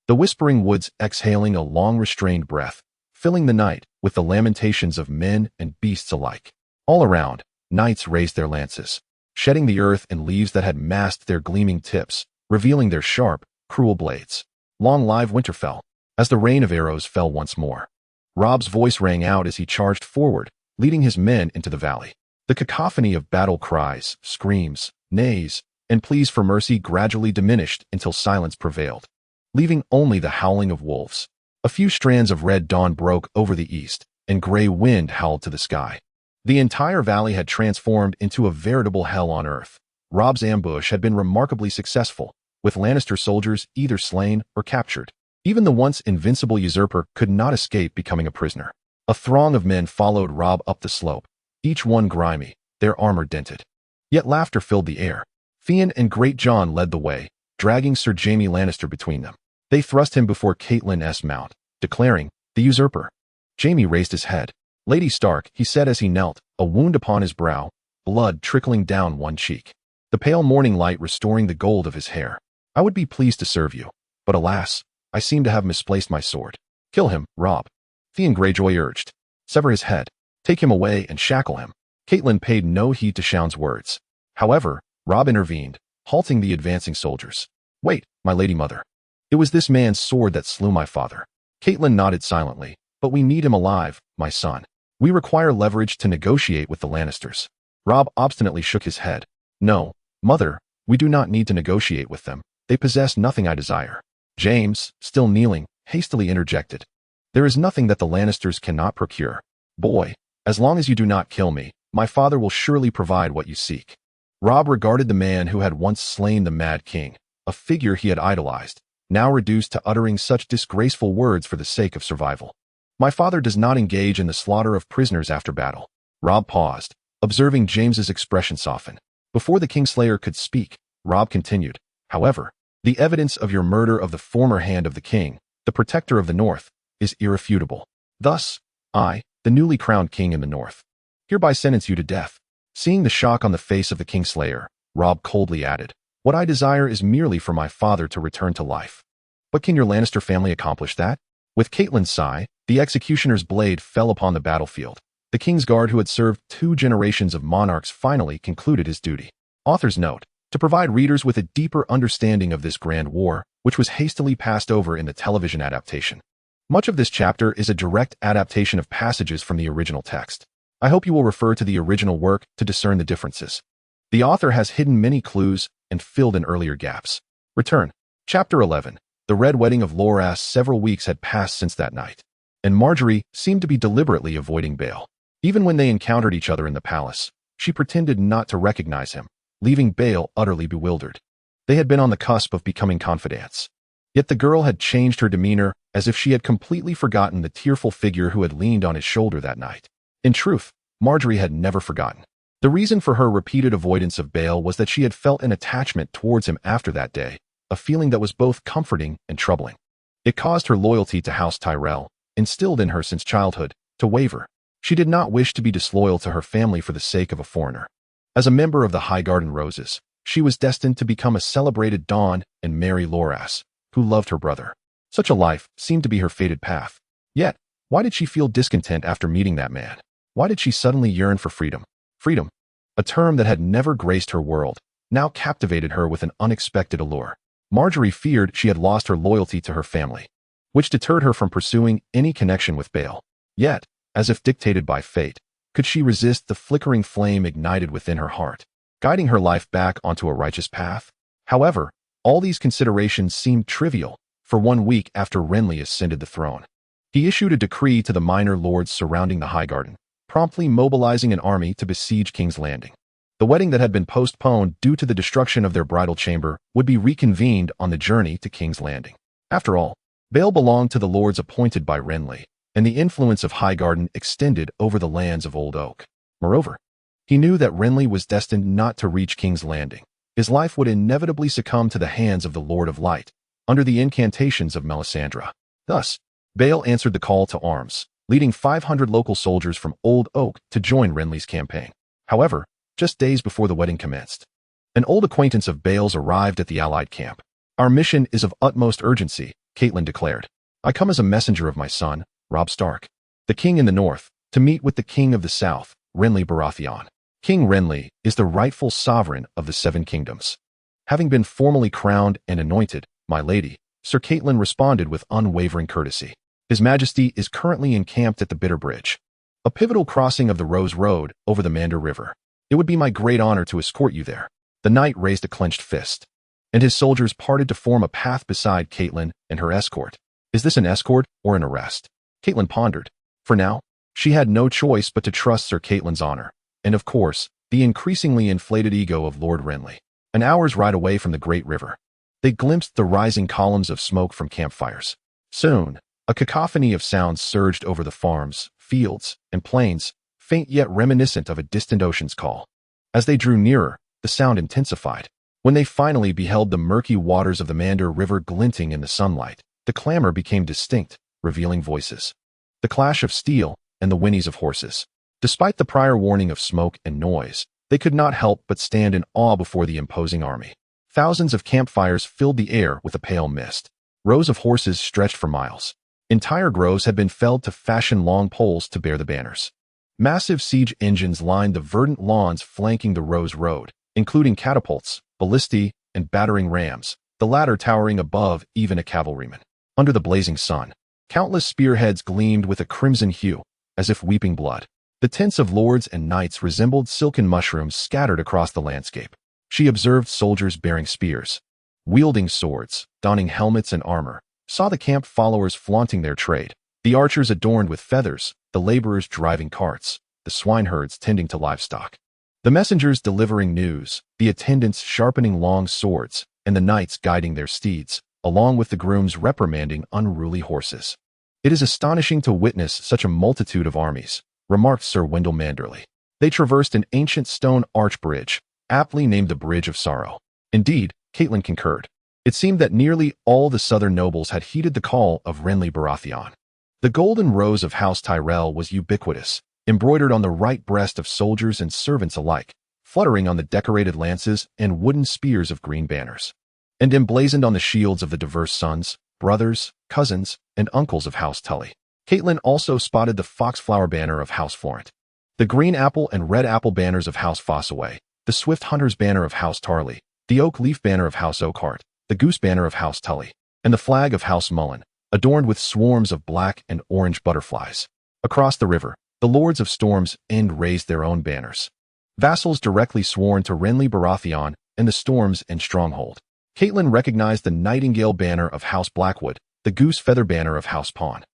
The whispering woods exhaling a long restrained breath, filling the night with the lamentations of men and beasts alike. All around, knights raised their lances, shedding the earth and leaves that had masked their gleaming tips, revealing their sharp, cruel blades. Long live Winterfell! As the rain of arrows fell once more, Robb's voice rang out as he charged forward, leading his men into the valley. The cacophony of battle cries, screams, neighs, and pleas for mercy gradually diminished until silence prevailed, leaving only the howling of wolves. A few strands of red dawn broke over the east, and Grey Wind howled to the sky. The entire valley had transformed into a veritable hell on earth. Robb's ambush had been remarkably successful, with Lannister soldiers either slain or captured. Even the once invincible usurper could not escape becoming a prisoner. A throng of men followed Robb up the slope, each one grimy, their armor dented. Yet laughter filled the air. Theon and Great John led the way, dragging Sir Jaime Lannister between them. They thrust him before Catelyn's mount, declaring, "The usurper." Jaime raised his head. "Lady Stark," he said as he knelt, a wound upon his brow, blood trickling down one cheek, the pale morning light restoring the gold of his hair. "I would be pleased to serve you, but alas, I seem to have misplaced my sword." "Kill him, Robb," Theon Greyjoy urged. "Sever his head. Take him away and shackle him." Catelyn paid no heed to Shaun's words. However, Robb intervened, halting the advancing soldiers. "Wait, my lady mother. It was this man's sword that slew my father." Catelyn nodded silently. "But we need him alive, my son. We require leverage to negotiate with the Lannisters." Robb obstinately shook his head. "No, mother, we do not need to negotiate with them. They possess nothing I desire." James, still kneeling, hastily interjected. "There is nothing that the Lannisters cannot procure. Boy, as long as you do not kill me, my father will surely provide what you seek." Robb regarded the man who had once slain the Mad King, a figure he had idolized, now reduced to uttering such disgraceful words for the sake of survival. "My father does not engage in the slaughter of prisoners after battle." Robb paused, observing James's expression soften. Before the Kingslayer could speak, Robb continued, "However, the evidence of your murder of the former hand of the king, the protector of the North, is irrefutable. Thus, I, the newly crowned king in the North, hereby sentence you to death." Seeing the shock on the face of the Kingslayer, Robb coldly added, What I desire is merely for my father to return to life. But can your Lannister family accomplish that? With Catelyn's sigh, the executioner's blade fell upon the battlefield. The King's Guard, who had served 2 generations of monarchs, finally concluded his duty. Author's note: to provide readers with a deeper understanding of this grand war, which was hastily passed over in the television adaptation. Much of this chapter is a direct adaptation of passages from the original text. I hope you will refer to the original work to discern the differences. The author has hidden many clues and filled in earlier gaps. Return. Chapter 11. The Red Wedding of Loras. Several weeks had passed since that night, and Margaery seemed to be deliberately avoiding Bael. Even when they encountered each other in the palace, she pretended not to recognize him, leaving Bael utterly bewildered. They had been on the cusp of becoming confidants. Yet the girl had changed her demeanor as if she had completely forgotten the tearful figure who had leaned on his shoulder that night. In truth, Margaery had never forgotten. The reason for her repeated avoidance of Bael was that she had felt an attachment towards him after that day, a feeling that was both comforting and troubling. It caused her loyalty to House Tyrell, instilled in her since childhood, to waver. She did not wish to be disloyal to her family for the sake of a foreigner. As a member of the Highgarden Roses, she was destined to become a celebrated Dawn and marry Loras, who loved her brother. Such a life seemed to be her fated path. Yet, why did she feel discontent after meeting that man? Why did she suddenly yearn for freedom? Freedom, a term that had never graced her world, now captivated her with an unexpected allure. Margaery feared she had lost her loyalty to her family, which deterred her from pursuing any connection with Bael. Yet, as if dictated by fate, could she resist the flickering flame ignited within her heart, guiding her life back onto a righteous path? However, all these considerations seemed trivial, for 1 week after Renly ascended the throne. He issued a decree to the minor lords surrounding the Highgarden, promptly mobilizing an army to besiege King's Landing. The wedding that had been postponed due to the destruction of their bridal chamber would be reconvened on the journey to King's Landing. After all, Bael belonged to the lords appointed by Renly, and the influence of Highgarden extended over the lands of Old Oak. Moreover, he knew that Renly was destined not to reach King's Landing. His life would inevitably succumb to the hands of the Lord of Light, under the incantations of Melisandre. Thus, Bael answered the call to arms, leading 500 local soldiers from Old Oak to join Renly's campaign. However, just days before the wedding commenced, an old acquaintance of Bael's arrived at the Allied camp. "Our mission is of utmost urgency," Catelyn declared. "I come as a messenger of my son, Robb Stark, the king in the north, to meet with the king of the south, Renly Baratheon. King Renly is the rightful sovereign of the 7 kingdoms. Having been formally crowned and anointed, my lady," Sir Catelyn responded with unwavering courtesy. "His Majesty is currently encamped at the Bitter Bridge, a pivotal crossing of the Rose Road over the Mander River. It would be my great honor to escort you there." The knight raised a clenched fist, and his soldiers parted to form a path beside Catelyn and her escort. Is this an escort or an arrest? Catelyn pondered. For now, she had no choice but to trust Sir Catelyn's honor, and of course, the increasingly inflated ego of Lord Renly. An hour's ride away from the great river, they glimpsed the rising columns of smoke from campfires. Soon, a cacophony of sounds surged over the farms, fields, and plains, faint yet reminiscent of a distant ocean's call. As they drew nearer, the sound intensified. When they finally beheld the murky waters of the Mander River glinting in the sunlight, the clamor became distinct, revealing voices, the clash of steel, and the whinnies of horses. Despite the prior warning of smoke and noise, they could not help but stand in awe before the imposing army. Thousands of campfires filled the air with a pale mist. Rows of horses stretched for miles. Entire groves had been felled to fashion long poles to bear the banners. Massive siege engines lined the verdant lawns flanking the Rose Road, including catapults, ballistae, and battering rams, the latter towering above even a cavalryman. Under the blazing sun, countless spearheads gleamed with a crimson hue, as if weeping blood. The tents of lords and knights resembled silken mushrooms scattered across the landscape. She observed soldiers bearing spears, wielding swords, donning helmets and armor, saw the camp followers flaunting their trade, the archers adorned with feathers, the laborers driving carts, the swineherds tending to livestock, the messengers delivering news, the attendants sharpening long swords, and the knights guiding their steeds, along with the grooms reprimanding unruly horses. "It is astonishing to witness such a multitude of armies," remarked Sir Wendell Manderley. They traversed an ancient stone arch bridge, aptly named the Bridge of Sorrow. Indeed, Catelyn concurred. It seemed that nearly all the southern nobles had heeded the call of Renly Baratheon. The golden rose of House Tyrell was ubiquitous, embroidered on the right breast of soldiers and servants alike, fluttering on the decorated lances and wooden spears of green banners, and emblazoned on the shields of the diverse sons, brothers, cousins, and uncles of House Tully. Catelyn also spotted the foxflower banner of House Florent, the green apple and red apple banners of House Fossaway, the swift hunter's banner of House Tarly, the oak leaf banner of House Oakhart, the goose banner of House Tully, and the flag of House Mullen, adorned with swarms of black and orange butterflies. Across the river, the Lords of Storm's End raised their own banners, vassals directly sworn to Renly Baratheon and the Storm's End stronghold. Catelyn recognized the nightingale banner of House Blackwood, the goose feather banner of House Pawn,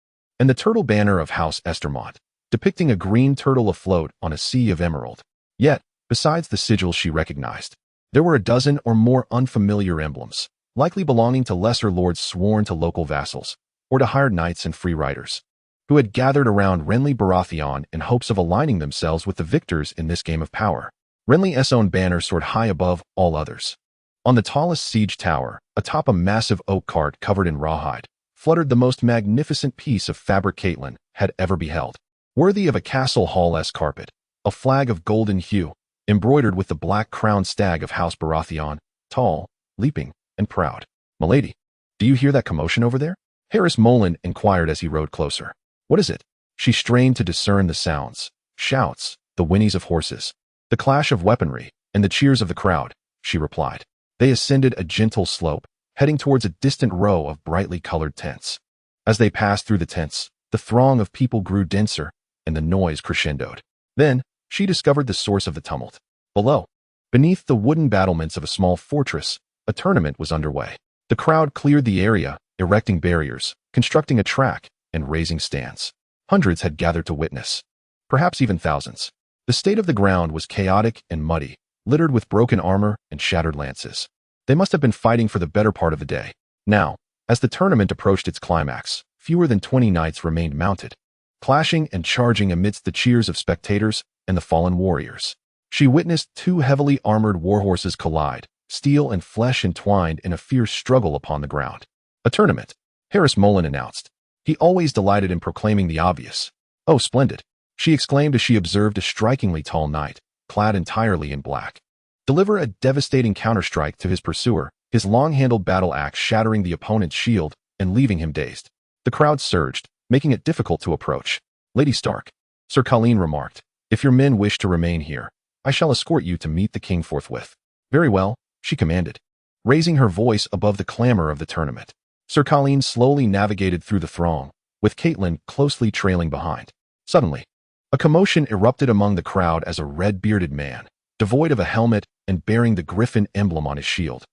and the turtle banner of House Estermont, depicting a green turtle afloat on a sea of emerald. Yet, besides the sigils she recognized, there were a dozen or more unfamiliar emblems, likely belonging to lesser lords sworn to local vassals, or to hired knights and free riders, who had gathered around Renly Baratheon in hopes of aligning themselves with the victors in this game of power. Renly's own banner soared high above all others. On the tallest siege tower, atop a massive oak cart covered in rawhide, fluttered the most magnificent piece of fabric Catelyn had ever beheld. Worthy of a castle hall-esque carpet, a flag of golden hue, embroidered with the black-crowned stag of House Baratheon, tall, leaping, and proud. "Milady, do you hear that commotion over there?" Harris Molan inquired as he rode closer. "What is it?" She strained to discern the sounds, shouts, the whinnies of horses, the clash of weaponry, and the cheers of the crowd, she replied. They ascended a gentle slope, heading towards a distant row of brightly colored tents. As they passed through the tents, the throng of people grew denser, and the noise crescendoed. Then, she discovered the source of the tumult. Below, beneath the wooden battlements of a small fortress, a tournament was underway. The crowd cleared the area, erecting barriers, constructing a track, and raising stands. Hundreds had gathered to witness, perhaps even thousands. The state of the ground was chaotic and muddy, littered with broken armor and shattered lances. They must have been fighting for the better part of the day. Now, as the tournament approached its climax, fewer than 20 knights remained mounted, clashing and charging amidst the cheers of spectators and the fallen warriors. She witnessed two heavily armored warhorses collide, steel and flesh entwined in a fierce struggle upon the ground. "A tournament," Harris Molan announced. He always delighted in proclaiming the obvious. "Oh, splendid," she exclaimed as she observed a strikingly tall knight, clad entirely in black, deliver a devastating counterstrike to his pursuer, his long-handled battle axe shattering the opponent's shield and leaving him dazed. The crowd surged, making it difficult to approach. "Lady Stark," Sir Colleen remarked, "if your men wish to remain here, I shall escort you to meet the king forthwith." "Very well," she commanded, raising her voice above the clamor of the tournament. Sir Colleen slowly navigated through the throng, with Catelyn closely trailing behind. Suddenly, a commotion erupted among the crowd as a red-bearded man, devoid of a helmet and bearing the griffin emblem on his shield,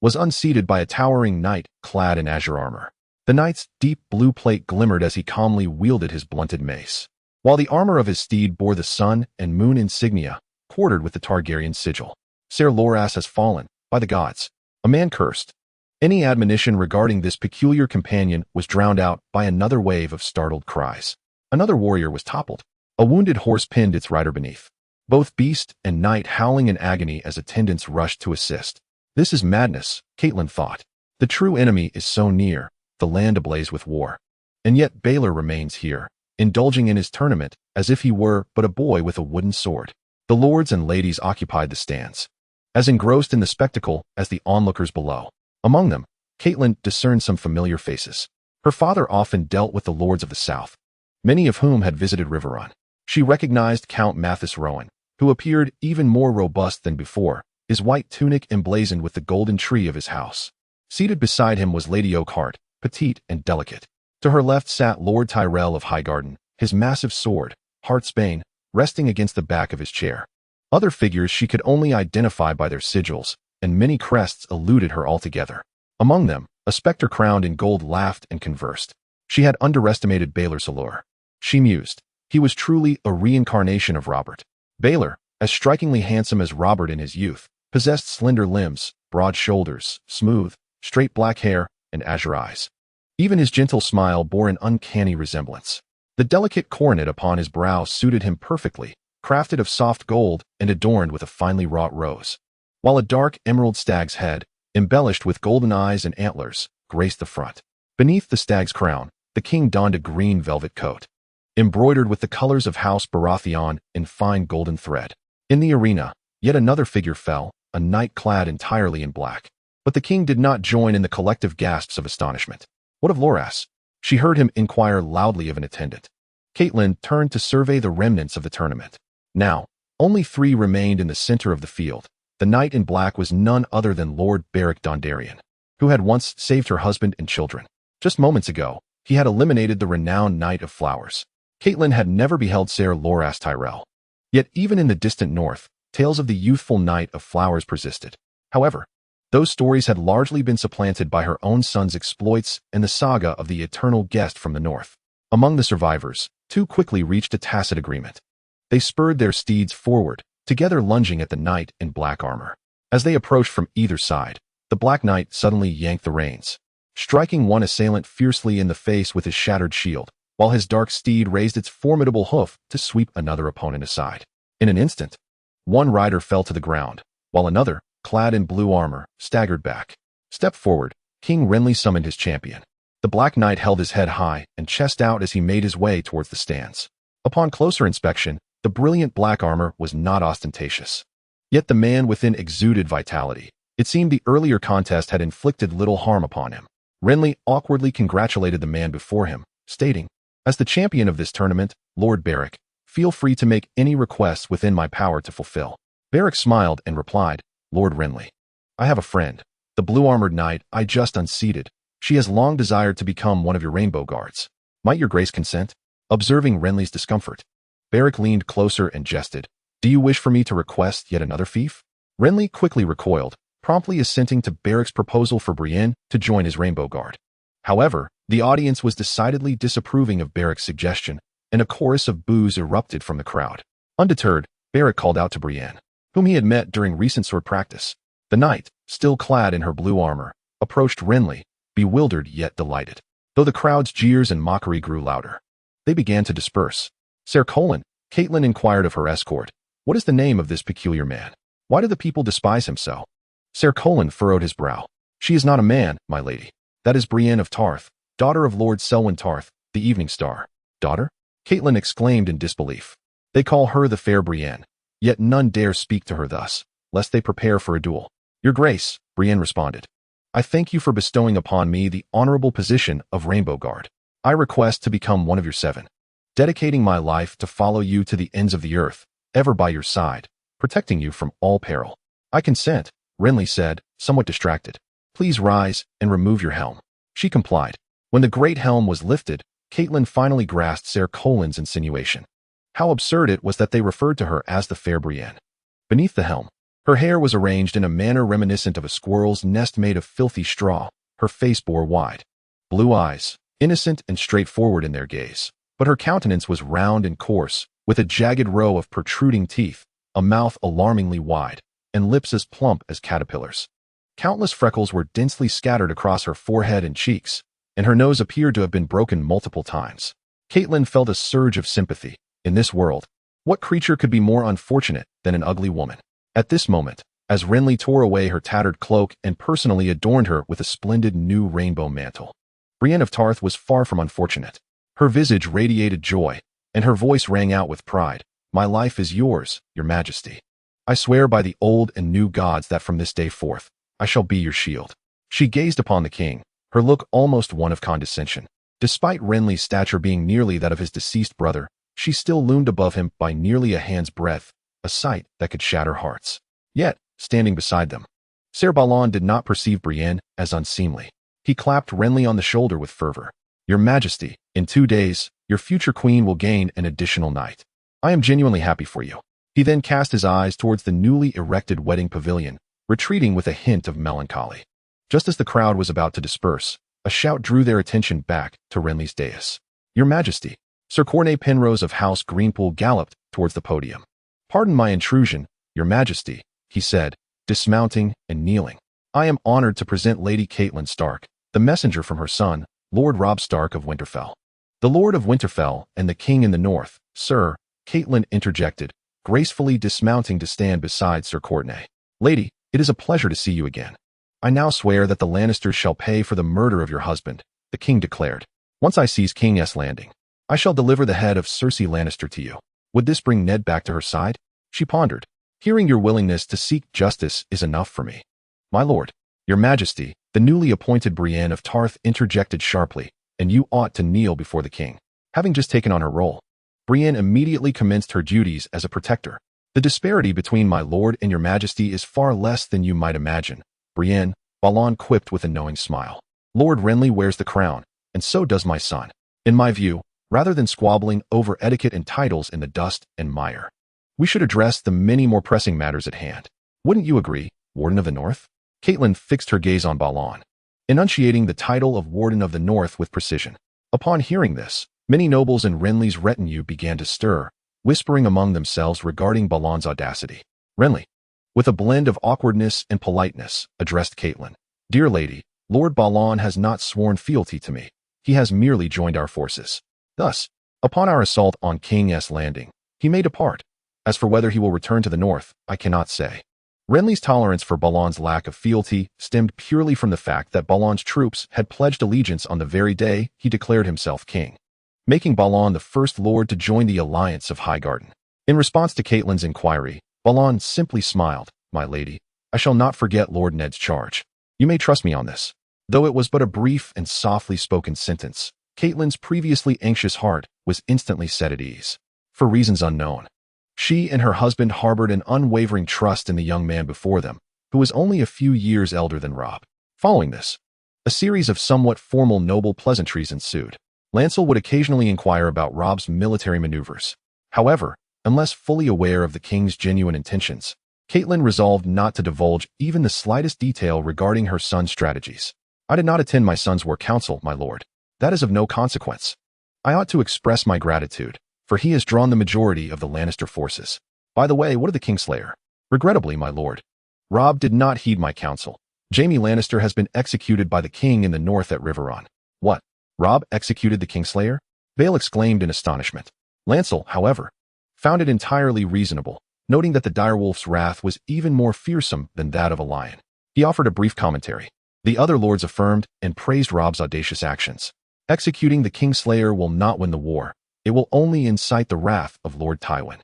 was unseated by a towering knight clad in azure armor. The knight's deep blue plate glimmered as he calmly wielded his blunted mace, while the armor of his steed bore the sun and moon insignia, quartered with the Targaryen sigil. "Ser Loras has fallen, by the gods," a man cursed. Any admonition regarding this peculiar companion was drowned out by another wave of startled cries. Another warrior was toppled, a wounded horse pinned its rider beneath, both beast and knight howling in agony as attendants rushed to assist. "This is madness," Catelyn thought. "The true enemy is so near, the land ablaze with war. And yet Baelor remains here, indulging in his tournament as if he were but a boy with a wooden sword." The lords and ladies occupied the stands, as engrossed in the spectacle as the onlookers below. Among them, Catelyn discerned some familiar faces. Her father often dealt with the lords of the south, many of whom had visited Riverrun. She recognized Count Mathis Rowan, who appeared even more robust than before, his white tunic emblazoned with the golden tree of his house. Seated beside him was Lady Oakhart, petite and delicate. To her left sat Lord Tyrell of Highgarden, his massive sword, Heartsbane, resting against the back of his chair. Other figures she could only identify by their sigils, and many crests eluded her altogether. Among them, a spectre crowned in gold laughed and conversed. She had underestimated Baelor's allure. She mused. He was truly a reincarnation of Robert. Baelor, as strikingly handsome as Robert in his youth, possessed slender limbs, broad shoulders, smooth, straight black hair, and azure eyes. Even his gentle smile bore an uncanny resemblance. The delicate coronet upon his brow suited him perfectly, crafted of soft gold and adorned with a finely wrought rose, while a dark emerald stag's head, embellished with golden eyes and antlers, graced the front. Beneath the stag's crown, the king donned a green velvet coat, embroidered with the colors of House Baratheon in fine golden thread. In the arena, Yet another figure fell, a knight clad entirely in black. But the king did not join in the collective gasps of astonishment. "What of Loras?" she heard him inquire loudly of an attendant. Catelyn turned to survey the remnants of the tournament. Now, only 3 remained in the center of the field. The knight in black was none other than Lord Beric Dondarrion, who had once saved her husband and children. Just moments ago, he had eliminated the renowned Knight of Flowers. Catelyn had never beheld Ser Loras Tyrell. Yet even in the distant north, tales of the youthful Knight of Flowers persisted. However, those stories had largely been supplanted by her own son's exploits and the saga of the eternal guest from the north. Among the survivors, 2 quickly reached a tacit agreement. They spurred their steeds forward, together lunging at the knight in black armor. As they approached from either side, the Black Knight suddenly yanked the reins, striking one assailant fiercely in the face with his shattered shield, while his dark steed raised its formidable hoof to sweep another opponent aside. In an instant, one rider fell to the ground, while another, clad in blue armor, staggered back. Step forward, King Renly summoned his champion. The Black Knight held his head high and chest out as he made his way towards the stands. Upon closer inspection, the brilliant black armor was not ostentatious. Yet the man within exuded vitality. It seemed the earlier contest had inflicted little harm upon him. Renly awkwardly congratulated the man before him, stating, "As the champion of this tournament, Lord Beric, feel free to make any requests within my power to fulfill." Beric smiled and replied, "Lord Renly, I have a friend, the blue-armored knight I just unseated. She has long desired to become one of your rainbow guards. Might your grace consent?" Observing Renly's discomfort, Beric leaned closer and jested, "Do you wish for me to request yet another fief?" Renly quickly recoiled, promptly assenting to Beric's proposal for Brienne to join his rainbow guard. However, the audience was decidedly disapproving of Beric's suggestion, and a chorus of boos erupted from the crowd. Undeterred, Beric called out to Brienne, whom he had met during recent sword practice. The knight, still clad in her blue armor, approached Renly, bewildered yet delighted. Though the crowd's jeers and mockery grew louder, they began to disperse. "Ser Colin," Catelyn inquired of her escort, "what is the name of this peculiar man? Why do the people despise him so?" Ser Colin furrowed his brow. "She is not a man, my lady. That is Brienne of Tarth, daughter of Lord Selwyn Tarth, the Evening Star." "Daughter?" Catelyn exclaimed in disbelief. "They call her the fair Brienne, yet none dare speak to her thus, lest they prepare for a duel." "Your Grace," Brienne responded, "I thank you for bestowing upon me the honorable position of Rainbow Guard. I request to become one of your 7, dedicating my life to follow you to the ends of the earth, ever by your side, protecting you from all peril." "I consent," Renly said, somewhat distracted. "Please rise and remove your helm." She complied. When the great helm was lifted, Catelyn finally grasped Ser Colin's insinuation. How absurd it was that they referred to her as the fair Brienne. Beneath the helm, her hair was arranged in a manner reminiscent of a squirrel's nest made of filthy straw. Her face bore wide blue eyes, innocent and straightforward in their gaze. But her countenance was round and coarse, with a jagged row of protruding teeth, a mouth alarmingly wide, and lips as plump as caterpillars. Countless freckles were densely scattered across her forehead and cheeks, and her nose appeared to have been broken multiple times. Catelyn felt a surge of sympathy. In this world, what creature could be more unfortunate than an ugly woman? At this moment, as Renly tore away her tattered cloak and personally adorned her with a splendid new rainbow mantle, Brienne of Tarth was far from unfortunate. Her visage radiated joy, and her voice rang out with pride. "My life is yours, your majesty. I swear by the old and new gods that from this day forth, I shall be your shield." She gazed upon the king, her look almost one of condescension. Despite Renly's stature being nearly that of his deceased brother, she still loomed above him by nearly a hand's breadth, a sight that could shatter hearts. Yet, standing beside them, Ser Balon did not perceive Brienne as unseemly. He clapped Renly on the shoulder with fervor. "Your majesty, in 2 days, your future queen will gain an additional knight. I am genuinely happy for you." He then cast his eyes towards the newly erected wedding pavilion, retreating with a hint of melancholy. Just as the crowd was about to disperse, a shout drew their attention back to Renly's dais. "Your majesty!" Sir Cornay Penrose of House Greenpool galloped towards the podium. "Pardon my intrusion, your majesty," he said, dismounting and kneeling. "I am honored to present Lady Catelyn Stark, the messenger from her son, Lord Robb Stark of Winterfell." "The Lord of Winterfell and the king in the north, sir," Catelyn interjected, gracefully dismounting to stand beside Sir Courtenay. "Lady, it is a pleasure to see you again." "I now swear that the Lannisters shall pay for the murder of your husband," the king declared. "Once I seize King's Landing, I shall deliver the head of Cersei Lannister to you." Would this bring Ned back to her side? She pondered. Hearing your willingness to seek justice is enough for me. My lord, your majesty, the newly appointed Brienne of Tarth interjected sharply, and you ought to kneel before the king. Having just taken on her role, Brienne immediately commenced her duties as a protector. The disparity between my lord and your majesty is far less than you might imagine, Brienne, Balon quipped with a knowing smile. Lord Renly wears the crown, and so does my son. In my view, rather than squabbling over etiquette and titles in the dust and mire, we should address the many more pressing matters at hand. Wouldn't you agree, Warden of the North? Catelyn fixed her gaze on Balon, enunciating the title of Warden of the North with precision. Upon hearing this, many nobles in Renly's retinue began to stir, whispering among themselves regarding Balon's audacity. Renly, with a blend of awkwardness and politeness, addressed Catelyn. Dear lady, Lord Balon has not sworn fealty to me. He has merely joined our forces. Thus, upon our assault on King's Landing, he may depart. As for whether he will return to the north, I cannot say. Renly's tolerance for Balon's lack of fealty stemmed purely from the fact that Balon's troops had pledged allegiance on the very day he declared himself king, making Balon the first lord to join the alliance of Highgarden. In response to Catelyn's inquiry, Balon simply smiled. My lady, I shall not forget Lord Ned's charge. You may trust me on this. Though it was but a brief and softly spoken sentence, Catelyn's previously anxious heart was instantly set at ease. For reasons unknown, she and her husband harbored an unwavering trust in the young man before them, who was only a few years elder than Robb. Following this, a series of somewhat formal noble pleasantries ensued. Lancel would occasionally inquire about Robb's military maneuvers. However, unless fully aware of the king's genuine intentions, Catelyn resolved not to divulge even the slightest detail regarding her son's strategies. I did not attend my son's war council, my lord. That is of no consequence. I ought to express my gratitude, for he has drawn the majority of the Lannister forces. By the way, what of the Kingslayer? Regrettably, my lord, Robb did not heed my counsel. Jaime Lannister has been executed by the king in the north at Riverrun. What? Robb executed the Kingslayer? Vale exclaimed in astonishment. Lancel, however, found it entirely reasonable, noting that the direwolf's wrath was even more fearsome than that of a lion. He offered a brief commentary. The other lords affirmed and praised Robb's audacious actions. Executing the Kingslayer will not win the war. It will only incite the wrath of Lord Tywin.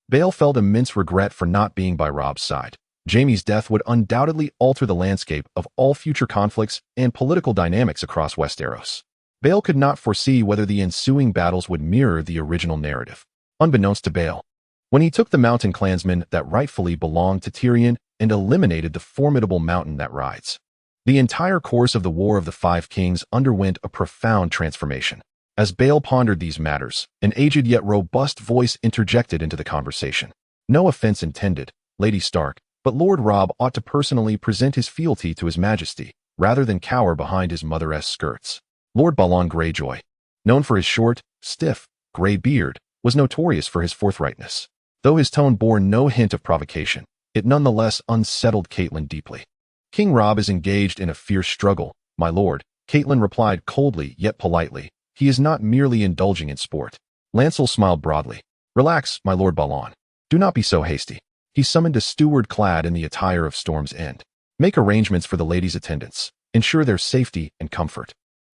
Bale felt immense regret for not being by Robb's side. Jaime's death would undoubtedly alter the landscape of all future conflicts and political dynamics across Westeros. Bale could not foresee whether the ensuing battles would mirror the original narrative. Unbeknownst to Bale, when he took the mountain clansmen that rightfully belonged to Tyrion and eliminated the formidable mountain that rides, the entire course of the War of the Five Kings underwent a profound transformation. As Bale pondered these matters, an aged yet robust voice interjected into the conversation. No offense intended, Lady Stark, but Lord Robb ought to personally present his fealty to his majesty, rather than cower behind his mother-esque skirts. Lord Balon Greyjoy, known for his short, stiff, gray beard, was notorious for his forthrightness. Though his tone bore no hint of provocation, it nonetheless unsettled Catelyn deeply. King Robb is engaged in a fierce struggle, my lord, Catelyn replied coldly yet politely. He is not merely indulging in sport. Lancel smiled broadly. Relax, my lord Balon. Do not be so hasty. He summoned a steward clad in the attire of Storm's End. Make arrangements for the ladies' attendants. Ensure their safety and comfort.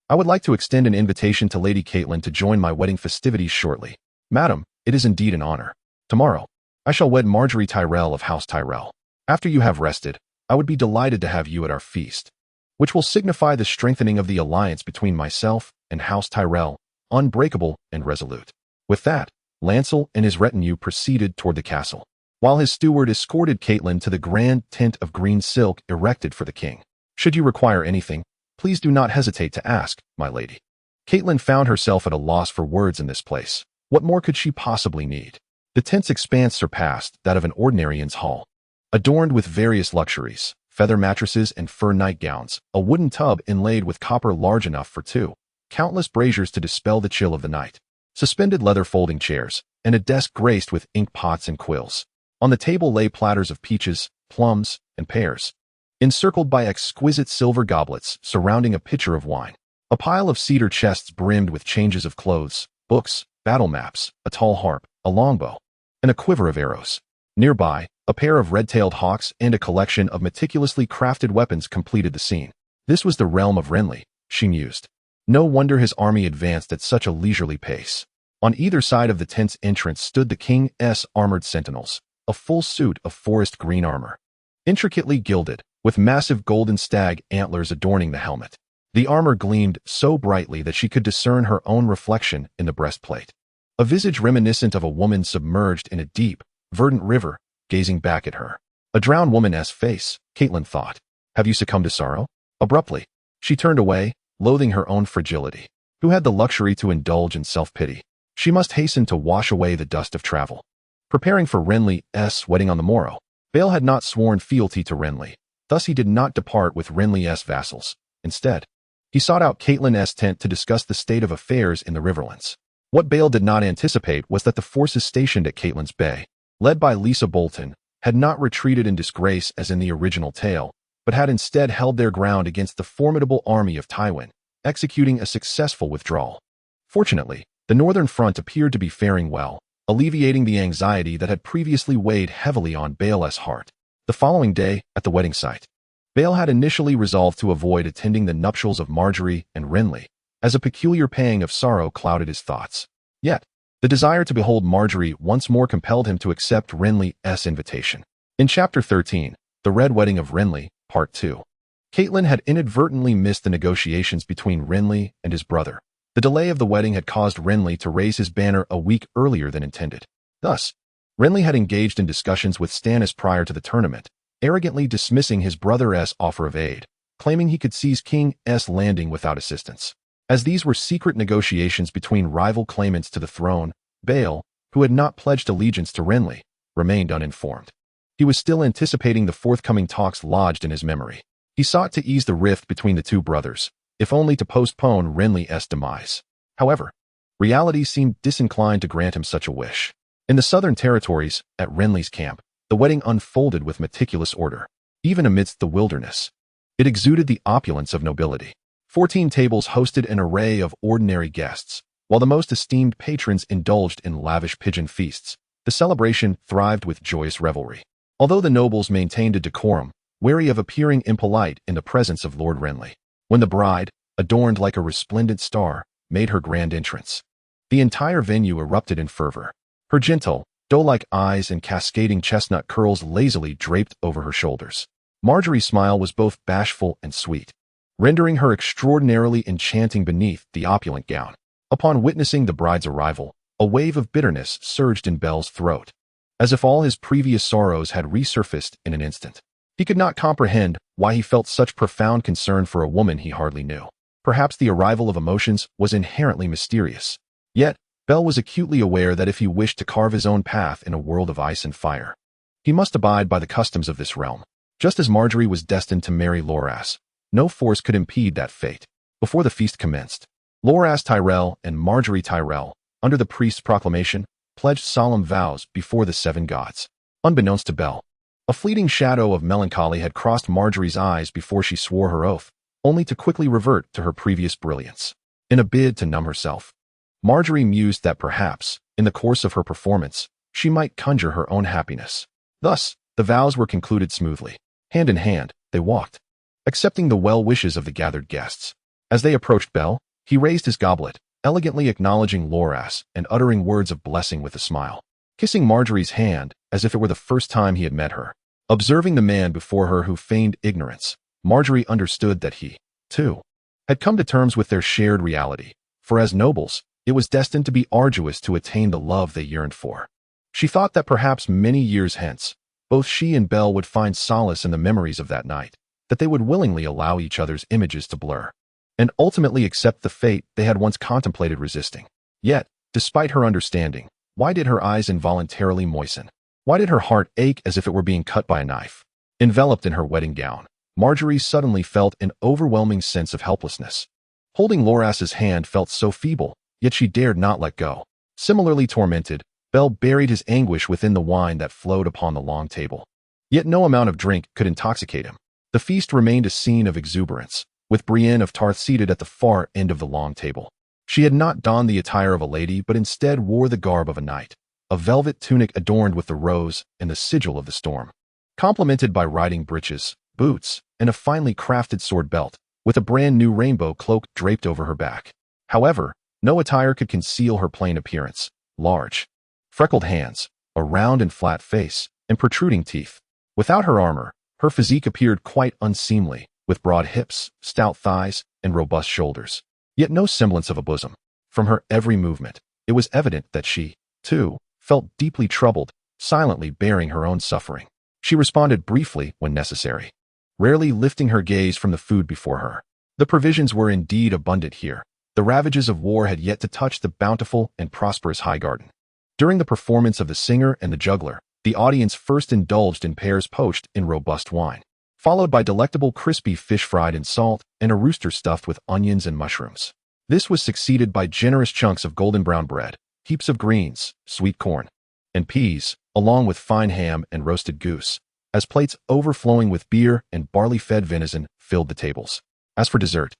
I would like to extend an invitation to Lady Catelyn to join my wedding festivities shortly. Madam, it is indeed an honor. Tomorrow, I shall wed Marjorie Tyrell of House Tyrell. After you have rested, I would be delighted to have you at our feast, which will signify the strengthening of the alliance between myself and House Tyrell, unbreakable and resolute. With that, Lancel and his retinue proceeded toward the castle, while his steward escorted Catelyn to the grand tent of green silk erected for the king. Should you require anything, please do not hesitate to ask, my lady. Catelyn found herself at a loss for words in this place. What more could she possibly need? The tent's expanse surpassed that of an ordinary inn's hall. Adorned with various luxuries, feather mattresses and fur nightgowns, a wooden tub inlaid with copper large enough for two, countless braziers to dispel the chill of the night, suspended leather folding chairs, and a desk graced with ink pots and quills. On the table lay platters of peaches, plums, and pears, encircled by exquisite silver goblets surrounding a pitcher of wine. A pile of cedar chests brimmed with changes of clothes, books, battle maps, a tall harp, a longbow, and a quiver of arrows. Nearby, a pair of red-tailed hawks and a collection of meticulously crafted weapons completed the scene. This was the realm of Renly, she mused. No wonder his army advanced at such a leisurely pace. On either side of the tent's entrance stood the king's armored sentinels, a full suit of forest green armor, intricately gilded, with massive golden stag antlers adorning the helmet. The armor gleamed so brightly that she could discern her own reflection in the breastplate. A visage reminiscent of a woman submerged in a deep, verdant river, gazing back at her. A drowned woman's face, Catelyn thought. Have you succumbed to sorrow? Abruptly, she turned away, loathing her own fragility. Who had the luxury to indulge in self-pity? She must hasten to wash away the dust of travel. Preparing for Renly's wedding on the morrow, Bael had not sworn fealty to Renly. Thus he did not depart with Renly's vassals. Instead, he sought out Catelyn's tent to discuss the state of affairs in the Riverlands. What Bael did not anticipate was that the forces stationed at Catelyn's Bay, led by Lisa Bolton, had not retreated in disgrace as in the original tale, but had instead held their ground against the formidable army of Tywin, executing a successful withdrawal. Fortunately, the northern front appeared to be faring well, alleviating the anxiety that had previously weighed heavily on Bael's heart. The following day, at the wedding site, Bael had initially resolved to avoid attending the nuptials of Margaery and Renly, as a peculiar pang of sorrow clouded his thoughts. Yet, the desire to behold Margaery once more compelled him to accept Renly's invitation. In Chapter 13, The Red Wedding of Renly, Part 2, Catelyn had inadvertently missed the negotiations between Renly and his brother. The delay of the wedding had caused Renly to raise his banner a week earlier than intended. Thus, Renly had engaged in discussions with Stannis prior to the tournament, arrogantly dismissing his brother's offer of aid, claiming he could seize King's Landing without assistance. As these were secret negotiations between rival claimants to the throne, Bael, who had not pledged allegiance to Renly, remained uninformed. He was still anticipating the forthcoming talks lodged in his memory. He sought to ease the rift between the two brothers, if only to postpone Renly's demise. However, reality seemed disinclined to grant him such a wish. In the southern territories, at Renly's camp, the wedding unfolded with meticulous order, even amidst the wilderness. It exuded the opulence of nobility. 14 tables hosted an array of ordinary guests, while the most esteemed patrons indulged in lavish pigeon feasts. The celebration thrived with joyous revelry. Although the nobles maintained a decorum, wary of appearing impolite in the presence of Lord Renly, when the bride, adorned like a resplendent star, made her grand entrance, the entire venue erupted in fervor. Her gentle, doe-like eyes and cascading chestnut curls lazily draped over her shoulders. Margaery's smile was both bashful and sweet, rendering her extraordinarily enchanting beneath the opulent gown. Upon witnessing the bride's arrival, a wave of bitterness surged in Bel's throat, as if all his previous sorrows had resurfaced in an instant. He could not comprehend why he felt such profound concern for a woman he hardly knew. Perhaps the arrival of emotions was inherently mysterious. Yet, Bel was acutely aware that if he wished to carve his own path in a world of ice and fire, he must abide by the customs of this realm. Just as Margaery was destined to marry Loras, no force could impede that fate. Before the feast commenced, Loras Tyrell and Margaery Tyrell, under the priest's proclamation, pledged solemn vows before the 7 gods. Unbeknownst to Bel, a fleeting shadow of melancholy had crossed Margaery's eyes before she swore her oath, only to quickly revert to her previous brilliance. In a bid to numb herself, Margaery mused that perhaps, in the course of her performance, she might conjure her own happiness. Thus, the vows were concluded smoothly. Hand in hand, they walked, accepting the well wishes of the gathered guests. As they approached Bel, he raised his goblet, elegantly acknowledging Loras and uttering words of blessing with a smile. Kissing Margaery's hand as if it were the first time he had met her. Observing the man before her who feigned ignorance, Margaery understood that he, too, had come to terms with their shared reality, for as nobles, it was destined to be arduous to attain the love they yearned for. She thought that perhaps many years hence, both she and Bel would find solace in the memories of that night, that they would willingly allow each other's images to blur, and ultimately accept the fate they had once contemplated resisting. Yet, despite her understanding, why did her eyes involuntarily moisten? Why did her heart ache as if it were being cut by a knife? Enveloped in her wedding gown, Margaery suddenly felt an overwhelming sense of helplessness. Holding Loras's hand felt so feeble, yet she dared not let go. Similarly tormented, Bel buried his anguish within the wine that flowed upon the long table. Yet no amount of drink could intoxicate him. The feast remained a scene of exuberance, with Brienne of Tarth seated at the far end of the long table. She had not donned the attire of a lady but instead wore the garb of a knight, a velvet tunic adorned with the rose and the sigil of the storm, complemented by riding breeches, boots, and a finely crafted sword belt, with a brand new rainbow cloak draped over her back. However, no attire could conceal her plain appearance. Large, freckled hands, a round and flat face, and protruding teeth. Without her armor, her physique appeared quite unseemly, with broad hips, stout thighs, and robust shoulders. Yet no semblance of a bosom. From her every movement, it was evident that she, too, felt deeply troubled, silently bearing her own suffering. She responded briefly when necessary, rarely lifting her gaze from the food before her. The provisions were indeed abundant here. The ravages of war had yet to touch the bountiful and prosperous Highgarden. During the performance of the singer and the juggler, the audience first indulged in pears poached in robust wine, followed by delectable crispy fish fried in salt and a rooster stuffed with onions and mushrooms. This was succeeded by generous chunks of golden brown bread, heaps of greens, sweet corn, and peas, along with fine ham and roasted goose, as plates overflowing with beer and barley-fed venison filled the tables. As for dessert,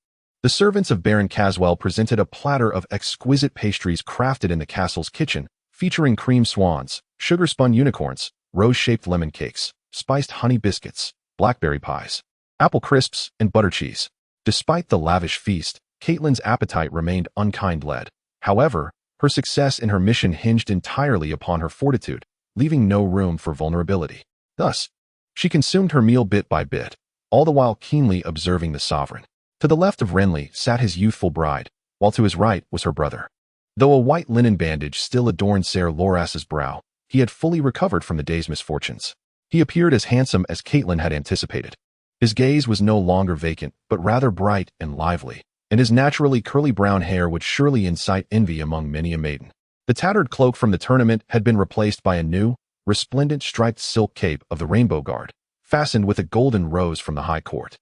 the servants of Baron Caswell presented a platter of exquisite pastries crafted in the castle's kitchen, featuring cream swans, sugar-spun unicorns, rose-shaped lemon cakes, spiced honey biscuits, blackberry pies, apple crisps, and butter cheese. Despite the lavish feast, Catelyn's appetite remained unkind-led. However, her success in her mission hinged entirely upon her fortitude, leaving no room for vulnerability. Thus, she consumed her meal bit by bit, all the while keenly observing the sovereign. To the left of Renly sat his youthful bride, while to his right was her brother. Though a white linen bandage still adorned Ser Loras's brow, he had fully recovered from the day's misfortunes. He appeared as handsome as Catelyn had anticipated. His gaze was no longer vacant, but rather bright and lively, and his naturally curly brown hair would surely incite envy among many a maiden. The tattered cloak from the tournament had been replaced by a new, resplendent striped silk cape of the Rainbow Guard, fastened with a golden rose from the High Court.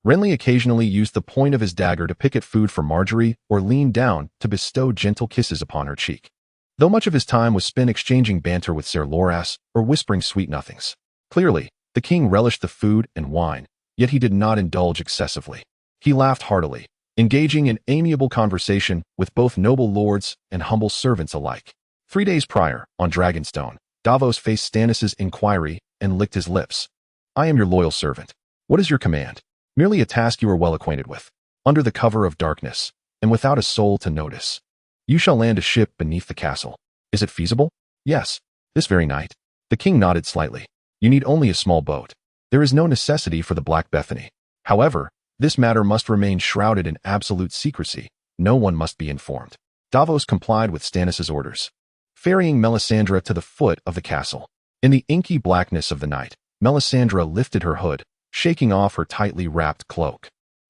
Renly occasionally used the point of his dagger to pick at food for Marjorie or leaned down to bestow gentle kisses upon her cheek. Though much of his time was spent exchanging banter with Ser Loras or whispering sweet nothings. Clearly, the king relished the food and wine, yet he did not indulge excessively. He laughed heartily, engaging in amiable conversation with both noble lords and humble servants alike. 3 days prior, on Dragonstone, Davos faced Stannis' inquiry and licked his lips. "I am your loyal servant. What is your command?" "Merely a task you are well acquainted with. Under the cover of darkness, and without a soul to notice, you shall land a ship beneath the castle. Is it feasible?" "Yes, this very night." The king nodded slightly. "You need only a small boat. There is no necessity for the Black Bethany. However, this matter must remain shrouded in absolute secrecy. No one must be informed." Davos complied with Stannis' orders, ferrying Melisandre to the foot of the castle. In the inky blackness of the night, Melisandre lifted her hood, shaking off her tightly wrapped cloak.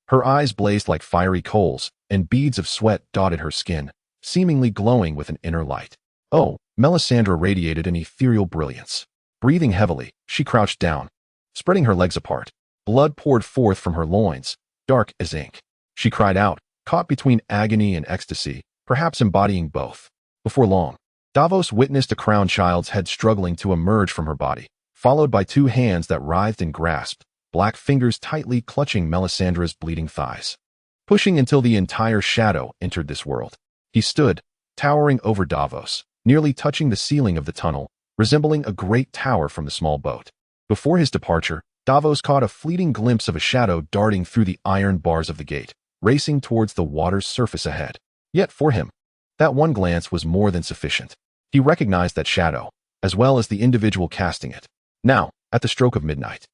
Her eyes blazed like fiery coals, and beads of sweat dotted her skin, seemingly glowing with an inner light. Oh, Melisandre radiated an ethereal brilliance. Breathing heavily, she crouched down, spreading her legs apart. Blood poured forth from her loins, dark as ink. She cried out, caught between agony and ecstasy, perhaps embodying both. Before long, Davos witnessed a crowned child's head struggling to emerge from her body, followed by 2 hands that writhed and grasped, black fingers tightly clutching Melisandre's bleeding thighs. Pushing until the entire shadow entered this world, he stood, towering over Davos, nearly touching the ceiling of the tunnel, resembling a great tower from the small boat. Before his departure, Davos caught a fleeting glimpse of a shadow darting through the iron bars of the gate, racing towards the water's surface ahead. Yet for him, that one glance was more than sufficient. He recognized that shadow, as well as the individual casting it. Now, at the stroke of midnight,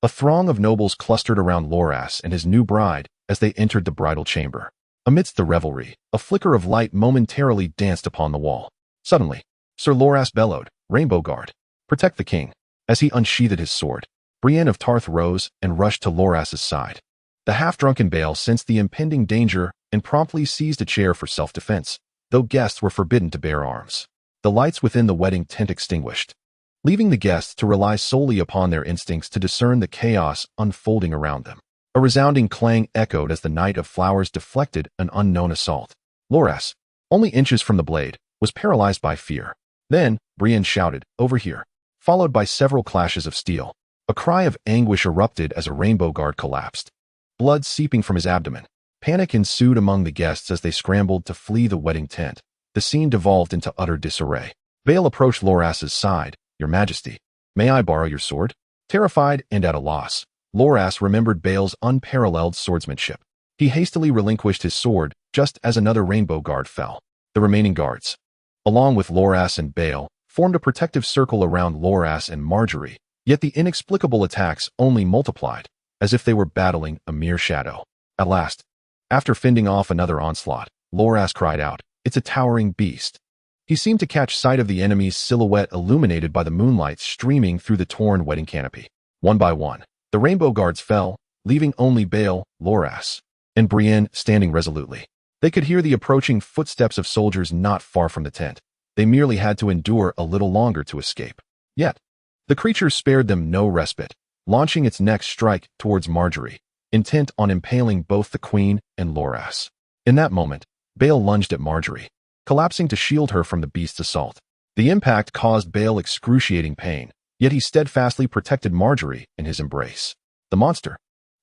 a throng of nobles clustered around Loras and his new bride as they entered the bridal chamber. Amidst the revelry, a flicker of light momentarily danced upon the wall. Suddenly, Ser Loras bellowed, "Rainbow Guard, protect the king." As he unsheathed his sword, Brienne of Tarth rose and rushed to Loras's side. The half-drunken Bale sensed the impending danger and promptly seized a chair for self-defense, though guests were forbidden to bear arms. The lights within the wedding tent extinguished, leaving the guests to rely solely upon their instincts to discern the chaos unfolding around them. A resounding clang echoed as the Knight of Flowers deflected an unknown assault. Loras, only inches from the blade, was paralyzed by fear. Then, Brienne shouted, "Over here," followed by several clashes of steel. A cry of anguish erupted as a Rainbow Guard collapsed, blood seeping from his abdomen. Panic ensued among the guests as they scrambled to flee the wedding tent. The scene devolved into utter disarray. Bale approached Loras's side. "Your Majesty, may I borrow your sword?" Terrified and at a loss, Loras remembered Bale's unparalleled swordsmanship. He hastily relinquished his sword just as another Rainbow Guard fell. The remaining guards, along with Loras and Bale, formed a protective circle around Loras and Marjorie, yet the inexplicable attacks only multiplied, as if they were battling a mere shadow. At last, after fending off another onslaught, Loras cried out, "It's a towering beast." He seemed to catch sight of the enemy's silhouette illuminated by the moonlight streaming through the torn wedding canopy. One by one, the rainbow guards fell, leaving only Bael, Loras, and Brienne standing resolutely. They could hear the approaching footsteps of soldiers not far from the tent. They merely had to endure a little longer to escape. Yet, the creature spared them no respite, launching its next strike towards Marjorie, intent on impaling both the queen and Loras. In that moment, Bael lunged at Marjorie, collapsing to shield her from the beast's assault. The impact caused Bael excruciating pain, yet he steadfastly protected Marjorie in his embrace. The monster,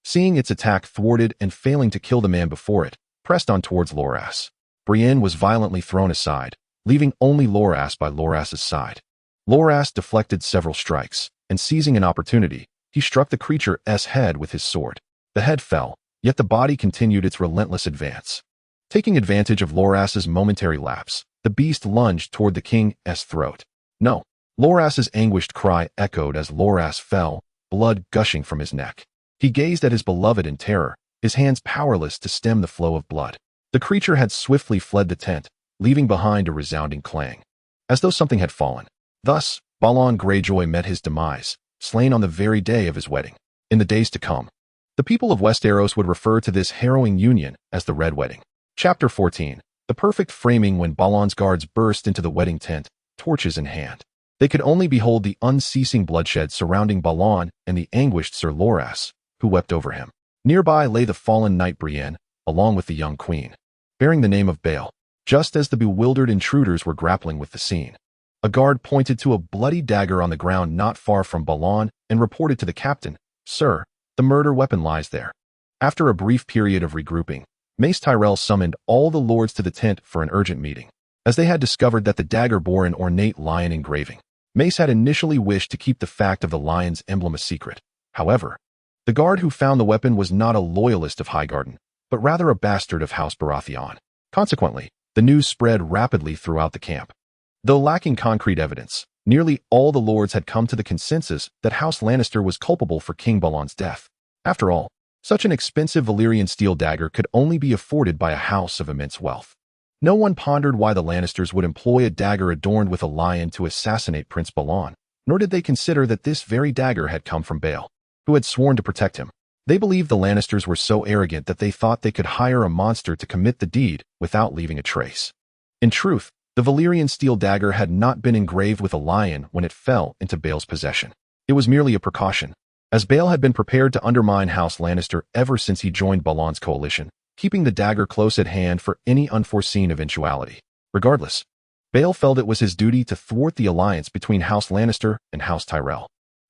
seeing its attack thwarted and failing to kill the man before it, pressed on towards Loras. Brienne was violently thrown aside, leaving only Loras by Loras's side. Loras deflected several strikes, and seizing an opportunity, he struck the creature's head with his sword. The head fell, yet the body continued its relentless advance. Taking advantage of Loras's momentary lapse, the beast lunged toward the king's throat. No! Loras's anguished cry echoed as Loras fell, blood gushing from his neck. He gazed at his beloved in terror, his hands powerless to stem the flow of blood. The creature had swiftly fled the tent, leaving behind a resounding clang, as though something had fallen. Thus, Balon Greyjoy met his demise, slain on the very day of his wedding. In the days to come, the people of Westeros would refer to this harrowing union as the Red Wedding. Chapter 14. The perfect framing when Balon's guards burst into the wedding tent, torches in hand. They could only behold the unceasing bloodshed surrounding Balon and the anguished Sir Loras, who wept over him. Nearby lay the fallen knight Brienne, along with the young queen, bearing the name of Bael. Just as the bewildered intruders were grappling with the scene, a guard pointed to a bloody dagger on the ground not far from Balon and reported to the captain, "Sir, the murder weapon lies there." After a brief period of regrouping, Mace Tyrell summoned all the lords to the tent for an urgent meeting, as they had discovered that the dagger bore an ornate lion engraving. Mace had initially wished to keep the fact of the lion's emblem a secret. However, the guard who found the weapon was not a loyalist of Highgarden, but rather a bastard of House Baratheon. Consequently, the news spread rapidly throughout the camp. Though lacking concrete evidence, nearly all the lords had come to the consensus that House Lannister was culpable for King Balon's death. After all, such an expensive Valyrian steel dagger could only be afforded by a house of immense wealth. No one pondered why the Lannisters would employ a dagger adorned with a lion to assassinate Prince Balon, nor did they consider that this very dagger had come from Bael, who had sworn to protect him. They believed the Lannisters were so arrogant that they thought they could hire a monster to commit the deed without leaving a trace. In truth, the Valyrian steel dagger had not been engraved with a lion when it fell into Bael's possession. It was merely a precaution, as Bael had been prepared to undermine House Lannister ever since he joined Balon's coalition, keeping the dagger close at hand for any unforeseen eventuality. Regardless, Bael felt it was his duty to thwart the alliance between House Lannister and House Tyrell,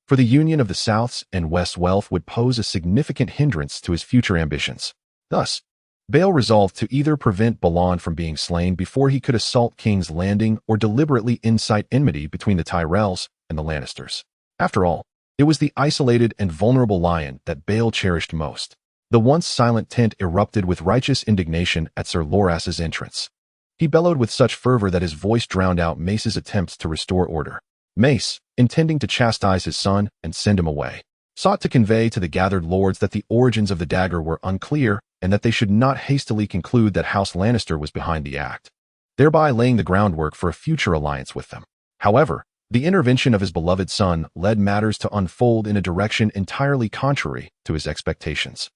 for the union of the South's and West's wealth would pose a significant hindrance to his future ambitions. Thus, Bael resolved to either prevent Balon from being slain before he could assault King's Landing or deliberately incite enmity between the Tyrells and the Lannisters. After all, it was the isolated and vulnerable lion that Bael cherished most. The once silent tent erupted with righteous indignation at Sir Loras's entrance. He bellowed with such fervor that his voice drowned out Mace's attempts to restore order. Mace, intending to chastise his son and send him away, sought to convey to the gathered lords that the origins of the dagger were unclear and that they should not hastily conclude that House Lannister was behind the act, thereby laying the groundwork for a future alliance with them. However, the intervention of his beloved son led matters to unfold in a direction entirely contrary to his expectations.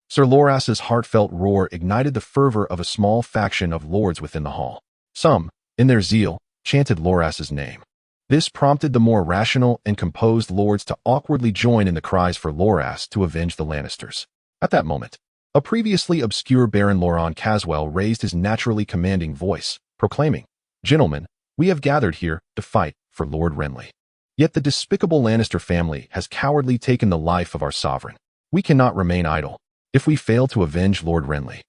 Sir Loras's heartfelt roar ignited the fervor of a small faction of lords within the hall. Some, in their zeal, chanted Loras's name. This prompted the more rational and composed lords to awkwardly join in the cries for Loras to avenge the Lannisters. At that moment, a previously obscure Baron Loron Caswell raised his naturally commanding voice, proclaiming, "Gentlemen, we have gathered here to fight for Lord Renly. Yet the despicable Lannister family has cowardly taken the life of our sovereign. We cannot remain idle. If we fail to avenge Lord Renly,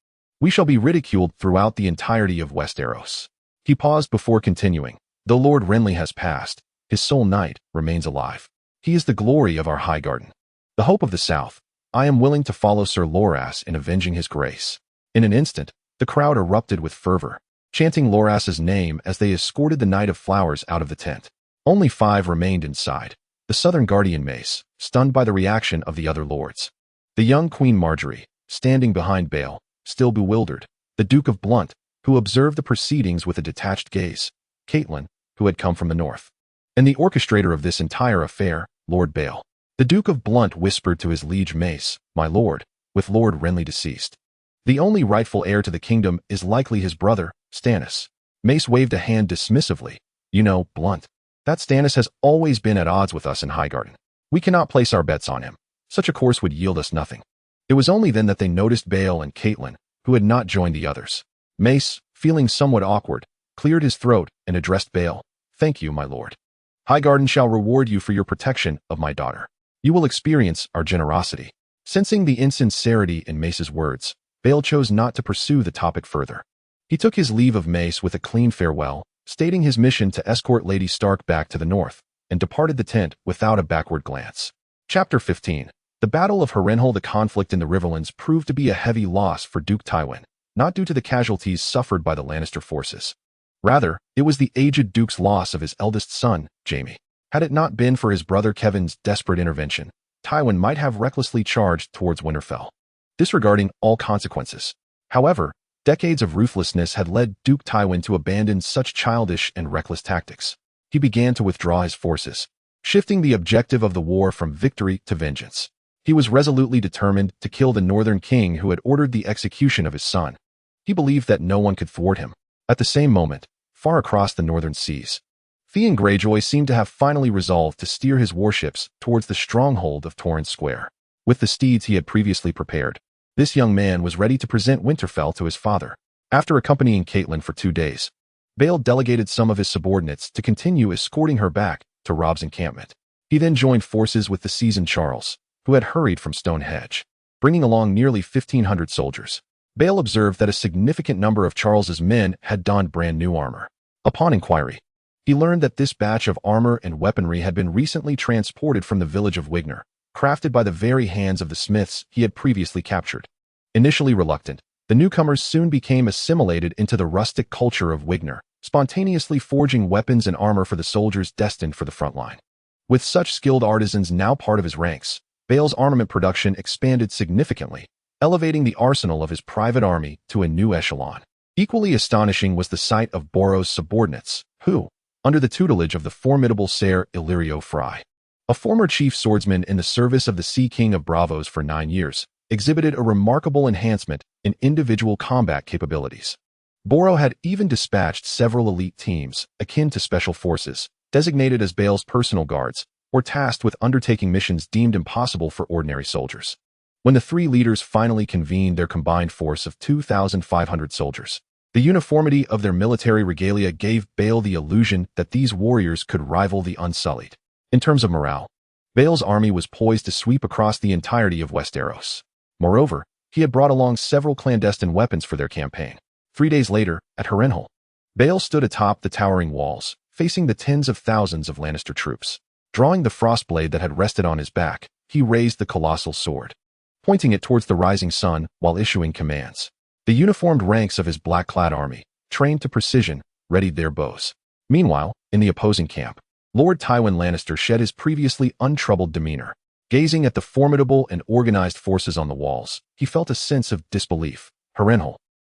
we shall be ridiculed throughout the entirety of Westeros." He paused before continuing, "Though Lord Renly has passed, his sole knight remains alive. He is the glory of our Highgarden, the hope of the South. I am willing to follow Sir Loras in avenging his grace." In an instant, the crowd erupted with fervor, chanting Loras's name as they escorted the Knight of Flowers out of the tent. Only 5 remained inside. The Southern Guardian Mace, stunned by the reaction of the other lords. The young Queen Marjorie, standing behind Bael, still bewildered. The Duke of Blunt, who observed the proceedings with a detached gaze. Catelyn, who had come from the north. And the orchestrator of this entire affair, Lord Bael. The Duke of Blunt whispered to his liege Mace, "My lord, with Lord Renly deceased, the only rightful heir to the kingdom is likely his brother, Stannis." Mace waved a hand dismissively. "You know, Blunt, that Stannis has always been at odds with us in Highgarden. We cannot place our bets on him. Such a course would yield us nothing." It was only then that they noticed Bael and Catelyn, who had not joined the others. Mace, feeling somewhat awkward, cleared his throat and addressed Bael. "Thank you, my lord. Highgarden shall reward you for your protection of my daughter. You will experience our generosity." Sensing the insincerity in Mace's words, Bael chose not to pursue the topic further. He took his leave of Mace with a clean farewell, stating his mission to escort Lady Stark back to the north, and departed the tent without a backward glance. Chapter 15. The Battle of Harrenhal. The conflict in the Riverlands proved to be a heavy loss for Duke Tywin, not due to the casualties suffered by the Lannister forces. Rather, it was the aged Duke's loss of his eldest son, Jaime. Had it not been for his brother Kevin's desperate intervention, Tywin might have recklessly charged towards Winterfell, disregarding all consequences. However, decades of ruthlessness had led Duke Tywin to abandon such childish and reckless tactics. He began to withdraw his forces, shifting the objective of the war from victory to vengeance. He was resolutely determined to kill the Northern King who had ordered the execution of his son. He believed that no one could thwart him. At the same moment, far across the northern seas, Theon Greyjoy seemed to have finally resolved to steer his warships towards the stronghold of Torrance Square. With the steeds he had previously prepared, this young man was ready to present Winterfell to his father. After accompanying Catelyn for 2 days, Bael delegated some of his subordinates to continue escorting her back to Robb's encampment. He then joined forces with the seasoned Charles, who had hurried from Stonehenge, bringing along nearly 1,500 soldiers. Bael observed that a significant number of Charles's men had donned brand new armor. Upon inquiry, he learned that this batch of armor and weaponry had been recently transported from the village of Wigner, crafted by the very hands of the smiths he had previously captured. Initially reluctant, the newcomers soon became assimilated into the rustic culture of Wigner, spontaneously forging weapons and armor for the soldiers destined for the front line. With such skilled artisans now part of his ranks, Bael's armament production expanded significantly, elevating the arsenal of his private army to a new echelon. Equally astonishing was the sight of Borrow's subordinates, who, under the tutelage of the formidable Ser Illyrio Frey, a former chief swordsman in the service of the Sea King of Braavos for 9 years, exhibited a remarkable enhancement in individual combat capabilities. Borrow had even dispatched several elite teams, akin to special forces, designated as Bael's personal guards, or tasked with undertaking missions deemed impossible for ordinary soldiers. When the 3 leaders finally convened their combined force of 2,500 soldiers, the uniformity of their military regalia gave Bael the illusion that these warriors could rival the Unsullied. In terms of morale, Bael's army was poised to sweep across the entirety of Westeros. Moreover, he had brought along several clandestine weapons for their campaign. 3 days later, at Harrenhal, Bael stood atop the towering walls, facing the tens of thousands of Lannister troops. Drawing the frostblade that had rested on his back, he raised the colossal sword, pointing it towards the rising sun while issuing commands. The uniformed ranks of his black-clad army, trained to precision, readied their bows. Meanwhile, in the opposing camp, Lord Tywin Lannister shed his previously untroubled demeanor. Gazing at the formidable and organized forces on the walls, he felt a sense of disbelief. Harrenhal,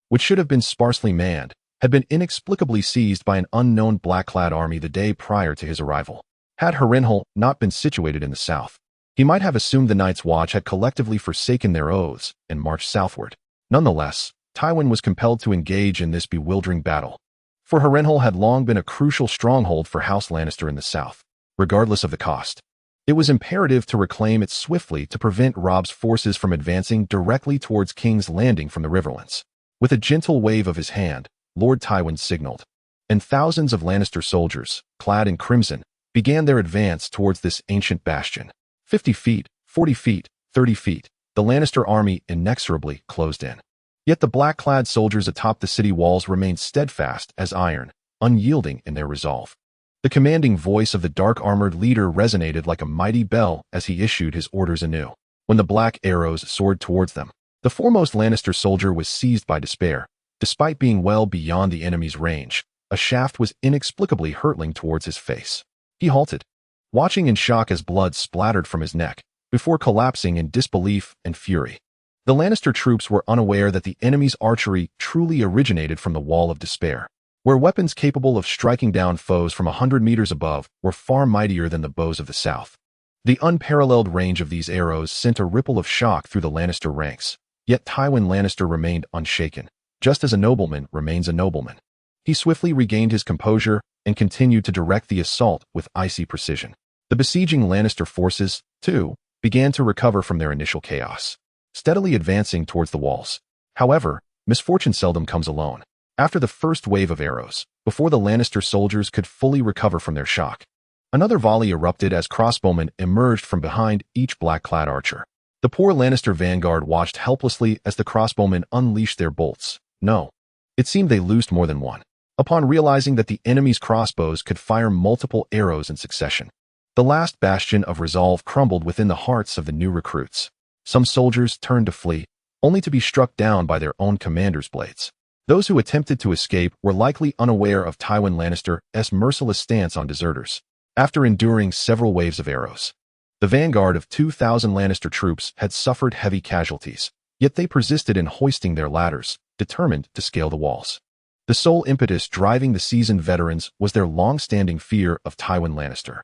which should have been sparsely manned, had been inexplicably seized by an unknown black-clad army the day prior to his arrival. Had Harrenhal not been situated in the south, he might have assumed the Night's Watch had collectively forsaken their oaths and marched southward. Nonetheless, Tywin was compelled to engage in this bewildering battle, for Harrenhal had long been a crucial stronghold for House Lannister in the south. Regardless of the cost, it was imperative to reclaim it swiftly to prevent Robb's forces from advancing directly towards King's Landing from the Riverlands. With a gentle wave of his hand, Lord Tywin signaled, and thousands of Lannister soldiers, clad in crimson, began their advance towards this ancient bastion. 50 feet, 40 feet, 30 feet, the Lannister army inexorably closed in. Yet the black-clad soldiers atop the city walls remained steadfast as iron, unyielding in their resolve. The commanding voice of the dark-armored leader resonated like a mighty bell as he issued his orders anew. When the black arrows soared towards them, the foremost Lannister soldier was seized by despair. Despite being well beyond the enemy's range, a shaft was inexplicably hurtling towards his face. He halted, watching in shock as blood splattered from his neck, before collapsing in disbelief and fury. The Lannister troops were unaware that the enemy's archery truly originated from the Wall of Despair, where weapons capable of striking down foes from 100 meters above were far mightier than the bows of the south. The unparalleled range of these arrows sent a ripple of shock through the Lannister ranks, yet Tywin Lannister remained unshaken, just as a nobleman remains a nobleman. He swiftly regained his composure and continued to direct the assault with icy precision. The besieging Lannister forces, too, began to recover from their initial chaos, steadily advancing towards the walls. However, misfortune seldom comes alone. After the first wave of arrows, before the Lannister soldiers could fully recover from their shock, another volley erupted as crossbowmen emerged from behind each black-clad archer. The poor Lannister vanguard watched helplessly as the crossbowmen unleashed their bolts. No, it seemed they loosed more than one. Upon realizing that the enemy's crossbows could fire multiple arrows in succession, the last bastion of resolve crumbled within the hearts of the new recruits. Some soldiers turned to flee, only to be struck down by their own commander's blades. Those who attempted to escape were likely unaware of Tywin Lannister's merciless stance on deserters. After enduring several waves of arrows, the vanguard of 2,000 Lannister troops had suffered heavy casualties, yet they persisted in hoisting their ladders, determined to scale the walls. The sole impetus driving the seasoned veterans was their long-standing fear of Tywin Lannister.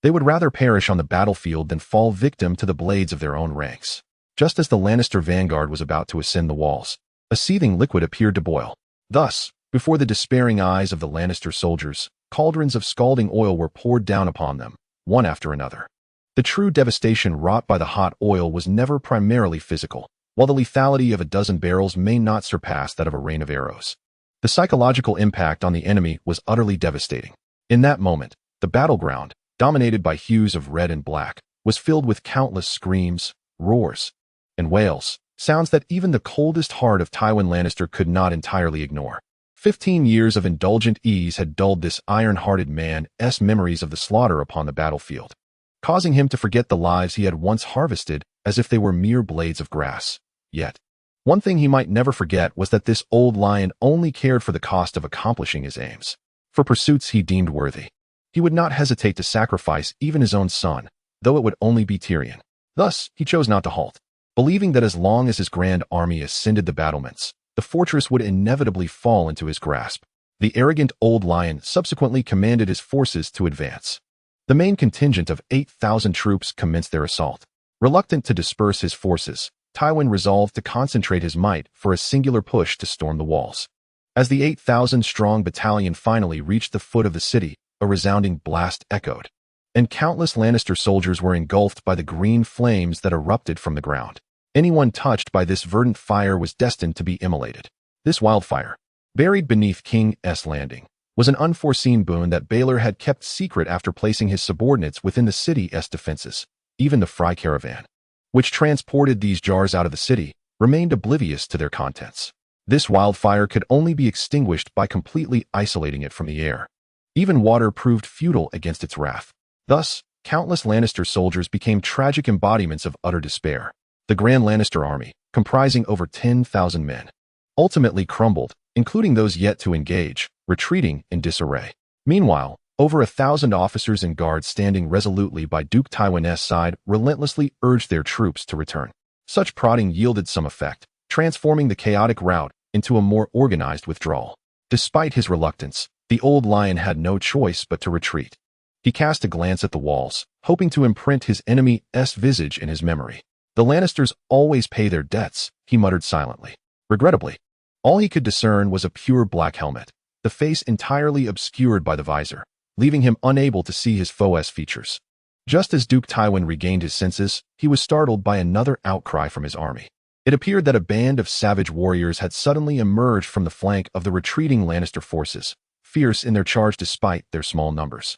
They would rather perish on the battlefield than fall victim to the blades of their own ranks. Just as the Lannister vanguard was about to ascend the walls, a seething liquid appeared to boil. Thus, before the despairing eyes of the Lannister soldiers, cauldrons of scalding oil were poured down upon them, one after another. The true devastation wrought by the hot oil was never primarily physical, while the lethality of a dozen barrels may not surpass that of a rain of arrows. The psychological impact on the enemy was utterly devastating. In that moment, the battleground, dominated by hues of red and black, was filled with countless screams, roars, and wails, sounds that even the coldest heart of Tywin Lannister could not entirely ignore. 15 years of indulgent ease had dulled this iron-hearted man's memories of the slaughter upon the battlefield, causing him to forget the lives he had once harvested as if they were mere blades of grass. Yet, one thing he might never forget was that this old lion only cared for the cost of accomplishing his aims. For pursuits he deemed worthy, he would not hesitate to sacrifice even his own son, though it would only be Tyrion. Thus, he chose not to halt, believing that as long as his grand army ascended the battlements, the fortress would inevitably fall into his grasp. The arrogant old lion subsequently commanded his forces to advance. The main contingent of 8,000 troops commenced their assault. Reluctant to disperse his forces, Tywin resolved to concentrate his might for a singular push to storm the walls. As the 8,000-strong battalion finally reached the foot of the city, a resounding blast echoed, and countless Lannister soldiers were engulfed by the green flames that erupted from the ground. Anyone touched by this verdant fire was destined to be immolated. This wildfire, buried beneath King's Landing, was an unforeseen boon that Baelor had kept secret after placing his subordinates within the city's defenses. Even the Fry caravan, which transported these jars out of the city, remained oblivious to their contents. This wildfire could only be extinguished by completely isolating it from the air. Even water proved futile against its wrath. Thus, countless Lannister soldiers became tragic embodiments of utter despair. The Grand Lannister army, comprising over 10,000 men, ultimately crumbled, including those yet to engage, retreating in disarray. Meanwhile, over 1,000 officers and guards standing resolutely by Duke Tywin's side relentlessly urged their troops to return. Such prodding yielded some effect, transforming the chaotic rout into a more organized withdrawal. Despite his reluctance, the old lion had no choice but to retreat. He cast a glance at the walls, hoping to imprint his enemy's visage in his memory. The Lannisters always pay their debts, he muttered silently. Regrettably, all he could discern was a pure black helmet, the face entirely obscured by the visor, leaving him unable to see his foe's features. Just as Duke Tywin regained his senses, he was startled by another outcry from his army. It appeared that a band of savage warriors had suddenly emerged from the flank of the retreating Lannister forces, fierce in their charge despite their small numbers.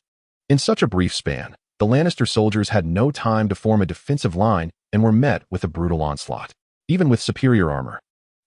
In such a brief span, the Lannister soldiers had no time to form a defensive line and were met with a brutal onslaught. Even with superior armor,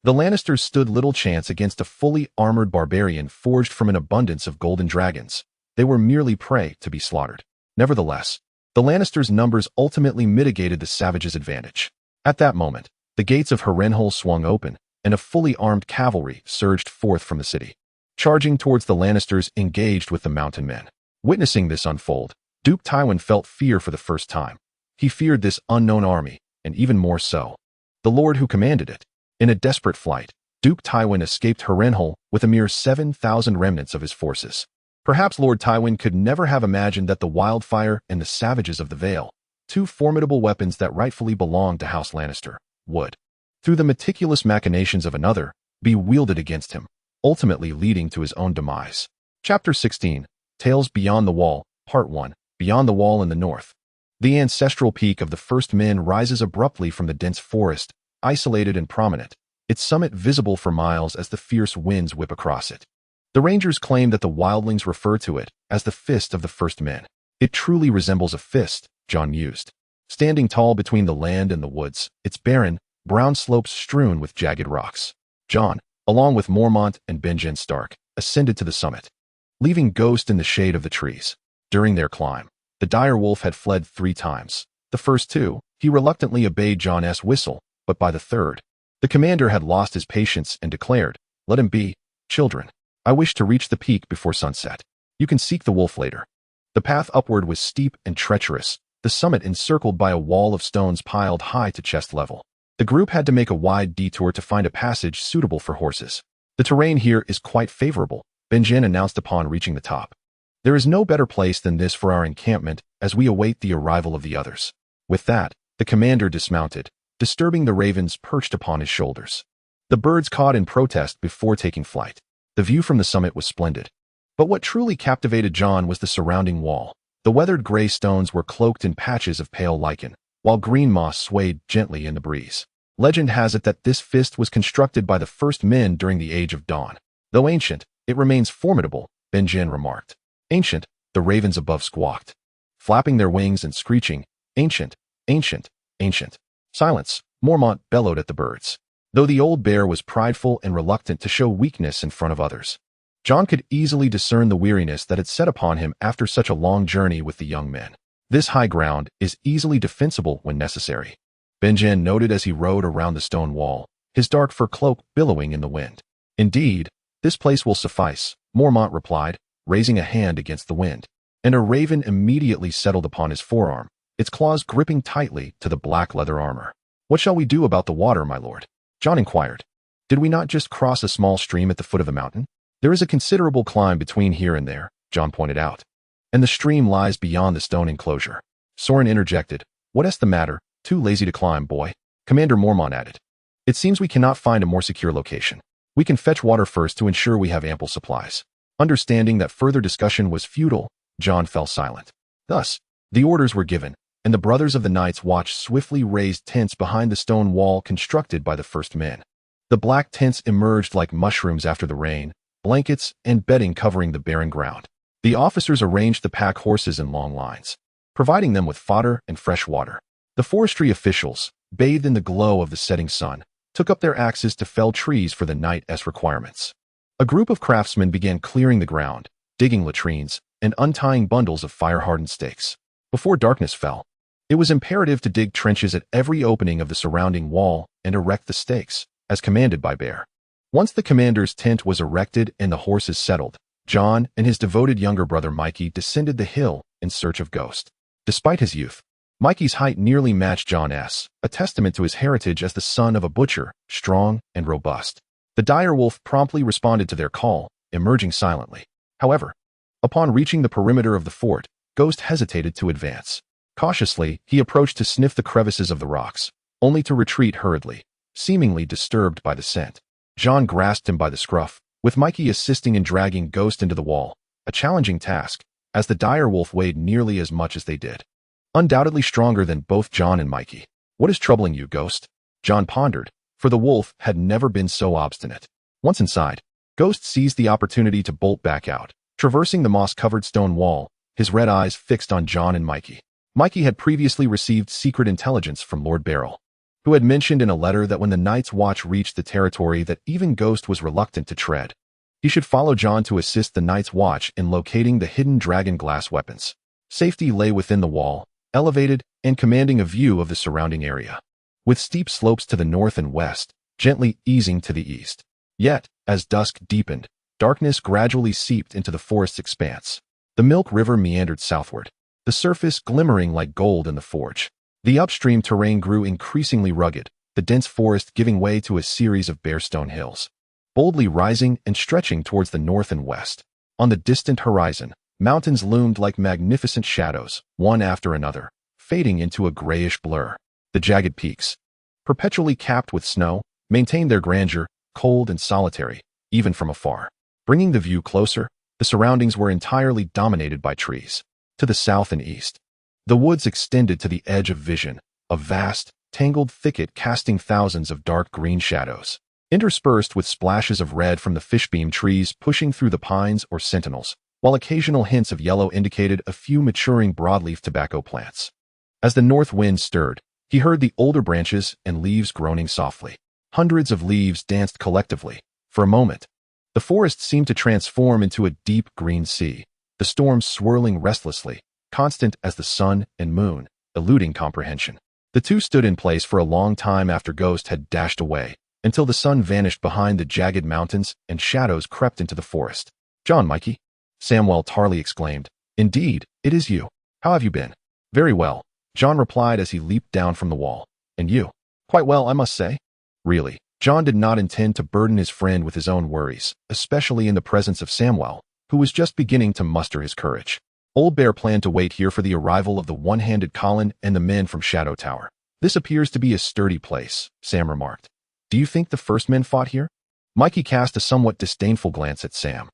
the Lannisters stood little chance against a fully armored barbarian forged from an abundance of golden dragons. They were merely prey to be slaughtered. Nevertheless, the Lannisters' numbers ultimately mitigated the savages' advantage. At that moment, the gates of Harrenhal swung open, and a fully armed cavalry surged forth from the city, charging towards the Lannisters engaged with the mountain men. Witnessing this unfold, Duke Tywin felt fear for the first time. He feared this unknown army, and even more so, the lord who commanded it. In a desperate flight, Duke Tywin escaped Harrenhal with a mere 7,000 remnants of his forces. Perhaps Lord Tywin could never have imagined that the wildfire and the savages of the Vale, two formidable weapons that rightfully belonged to House Lannister, would, through the meticulous machinations of another, be wielded against him, ultimately leading to his own demise. Chapter 16, Tales Beyond the Wall, Part 1, Beyond the Wall in the North. The ancestral peak of the First Men rises abruptly from the dense forest, isolated and prominent, its summit visible for miles as the fierce winds whip across it. The Rangers claim that the wildlings refer to it as the Fist of the First Men. It truly resembles a fist, Jon mused. Standing tall between the land and the woods, its barren, brown slopes strewn with jagged rocks. Jon, along with Mormont and Benjen Stark, ascended to the summit, leaving Ghost in the shade of the trees. During their climb, the dire wolf had fled 3 times. The first 2, he reluctantly obeyed Jon's whistle, but by the third, the commander had lost his patience and declared, "Let him be, children. I wish to reach the peak before sunset. You can seek the wolf later." The path upward was steep and treacherous, the summit encircled by a wall of stones piled high to chest level. The group had to make a wide detour to find a passage suitable for horses. "The terrain here is quite favorable," Benjen announced upon reaching the top. "There is no better place than this for our encampment as we await the arrival of the others." With that, the commander dismounted, disturbing the ravens perched upon his shoulders. The birds cawed in protest before taking flight. The view from the summit was splendid. But what truly captivated Jon was the surrounding wall. The weathered gray stones were cloaked in patches of pale lichen, while green moss swayed gently in the breeze. Legend has it that this fist was constructed by the First Men during the Age of Dawn. "Though ancient, it remains formidable," Benjen remarked. "Ancient," the ravens above squawked, flapping their wings and screeching, "Ancient, ancient, ancient." "Silence," Mormont bellowed at the birds. Though the old bear was prideful and reluctant to show weakness in front of others, Jon could easily discern the weariness that had set upon him after such a long journey with the young men. "This high ground is easily defensible when necessary," Benjen noted as he rode around the stone wall, his dark fur cloak billowing in the wind. "Indeed, this place will suffice," Mormont replied, raising a hand against the wind. And a raven immediately settled upon his forearm, its claws gripping tightly to the black leather armor. "What shall we do about the water, my lord?" Jon inquired. "Did we not just cross a small stream at the foot of the mountain?" "There is a considerable climb between here and there," Jon pointed out. "And the stream lies beyond the stone enclosure." Soren interjected. "What's the matter? Too lazy to climb, boy?" Commander Mormont added. "It seems we cannot find a more secure location. We can fetch water first to ensure we have ample supplies." Understanding that further discussion was futile, Jon fell silent. Thus, the orders were given, and the brothers of the Night's Watch swiftly raised tents behind the stone wall constructed by the First Men. The black tents emerged like mushrooms after the rain, blankets and bedding covering the barren ground. The officers arranged the pack horses in long lines, providing them with fodder and fresh water. The forestry officials, bathed in the glow of the setting sun, took up their axes to fell trees for the night's requirements. A group of craftsmen began clearing the ground, digging latrines, and untying bundles of fire-hardened stakes. Before darkness fell, it was imperative to dig trenches at every opening of the surrounding wall and erect the stakes, as commanded by Bear. Once the commander's tent was erected and the horses settled, Jon and his devoted younger brother Mikey descended the hill in search of Ghost. Despite his youth, Mikey's height nearly matched Jon's, a testament to his heritage as the son of a butcher, strong and robust. The dire wolf promptly responded to their call, emerging silently. However, upon reaching the perimeter of the fort, Ghost hesitated to advance. Cautiously, he approached to sniff the crevices of the rocks, only to retreat hurriedly, seemingly disturbed by the scent. Jon grasped him by the scruff, with Mikey assisting in dragging Ghost into the wall, a challenging task, as the dire wolf weighed nearly as much as they did. Undoubtedly stronger than both Jon and Mikey. "What is troubling you, Ghost?" Jon pondered, for the wolf had never been so obstinate. Once inside, Ghost seized the opportunity to bolt back out, traversing the moss-covered stone wall, his red eyes fixed on Jon and Mikey. Mikey had previously received secret intelligence from Lord Beryl, who had mentioned in a letter that when the Night's Watch reached the territory that even Ghost was reluctant to tread, he should follow Jon to assist the Night's Watch in locating the hidden dragon glass weapons. Safety lay within the wall, elevated and commanding a view of the surrounding area, with steep slopes to the north and west, gently easing to the east. Yet, as dusk deepened, darkness gradually seeped into the forest's expanse. The Milk River meandered southward, the surface glimmering like gold in the forge. The upstream terrain grew increasingly rugged, the dense forest giving way to a series of bare stone hills, boldly rising and stretching towards the north and west. On the distant horizon, mountains loomed like magnificent shadows, one after another, fading into a grayish blur. The jagged peaks, perpetually capped with snow, maintained their grandeur, cold and solitary, even from afar. Bringing the view closer, the surroundings were entirely dominated by trees. To the south and east, the woods extended to the edge of vision, a vast, tangled thicket casting thousands of dark green shadows, interspersed with splashes of red from the fishbeam trees pushing through the pines or sentinels, while occasional hints of yellow indicated a few maturing broadleaf tobacco plants. As the north wind stirred, he heard the older branches and leaves groaning softly. Hundreds of leaves danced collectively. For a moment, the forest seemed to transform into a deep green sea, the storms swirling restlessly, constant as the sun and moon, eluding comprehension. The two stood in place for a long time after Ghost had dashed away, until the sun vanished behind the jagged mountains and shadows crept into the forest. "John, Mikey," Samwell Tarly exclaimed. "Indeed, it is you. How have you been?" "Very well," John replied as he leaped down from the wall. "And you?" "Quite well, I must say." Really, John did not intend to burden his friend with his own worries, especially in the presence of Samwell, who was just beginning to muster his courage. Old Bear planned to wait here for the arrival of the one-handed Colin and the men from Shadow Tower. "This appears to be a sturdy place," Sam remarked. "Do you think the first men fought here?" Mikey cast a somewhat disdainful glance at Sam.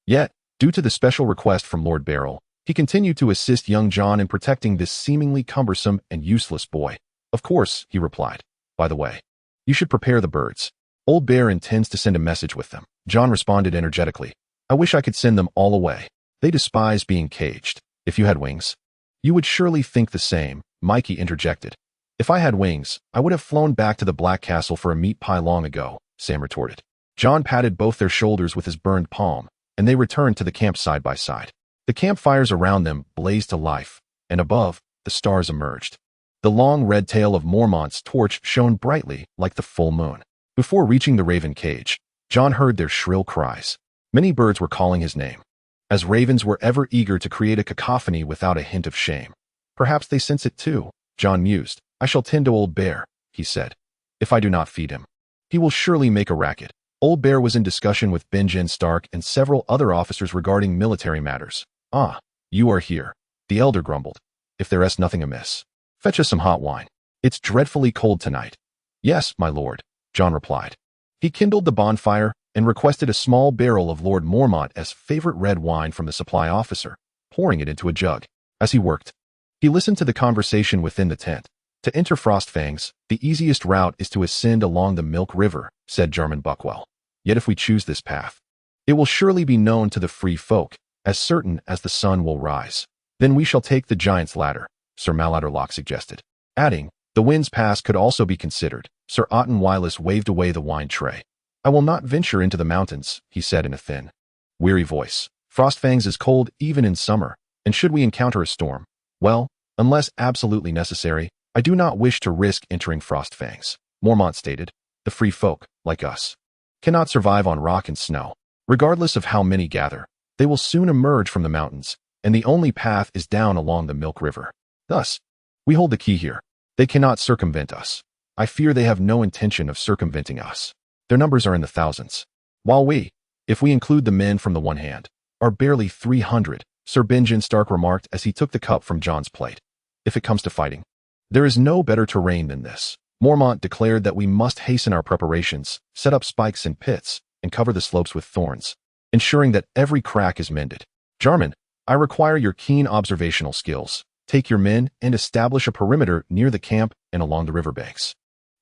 Yet, due to the special request from Lord Beryl, he continued to assist young John in protecting this seemingly cumbersome and useless boy. "Of course," he replied. "By the way, you should prepare the birds. Old Bear intends to send a message with them." John responded energetically. "I wish I could send them all away. They despise being caged. If you had wings, you would surely think the same," Mikey interjected. "If I had wings, I would have flown back to the Black Castle for a meat pie long ago," Sam retorted. John patted both their shoulders with his burned palm, and they returned to the camp side by side. The campfires around them blazed to life, and above, the stars emerged. The long red tail of Mormont's torch shone brightly like the full moon. Before reaching the raven cage, John heard their shrill cries. Many birds were calling his name. As ravens were ever eager to create a cacophony without a hint of shame. "Perhaps they sense it too," John mused. "I shall tend to Old Bear," he said. "If I do not feed him, he will surely make a racket." Old Bear was in discussion with Benjen Stark and several other officers regarding military matters. "Ah, you are here," the elder grumbled. "If there is nothing amiss, fetch us some hot wine. It's dreadfully cold tonight." "Yes, my lord," John replied. He kindled the bonfire and requested a small barrel of Lord Mormont as favorite red wine from the supply officer, pouring it into a jug. As he worked, he listened to the conversation within the tent. "To enter Frostfangs, the easiest route is to ascend along the Milk River," said Jarman Buckwell. "Yet if we choose this path, it will surely be known to the free folk, as certain as the sun will rise. Then we shall take the Giant's Ladder," Sir Maladderlock suggested. Adding, "The Wind's Pass could also be considered." Sir Otten Wylis waved away the wine tray. "I will not venture into the mountains," he said in a thin, weary voice. "Frostfangs is cold even in summer, and should we encounter a storm, well, unless absolutely necessary, I do not wish to risk entering Frostfangs." Mormont stated, "The free folk, like us, cannot survive on rock and snow. Regardless of how many gather, they will soon emerge from the mountains, and the only path is down along the Milk River. Thus, we hold the key here. They cannot circumvent us. I fear they have no intention of circumventing us. Their numbers are in the thousands. While we, if we include the men from the one hand, are barely 300, Sir Benjen Stark remarked as he took the cup from John's plate. "If it comes to fighting, there is no better terrain than this." Mormont declared that we must hasten our preparations, set up spikes and pits, and cover the slopes with thorns, ensuring that every crack is mended. "Jarman, I require your keen observational skills. Take your men and establish a perimeter near the camp and along the riverbanks,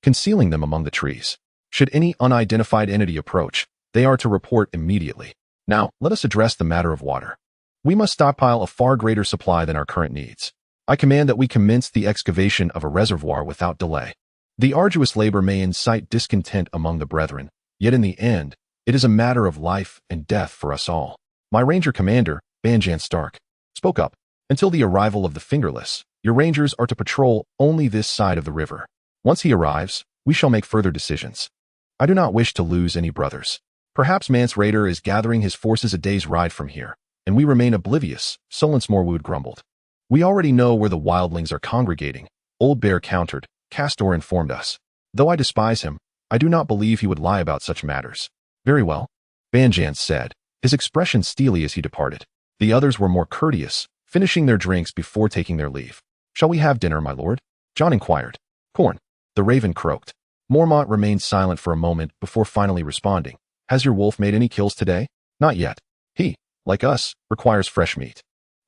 concealing them among the trees. Should any unidentified entity approach, they are to report immediately. Now, let us address the matter of water. We must stockpile a far greater supply than our current needs. I command that we commence the excavation of a reservoir without delay. The arduous labor may incite discontent among the brethren, yet in the end, it is a matter of life and death for us all." My ranger commander, Benjen Stark, spoke up. "Until the arrival of the Fingerless, your rangers are to patrol only this side of the river. Once he arrives, we shall make further decisions. I do not wish to lose any brothers. Perhaps Mance Rayder is gathering his forces a day's ride from here, and we remain oblivious," Solence Morwood grumbled. We already know where the wildlings are congregating, Old Bear countered. Castor informed us. Though I despise him, I do not believe he would lie about such matters. Very well, Banjan said, his expression steely as he departed. The others were more courteous, finishing their drinks before taking their leave. Shall we have dinner, my lord? Jon inquired. Corn. The raven croaked. Mormont remained silent for a moment before finally responding. Has your wolf made any kills today? Not yet. He, like us, requires fresh meat.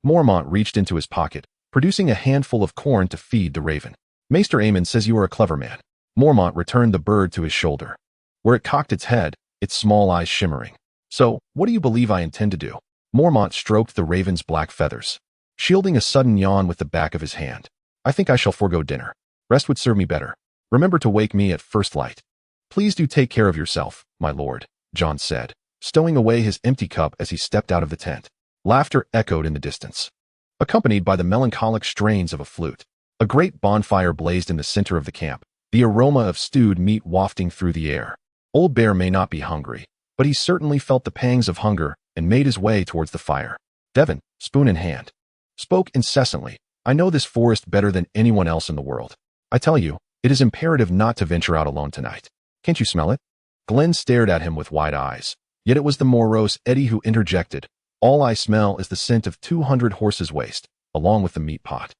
Mormont reached into his pocket, producing a handful of corn to feed the raven. Maester Aemon says you are a clever man. Mormont returned the bird to his shoulder, where it cocked its head, its small eyes shimmering. So, what do you believe I intend to do? Mormont stroked the raven's black feathers, shielding a sudden yawn with the back of his hand. I think I shall forego dinner. Rest would serve me better. Remember to wake me at first light. Please do take care of yourself, my lord, Jon said, stowing away his empty cup as he stepped out of the tent. Laughter echoed in the distance, accompanied by the melancholic strains of a flute. A great bonfire blazed in the center of the camp, the aroma of stewed meat wafting through the air. Old Bear may not be hungry, but he certainly felt the pangs of hunger and made his way towards the fire. Devon, spoon in hand, spoke incessantly. I know this forest better than anyone else in the world. I tell you, it is imperative not to venture out alone tonight. Can't you smell it? Glenn stared at him with wide eyes, yet it was the morose Eddie who interjected. All I smell is the scent of 200 horses' waste, along with the meat pot.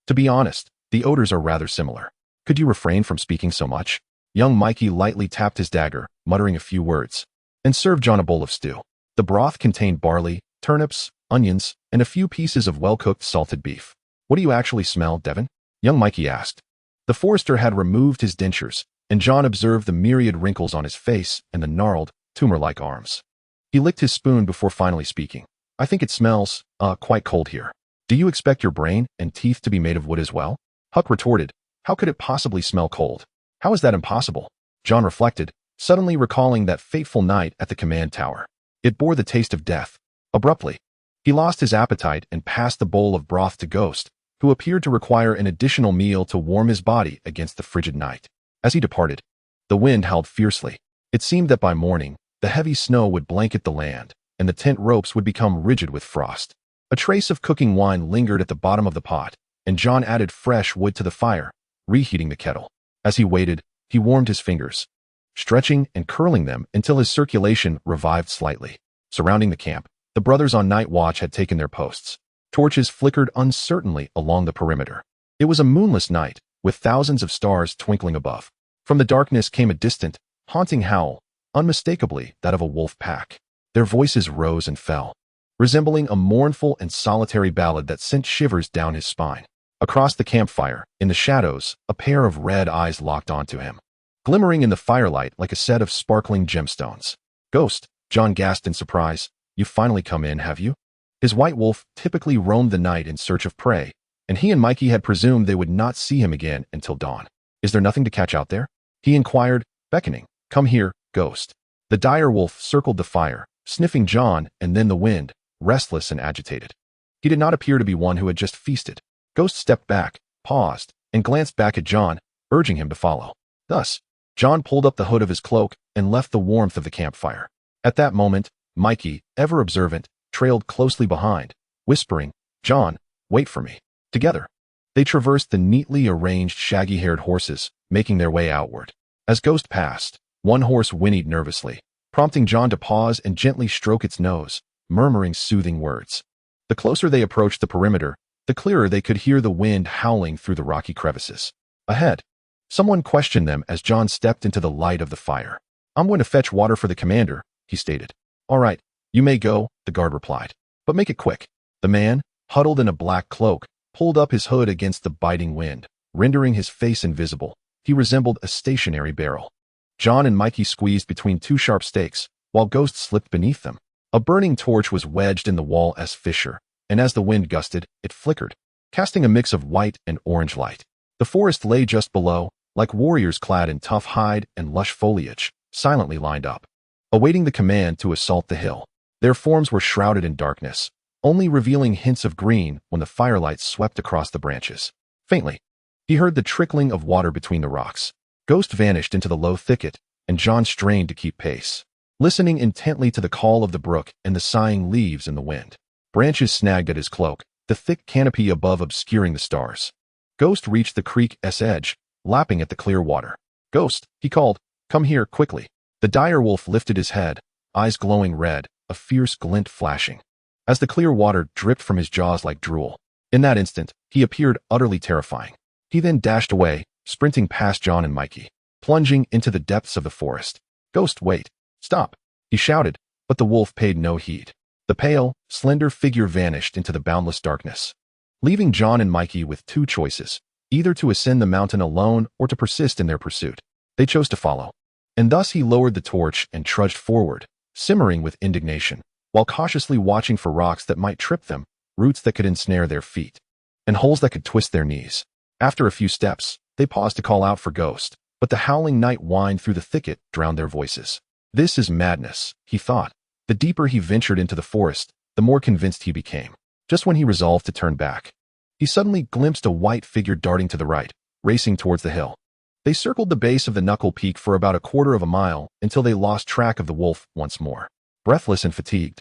To be honest, the odors are rather similar. Could you refrain from speaking so much? Young Mikey lightly tapped his dagger, muttering a few words, and served Jon a bowl of stew. The broth contained barley, turnips, onions, and a few pieces of well-cooked salted beef. What do you actually smell, Devon? Young Mikey asked. The forester had removed his dentures, and Jon observed the myriad wrinkles on his face and the gnarled, tumor-like arms. He licked his spoon before finally speaking. I think it smells, quite cold here. Do you expect your brain and teeth to be made of wood as well? Huck retorted. How could it possibly smell cold? How is that impossible? Jon reflected, suddenly recalling that fateful night at the command tower. It bore the taste of death. Abruptly, he lost his appetite and passed the bowl of broth to Ghost, who appeared to require an additional meal to warm his body against the frigid night. As he departed, the wind howled fiercely. It seemed that by morning, the heavy snow would blanket the land, and the tent ropes would become rigid with frost. A trace of cooking wine lingered at the bottom of the pot, and Jon added fresh wood to the fire, reheating the kettle. As he waited, he warmed his fingers, stretching and curling them until his circulation revived slightly. Surrounding the camp, the brothers on night watch had taken their posts. Torches flickered uncertainly along the perimeter. It was a moonless night, with thousands of stars twinkling above. From the darkness came a distant, haunting howl, unmistakably that of a wolf pack. Their voices rose and fell, resembling a mournful and solitary ballad that sent shivers down his spine. Across the campfire, in the shadows, a pair of red eyes locked onto him, glimmering in the firelight like a set of sparkling gemstones. Ghost, Jon gasped in surprise. You've finally come in, have you? His white wolf typically roamed the night in search of prey, and he and Mikey had presumed they would not see him again until dawn. Is there nothing to catch out there? He inquired, beckoning. Come here, Ghost. The dire wolf circled the fire, sniffing Jon and then the wind, restless and agitated. He did not appear to be one who had just feasted. Ghost stepped back, paused, and glanced back at Jon, urging him to follow. Thus, Jon pulled up the hood of his cloak and left the warmth of the campfire. At that moment, Mikey, ever observant, trailed closely behind, whispering, Jon, wait for me. Together, they traversed the neatly arranged shaggy-haired horses, making their way outward. As Ghost passed, one horse whinnied nervously, prompting Jon to pause and gently stroke its nose, murmuring soothing words. The closer they approached the perimeter, the clearer they could hear the wind howling through the rocky crevices. Ahead, someone questioned them as Jon stepped into the light of the fire. I'm going to fetch water for the commander, he stated. All right, you may go, the guard replied. But make it quick. The man, huddled in a black cloak, pulled up his hood against the biting wind, rendering his face invisible. He resembled a stationary barrel. Jon and Mikey squeezed between two sharp stakes, while Ghost slipped beneath them. A burning torch was wedged in the wall as fissure, and as the wind gusted, it flickered, casting a mix of white and orange light. The forest lay just below, like warriors clad in tough hide and lush foliage, silently lined up, awaiting the command to assault the hill. Their forms were shrouded in darkness, only revealing hints of green when the firelight swept across the branches. Faintly, he heard the trickling of water between the rocks. Ghost vanished into the low thicket, and Jon strained to keep pace, listening intently to the call of the brook and the sighing leaves in the wind. Branches snagged at his cloak, the thick canopy above obscuring the stars. Ghost reached the creek's edge, lapping at the clear water. "Ghost," he called, "come here, quickly." The dire wolf lifted his head, eyes glowing red, a fierce glint flashing, as the clear water dripped from his jaws like drool. In that instant, he appeared utterly terrifying. He then dashed away, sprinting past Jon and Mikey, plunging into the depths of the forest. "Ghost, wait. Stop," he shouted, but the wolf paid no heed. The pale, slender figure vanished into the boundless darkness, leaving Jon and Mikey with two choices, either to ascend the mountain alone or to persist in their pursuit. They chose to follow, and thus he lowered the torch and trudged forward, simmering with indignation, while cautiously watching for rocks that might trip them, roots that could ensnare their feet, and holes that could twist their knees. After a few steps, they paused to call out for Ghost, but the howling night whined through the thicket drowned their voices. "This is madness," he thought. The deeper he ventured into the forest, the more convinced he became. Just when he resolved to turn back, he suddenly glimpsed a white figure darting to the right, racing towards the hill. They circled the base of the knuckle peak for about a quarter of a mile until they lost track of the wolf once more. Breathless and fatigued,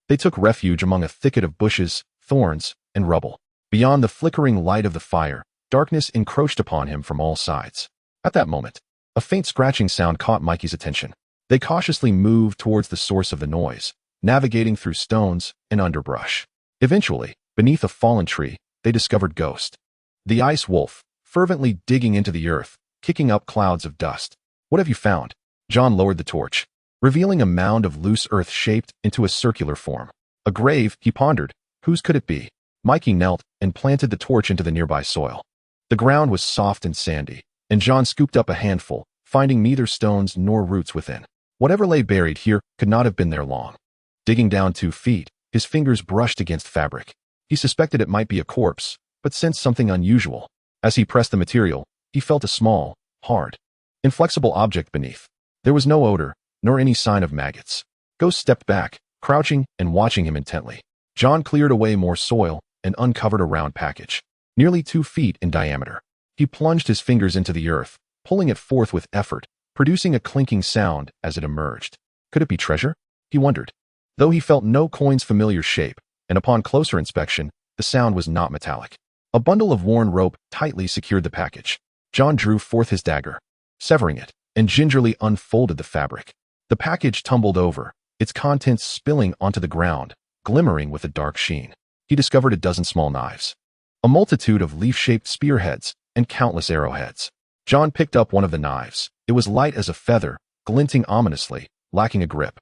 they took refuge among a thicket of bushes, thorns, and rubble. Beyond the flickering light of the fire, darkness encroached upon him from all sides. At that moment, a faint scratching sound caught Mikey's attention. They cautiously moved towards the source of the noise, navigating through stones and underbrush. Eventually, beneath a fallen tree, they discovered Ghost, the ice wolf, fervently digging into the earth, kicking up clouds of dust. "What have you found?" Jon lowered the torch, revealing a mound of loose earth shaped into a circular form. A grave, he pondered. Whose could it be? Mikey knelt and planted the torch into the nearby soil. The ground was soft and sandy, and Jon scooped up a handful, finding neither stones nor roots within. Whatever lay buried here could not have been there long. Digging down 2 feet, his fingers brushed against fabric. He suspected it might be a corpse, but sensed something unusual. As he pressed the material, he felt a small, hard, inflexible object beneath. There was no odor, nor any sign of maggots. Ghost stepped back, crouching and watching him intently. Jon cleared away more soil and uncovered a round package, nearly 2 feet in diameter. He plunged his fingers into the earth, pulling it forth with effort, producing a clinking sound as it emerged. Could it be treasure? He wondered. Though he felt no coin's familiar shape, and upon closer inspection, the sound was not metallic. A bundle of worn rope tightly secured the package. Jon drew forth his dagger, severing it, and gingerly unfolded the fabric. The package tumbled over, its contents spilling onto the ground, glimmering with a dark sheen. He discovered a dozen small knives, a multitude of leaf-shaped spearheads, and countless arrowheads. Jon picked up one of the knives. It was light as a feather, glinting ominously, lacking a grip.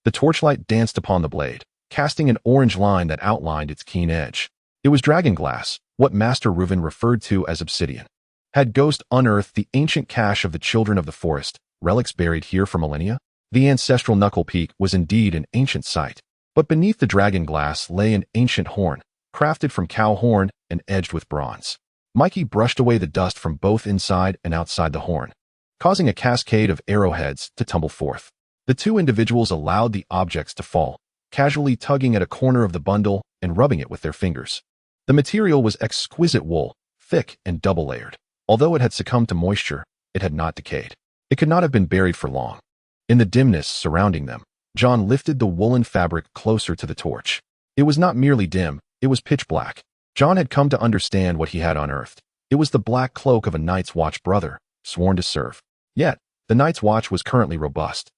The torchlight danced upon the blade, casting an orange line that outlined its keen edge. It was dragon glass, what Master Reuven referred to as obsidian. Had Ghost unearthed the ancient cache of the children of the forest, relics buried here for millennia? The ancestral knuckle peak was indeed an ancient site, but beneath the dragon glass lay an ancient horn, crafted from cow horn and edged with bronze. Mikey brushed away the dust from both inside and outside the horn, causing a cascade of arrowheads to tumble forth. The two individuals allowed the objects to fall, casually tugging at a corner of the bundle and rubbing it with their fingers. The material was exquisite wool, thick and double-layered. Although it had succumbed to moisture, it had not decayed. It could not have been buried for long. In the dimness surrounding them, Jon lifted the woolen fabric closer to the torch. It was not merely dim, it was pitch black. Jon had come to understand what he had unearthed. It was the black cloak of a Night's Watch brother, sworn to serve. Yet, the Night's Watch was currently robust.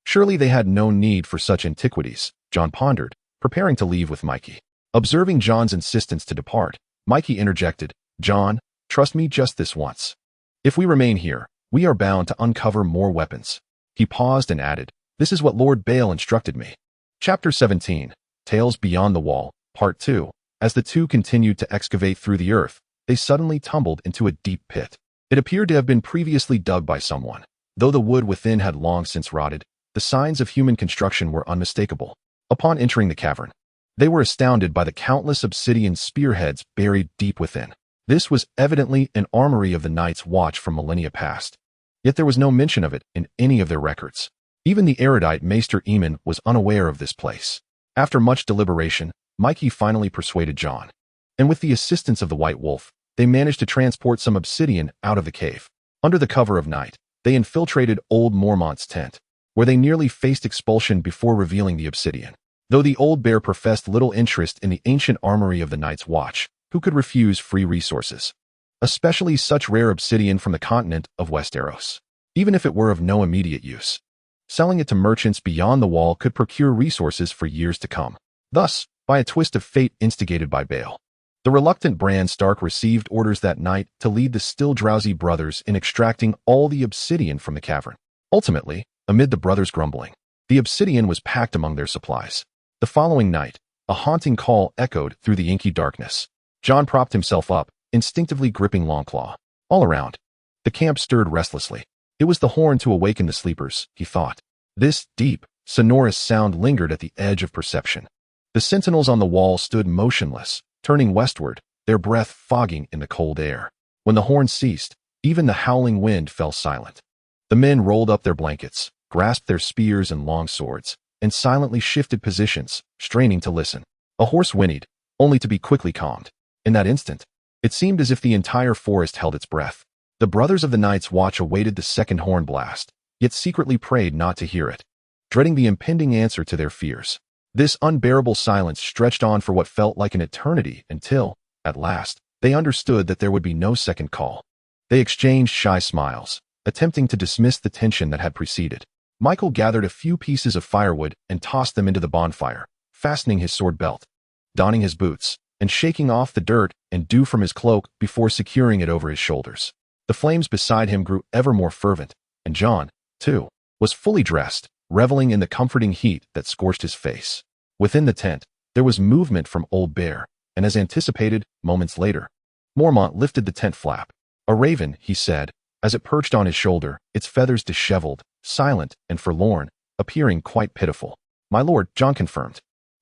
Surely they had no need for such antiquities, Jon pondered, preparing to leave with Mikey. Observing Jon's insistence to depart, Mikey interjected, "Jon, trust me just this once. If we remain here, we are bound to uncover more weapons." He paused and added, "This is what Lord Bael instructed me." Chapter 17, Tales Beyond the Wall, Part 2. As the two continued to excavate through the earth, they suddenly tumbled into a deep pit. It appeared to have been previously dug by someone. Though the wood within had long since rotted, the signs of human construction were unmistakable. Upon entering the cavern, they were astounded by the countless obsidian spearheads buried deep within. This was evidently an armory of the Night's Watch from millennia past. Yet there was no mention of it in any of their records. Even the erudite Maester Aemon was unaware of this place. After much deliberation, Mikey finally persuaded Jon, and with the assistance of the White Wolf, they managed to transport some obsidian out of the cave. Under the cover of night, they infiltrated old Mormont's tent, where they nearly faced expulsion before revealing the obsidian. Though the old bear professed little interest in the ancient armory of the Night's Watch, who could refuse free resources, especially such rare obsidian from the continent of Westeros, even if it were of no immediate use? Selling it to merchants beyond the wall could procure resources for years to come. Thus, by a twist of fate instigated by Bael, the reluctant Bran Stark received orders that night to lead the still drowsy brothers in extracting all the obsidian from the cavern. Ultimately, amid the brothers' grumbling, the obsidian was packed among their supplies. The following night, a haunting call echoed through the inky darkness. Jon propped himself up, instinctively gripping Longclaw. All around, the camp stirred restlessly. It was the horn to awaken the sleepers, he thought. This deep, sonorous sound lingered at the edge of perception. The sentinels on the wall stood motionless, turning westward, their breath fogging in the cold air. When the horn ceased, even the howling wind fell silent. The men rolled up their blankets, grasped their spears and long swords, and silently shifted positions, straining to listen. A horse whinnied, only to be quickly calmed. In that instant, it seemed as if the entire forest held its breath. The brothers of the Night's Watch awaited the second horn blast, yet secretly prayed not to hear it, dreading the impending answer to their fears. This unbearable silence stretched on for what felt like an eternity until, at last, they understood that there would be no second call. They exchanged shy smiles, attempting to dismiss the tension that had preceded. Michael gathered a few pieces of firewood and tossed them into the bonfire, fastening his sword belt, donning his boots, and shaking off the dirt and dew from his cloak before securing it over his shoulders. The flames beside him grew ever more fervent, and Jon, too, was fully dressed, reveling in the comforting heat that scorched his face. Within the tent, there was movement from Old Bear, and as anticipated, moments later, Mormont lifted the tent flap. A raven, he said, as it perched on his shoulder, its feathers disheveled, silent and forlorn, appearing quite pitiful. My lord, Jon confirmed.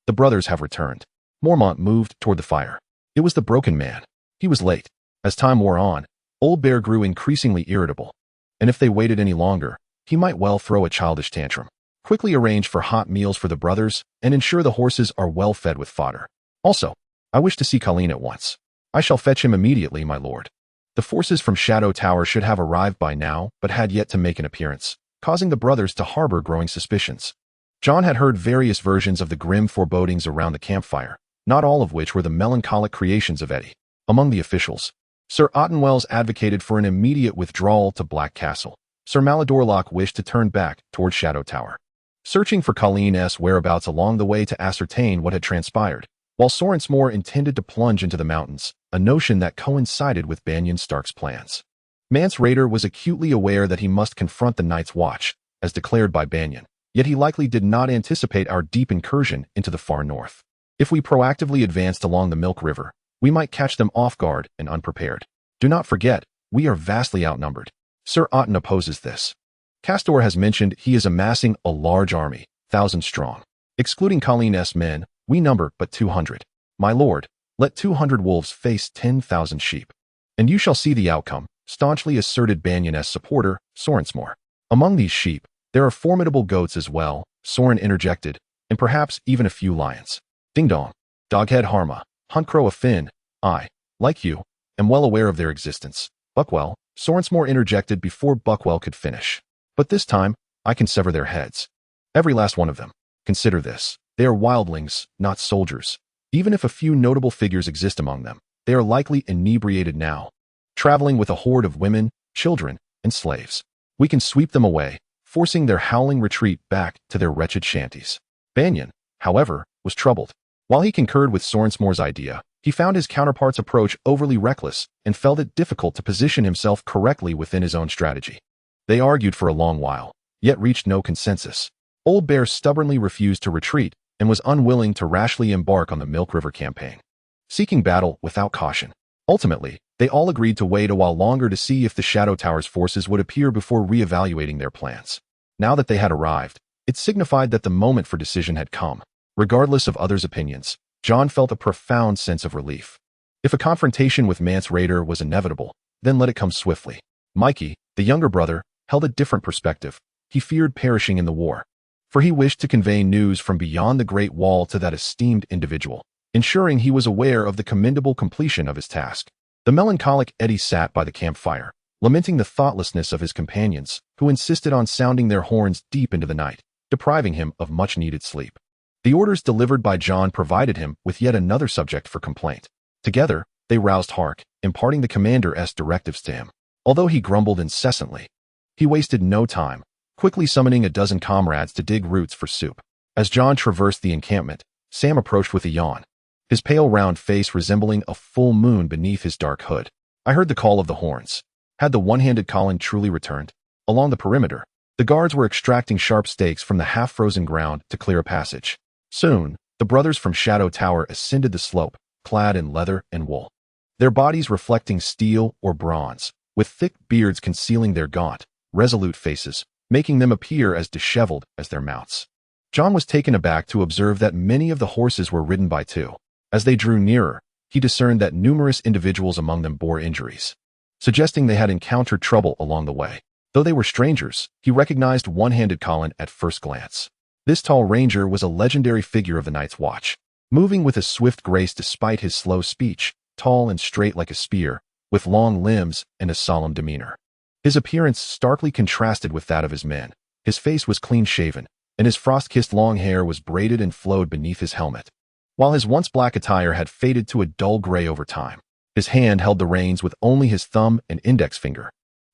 The brothers have returned. Mormont moved toward the fire. It was the broken man. He was late. As time wore on, Old Bear grew increasingly irritable, and if they waited any longer, he might well throw a childish tantrum. Quickly arrange for hot meals for the brothers and ensure the horses are well fed with fodder. Also, I wish to see Colleen at once. I shall fetch him immediately, my lord. The forces from Shadow Tower should have arrived by now, but had yet to make an appearance, causing the brothers to harbor growing suspicions. Jon had heard various versions of the grim forebodings around the campfire, not all of which were the melancholic creations of Eddie. Among the officials, Sir Ottenwells advocated for an immediate withdrawal to Black Castle. Sir Maladorlock wished to turn back toward Shadow Tower, searching for Colleen's whereabouts along the way to ascertain what had transpired, while Sorensmore intended to plunge into the mountains, a notion that coincided with Banyon Stark's plans. Mance Rayder was acutely aware that he must confront the Night's Watch, as declared by Banyon, yet he likely did not anticipate our deep incursion into the far north. If we proactively advanced along the Milk River, we might catch them off guard and unprepared. Do not forget, we are vastly outnumbered. Sir Otten opposes this. Castor has mentioned he is amassing a large army, 1,000 strong. Excluding Colleen's men, we number but 200. My lord, let 200 wolves face 10,000 sheep, and you shall see the outcome, staunchly asserted Banyon's supporter, Sorensmore. Among these sheep, there are formidable goats as well, Soren interjected, and perhaps even a few lions. Ding dong. Doghead Harma, Huntcrow a Finn, I, like you, am well aware of their existence. Buckwell, Sorensmore interjected before Buckwell could finish. But this time, I can sever their heads. Every last one of them. Consider this. They are wildlings, not soldiers. Even if a few notable figures exist among them, they are likely inebriated now, traveling with a horde of women, children, and slaves. We can sweep them away, forcing their howling retreat back to their wretched shanties. Banyon, however, was troubled. While he concurred with Sorensmore's idea, he found his counterpart's approach overly reckless and felt it difficult to position himself correctly within his own strategy. They argued for a long while, yet reached no consensus. Old Bear stubbornly refused to retreat and was unwilling to rashly embark on the Milk River campaign, seeking battle without caution. Ultimately, they all agreed to wait a while longer to see if the Shadow Tower's forces would appear before re-evaluating their plans. Now that they had arrived, it signified that the moment for decision had come. Regardless of others' opinions, Jon felt a profound sense of relief. If a confrontation with Mance Rayder was inevitable, then let it come swiftly. Mikey, the younger brother, held a different perspective. He feared perishing in the war, for he wished to convey news from beyond the Great Wall to that esteemed individual, ensuring he was aware of the commendable completion of his task. The melancholic Eddie sat by the campfire, lamenting the thoughtlessness of his companions, who insisted on sounding their horns deep into the night, depriving him of much-needed sleep. The orders delivered by Jon provided him with yet another subject for complaint. Together, they roused Hark, imparting the commander's directives to him. Although he grumbled incessantly, he wasted no time, quickly summoning a dozen comrades to dig roots for soup. As Jon traversed the encampment, Sam approached with a yawn, his pale round face resembling a full moon beneath his dark hood. I heard the call of the horns. Had the one-handed Colin truly returned? Along the perimeter, the guards were extracting sharp stakes from the half-frozen ground to clear a passage. Soon, the brothers from Shadow Tower ascended the slope, clad in leather and wool, their bodies reflecting steel or bronze, with thick beards concealing their gaunt, resolute faces, making them appear as disheveled as their mounts. Jon was taken aback to observe that many of the horses were ridden by two. As they drew nearer, he discerned that numerous individuals among them bore injuries, suggesting they had encountered trouble along the way. Though they were strangers, he recognized one-handed Colin at first glance. This tall ranger was a legendary figure of the Night's Watch, moving with a swift grace despite his slow speech, tall and straight like a spear, with long limbs and a solemn demeanor. His appearance starkly contrasted with that of his men. His face was clean-shaven, and his frost-kissed long hair was braided and flowed beneath his helmet, while his once black attire had faded to a dull gray over time. His hand held the reins with only his thumb and index finger.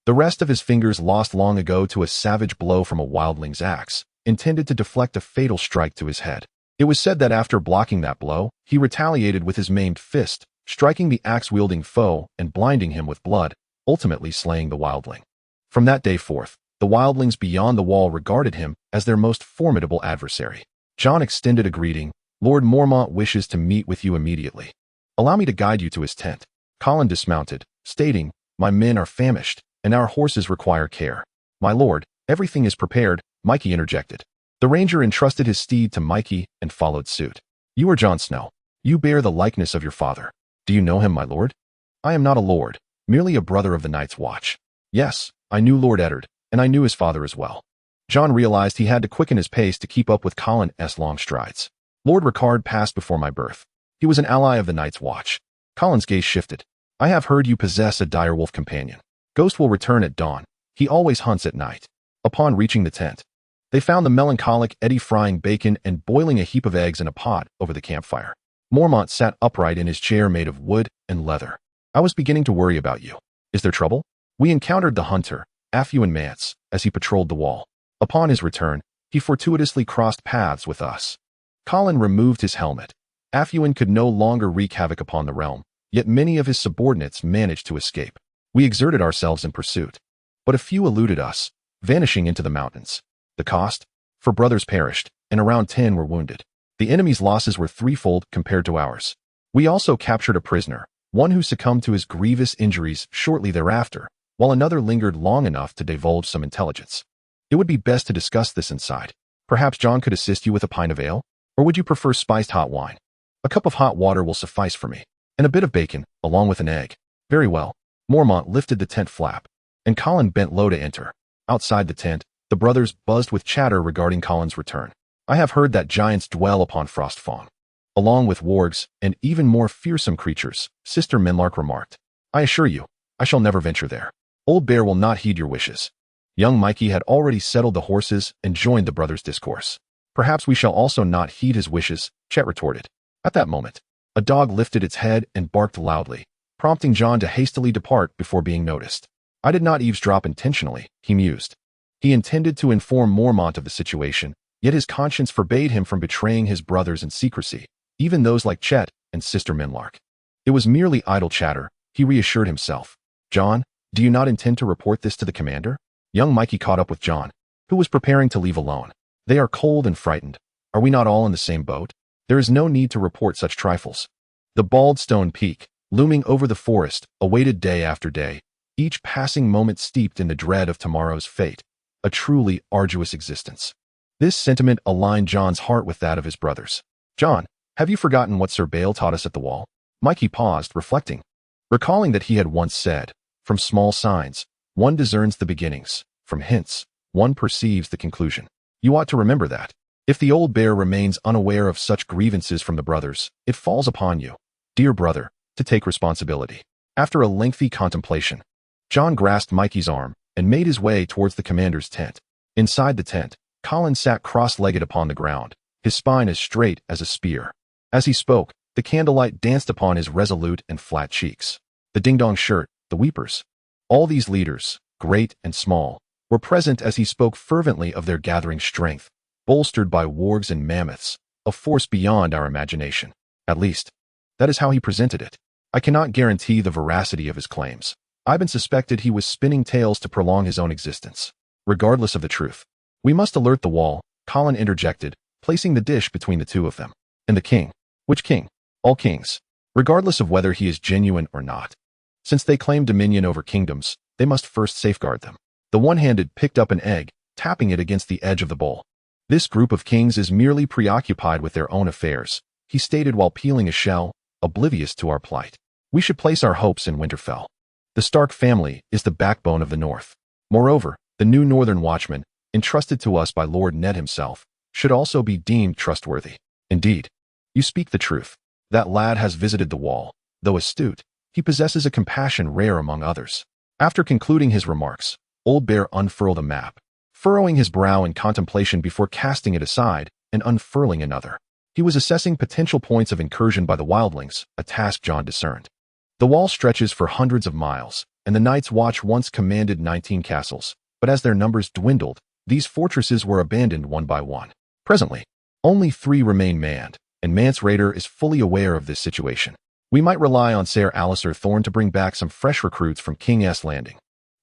The rest of his fingers lost long ago to a savage blow from a wildling's axe, intended to deflect a fatal strike to his head. It was said that after blocking that blow, he retaliated with his maimed fist, striking the axe-wielding foe and blinding him with blood, ultimately slaying the wildling. From that day forth, the wildlings beyond the wall regarded him as their most formidable adversary. Jon extended a greeting. Lord Mormont wishes to meet with you immediately. Allow me to guide you to his tent. Colin dismounted, stating, my men are famished, and our horses require care. My lord, everything is prepared, Mikey interjected. The ranger entrusted his steed to Mikey and followed suit. You are Jon Snow. You bear the likeness of your father. Do you know him, my lord? I am not a lord, merely a brother of the Night's Watch. Yes, I knew Lord Eddard, and I knew his father as well. Jon realized he had to quicken his pace to keep up with Colin's long strides. Lord Ricard passed before my birth. He was an ally of the Night's Watch. Colin's gaze shifted. I have heard you possess a direwolf companion. Ghost will return at dawn. He always hunts at night. Upon reaching the tent, they found the melancholic Eddie frying bacon and boiling a heap of eggs in a pot over the campfire. Mormont sat upright in his chair made of wood and leather. I was beginning to worry about you. Is there trouble? We encountered the hunter, Affuin Mance, as he patrolled the wall. Upon his return, he fortuitously crossed paths with us. Colin removed his helmet. Affuin could no longer wreak havoc upon the realm, yet many of his subordinates managed to escape. We exerted ourselves in pursuit, but a few eluded us, vanishing into the mountains. The cost? 4 brothers perished, and around 10 were wounded. The enemy's losses were threefold compared to ours. We also captured a prisoner, one who succumbed to his grievous injuries shortly thereafter, while another lingered long enough to divulge some intelligence. It would be best to discuss this inside. Perhaps Jon could assist you with a pint of ale? Or would you prefer spiced hot wine? A cup of hot water will suffice for me, and a bit of bacon, along with an egg. Very well. Mormont lifted the tent flap, and Colin bent low to enter. Outside the tent, the brothers buzzed with chatter regarding Colin's return. I have heard that giants dwell upon Frostfawn, along with wargs and even more fearsome creatures, Sister Menlark remarked. I assure you, I shall never venture there. Old Bear will not heed your wishes. Young Mikey had already settled the horses and joined the brothers' discourse. Perhaps we shall also not heed his wishes, Chet retorted. At that moment, a dog lifted its head and barked loudly, prompting Jon to hastily depart before being noticed. I did not eavesdrop intentionally, he mused. He intended to inform Mormont of the situation, yet his conscience forbade him from betraying his brothers in secrecy, even those like Chet and Sister Menlark. It was merely idle chatter, he reassured himself. Jon, do you not intend to report this to the commander? Young Mikey caught up with Jon, who was preparing to leave alone. They are cold and frightened. Are we not all in the same boat? There is no need to report such trifles. The bald stone peak, looming over the forest, awaited day after day, each passing moment steeped in the dread of tomorrow's fate, a truly arduous existence. This sentiment aligned Jon's heart with that of his brothers. Jon, have you forgotten what Sir Bael taught us at the wall? Mikey paused, reflecting, recalling that he had once said, from small signs, one discerns the beginnings, from hints, one perceives the conclusion. You ought to remember that. If the old bear remains unaware of such grievances from the brothers, it falls upon you, dear brother, to take responsibility. After a lengthy contemplation, Jon grasped Mikey's arm and made his way towards the commander's tent. Inside the tent, Colin sat cross-legged upon the ground, his spine as straight as a spear. As he spoke, the candlelight danced upon his resolute and flat cheeks. The ding-dong shirt, the weepers. All these leaders, great and small, were present as he spoke fervently of their gathering strength, bolstered by wargs and mammoths, a force beyond our imagination. At least, that is how he presented it. I cannot guarantee the veracity of his claims. Ivan suspected he was spinning tales to prolong his own existence. Regardless of the truth, we must alert the wall, Colin interjected, placing the dish between the two of them. And the king. Which king? All kings. Regardless of whether he is genuine or not. Since they claim dominion over kingdoms, they must first safeguard them. The one-handed picked up an egg, tapping it against the edge of the bowl. This group of kings is merely preoccupied with their own affairs, he stated while peeling a shell, oblivious to our plight. We should place our hopes in Winterfell. The Stark family is the backbone of the North. Moreover, the new Northern Watchman, entrusted to us by Lord Ned himself, should also be deemed trustworthy. Indeed, you speak the truth. That lad has visited the wall. Though astute, he possesses a compassion rare among others. After concluding his remarks, Old Bear unfurled a map, furrowing his brow in contemplation before casting it aside and unfurling another. He was assessing potential points of incursion by the wildlings, a task Jon discerned. The wall stretches for hundreds of miles, and the Night's Watch once commanded 19 castles, but as their numbers dwindled, these fortresses were abandoned one by one. Presently, only 3 remain manned, and Mance Rayder is fully aware of this situation. We might rely on Ser Alistair Thorne to bring back some fresh recruits from King's Landing.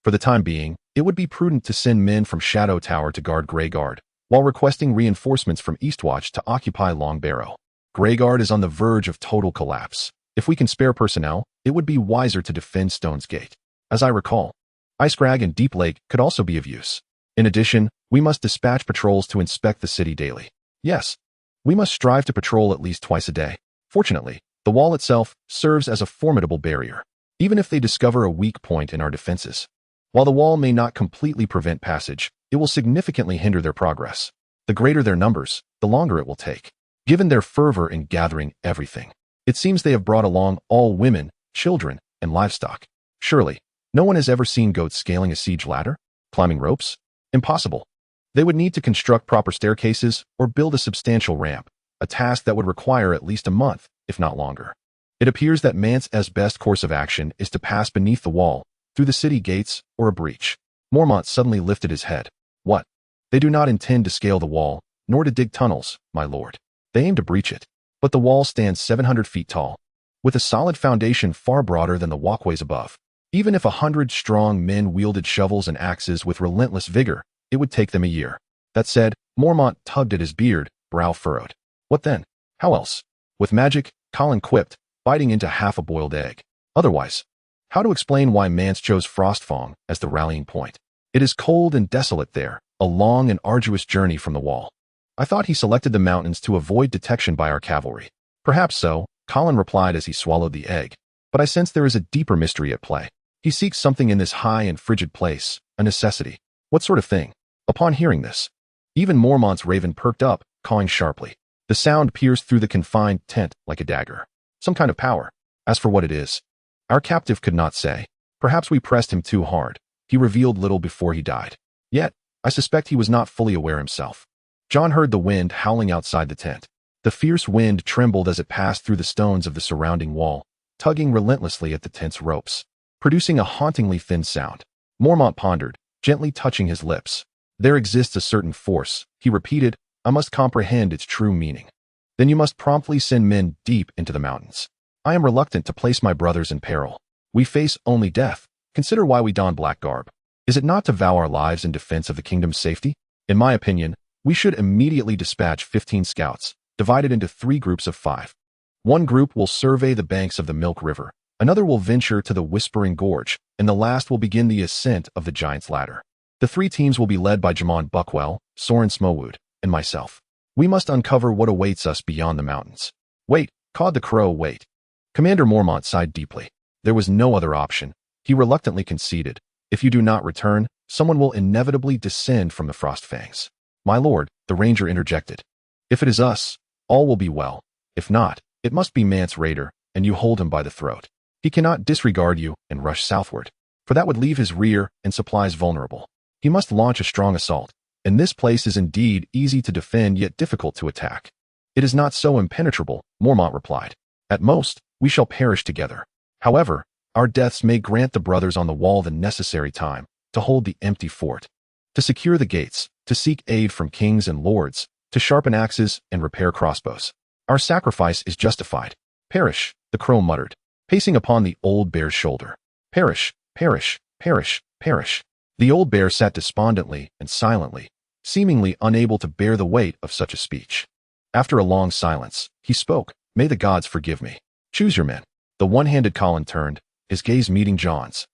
For the time being, it would be prudent to send men from Shadow Tower to guard Greyguard, while requesting reinforcements from Eastwatch to occupy Long Barrow. Greyguard is on the verge of total collapse. If we can spare personnel, it would be wiser to defend Stone's Gate. As I recall, Icecrag and Deep Lake could also be of use. In addition, we must dispatch patrols to inspect the city daily. Yes, we must strive to patrol at least twice a day. Fortunately, the wall itself serves as a formidable barrier, even if they discover a weak point in our defenses. While the wall may not completely prevent passage, it will significantly hinder their progress. The greater their numbers, the longer it will take. Given their fervor in gathering everything, it seems they have brought along all women, children, and livestock. Surely, no one has ever seen goats scaling a siege ladder? Climbing ropes? Impossible. They would need to construct proper staircases or build a substantial ramp, a task that would require at least a month, if not longer. It appears that Mance's best course of action is to pass beneath the wall, through the city gates, or a breach. Mormont suddenly lifted his head. What? They do not intend to scale the wall, nor to dig tunnels, my lord. They aim to breach it. But the wall stands 700 feet tall, with a solid foundation far broader than the walkways above. Even if 100 strong men wielded shovels and axes with relentless vigor, it would take them a year. That said, Mormont tugged at his beard, brow furrowed. What then? How else? With magic, Colin quipped, biting into half a boiled egg. Otherwise, how to explain why Mance chose Frostfang as the rallying point? It is cold and desolate there, a long and arduous journey from the wall. I thought he selected the mountains to avoid detection by our cavalry. Perhaps so, Colin replied as he swallowed the egg. But I sense there is a deeper mystery at play. He seeks something in this high and frigid place, a necessity. What sort of thing? Upon hearing this, even Mormont's raven perked up, cawing sharply. The sound pierced through the confined tent like a dagger. Some kind of power. As for what it is, our captive could not say. Perhaps we pressed him too hard. He revealed little before he died. Yet, I suspect he was not fully aware himself. Jon heard the wind howling outside the tent. The fierce wind trembled as it passed through the stones of the surrounding wall, tugging relentlessly at the tent's ropes, producing a hauntingly thin sound. Mormont pondered, gently touching his lips. There exists a certain force, he repeated. I must comprehend its true meaning. Then you must promptly send men deep into the mountains. I am reluctant to place my brothers in peril. We face only death. Consider why we don black garb. Is it not to vow our lives in defense of the kingdom's safety? In my opinion, we should immediately dispatch 15 scouts, divided into 3 groups of 5. One group will survey the banks of the Milk River, another will venture to the Whispering Gorge, and the last will begin the ascent of the Giant's Ladder. The 3 teams will be led by Jamon Buckwell, Soren Smowwood, and myself. We must uncover what awaits us beyond the mountains. Wait, cawed the crow, wait. Commander Mormont sighed deeply. There was no other option. He reluctantly conceded. If you do not return, someone will inevitably descend from the Frostfangs. My lord, the ranger interjected. If it is us, all will be well. If not, it must be Mance Rayder, and you hold him by the throat. He cannot disregard you and rush southward, for that would leave his rear and supplies vulnerable. He must launch a strong assault. and this place is indeed easy to defend yet difficult to attack. It is not so impenetrable, Mormont replied. At most, we shall perish together. However, our deaths may grant the brothers on the wall the necessary time to hold the empty fort, to secure the gates, to seek aid from kings and lords, to sharpen axes and repair crossbows. Our sacrifice is justified. Perish, the crow muttered, pacing upon the old bear's shoulder. Perish, perish, perish, perish. The old bear sat despondently and silently, seemingly unable to bear the weight of such a speech. After a long silence, he spoke. May the gods forgive me. Choose your men. The one-handed Colin turned, his gaze meeting Jon's,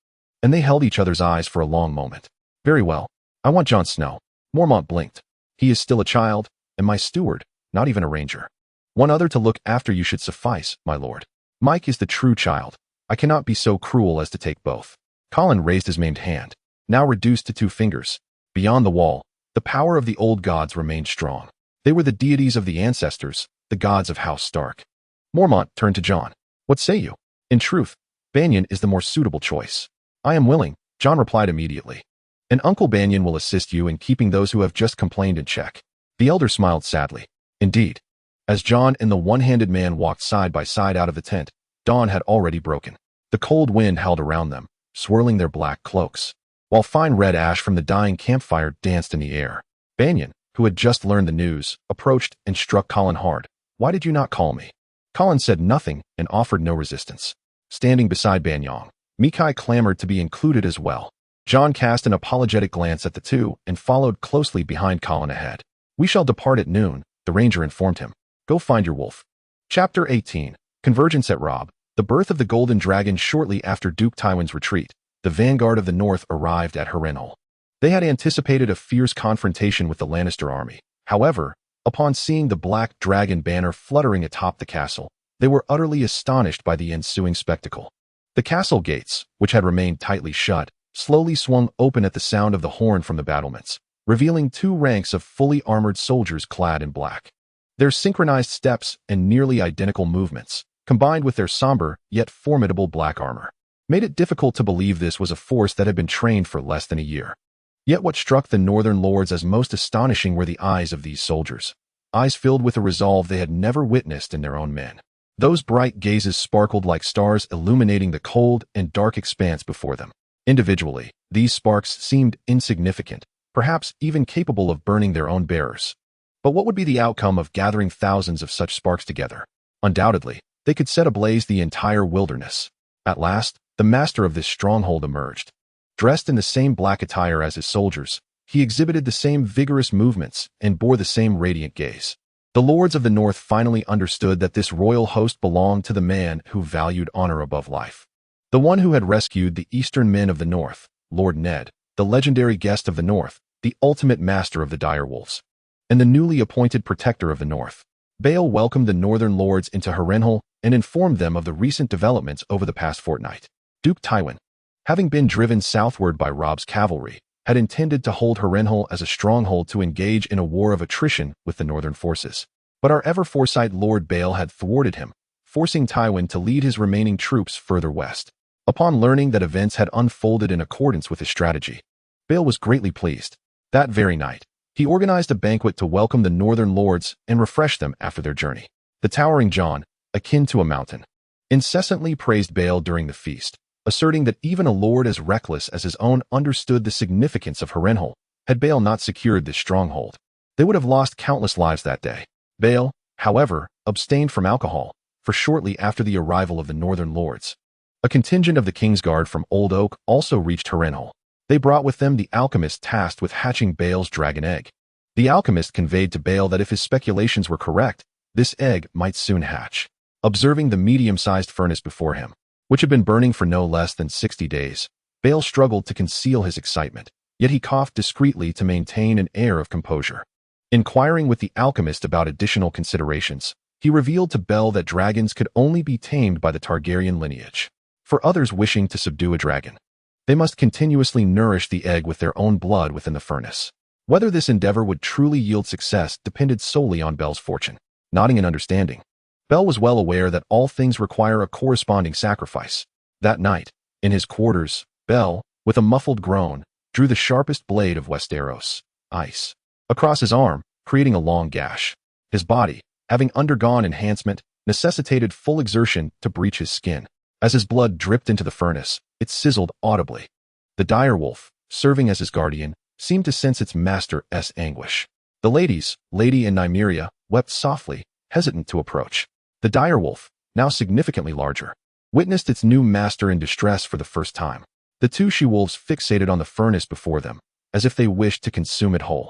and they held each other's eyes for a long moment. Very well. I want Jon Snow. Mormont blinked. He is still a child, and my steward, not even a ranger. One other to look after you should suffice, my lord. Mike is the true child. I cannot be so cruel as to take both. Colin raised his maimed hand, now reduced to 2 fingers. Beyond the wall, the power of the old gods remained strong. They were the deities of the ancestors, the gods of House Stark. Mormont turned to Jon. What say you? In truth, Banyon is the more suitable choice. I am willing, Jon replied immediately. And Uncle Banyon will assist you in keeping those who have just complained in check. The elder smiled sadly. Indeed. As Jon and the one-handed man walked side by side out of the tent, dawn had already broken. The cold wind howled around them, swirling their black cloaks, while fine red ash from the dying campfire danced in the air. Banyon, who had just learned the news, approached and struck Colin hard. Why did you not call me? Colin said nothing and offered no resistance. Standing beside Banyon, Mikai clamored to be included as well. Jon cast an apologetic glance at the two and followed closely behind Colin ahead. We shall depart at noon, the ranger informed him. Go find your wolf. Chapter 18. Convergence at Robb. The birth of the Golden Dragon. Shortly after Duke Tywin's retreat, the vanguard of the North arrived at Harrenhal. They had anticipated a fierce confrontation with the Lannister army. However, upon seeing the black dragon banner fluttering atop the castle, they were utterly astonished by the ensuing spectacle. The castle gates, which had remained tightly shut, slowly swung open at the sound of the horn from the battlements, revealing 2 ranks of fully armored soldiers clad in black. Their synchronized steps and nearly identical movements, combined with their somber yet formidable black armor, made it difficult to believe this was a force that had been trained for less than a year. Yet what struck the northern lords as most astonishing were the eyes of these soldiers, eyes filled with a resolve they had never witnessed in their own men. Those bright gazes sparkled like stars illuminating the cold and dark expanse before them. Individually, these sparks seemed insignificant, perhaps even capable of burning their own bearers. But what would be the outcome of gathering thousands of such sparks together? Undoubtedly, they could set ablaze the entire wilderness. At last, the master of this stronghold emerged. Dressed in the same black attire as his soldiers, he exhibited the same vigorous movements and bore the same radiant gaze. The lords of the North finally understood that this royal host belonged to the man who valued honor above life. The one who had rescued the eastern men of the North, Lord Ned, the legendary guest of the North, the ultimate master of the direwolves, and the newly appointed protector of the North. Bael welcomed the northern lords into Harrenhal and informed them of the recent developments over the past fortnight. Duke Tywin, having been driven southward by Robb's cavalry, had intended to hold Harrenhal as a stronghold to engage in a war of attrition with the northern forces. But our ever-foresight Lord Bael had thwarted him, forcing Tywin to lead his remaining troops further west. Upon learning that events had unfolded in accordance with his strategy, Bael was greatly pleased. That very night, he organized a banquet to welcome the northern lords and refresh them after their journey. The towering Jon, akin to a mountain, incessantly praised Bael during the feast, asserting that even a lord as reckless as his own understood the significance of Harrenhal. Had Bael not secured this stronghold, they would have lost countless lives that day. Bael, however, abstained from alcohol, for shortly after the arrival of the northern lords, a contingent of the Kingsguard from Old Oak also reached Harrenhal. They brought with them the alchemist tasked with hatching Bael's dragon egg. The alchemist conveyed to Bael that if his speculations were correct, this egg might soon hatch. Observing the medium-sized furnace before him, which had been burning for no less than 60 days, Bael struggled to conceal his excitement, yet he coughed discreetly to maintain an air of composure. Inquiring with the alchemist about additional considerations, he revealed to Bael that dragons could only be tamed by the Targaryen lineage. For others wishing to subdue a dragon, they must continuously nourish the egg with their own blood within the furnace. Whether this endeavor would truly yield success depended solely on Bael's fortune. Nodding in understanding, Bael was well aware that all things require a corresponding sacrifice. That night, in his quarters, Bael, with a muffled groan, drew the sharpest blade of Westeros. ice, across his arm, creating a long gash. His body, having undergone enhancement, necessitated full exertion to breach his skin. As his blood dripped into the furnace, it sizzled audibly. The direwolf, serving as his guardian, seemed to sense its master's anguish. The ladies, Lady and Nymeria, wept softly, hesitant to approach. The direwolf, now significantly larger, witnessed its new master in distress for the first time. The two she-wolves fixated on the furnace before them, as if they wished to consume it whole.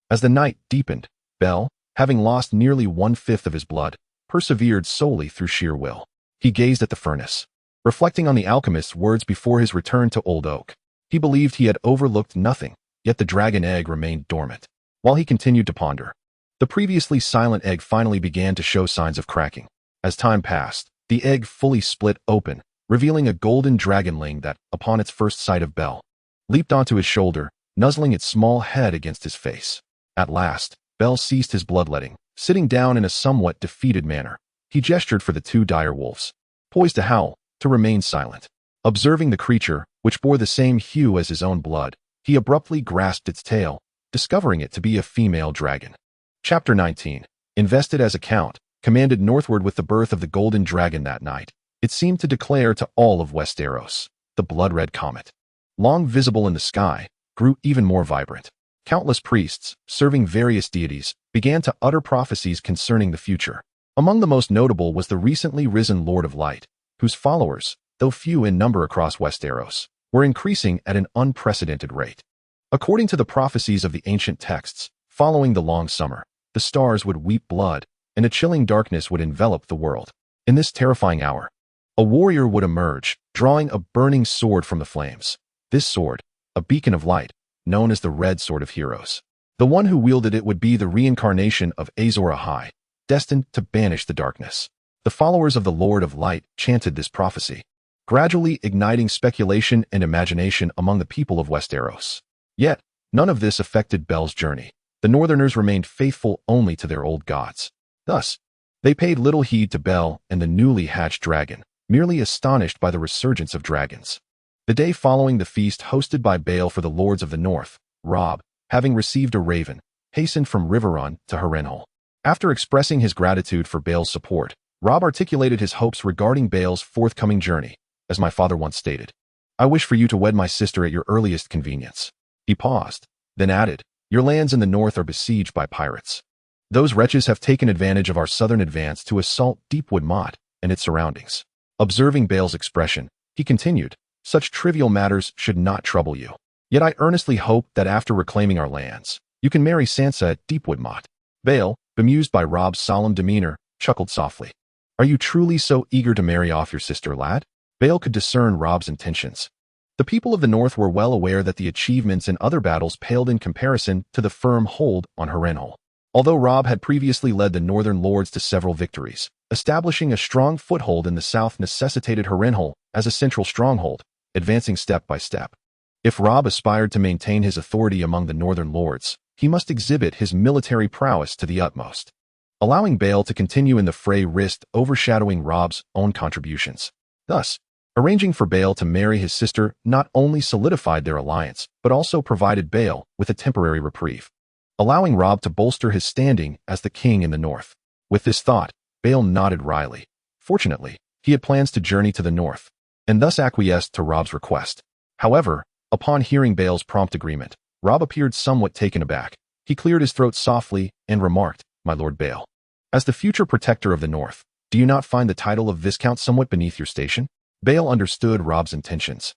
As the night deepened, Bel, having lost nearly 1/5 of his blood, persevered solely through sheer will. He gazed at the furnace, reflecting on the alchemist's words before his return to Old Oak. He believed he had overlooked nothing, yet the dragon egg remained dormant. While he continued to ponder, the previously silent egg finally began to show signs of cracking. As time passed, the egg fully split open, revealing a golden dragonling that, upon its first sight of Bel, leaped onto his shoulder, nuzzling its small head against his face. At last, Bel ceased his bloodletting, sitting down in a somewhat defeated manner. He gestured for the two dire wolves, poised to howl, to remain silent. Observing the creature, which bore the same hue as his own blood, he abruptly grasped its tail, discovering it to be a female dragon. Chapter 19. Invested as a count, commanded northward with the birth of the golden dragon that night. It seemed to declare to all of Westeros, the blood-red comet, long visible in the sky, grew even more vibrant. Countless priests, serving various deities, began to utter prophecies concerning the future. Among the most notable was the recently risen Lord of Light, whose followers, though few in number across Westeros, were increasing at an unprecedented rate. According to the prophecies of the ancient texts, following the long summer, the stars would weep blood, and a chilling darkness would envelop the world. In this terrifying hour, a warrior would emerge, drawing a burning sword from the flames. This sword, a beacon of light, known as the Red Sword of Heroes. The one who wielded it would be the reincarnation of Azor Ahai, destined to banish the darkness. The followers of the Lord of Light chanted this prophecy, gradually igniting speculation and imagination among the people of Westeros. Yet, none of this affected Bel's journey. The Northerners remained faithful only to their old gods. Thus, they paid little heed to Bel and the newly hatched dragon, merely astonished by the resurgence of dragons. The day following the feast hosted by Bael for the Lords of the North, Robb, having received a raven, hastened from Riverrun to Harrenhal. After expressing his gratitude for Bael's support, Robb articulated his hopes regarding Bael's forthcoming journey. As my father once stated, "I wish for you to wed my sister at your earliest convenience." He paused, then added, "Your lands in the north are besieged by pirates. Those wretches have taken advantage of our southern advance to assault Deepwood Motte and its surroundings." Observing Bael's expression, he continued, "Such trivial matters should not trouble you. Yet I earnestly hope that after reclaiming our lands, you can marry Sansa at Deepwood Motte." Bael, bemused by Robb's solemn demeanor, chuckled softly. "Are you truly so eager to marry off your sister, lad?" Bael could discern Robb's intentions. The people of the North were well aware that the achievements in other battles paled in comparison to the firm hold on Harrenhal. Although Robb had previously led the Northern Lords to several victories, establishing a strong foothold in the south necessitated Harrenhal as a central stronghold, advancing step by step. If Robb aspired to maintain his authority among the Northern Lords, he must exhibit his military prowess to the utmost. Allowing Bael to continue in the fray risked overshadowing Robb's own contributions. Thus, arranging for Bael to marry his sister not only solidified their alliance, but also provided Bael with a temporary reprieve, allowing Robb to bolster his standing as the king in the north. With this thought, Bael nodded wryly. Fortunately, he had plans to journey to the north, and thus acquiesced to Robb's request. However, upon hearing Bael's prompt agreement, Robb appeared somewhat taken aback. He cleared his throat softly and remarked, "My Lord Bael, as the future protector of the north, do you not find the title of Viscount somewhat beneath your station?" Bael understood Robb's intentions.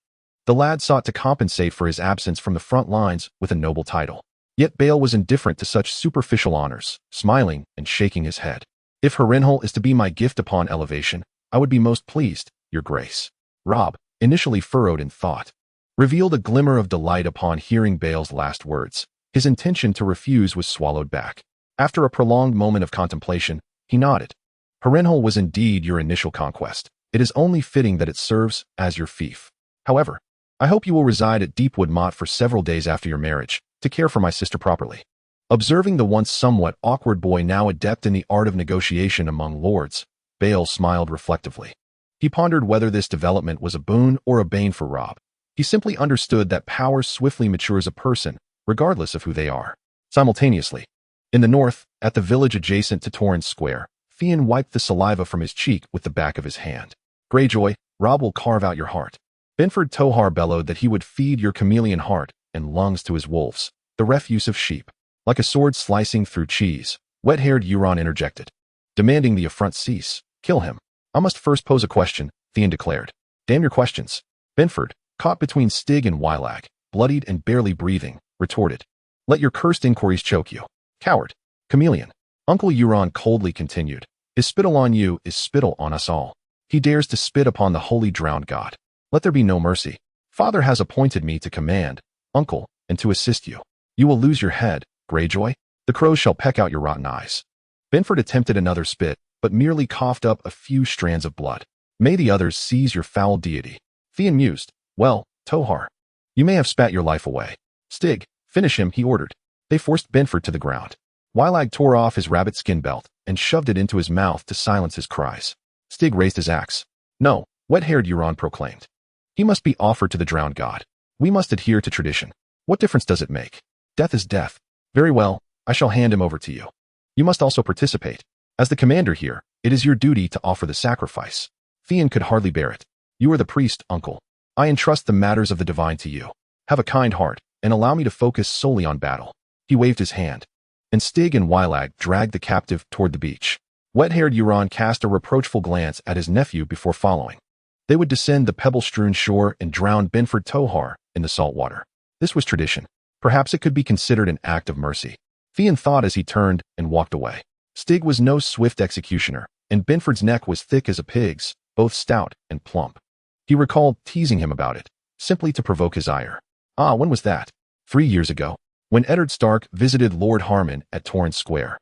The lad sought to compensate for his absence from the front lines with a noble title. Yet Bael was indifferent to such superficial honors, smiling and shaking his head. "If Harrenhal is to be my gift upon elevation, I would be most pleased, your grace." Robb, initially furrowed in thought, revealed a glimmer of delight upon hearing Bael's last words. His intention to refuse was swallowed back. After a prolonged moment of contemplation, he nodded. "Harrenhal was indeed your initial conquest. It is only fitting that it serves as your fief. However, I hope you will reside at Deepwood Motte for several days after your marriage, to care for my sister properly." Observing the once somewhat awkward boy now adept in the art of negotiation among lords, Bael smiled reflectively. He pondered whether this development was a boon or a bane for Robb. He simply understood that power swiftly matures a person, regardless of who they are. Simultaneously, in the north, at the village adjacent to Torrens Square, Theon wiped the saliva from his cheek with the back of his hand. Greyjoy, Robb will carve out your heart. Benford Tohar bellowed that he would feed your chameleon heart and lungs to his wolves, the refuse of sheep. Like a sword slicing through cheese, wet-haired Euron interjected, demanding the affront cease. Kill him. I must first pose a question, Theon declared. Damn your questions. Benford, caught between Stig and Wylag, bloodied and barely breathing, retorted. Let your cursed inquiries choke you. Coward. Chameleon. Uncle Euron coldly continued. His spittle on you is spittle on us all. He dares to spit upon the holy drowned god. Let there be no mercy. Father has appointed me to command, uncle, and to assist you. You will lose your head, Greyjoy. The crows shall peck out your rotten eyes. Benford attempted another spit, but merely coughed up a few strands of blood. May the others seize your foul deity. Theon mused. Well, Tohar, you may have spat your life away. Stig, finish him, he ordered. They forced Benford to the ground. Wylag tore off his rabbit skin belt and shoved it into his mouth to silence his cries. Stig raised his axe. No, wet-haired Euron proclaimed. He must be offered to the drowned god. We must adhere to tradition. What difference does it make? Death is death. Very well, I shall hand him over to you. You must also participate. As the commander here, it is your duty to offer the sacrifice. Theon could hardly bear it. You are the priest, uncle. I entrust the matters of the divine to you. Have a kind heart, and allow me to focus solely on battle. He waved his hand, and Stig and Wylag dragged the captive toward the beach. Wet-haired Euron cast a reproachful glance at his nephew before following. They would descend the pebble-strewn shore and drown Benford Tohar in the salt water. This was tradition. Perhaps it could be considered an act of mercy. Theon thought as he turned and walked away. Stig was no swift executioner, and Benford's neck was thick as a pig's, both stout and plump. He recalled teasing him about it, simply to provoke his ire. Ah, when was that? 3 years ago, when Eddard Stark visited Lord Harmon at Torrens Square.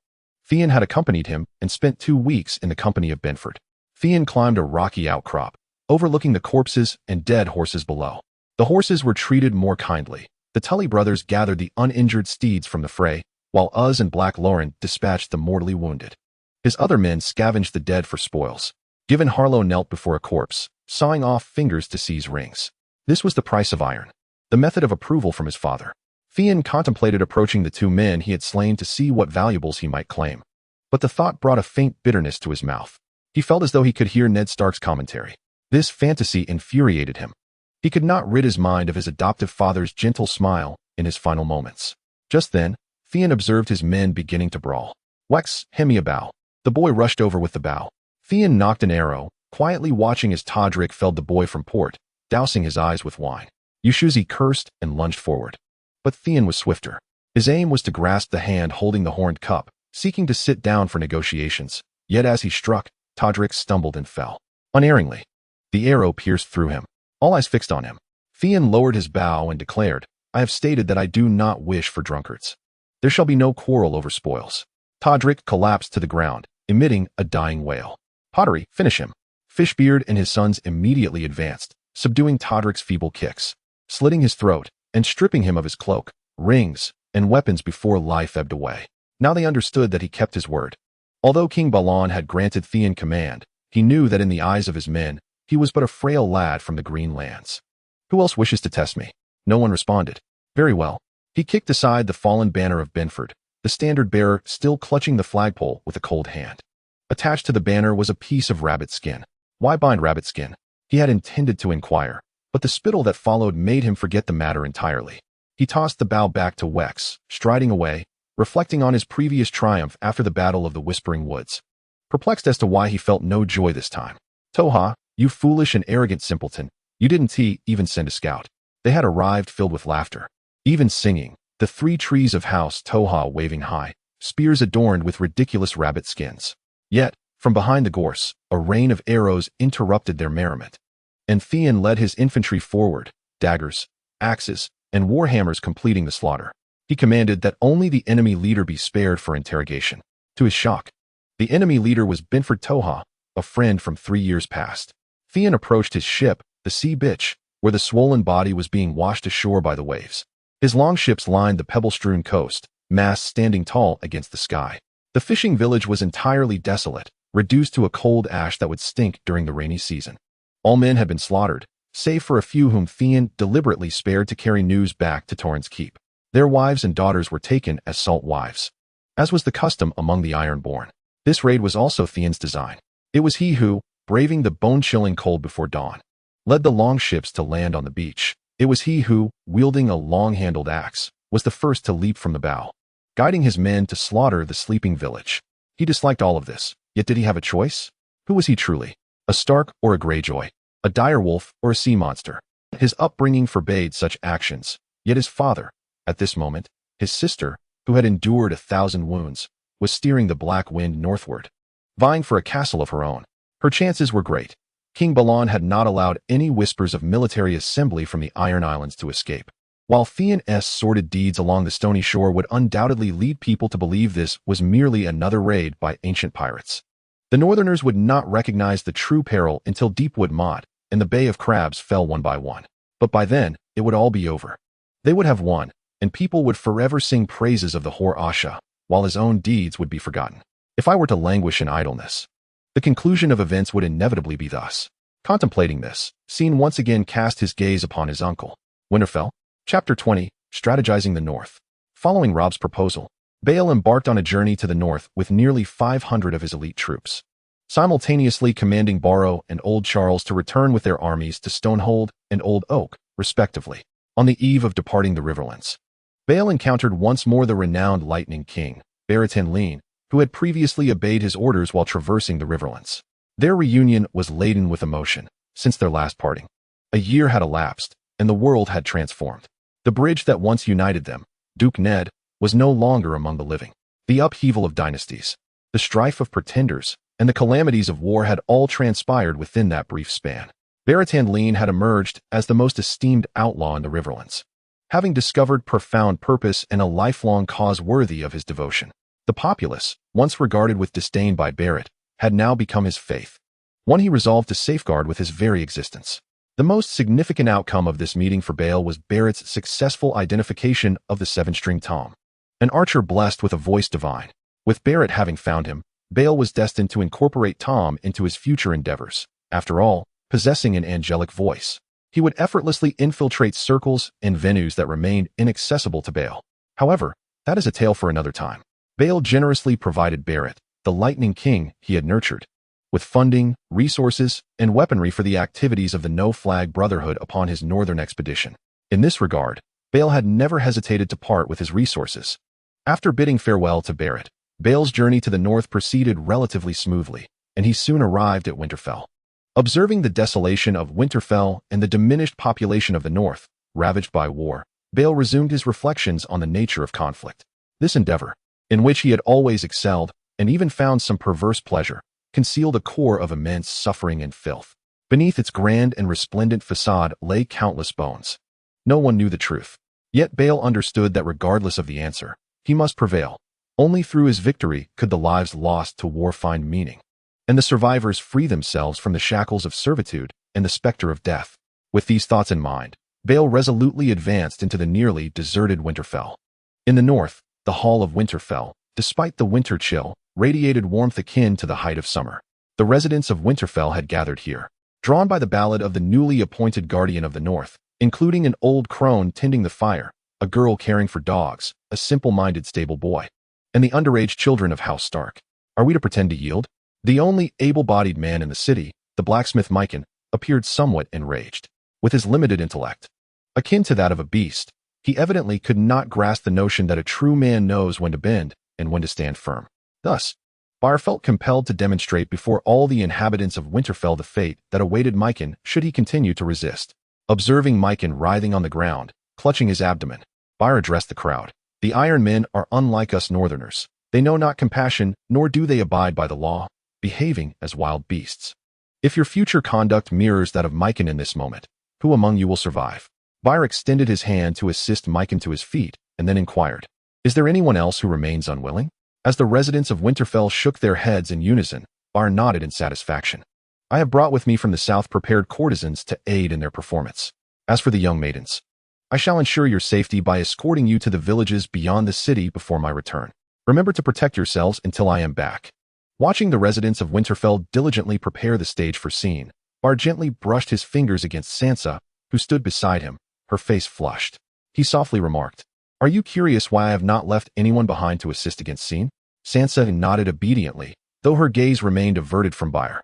Theon had accompanied him and spent 2 weeks in the company of Benford. Theon climbed a rocky outcrop, overlooking the corpses and dead horses below. The horses were treated more kindly. The Tully brothers gathered the uninjured steeds from the fray, while Uz and Black Lauren dispatched the mortally wounded. His other men scavenged the dead for spoils. Given Harlow knelt before a corpse, sawing off fingers to seize rings. This was the price of iron, the method of approval from his father. Theon contemplated approaching the 2 men he had slain to see what valuables he might claim. But the thought brought a faint bitterness to his mouth. He felt as though he could hear Ned Stark's commentary. This fantasy infuriated him. He could not rid his mind of his adoptive father's gentle smile in his final moments. Just then, Theon observed his men beginning to brawl. Wex, hand me a bow. The boy rushed over with the bow. Theon knocked an arrow, quietly watching as Todrick felled the boy from port, dousing his eyes with wine. Ushuzi cursed and lunged forward. But Theon was swifter. His aim was to grasp the hand holding the horned cup, seeking to sit down for negotiations. Yet as he struck, Todrick stumbled and fell. Unerringly, the arrow pierced through him. All eyes fixed on him. Theon lowered his bow and declared, I have stated that I do not wish for drunkards. There shall be no quarrel over spoils. Todrick collapsed to the ground, emitting a dying wail. Pottery, finish him. Fishbeard and his sons immediately advanced, subduing Todrick's feeble kicks, slitting his throat, and stripping him of his cloak, rings, and weapons before life ebbed away. Now they understood that he kept his word. Although King Balon had granted Theon command, he knew that in the eyes of his men, he was but a frail lad from the Green Lands. Who else wishes to test me? No one responded. Very well. He kicked aside the fallen banner of Benford, the standard-bearer still clutching the flagpole with a cold hand. Attached to the banner was a piece of rabbit skin. Why bind rabbit skin? He had intended to inquire, but the spittle that followed made him forget the matter entirely. He tossed the bow back to Wex, striding away, reflecting on his previous triumph after the Battle of the Whispering Woods. Perplexed as to why he felt no joy this time. Toha, you foolish and arrogant simpleton, you didn't even send a scout. They had arrived filled with laughter, even singing, the 3 trees of House Toha waving high, spears adorned with ridiculous rabbit skins. Yet, from behind the gorse, a rain of arrows interrupted their merriment. And Theon led his infantry forward, daggers, axes, and warhammers completing the slaughter. He commanded that only the enemy leader be spared for interrogation. To his shock, the enemy leader was Benford Toha, a friend from 3 years past. Theon approached his ship, the Sea Bitch, where the swollen body was being washed ashore by the waves. His longships lined the pebble-strewn coast, masts standing tall against the sky. The fishing village was entirely desolate, reduced to a cold ash that would stink during the rainy season. All men had been slaughtered, save for a few whom Theon deliberately spared to carry news back to Torrens Keep. Their wives and daughters were taken as salt wives, as was the custom among the Ironborn. This raid was also Theon's design. It was he who, braving the bone-chilling cold before dawn, led the long ships to land on the beach. It was he who, wielding a long-handled axe, was the first to leap from the bow, guiding his men to slaughter the sleeping village. He disliked all of this, yet did he have a choice? Who was he truly? A Stark or a Greyjoy? A direwolf or a sea monster? His upbringing forbade such actions, yet his father, at this moment, his sister, who had endured 1,000 wounds, was steering the black wind northward, vying for a castle of her own. Her chances were great. King Balon had not allowed any whispers of military assembly from the Iron Islands to escape. While Theon's sordid deeds along the stony shore would undoubtedly lead people to believe this was merely another raid by ancient pirates, the Northerners would not recognize the true peril until Deepwood Motte and the Bay of Crabs fell one by one. But by then, it would all be over. They would have won, and people would forever sing praises of the Hor Asha, while his own deeds would be forgotten. If I were to languish in idleness, the conclusion of events would inevitably be thus. Contemplating this, Scene once again cast his gaze upon his uncle. Winterfell, Chapter 20, Strategizing the North. Following Robb's proposal, Bael embarked on a journey to the north with nearly 500 of his elite troops, simultaneously commanding Barrow and Old Charles to return with their armies to Stonehold and Old Oak, respectively. On the eve of departing the Riverlands, Bael encountered once more the renowned Lightning King, Baratheon, who had previously obeyed his orders while traversing the Riverlands. Their reunion was laden with emotion, since their last parting. A year had elapsed, and the world had transformed. The bridge that once united them, Duke Ned, was no longer among the living. The upheaval of dynasties, the strife of pretenders, and the calamities of war had all transpired within that brief span. Baratheon had emerged as the most esteemed outlaw in the Riverlands, having discovered profound purpose and a lifelong cause worthy of his devotion. The populace, once regarded with disdain by Barrett, had now become his faith, one he resolved to safeguard with his very existence. The most significant outcome of this meeting for Bael was Barrett's successful identification of the seven-string tom, an archer blessed with a voice divine. With Barrett having found him, Bael was destined to incorporate Tom into his future endeavors. After all, possessing an angelic voice, he would effortlessly infiltrate circles and venues that remained inaccessible to Bael. However, that is a tale for another time. Bael generously provided Barrett, the Lightning King he had nurtured, with funding, resources, and weaponry for the activities of the No-Flag Brotherhood upon his northern expedition. In this regard, Bael had never hesitated to part with his resources. After bidding farewell to Barrett, Bael's journey to the north proceeded relatively smoothly, and he soon arrived at Winterfell. Observing the desolation of Winterfell and the diminished population of the north, ravaged by war, Bael resumed his reflections on the nature of conflict. This endeavor, in which he had always excelled, and even found some perverse pleasure, concealed a core of immense suffering and filth. Beneath its grand and resplendent facade lay countless bones. No one knew the truth. Yet Bael understood that regardless of the answer, he must prevail. Only through his victory could the lives lost to war find meaning, and the survivors free themselves from the shackles of servitude and the specter of death. With these thoughts in mind, Bael resolutely advanced into the nearly deserted Winterfell. In the north, the Hall of Winterfell, despite the winter chill, radiated warmth akin to the height of summer. The residents of Winterfell had gathered here, drawn by the ballad of the newly appointed Guardian of the North, including an old crone tending the fire, a girl caring for dogs, a simple-minded stable boy, and the underage children of House Stark. Are we to pretend to yield? The only able-bodied man in the city, the blacksmith Mycon, appeared somewhat enraged. With his limited intellect, akin to that of a beast, he evidently could not grasp the notion that a true man knows when to bend and when to stand firm. Thus, Byr felt compelled to demonstrate before all the inhabitants of Winterfell the fate that awaited Mycon should he continue to resist. Observing Mycon writhing on the ground, clutching his abdomen, Byr addressed the crowd. The Iron Men are unlike us Northerners. They know not compassion, nor do they abide by the law, behaving as wild beasts. If your future conduct mirrors that of Mycon in this moment, who among you will survive? Byr extended his hand to assist Mycon to his feet, and then inquired, "Is there anyone else who remains unwilling?" As the residents of Winterfell shook their heads in unison, Byr nodded in satisfaction. "I have brought with me from the south prepared courtesans to aid in their performance. As for the young maidens, I shall ensure your safety by escorting you to the villages beyond the city before my return. Remember to protect yourselves until I am back." Watching the residents of Winterfell diligently prepare the stage for scene, Byr gently brushed his fingers against Sansa, who stood beside him, her face flushed. He softly remarked, Are you curious why I have not left anyone behind to assist against Scene? Sansa nodded obediently, though her gaze remained averted from Byre,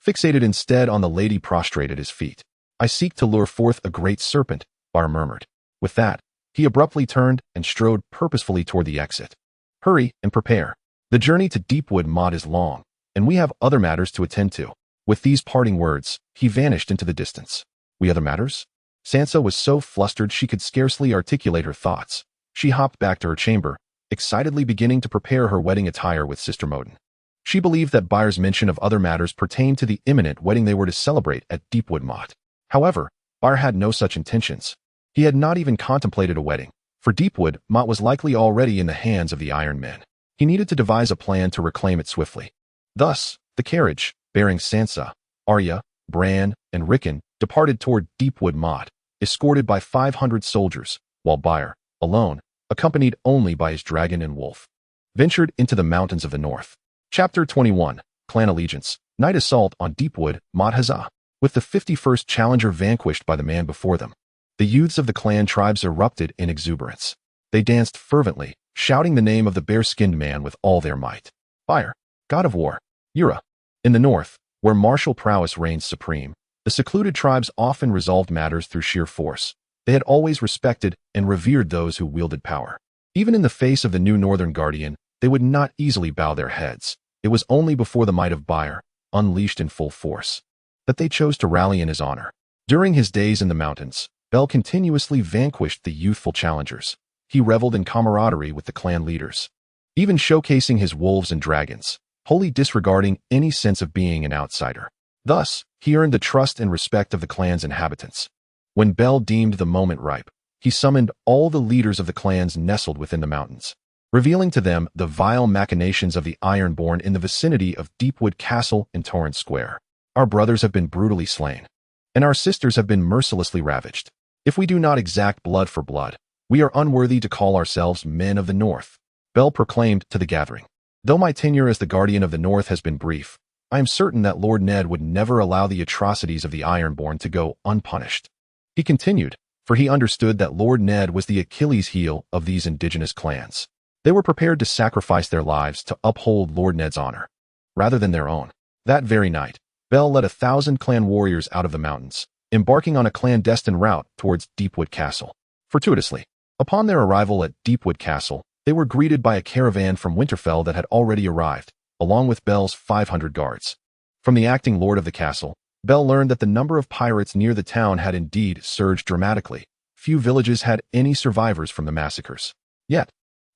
fixated instead on the lady prostrate at his feet. I seek to lure forth a great serpent, Byre murmured. With that, he abruptly turned and strode purposefully toward the exit. Hurry and prepare. The journey to Deepwood Motte is long, and we have other matters to attend to. With these parting words, he vanished into the distance. We other matters? Sansa was so flustered she could scarcely articulate her thoughts. She hopped back to her chamber, excitedly beginning to prepare her wedding attire with Sister Moden. She believed that Byre's mention of other matters pertained to the imminent wedding they were to celebrate at Deepwood Motte. However, Byre had no such intentions. He had not even contemplated a wedding, for Deepwood Motte was likely already in the hands of the Iron Men. He needed to devise a plan to reclaim it swiftly. Thus, the carriage, bearing Sansa, Arya, Bran, and Rickon, departed toward Deepwood Motte, escorted by 500 soldiers, while Byre, alone, accompanied only by his dragon and wolf, ventured into the mountains of the north. Chapter 21, Clan Allegiance, Night Assault on Deepwood Motte Huzzah. With the 51st challenger vanquished by the man before them, the youths of the clan tribes erupted in exuberance. They danced fervently, shouting the name of the bare-skinned man with all their might. Byre, god of war, Ura. In the north, where martial prowess reigns supreme, the secluded tribes often resolved matters through sheer force. They had always respected and revered those who wielded power. Even in the face of the new Northern Guardian, they would not easily bow their heads. It was only before the might of Byre, unleashed in full force, that they chose to rally in his honor. During his days in the mountains, Bell continuously vanquished the youthful challengers. He reveled in camaraderie with the clan leaders, even showcasing his wolves and dragons, wholly disregarding any sense of being an outsider. Thus, he earned the trust and respect of the clan's inhabitants. When Bell deemed the moment ripe, he summoned all the leaders of the clans nestled within the mountains, revealing to them the vile machinations of the Ironborn in the vicinity of Deepwood Castle and Torrent Square. Our brothers have been brutally slain, and our sisters have been mercilessly ravaged. If we do not exact blood for blood, we are unworthy to call ourselves men of the North, Bell proclaimed to the gathering. Though my tenure as the Guardian of the North has been brief, I am certain that Lord Ned would never allow the atrocities of the Ironborn to go unpunished. He continued, for he understood that Lord Ned was the Achilles heel of these indigenous clans. They were prepared to sacrifice their lives to uphold Lord Ned's honor, rather than their own. That very night, Bell led 1,000 clan warriors out of the mountains, embarking on a clandestine route towards Deepwood Castle. Fortuitously, upon their arrival at Deepwood Castle, they were greeted by a caravan from Winterfell that had already arrived, along with Bell's 500 guards. From the acting lord of the castle, Bell learned that the number of pirates near the town had indeed surged dramatically. Few villages had any survivors from the massacres. Yet,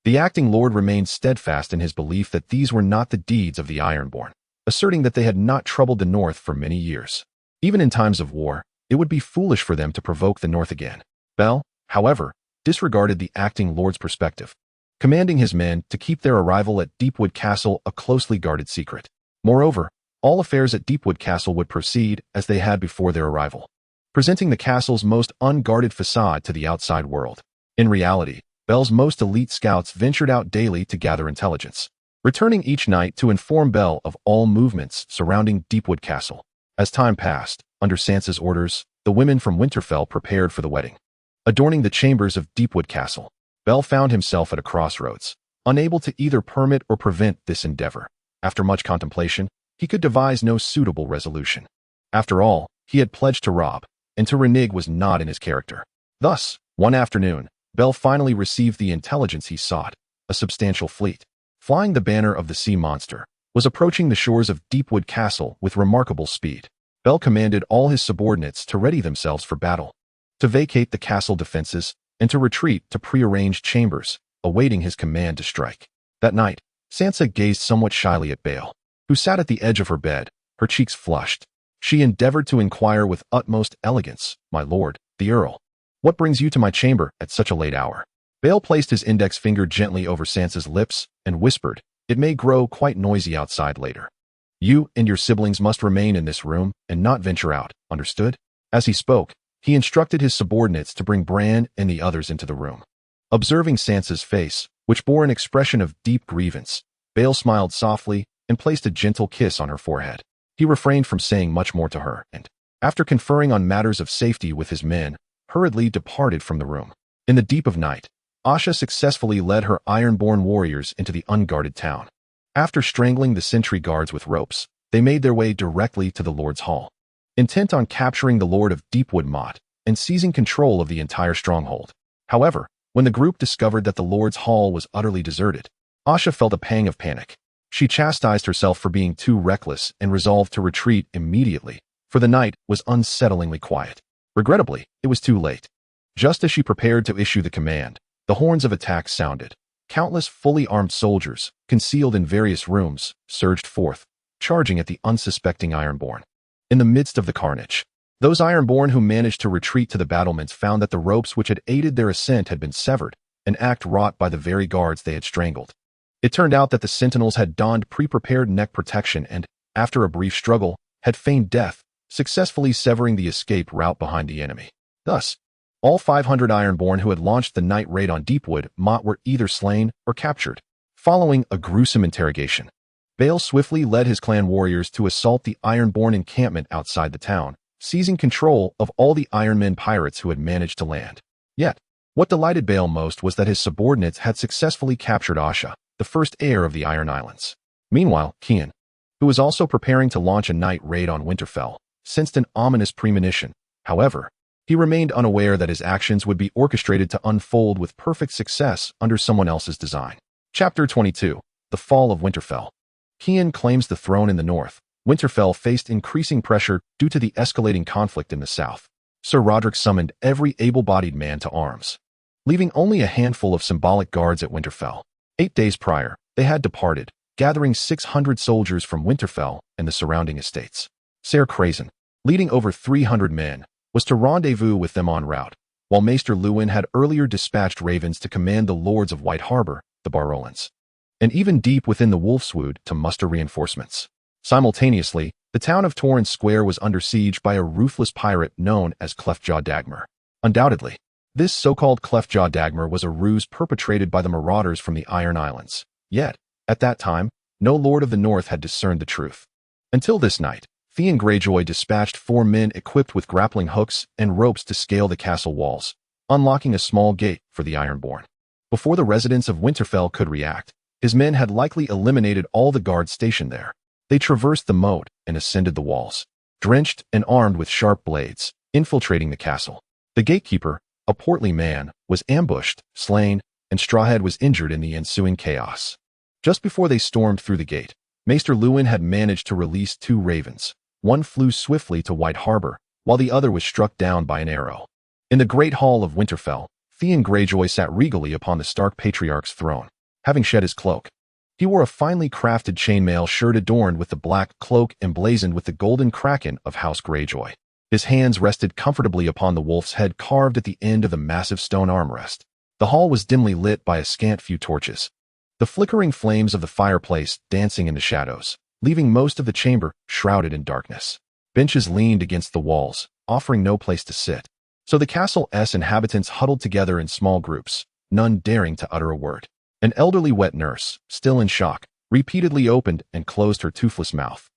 the acting lord remained steadfast in his belief that these were not the deeds of the Ironborn, asserting that they had not troubled the North for many years. Even in times of war, it would be foolish for them to provoke the North again. Bell, however, disregarded the acting lord's perspective, commanding his men to keep their arrival at Deepwood Castle a closely guarded secret. Moreover, all affairs at Deepwood Castle would proceed as they had before their arrival, presenting the castle's most unguarded facade to the outside world. In reality, Bell's most elite scouts ventured out daily to gather intelligence, returning each night to inform Bell of all movements surrounding Deepwood Castle. As time passed, under Sansa's orders, the women from Winterfell prepared for the wedding. Adorning the chambers of Deepwood Castle, Bell found himself at a crossroads, unable to either permit or prevent this endeavor. After much contemplation, he could devise no suitable resolution. After all, he had pledged to rob, and to renege was not in his character. Thus, one afternoon, Bell finally received the intelligence he sought. A substantial fleet, flying the banner of the sea monster, was approaching the shores of Deepwood Castle with remarkable speed. Bell commanded all his subordinates to ready themselves for battle, to vacate the castle defenses, and to retreat to prearranged chambers, awaiting his command to strike. That night, Sansa gazed somewhat shyly at Bale, who sat at the edge of her bed, her cheeks flushed. She endeavored to inquire with utmost elegance, "My lord, the Earl, what brings you to my chamber at such a late hour?" Bale placed his index finger gently over Sansa's lips and whispered, "It may grow quite noisy outside later. You and your siblings must remain in this room and not venture out, understood?" As he spoke, he instructed his subordinates to bring Bran and the others into the room. Observing Sansa's face, which bore an expression of deep grievance, Bale smiled softly and placed a gentle kiss on her forehead. He refrained from saying much more to her and, after conferring on matters of safety with his men, hurriedly departed from the room. In the deep of night, Asha successfully led her Ironborn warriors into the unguarded town. After strangling the sentry guards with ropes, they made their way directly to the Lord's Hall, intent on capturing the Lord of Deepwood Motte and seizing control of the entire stronghold. However, when the group discovered that the Lord's Hall was utterly deserted, Asha felt a pang of panic. She chastised herself for being too reckless and resolved to retreat immediately, for the night was unsettlingly quiet. Regrettably, it was too late. Just as she prepared to issue the command, the horns of attack sounded. Countless fully armed soldiers, concealed in various rooms, surged forth, charging at the unsuspecting Ironborn. In the midst of the carnage, those Ironborn who managed to retreat to the battlements found that the ropes which had aided their ascent had been severed, an act wrought by the very guards they had strangled. It turned out that the sentinels had donned pre-prepared neck protection and, after a brief struggle, had feigned death, successfully severing the escape route behind the enemy. Thus, all 500 Ironborn who had launched the night raid on Deepwood Motte were either slain or captured. Following a gruesome interrogation, Bael swiftly led his clan warriors to assault the Ironborn encampment outside the town, seizing control of all the Ironmen pirates who had managed to land. Yet, what delighted Bael most was that his subordinates had successfully captured Asha, the first heir of the Iron Islands. Meanwhile, Kian, who was also preparing to launch a night raid on Winterfell, sensed an ominous premonition. However, he remained unaware that his actions would be orchestrated to unfold with perfect success under someone else's design. Chapter 22. The Fall of Winterfell. Kian claims the throne in the north. Winterfell faced increasing pressure due to the escalating conflict in the south. Sir Roderick summoned every able-bodied man to arms, leaving only a handful of symbolic guards at Winterfell. 8 days prior, they had departed, gathering 600 soldiers from Winterfell and the surrounding estates. Ser Crazen, leading over 300 men, was to rendezvous with them en route, while Maester Luwin had earlier dispatched ravens to command the lords of White Harbor, the Barolans, and even deep within the Wolfswood to muster reinforcements. Simultaneously, the town of Torrance Square was under siege by a ruthless pirate known as Cleftjaw Dagmer. Undoubtedly, this so-called Cleftjaw Dagmer was a ruse perpetrated by the marauders from the Iron Islands. Yet, at that time, no Lord of the North had discerned the truth. Until this night, Theon Greyjoy dispatched 4 men equipped with grappling hooks and ropes to scale the castle walls, unlocking a small gate for the Ironborn. Before the residents of Winterfell could react, his men had likely eliminated all the guards stationed there. They traversed the moat and ascended the walls, drenched and armed with sharp blades, infiltrating the castle. The gatekeeper, a portly man, was ambushed, slain, and Strawhead was injured in the ensuing chaos. Just before they stormed through the gate, Maester Luwin had managed to release 2 ravens. One flew swiftly to White Harbor, while the other was struck down by an arrow. In the Great Hall of Winterfell, Theon Greyjoy sat regally upon the Stark Patriarch's throne, having shed his cloak. He wore a finely crafted chainmail shirt adorned with the black cloak emblazoned with the golden kraken of House Greyjoy. His hands rested comfortably upon the wolf's head carved at the end of the massive stone armrest. The hall was dimly lit by a scant few torches, the flickering flames of the fireplace dancing in the shadows, leaving most of the chamber shrouded in darkness. Benches leaned against the walls, offering no place to sit. So the castle's inhabitants huddled together in small groups, none daring to utter a word. An elderly wet nurse, still in shock, repeatedly opened and closed her toothless mouth.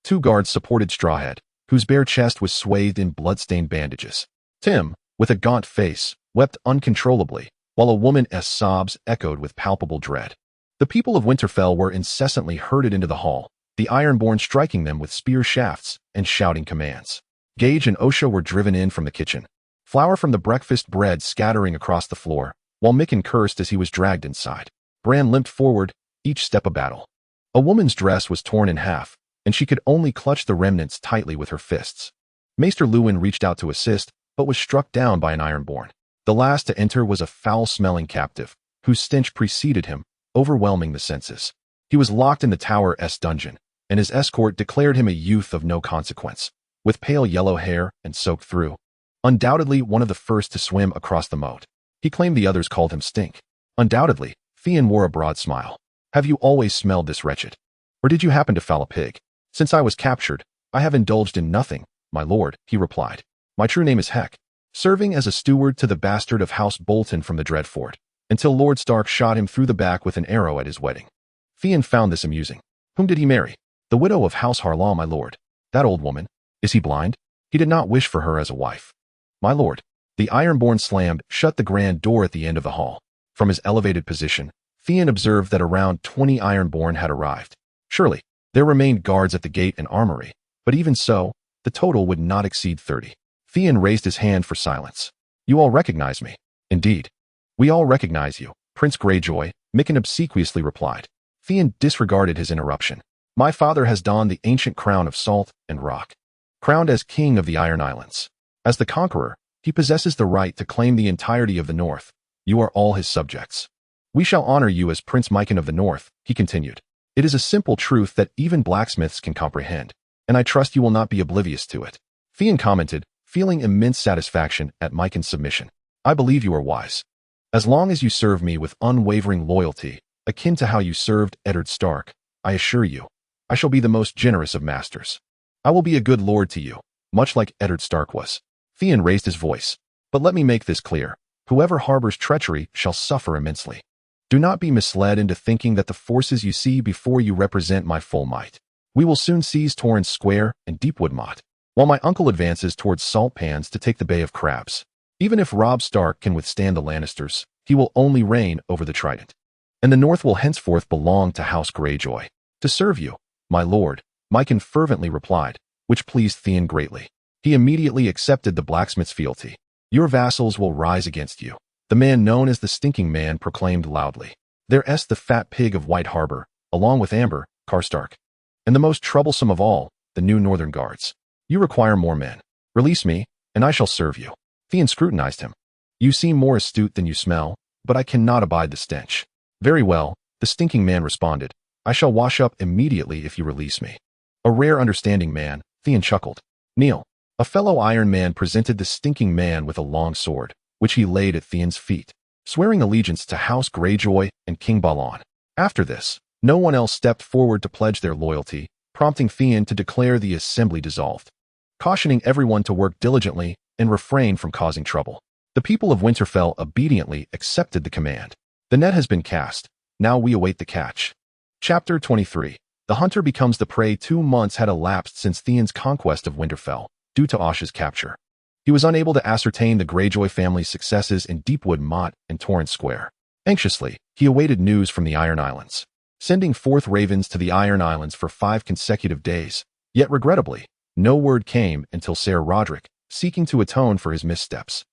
2 guards supported Strawhead, whose bare chest was swathed in blood-stained bandages. Tim, with a gaunt face, wept uncontrollably, while a woman's sobs echoed with palpable dread. The people of Winterfell were incessantly herded into the hall, the Ironborn striking them with spear shafts and shouting commands. Gage and Osha were driven in from the kitchen, flour from the breakfast bread scattering across the floor, while Mikken cursed as he was dragged inside. Bran limped forward, each step a battle. A woman's dress was torn in half, and she could only clutch the remnants tightly with her fists. Maester Luwin reached out to assist, but was struck down by an Ironborn. The last to enter was a foul-smelling captive, whose stench preceded him, overwhelming the senses. He was locked in the tower's dungeon, and his escort declared him a youth of no consequence, with pale yellow hair and soaked through. Undoubtedly one of the first to swim across the moat. He claimed the others called him Stink. Undoubtedly, Theon wore a broad smile. Have you always smelled this wretched? Or did you happen to foul a pig? Since I was captured, I have indulged in nothing, my lord, he replied. My true name is Heck, serving as a steward to the bastard of House Bolton from the Dreadfort, until Lord Stark shot him through the back with an arrow at his wedding. Theon found this amusing. Whom did he marry? The widow of House Harlaw, my lord. That old woman. Is he blind? He did not wish for her as a wife. My lord. The Ironborn slammed shut the grand door at the end of the hall. From his elevated position, Theon observed that around 20 Ironborn had arrived. Surely, there remained guards at the gate and armory, but even so, the total would not exceed 30. Theon raised his hand for silence. You all recognize me. Indeed. We all recognize you, Prince Greyjoy, Mikken obsequiously replied. Theon disregarded his interruption. My father has donned the ancient crown of salt and rock. Crowned as king of the Iron Islands. As the conqueror, he possesses the right to claim the entirety of the North. You are all his subjects. We shall honor you as Prince Mikken of the North, he continued. It is a simple truth that even blacksmiths can comprehend, and I trust you will not be oblivious to it. Theon commented, feeling immense satisfaction at Mikken's submission. I believe you are wise. As long as you serve me with unwavering loyalty, akin to how you served Eddard Stark, I assure you, I shall be the most generous of masters. I will be a good lord to you, much like Eddard Stark was. Theon raised his voice. But let me make this clear. Whoever harbors treachery shall suffer immensely. Do not be misled into thinking that the forces you see before you represent my full might. We will soon seize Torrance Square and Deepwood Motte, while my uncle advances towards Salt Pans to take the Bay of Crabs. Even if Robb Stark can withstand the Lannisters, he will only reign over the Trident. And the North will henceforth belong to House Greyjoy. To serve you, my lord, Mikken fervently replied, which pleased Theon greatly. He immediately accepted the blacksmith's fealty. Your vassals will rise against you. The man known as the Stinking Man proclaimed loudly. There's the fat pig of White Harbor, along with Amber, Karstark. And the most troublesome of all, the new Northern Guards. You require more men. Release me, and I shall serve you. Theon scrutinized him. You seem more astute than you smell, but I cannot abide the stench. Very well, the Stinking Man responded. I shall wash up immediately if you release me. A rare understanding man, Theon chuckled. Kneel. A fellow Iron Man presented the Stinking Man with a long sword, which he laid at Theon's feet, swearing allegiance to House Greyjoy and King Balon. After this, no one else stepped forward to pledge their loyalty, prompting Theon to declare the assembly dissolved, cautioning everyone to work diligently and refrain from causing trouble. The people of Winterfell obediently accepted the command. The net has been cast. Now we await the catch. Chapter 23. The hunter becomes the prey. 2 months had elapsed since Theon's conquest of Winterfell, due to Ash's capture. He was unable to ascertain the Greyjoy family's successes in Deepwood Motte and Torrance Square. Anxiously, he awaited news from the Iron Islands, sending forth ravens to the Iron Islands for 5 consecutive days. Yet regrettably, no word came until Ser Rodrik, seeking to atone for his missteps,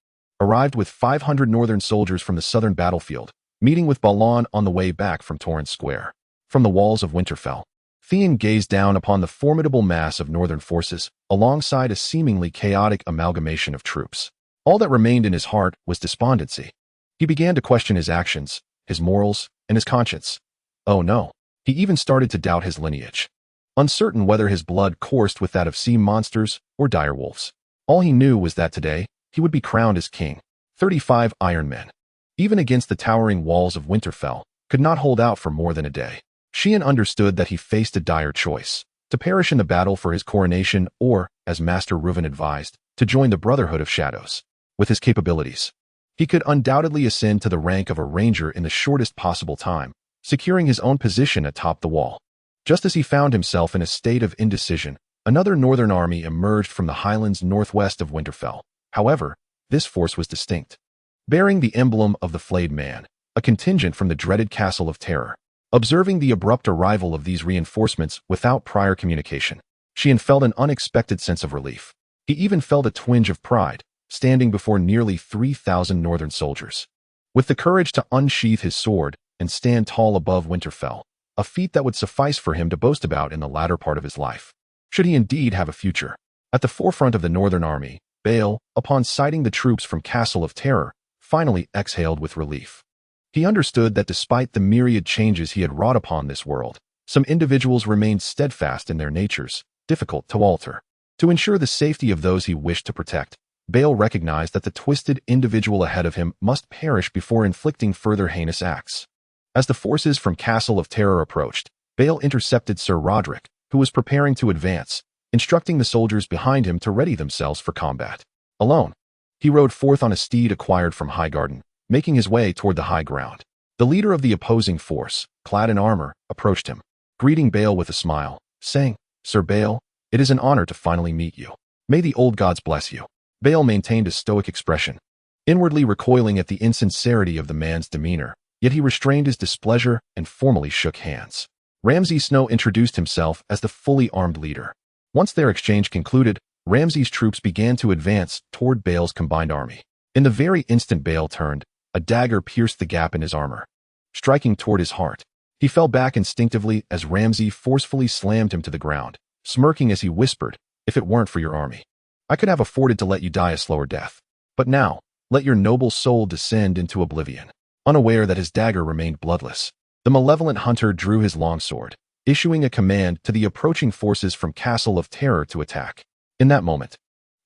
arrived with 500 northern soldiers from the southern battlefield, meeting with Balon on the way back from Torrance Square. From the walls of Winterfell, Theon gazed down upon the formidable mass of northern forces, alongside a seemingly chaotic amalgamation of troops. All that remained in his heart was despondency. He began to question his actions, his morals, and his conscience. Oh no, he even started to doubt his lineage, uncertain whether his blood coursed with that of sea monsters or direwolves. All he knew was that today, he would be crowned as king. 35 Iron Men, even against the towering walls of Winterfell, could not hold out for more than a day. Xion understood that he faced a dire choice, to perish in the battle for his coronation or, as Master Reuven advised, to join the Brotherhood of Shadows. With his capabilities, he could undoubtedly ascend to the rank of a ranger in the shortest possible time, securing his own position atop the wall. Just as he found himself in a state of indecision, another northern army emerged from the highlands northwest of Winterfell. However, this force was distinct, bearing the emblem of the Flayed Man, a contingent from the dreaded Castle of Terror. Observing the abrupt arrival of these reinforcements without prior communication, Xion felt an unexpected sense of relief. He even felt a twinge of pride, standing before nearly 3,000 northern soldiers. With the courage to unsheath his sword and stand tall above Winterfell, a feat that would suffice for him to boast about in the latter part of his life, should he indeed have a future. At the forefront of the northern army, Bael, upon sighting the troops from Castle of Terror, finally exhaled with relief. He understood that despite the myriad changes he had wrought upon this world, some individuals remained steadfast in their natures, difficult to alter. To ensure the safety of those he wished to protect, Bael recognized that the twisted individual ahead of him must perish before inflicting further heinous acts. As the forces from Castle of Terror approached, Bael intercepted Ser Rodrik, who was preparing to advance, instructing the soldiers behind him to ready themselves for combat. Alone, he rode forth on a steed acquired from Highgarden, making his way toward the high ground. The leader of the opposing force, clad in armor, approached him, greeting Bael with a smile, saying, Sir Bael, it is an honor to finally meet you. May the old gods bless you. Bael maintained a stoic expression. inwardly recoiling at the insincerity of the man's demeanor. Yet he restrained his displeasure and formally shook hands. Ramsay Snow introduced himself as the fully armed leader. Once their exchange concluded, Ramsay's troops began to advance toward Bael's combined army. In the very instant Bael turned, a dagger pierced the gap in his armor, striking toward his heart. He fell back instinctively as Ramsay forcefully slammed him to the ground, smirking as he whispered, "If it weren't for your army, I could have afforded to let you die a slower death. But now, let your noble soul descend into oblivion." Unaware that his dagger remained bloodless, the malevolent hunter drew his longsword, issuing a command to the approaching forces from Castle of Terror to attack. In that moment,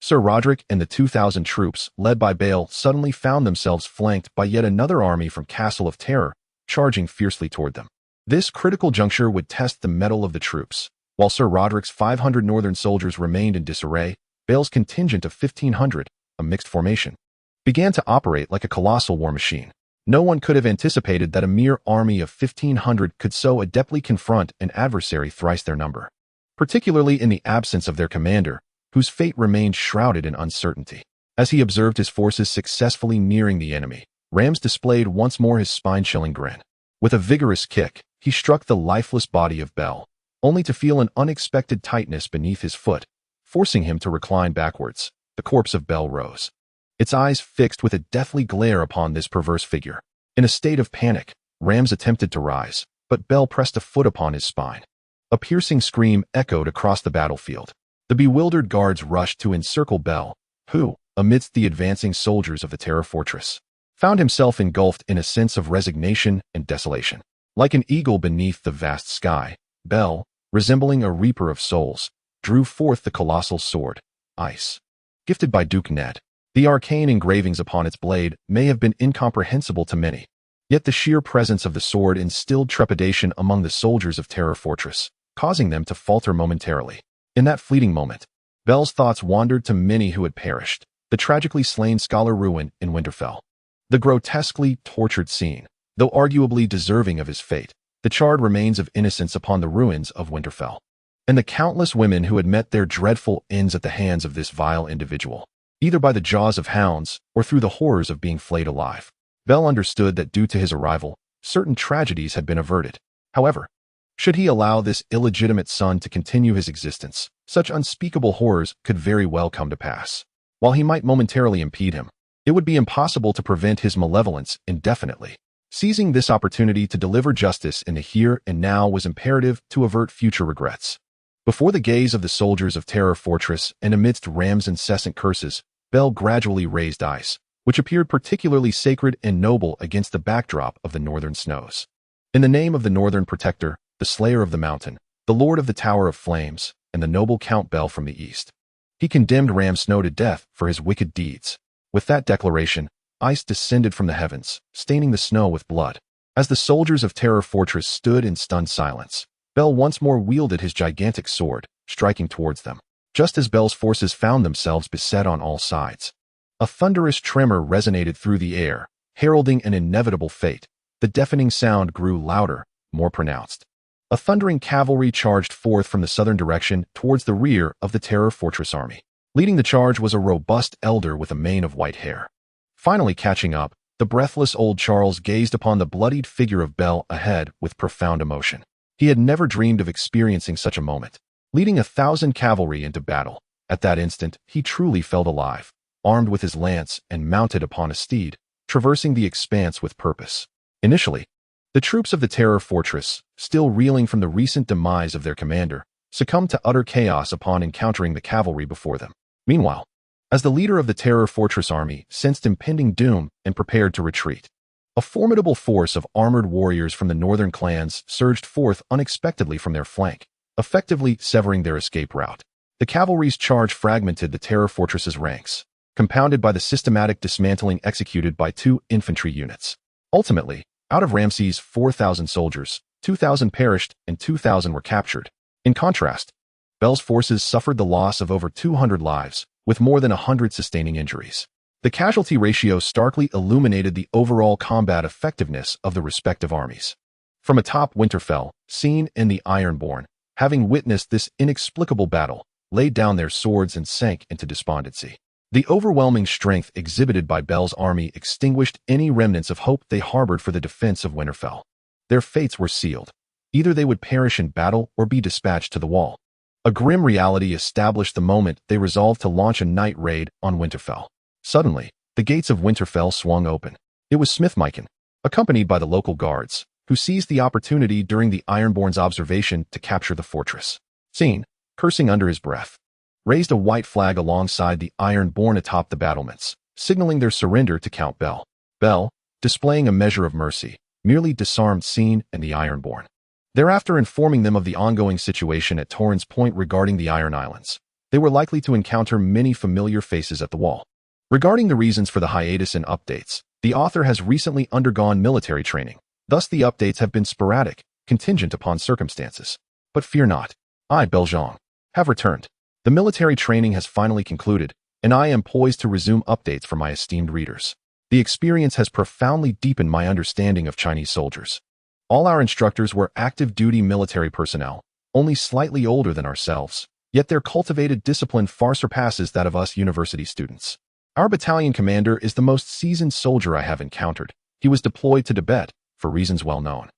Sir Roderick and the 2,000 troops led by Bael suddenly found themselves flanked by yet another army from Castle of Terror, charging fiercely toward them. This critical juncture would test the mettle of the troops. While Sir Roderick's 500 northern soldiers remained in disarray, Bael's contingent of 1,500, a mixed formation, began to operate like a colossal war machine. No one could have anticipated that a mere army of 1,500 could so adeptly confront an adversary thrice their number, particularly in the absence of their commander, whose fate remained shrouded in uncertainty. As he observed his forces successfully nearing the enemy, Rams displayed once more his spine-chilling grin. With a vigorous kick, he struck the lifeless body of Bael, only to feel an unexpected tightness beneath his foot, forcing him to recline backwards. The corpse of Bael rose, its eyes fixed with a deathly glare upon this perverse figure. In a state of panic, Rams attempted to rise, but Bael pressed a foot upon his spine. A piercing scream echoed across the battlefield. The bewildered guards rushed to encircle Bael, who, amidst the advancing soldiers of the Terror Fortress, found himself engulfed in a sense of resignation and desolation. Like an eagle beneath the vast sky, Bael, resembling a reaper of souls, drew forth the colossal sword, Ice. Gifted by Duke Ned, the arcane engravings upon its blade may have been incomprehensible to many, yet the sheer presence of the sword instilled trepidation among the soldiers of Terror Fortress, causing them to falter momentarily. In that fleeting moment, Bael's thoughts wandered to many who had perished, the tragically slain scholar Ruin in Winterfell. The grotesquely tortured scene, though arguably deserving of his fate, the charred remains of innocence upon the ruins of Winterfell, and the countless women who had met their dreadful ends at the hands of this vile individual, either by the jaws of hounds or through the horrors of being flayed alive. Bael understood that due to his arrival, certain tragedies had been averted. However, should he allow this illegitimate son to continue his existence, such unspeakable horrors could very well come to pass. While he might momentarily impede him, it would be impossible to prevent his malevolence indefinitely. Seizing this opportunity to deliver justice in the here and now was imperative to avert future regrets. Before the gaze of the soldiers of Terror Fortress and amidst Ram's incessant curses, Bael gradually raised Ice, which appeared particularly sacred and noble against the backdrop of the northern snows. In the name of the Northern Protector, the Slayer of the Mountain, the Lord of the Tower of Flames, and the noble Count Bael from the east, he condemned Ram Snow to death for his wicked deeds. With that declaration, Ice descended from the heavens, staining the snow with blood. As the soldiers of Terror Fortress stood in stunned silence, Bael once more wielded his gigantic sword, striking towards them. Just as Bael's forces found themselves beset on all sides, a thunderous tremor resonated through the air, heralding an inevitable fate. The deafening sound grew louder, more pronounced. A thundering cavalry charged forth from the southern direction towards the rear of the Terror Fortress army. Leading the charge was a robust elder with a mane of white hair. Finally catching up, the breathless old Charles gazed upon the bloodied figure of Bael ahead with profound emotion. He had never dreamed of experiencing such a moment. Leading 1,000 cavalry into battle, at that instant he truly felt alive, armed with his lance and mounted upon a steed, traversing the expanse with purpose. Initially, the troops of the Terror Fortress, still reeling from the recent demise of their commander, succumbed to utter chaos upon encountering the cavalry before them. Meanwhile, as the leader of the Terror Fortress army sensed impending doom and prepared to retreat, a formidable force of armored warriors from the northern clans surged forth unexpectedly from their flank, effectively severing their escape route. The cavalry's charge fragmented the Terror Fortress's ranks, compounded by the systematic dismantling executed by 2 infantry units. Ultimately, out of Ramsay's 4,000 soldiers, 2,000 perished and 2,000 were captured. In contrast, Bael's forces suffered the loss of over 200 lives, with more than 100 sustaining injuries. The casualty ratio starkly illuminated the overall combat effectiveness of the respective armies. From atop Winterfell, Scene and the Ironborn, having witnessed this inexplicable battle, laid down their swords and sank into despondency. The overwhelming strength exhibited by Bel's army extinguished any remnants of hope they harbored for the defense of Winterfell. Their fates were sealed. Either they would perish in battle or be dispatched to the wall. A grim reality established the moment they resolved to launch a night raid on Winterfell. Suddenly, the gates of Winterfell swung open. It was Smithmiken, accompanied by the local guards, who seized the opportunity during the Ironborn's observation to capture the fortress. Scene, cursing under his breath, raised a white flag alongside the Ironborn atop the battlements, signaling their surrender to Count Bel. Bel, displaying a measure of mercy, merely disarmed Scene and the Ironborn, thereafter informing them of the ongoing situation at Torrens Point regarding the Iron Islands. They were likely to encounter many familiar faces at the wall. Regarding the reasons for the hiatus in updates, the author has recently undergone military training. Thus the updates have been sporadic, contingent upon circumstances. But fear not. I, Zhang, have returned. The military training has finally concluded, and I am poised to resume updates for my esteemed readers. The experience has profoundly deepened my understanding of Chinese soldiers. All our instructors were active-duty military personnel, only slightly older than ourselves, yet their cultivated discipline far surpasses that of us university students. Our battalion commander is the most seasoned soldier I have encountered. He was deployed to Tibet, for reasons well known,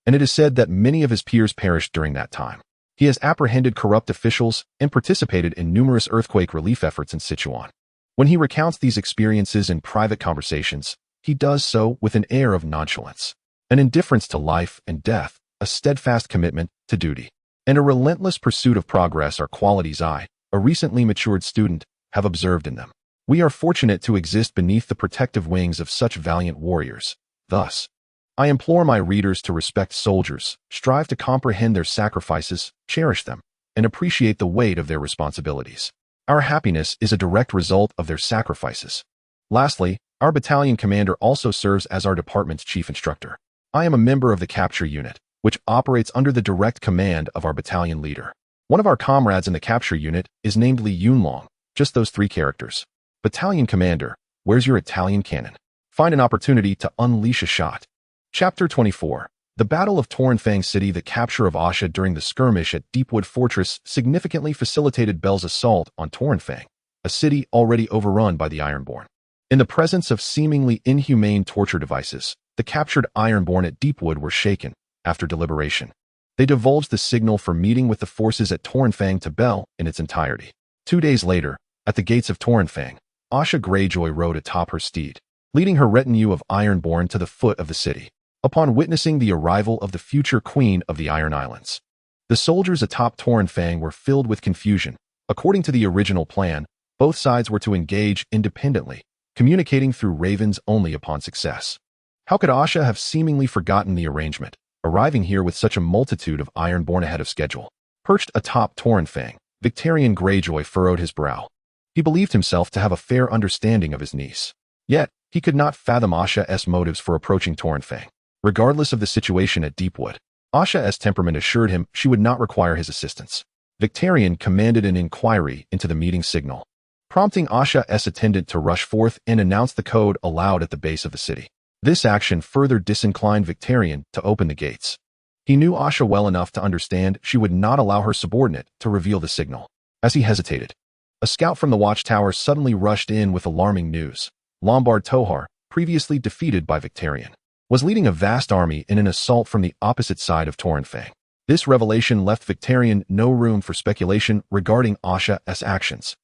and it is said that many of his peers perished during that time. He has apprehended corrupt officials and participated in numerous earthquake relief efforts in Sichuan. When he recounts these experiences in private conversations, he does so with an air of nonchalance. An indifference to life and death, a steadfast commitment to duty, and a relentless pursuit of progress are qualities I, a recently matured student, have observed in them. We are fortunate to exist beneath the protective wings of such valiant warriors. Thus, I implore my readers to respect soldiers, strive to comprehend their sacrifices, cherish them, and appreciate the weight of their responsibilities. Our happiness is a direct result of their sacrifices. Lastly, our battalion commander also serves as our department's chief instructor. I am a member of the capture unit, which operates under the direct command of our battalion leader. One of our comrades in the capture unit is named Li Yunlong, just those 3 characters. Battalion commander, where's your Italian cannon? Find an opportunity to unleash a shot. Chapter 24. The Battle of Torrenfang City. The capture of Asha during the skirmish at Deepwood Fortress significantly facilitated Bel's assault on Torrenfang, a city already overrun by the Ironborn. In the presence of seemingly inhumane torture devices, the captured Ironborn at Deepwood were shaken. After deliberation, they divulged the signal for meeting with the forces at Torrenfang to Bel in its entirety. 2 days later, at the gates of Torrenfang, Asha Greyjoy rode atop her steed, leading her retinue of Ironborn to the foot of the city. Upon witnessing the arrival of the future queen of the Iron Islands, the soldiers atop Torrenfang were filled with confusion. According to the original plan, both sides were to engage independently, communicating through ravens only upon success. How could Asha have seemingly forgotten the arrangement, arriving here with such a multitude of Ironborn ahead of schedule? Perched atop Torrenfang, Victarion Greyjoy furrowed his brow. He believed himself to have a fair understanding of his niece. Yet, he could not fathom Asha's motives for approaching Torrenfang. Regardless of the situation at Deepwood, Asha's temperament assured him she would not require his assistance. Victarion commanded an inquiry into the meeting signal, prompting Asha's attendant to rush forth and announce the code aloud at the base of the city. This action further disinclined Victarion to open the gates. He knew Asha well enough to understand she would not allow her subordinate to reveal the signal. As he hesitated, a scout from the watchtower suddenly rushed in with alarming news. Lombard Tohar, previously defeated by Victarion, was leading a vast army in an assault from the opposite side of Torrenfang. This revelation left Victarion no room for speculation regarding Asha's actions.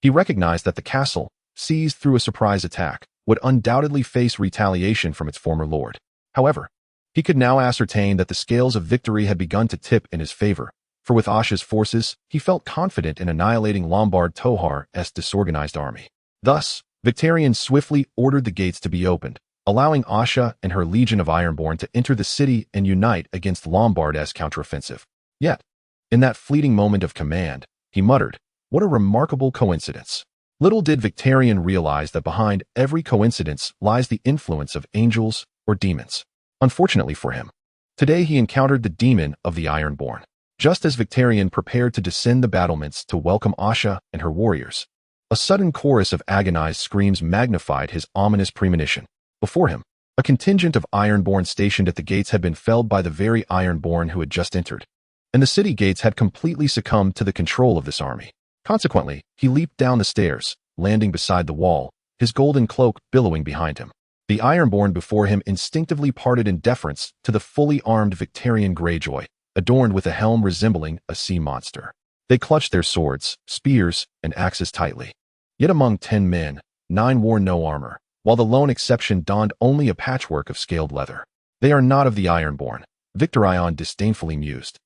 He recognized that the castle, seized through a surprise attack, would undoubtedly face retaliation from its former lord. However, he could now ascertain that the scales of victory had begun to tip in his favor, for with Asha's forces, he felt confident in annihilating Lombard Tohar's disorganized army. Thus, Victarion swiftly ordered the gates to be opened, allowing Asha and her legion of Ironborn to enter the city and unite against Lombard's counteroffensive. Yet, in that fleeting moment of command, he muttered, "What a remarkable coincidence." Little did Victarion realize that behind every coincidence lies the influence of angels or demons. Unfortunately for him, today he encountered the demon of the Ironborn. Just as Victarion prepared to descend the battlements to welcome Asha and her warriors, a sudden chorus of agonized screams magnified his ominous premonition. Before him, a contingent of Ironborn stationed at the gates had been felled by the very Ironborn who had just entered, and the city gates had completely succumbed to the control of this army. Consequently, he leaped down the stairs, landing beside the wall, his golden cloak billowing behind him. The Ironborn before him instinctively parted in deference to the fully armed Victorian Greyjoy, adorned with a helm resembling a sea monster. They clutched their swords, spears, and axes tightly. Yet among 10 men, 9 wore no armor, while the lone exception donned only a patchwork of scaled leather. They are not of the Ironborn, Victorion disdainfully mused.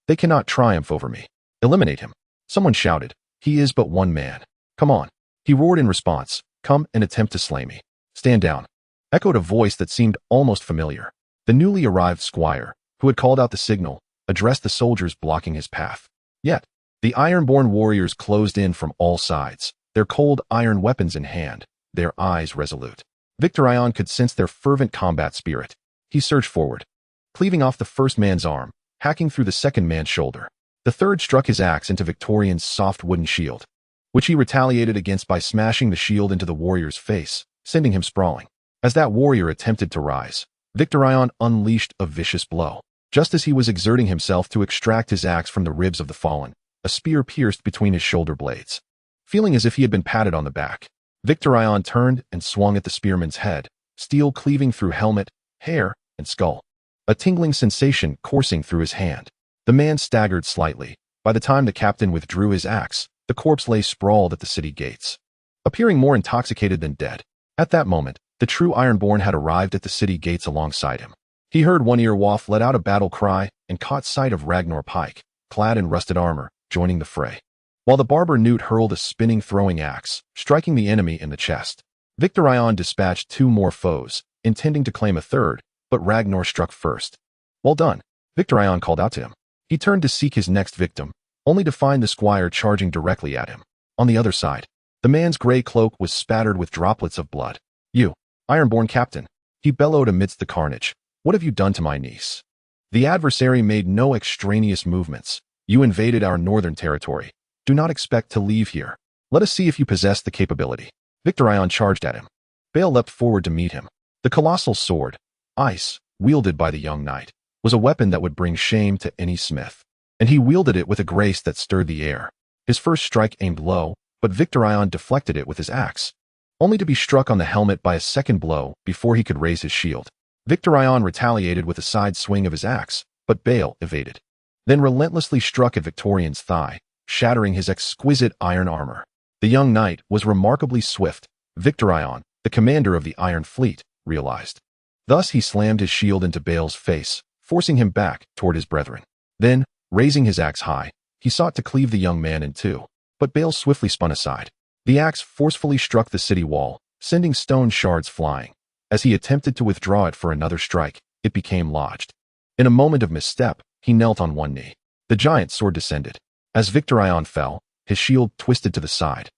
They cannot triumph over me. Eliminate him. Someone shouted. He is but one man. Come on. He roared in response. Come and attempt to slay me. Stand down. Echoed a voice that seemed almost familiar. The newly arrived squire, who had called out the signal, addressed the soldiers blocking his path. Yet, the Ironborn warriors closed in from all sides, their cold iron weapons in hand, their eyes resolute. Victorion could sense their fervent combat spirit. He surged forward, cleaving off the first man's arm, hacking through the second man's shoulder. The third struck his axe into Victorion's soft wooden shield, which he retaliated against by smashing the shield into the warrior's face, sending him sprawling. As that warrior attempted to rise, Victorion unleashed a vicious blow. Just as he was exerting himself to extract his axe from the ribs of the fallen, a spear pierced between his shoulder blades. Feeling as if he had been patted on the back, Victorion turned and swung at the spearman's head, steel cleaving through helmet, hair, and skull. A tingling sensation coursing through his hand. The man staggered slightly. By the time the captain withdrew his axe, the corpse lay sprawled at the city gates, appearing more intoxicated than dead. At that moment, the true Ironborn had arrived at the city gates alongside him. He heard one earwolf let out a battle cry and caught sight of Ragnar Pike, clad in rusted armor, joining the fray. While the barber Newt hurled a spinning throwing axe, striking the enemy in the chest. Victorion dispatched 2 more foes, intending to claim a third, but Ragnar struck first. Well done, Victorion called out to him. He turned to seek his next victim, only to find the squire charging directly at him. On the other side, the man's gray cloak was spattered with droplets of blood. You, Ironborn captain, he bellowed amidst the carnage. What have you done to my niece? The adversary made no extraneous movements. You invaded our northern territory. Do not expect to leave here. Let us see if you possess the capability. Victorion charged at him. Bale leapt forward to meet him. The colossal sword, ice, wielded by the young knight, was a weapon that would bring shame to any smith, and he wielded it with a grace that stirred the air. His first strike aimed low, but Victorion deflected it with his axe, only to be struck on the helmet by a second blow before he could raise his shield. Victorion retaliated with a side swing of his axe, but Bale evaded, then relentlessly struck at Victorion's thigh, shattering his exquisite iron armor. The young knight was remarkably swift, Victorion, the commander of the Iron Fleet, realized. Thus he slammed his shield into Bale's face, forcing him back toward his brethren. Then, raising his axe high, he sought to cleave the young man in two, but Bale swiftly spun aside. The axe forcefully struck the city wall, sending stone shards flying. As he attempted to withdraw it for another strike, it became lodged. In a moment of misstep, he knelt on one knee. The giant's sword descended. As Victorion fell, his shield twisted to the side,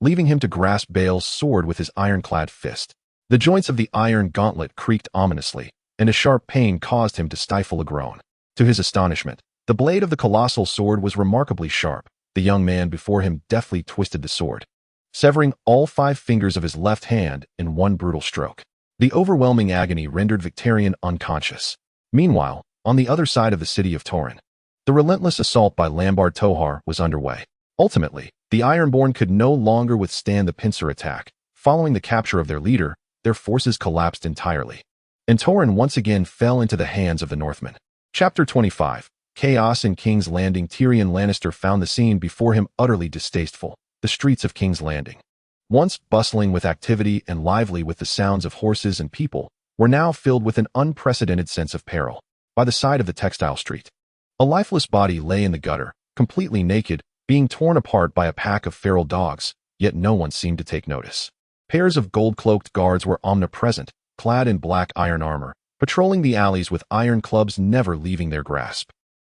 leaving him to grasp Bale's sword with his ironclad fist. The joints of the iron gauntlet creaked ominously, and a sharp pain caused him to stifle a groan. To his astonishment, the blade of the colossal sword was remarkably sharp. The young man before him deftly twisted the sword, severing all 5 fingers of his left hand in one brutal stroke. The overwhelming agony rendered Victorion unconscious. Meanwhile, on the other side of the city of Torren, the relentless assault by Lambard Tohar was underway. Ultimately, the Ironborn could no longer withstand the pincer attack. Following the capture of their leader, their forces collapsed entirely, and Torren once again fell into the hands of the Northmen. Chapter 25. Chaos in King's Landing. Tyrion Lannister found the scene before him utterly distasteful. The streets of King's Landing, once bustling with activity and lively with the sounds of horses and people, were now filled with an unprecedented sense of peril. By the side of the textile street, a lifeless body lay in the gutter, completely naked, being torn apart by a pack of feral dogs, yet no one seemed to take notice. Pairs of gold-cloaked guards were omnipresent, clad in black iron armor, patrolling the alleys with iron clubs never leaving their grasp.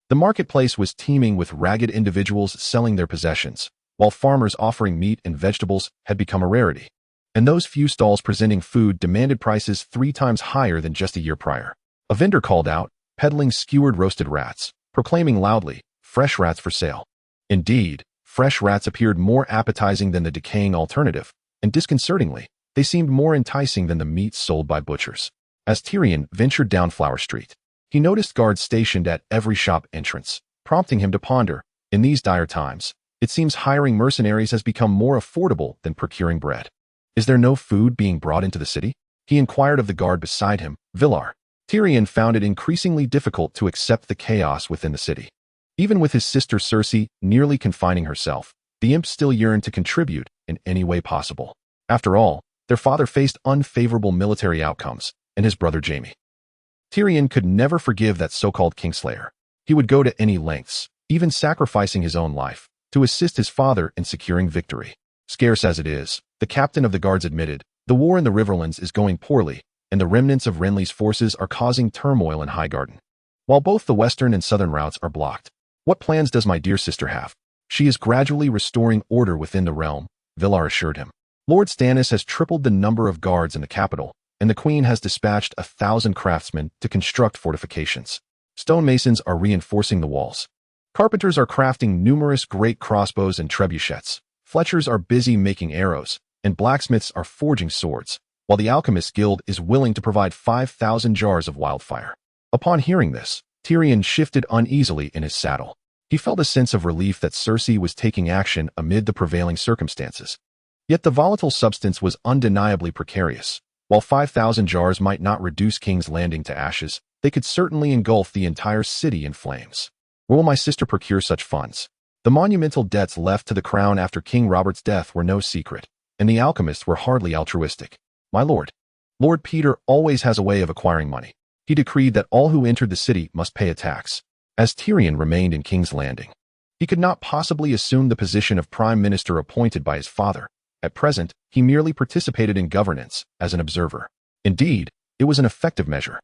The marketplace was teeming with ragged individuals selling their possessions, while farmers offering meat and vegetables had become a rarity, and those few stalls presenting food demanded prices 3 times higher than just a year prior. A vendor called out, peddling skewered roasted rats, proclaiming loudly, "Fresh rats for sale." Indeed, fresh rats appeared more appetizing than the decaying alternative, and disconcertingly, they seemed more enticing than the meat sold by butchers. As Tyrion ventured down Flower Street, he noticed guards stationed at every shop entrance, prompting him to ponder, in these dire times, It seems hiring mercenaries has become more affordable than procuring bread. Is there no food being brought into the city? He inquired of the guard beside him, Villar. Tyrion found it increasingly difficult to accept the chaos within the city. Even with his sister Cersei nearly confining herself, the imp still yearned to contribute in any way possible. After all, their father faced unfavorable military outcomes, and his brother Jaime. Tyrion could never forgive that so-called Kingslayer. He would go to any lengths, even sacrificing his own life, to assist his father in securing victory. Scarce as it is, the captain of the guards admitted, the war in the Riverlands is going poorly, and the remnants of Renly's forces are causing turmoil in Highgarden. While both the western and southern routes are blocked, what plans does my dear sister have? She is gradually restoring order within the realm, Villar assured him. Lord Stannis has tripled the number of guards in the capital, and the Queen has dispatched 1,000 craftsmen to construct fortifications. Stonemasons are reinforcing the walls. Carpenters are crafting numerous great crossbows and trebuchets. Fletchers are busy making arrows, and blacksmiths are forging swords, while the Alchemist Guild is willing to provide 5,000 jars of wildfire. Upon hearing this, Tyrion shifted uneasily in his saddle. He felt a sense of relief that Cersei was taking action amid the prevailing circumstances. Yet the volatile substance was undeniably precarious. While 5,000 jars might not reduce King's Landing to ashes, they could certainly engulf the entire city in flames. Where will my sister procure such funds? The monumental debts left to the crown after King Robert's death were no secret, and the alchemists were hardly altruistic. My lord, Lord Peter always has a way of acquiring money. He decreed that all who entered the city must pay a tax. As Tyrion remained in King's Landing, he could not possibly assume the position of prime minister appointed by his father. At present, he merely participated in governance as an observer. Indeed, it was an effective measure.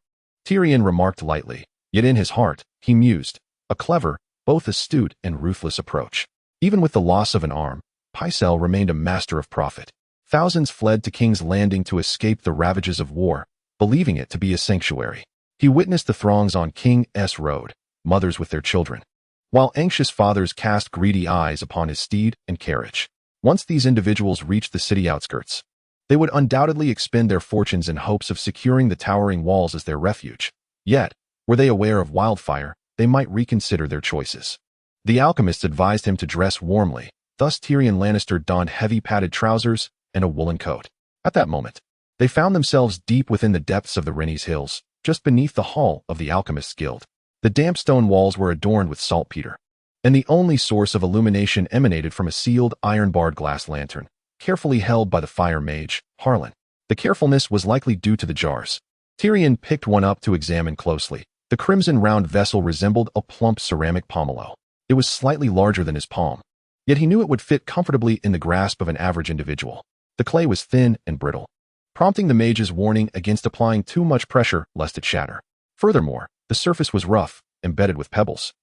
Tyrion remarked lightly, yet in his heart, he mused, a clever, both astute and ruthless approach. Even with the loss of an arm, Pycelle remained a master of profit. Thousands fled to King's Landing to escape the ravages of war, believing it to be a sanctuary. He witnessed the throngs on King's Road, mothers with their children, while anxious fathers cast greedy eyes upon his steed and carriage. Once these individuals reached the city outskirts, they would undoubtedly expend their fortunes in hopes of securing the towering walls as their refuge. Yet, were they aware of wildfire, they might reconsider their choices. The alchemists advised him to dress warmly, thus Tyrion Lannister donned heavy padded trousers and a woolen coat. At that moment, they found themselves deep within the depths of the Rennies Hills, just beneath the hall of the Alchemists' Guild. The damp stone walls were adorned with saltpeter, and the only source of illumination emanated from a sealed iron-barred glass lantern, carefully held by the fire mage, Harlan. The carefulness was likely due to the jars. Tyrion picked one up to examine closely. The crimson round vessel resembled a plump ceramic pomelo. It was slightly larger than his palm, yet he knew it would fit comfortably in the grasp of an average individual. The clay was thin and brittle, prompting the mage's warning against applying too much pressure lest it shatter. Furthermore, the surface was rough, embedded with pebbles.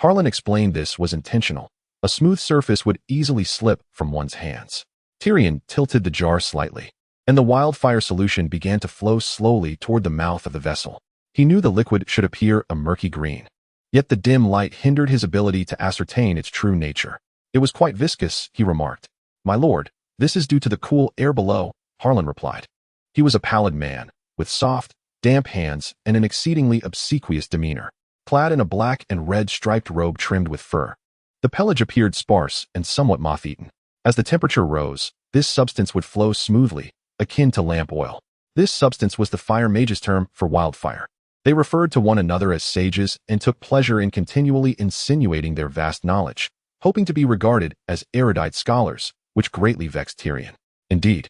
Harlan explained this was intentional. A smooth surface would easily slip from one's hands. Tyrion tilted the jar slightly, and the wildfire solution began to flow slowly toward the mouth of the vessel. He knew the liquid should appear a murky green, yet the dim light hindered his ability to ascertain its true nature. It was quite viscous, he remarked. My lord, this is due to the cool air below, Harlan replied. He was a pallid man, with soft, damp hands and an exceedingly obsequious demeanor, clad in a black and red striped robe trimmed with fur. The pelage appeared sparse and somewhat moth-eaten. As the temperature rose, this substance would flow smoothly, akin to lamp oil. This substance was the fire mage's term for wildfire. They referred to one another as sages and took pleasure in continually insinuating their vast knowledge, hoping to be regarded as erudite scholars, which greatly vexed Tyrion. Indeed,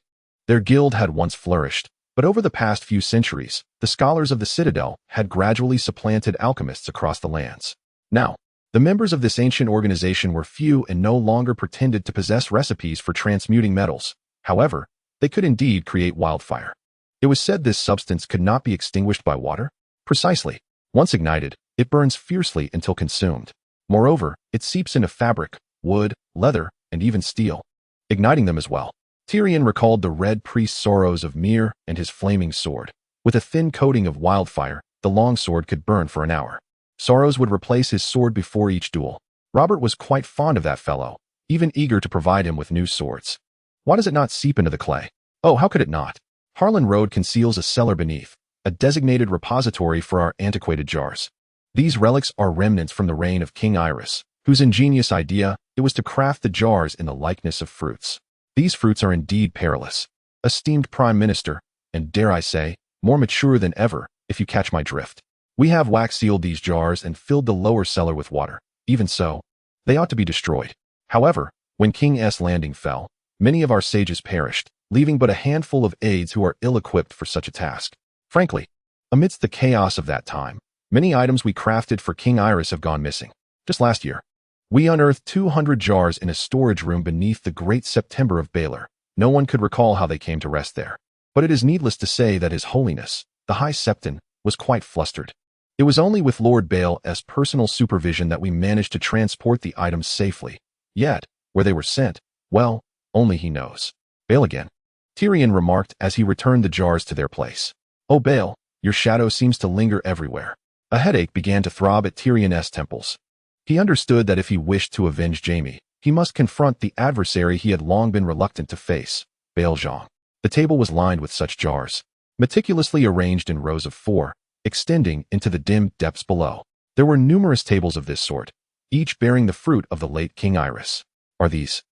their guild had once flourished, but over the past few centuries, the scholars of the Citadel had gradually supplanted alchemists across the lands. Now, the members of this ancient organization were few and no longer pretended to possess recipes for transmuting metals. However, they could indeed create wildfire. It was said this substance could not be extinguished by water. Precisely. Once ignited, it burns fiercely until consumed. Moreover, it seeps into fabric, wood, leather, and even steel, igniting them as well. Tyrion recalled the red priest Sorrows of Myr and his flaming sword. With a thin coating of wildfire, the long sword could burn for an hour. Sorrows would replace his sword before each duel. Robert was quite fond of that fellow, even eager to provide him with new swords. Why does it not seep into the clay? Oh, how could it not? Harlan Road conceals a cellar beneath, a designated repository for our antiquated jars. These relics are remnants from the reign of King Irus, whose ingenious idea it was to craft the jars in the likeness of fruits. These fruits are indeed perilous. Esteemed Prime Minister, and dare I say, more mature than ever, if you catch my drift. We have wax-sealed these jars and filled the lower cellar with water. Even so, they ought to be destroyed. However, when King's Landing fell, many of our sages perished, leaving but a handful of aides who are ill-equipped for such a task. Frankly, amidst the chaos of that time, many items we crafted for King Iris have gone missing. Just last year, we unearthed 200 jars in a storage room beneath the Great September of Baelor. No one could recall how they came to rest there. But it is needless to say that His Holiness, the High Septon, was quite flustered. It was only with Lord Bael's personal supervision that we managed to transport the items safely. Yet, where they were sent, well, only he knows. Bael again, Tyrion remarked as he returned the jars to their place. Oh Bael, your shadow seems to linger everywhere. A headache began to throb at Tyrion's temples. He understood that if he wished to avenge Jaime, he must confront the adversary he had long been reluctant to face, Bael Zhang. The table was lined with such jars, meticulously arranged in rows of 4, extending into the dim depths below. There were numerous tables of this sort, each bearing the fruit of the late King Iris. Are these,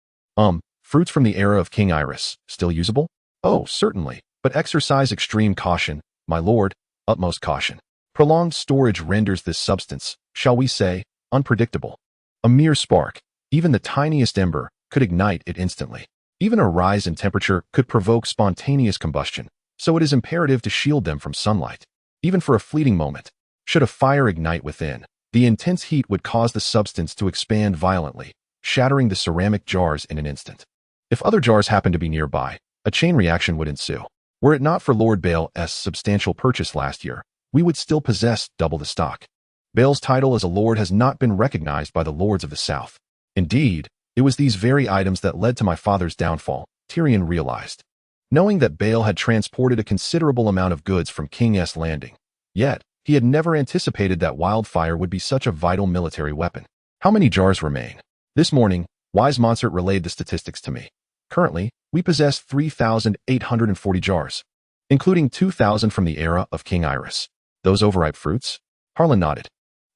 fruits from the era of King Iris, still usable? Oh, certainly, but exercise extreme caution, my lord, utmost caution. Prolonged storage renders this substance, shall we say, unpredictable. A mere spark, even the tiniest ember, could ignite it instantly. Even a rise in temperature could provoke spontaneous combustion, so it is imperative to shield them from sunlight. Even for a fleeting moment, should a fire ignite within, the intense heat would cause the substance to expand violently, shattering the ceramic jars in an instant. If other jars happened to be nearby, a chain reaction would ensue. Were it not for Lord Bael's substantial purchase last year, we would still possess double the stock. Bael's title as a lord has not been recognized by the lords of the South. Indeed, it was these very items that led to my father's downfall, Tyrion realized. Knowing that Bael had transported a considerable amount of goods from King's Landing, yet he had never anticipated that wildfire would be such a vital military weapon. How many jars remain? This morning, Wise Monsert relayed the statistics to me. Currently, we possess 3,840 jars, including 2,000 from the era of King Iris. Those overripe fruits? Harlan nodded.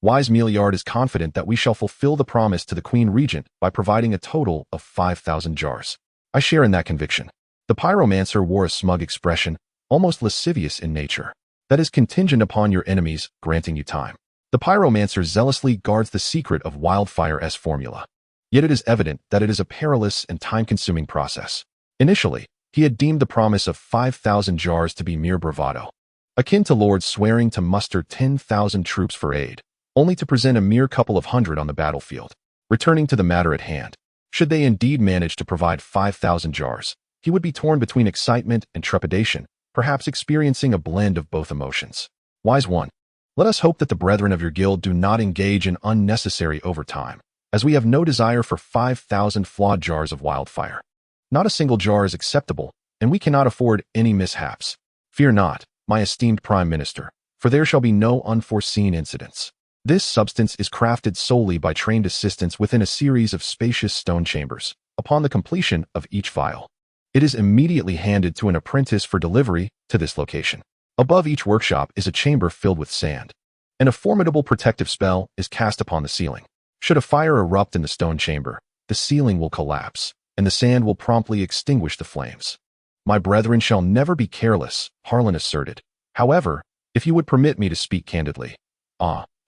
Wise Meliard is confident that we shall fulfill the promise to the Queen Regent by providing a total of 5,000 jars. I share in that conviction. The pyromancer wore a smug expression, almost lascivious in nature. That is contingent upon your enemies granting you time. The pyromancer zealously guards the secret of wildfire's formula. Yet it is evident that it is a perilous and time-consuming process. Initially, he had deemed the promise of 5,000 jars to be mere bravado, akin to lords swearing to muster 10,000 troops for aid, only to present a mere couple of hundred on the battlefield. Returning to the matter at hand, should they indeed manage to provide 5,000 jars, he would be torn between excitement and trepidation, perhaps experiencing a blend of both emotions. Wise one, let us hope that the brethren of your guild do not engage in unnecessary overtime, as we have no desire for 5,000 flawed jars of wildfire. Not a single jar is acceptable, and we cannot afford any mishaps. Fear not, my esteemed Prime Minister, for there shall be no unforeseen incidents. This substance is crafted solely by trained assistants within a series of spacious stone chambers. Upon the completion of each vial, it is immediately handed to an apprentice for delivery to this location. Above each workshop is a chamber filled with sand, and a formidable protective spell is cast upon the ceiling. Should a fire erupt in the stone chamber, the ceiling will collapse, and the sand will promptly extinguish the flames. My brethren shall never be careless, Harlan asserted. However, if you would permit me to speak candidly.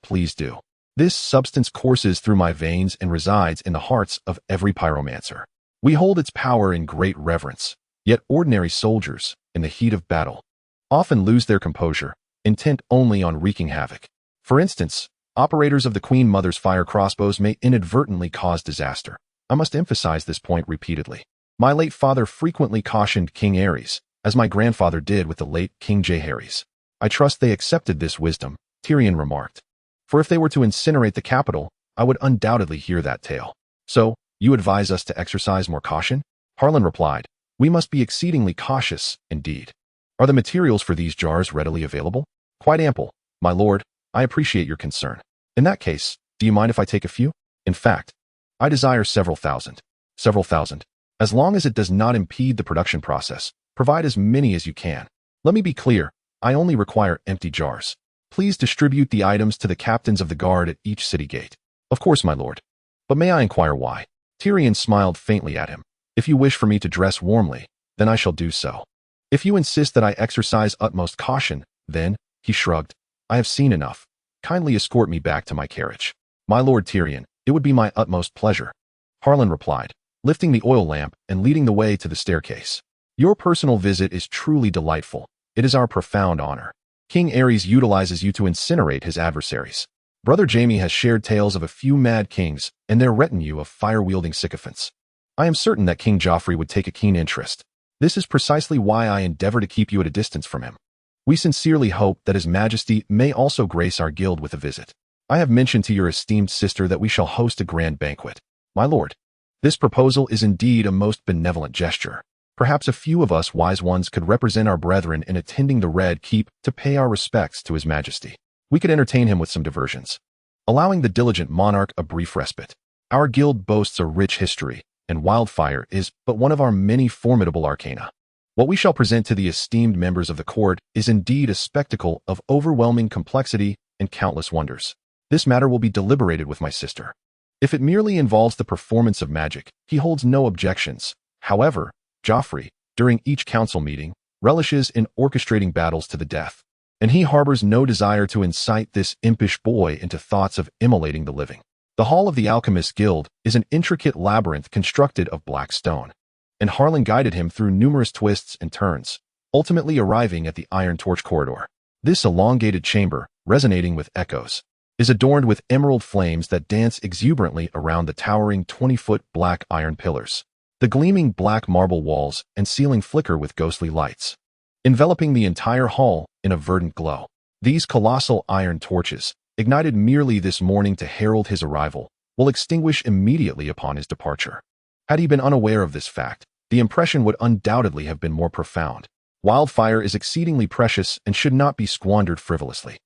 Please do. This substance courses through my veins and resides in the hearts of every pyromancer. We hold its power in great reverence, yet ordinary soldiers, in the heat of battle, often lose their composure, intent only on wreaking havoc. For instance, operators of the Queen Mother's fire crossbows may inadvertently cause disaster. I must emphasize this point repeatedly. My late father frequently cautioned King Aerys, as my grandfather did with the late King Jaehaerys. I trust they accepted this wisdom, Tyrion remarked. For if they were to incinerate the capital, I would undoubtedly hear that tale. So, you advise us to exercise more caution? Harlan replied, we must be exceedingly cautious, indeed. Are the materials for these jars readily available? Quite ample, my lord, I appreciate your concern. In that case, do you mind if I take a few? In fact, I desire several thousand. Several thousand. As long as it does not impede the production process, provide as many as you can. Let me be clear, I only require empty jars. Please distribute the items to the captains of the guard at each city gate. Of course, my lord. But may I inquire why? Tyrion smiled faintly at him. If you wish for me to dress warmly, then I shall do so. If you insist that I exercise utmost caution, then, he shrugged, I have seen enough. Kindly escort me back to my carriage. My lord Tyrion, it would be my utmost pleasure. Harlan replied, lifting the oil lamp and leading the way to the staircase. Your personal visit is truly delightful. It is our profound honor. King Aerys utilizes you to incinerate his adversaries. Brother Jaime has shared tales of a few mad kings and their retinue of fire-wielding sycophants. I am certain that King Joffrey would take a keen interest. This is precisely why I endeavor to keep you at a distance from him. We sincerely hope that His Majesty may also grace our guild with a visit. I have mentioned to your esteemed sister that we shall host a grand banquet. My lord, this proposal is indeed a most benevolent gesture. Perhaps a few of us wise ones could represent our brethren in attending the Red Keep to pay our respects to His Majesty. We could entertain him with some diversions, allowing the diligent monarch a brief respite. Our guild boasts a rich history, and wildfire is but one of our many formidable arcana. What we shall present to the esteemed members of the court is indeed a spectacle of overwhelming complexity and countless wonders. This matter will be deliberated with my sister. If it merely involves the performance of magic, he holds no objections. However, Joffrey, during each council meeting, relishes in orchestrating battles to the death, and he harbors no desire to incite this impish boy into thoughts of immolating the living. The Hall of the Alchemist Guild is an intricate labyrinth constructed of black stone, and Harlan guided him through numerous twists and turns, ultimately arriving at the Iron Torch Corridor. This elongated chamber, resonating with echoes, is adorned with emerald flames that dance exuberantly around the towering 20-foot black iron pillars. The gleaming black marble walls and ceiling flicker with ghostly lights, enveloping the entire hall in a verdant glow. These colossal iron torches, ignited merely this morning to herald his arrival, will extinguish immediately upon his departure. Had he been unaware of this fact, the impression would undoubtedly have been more profound. Wildfire is exceedingly precious and should not be squandered frivolously.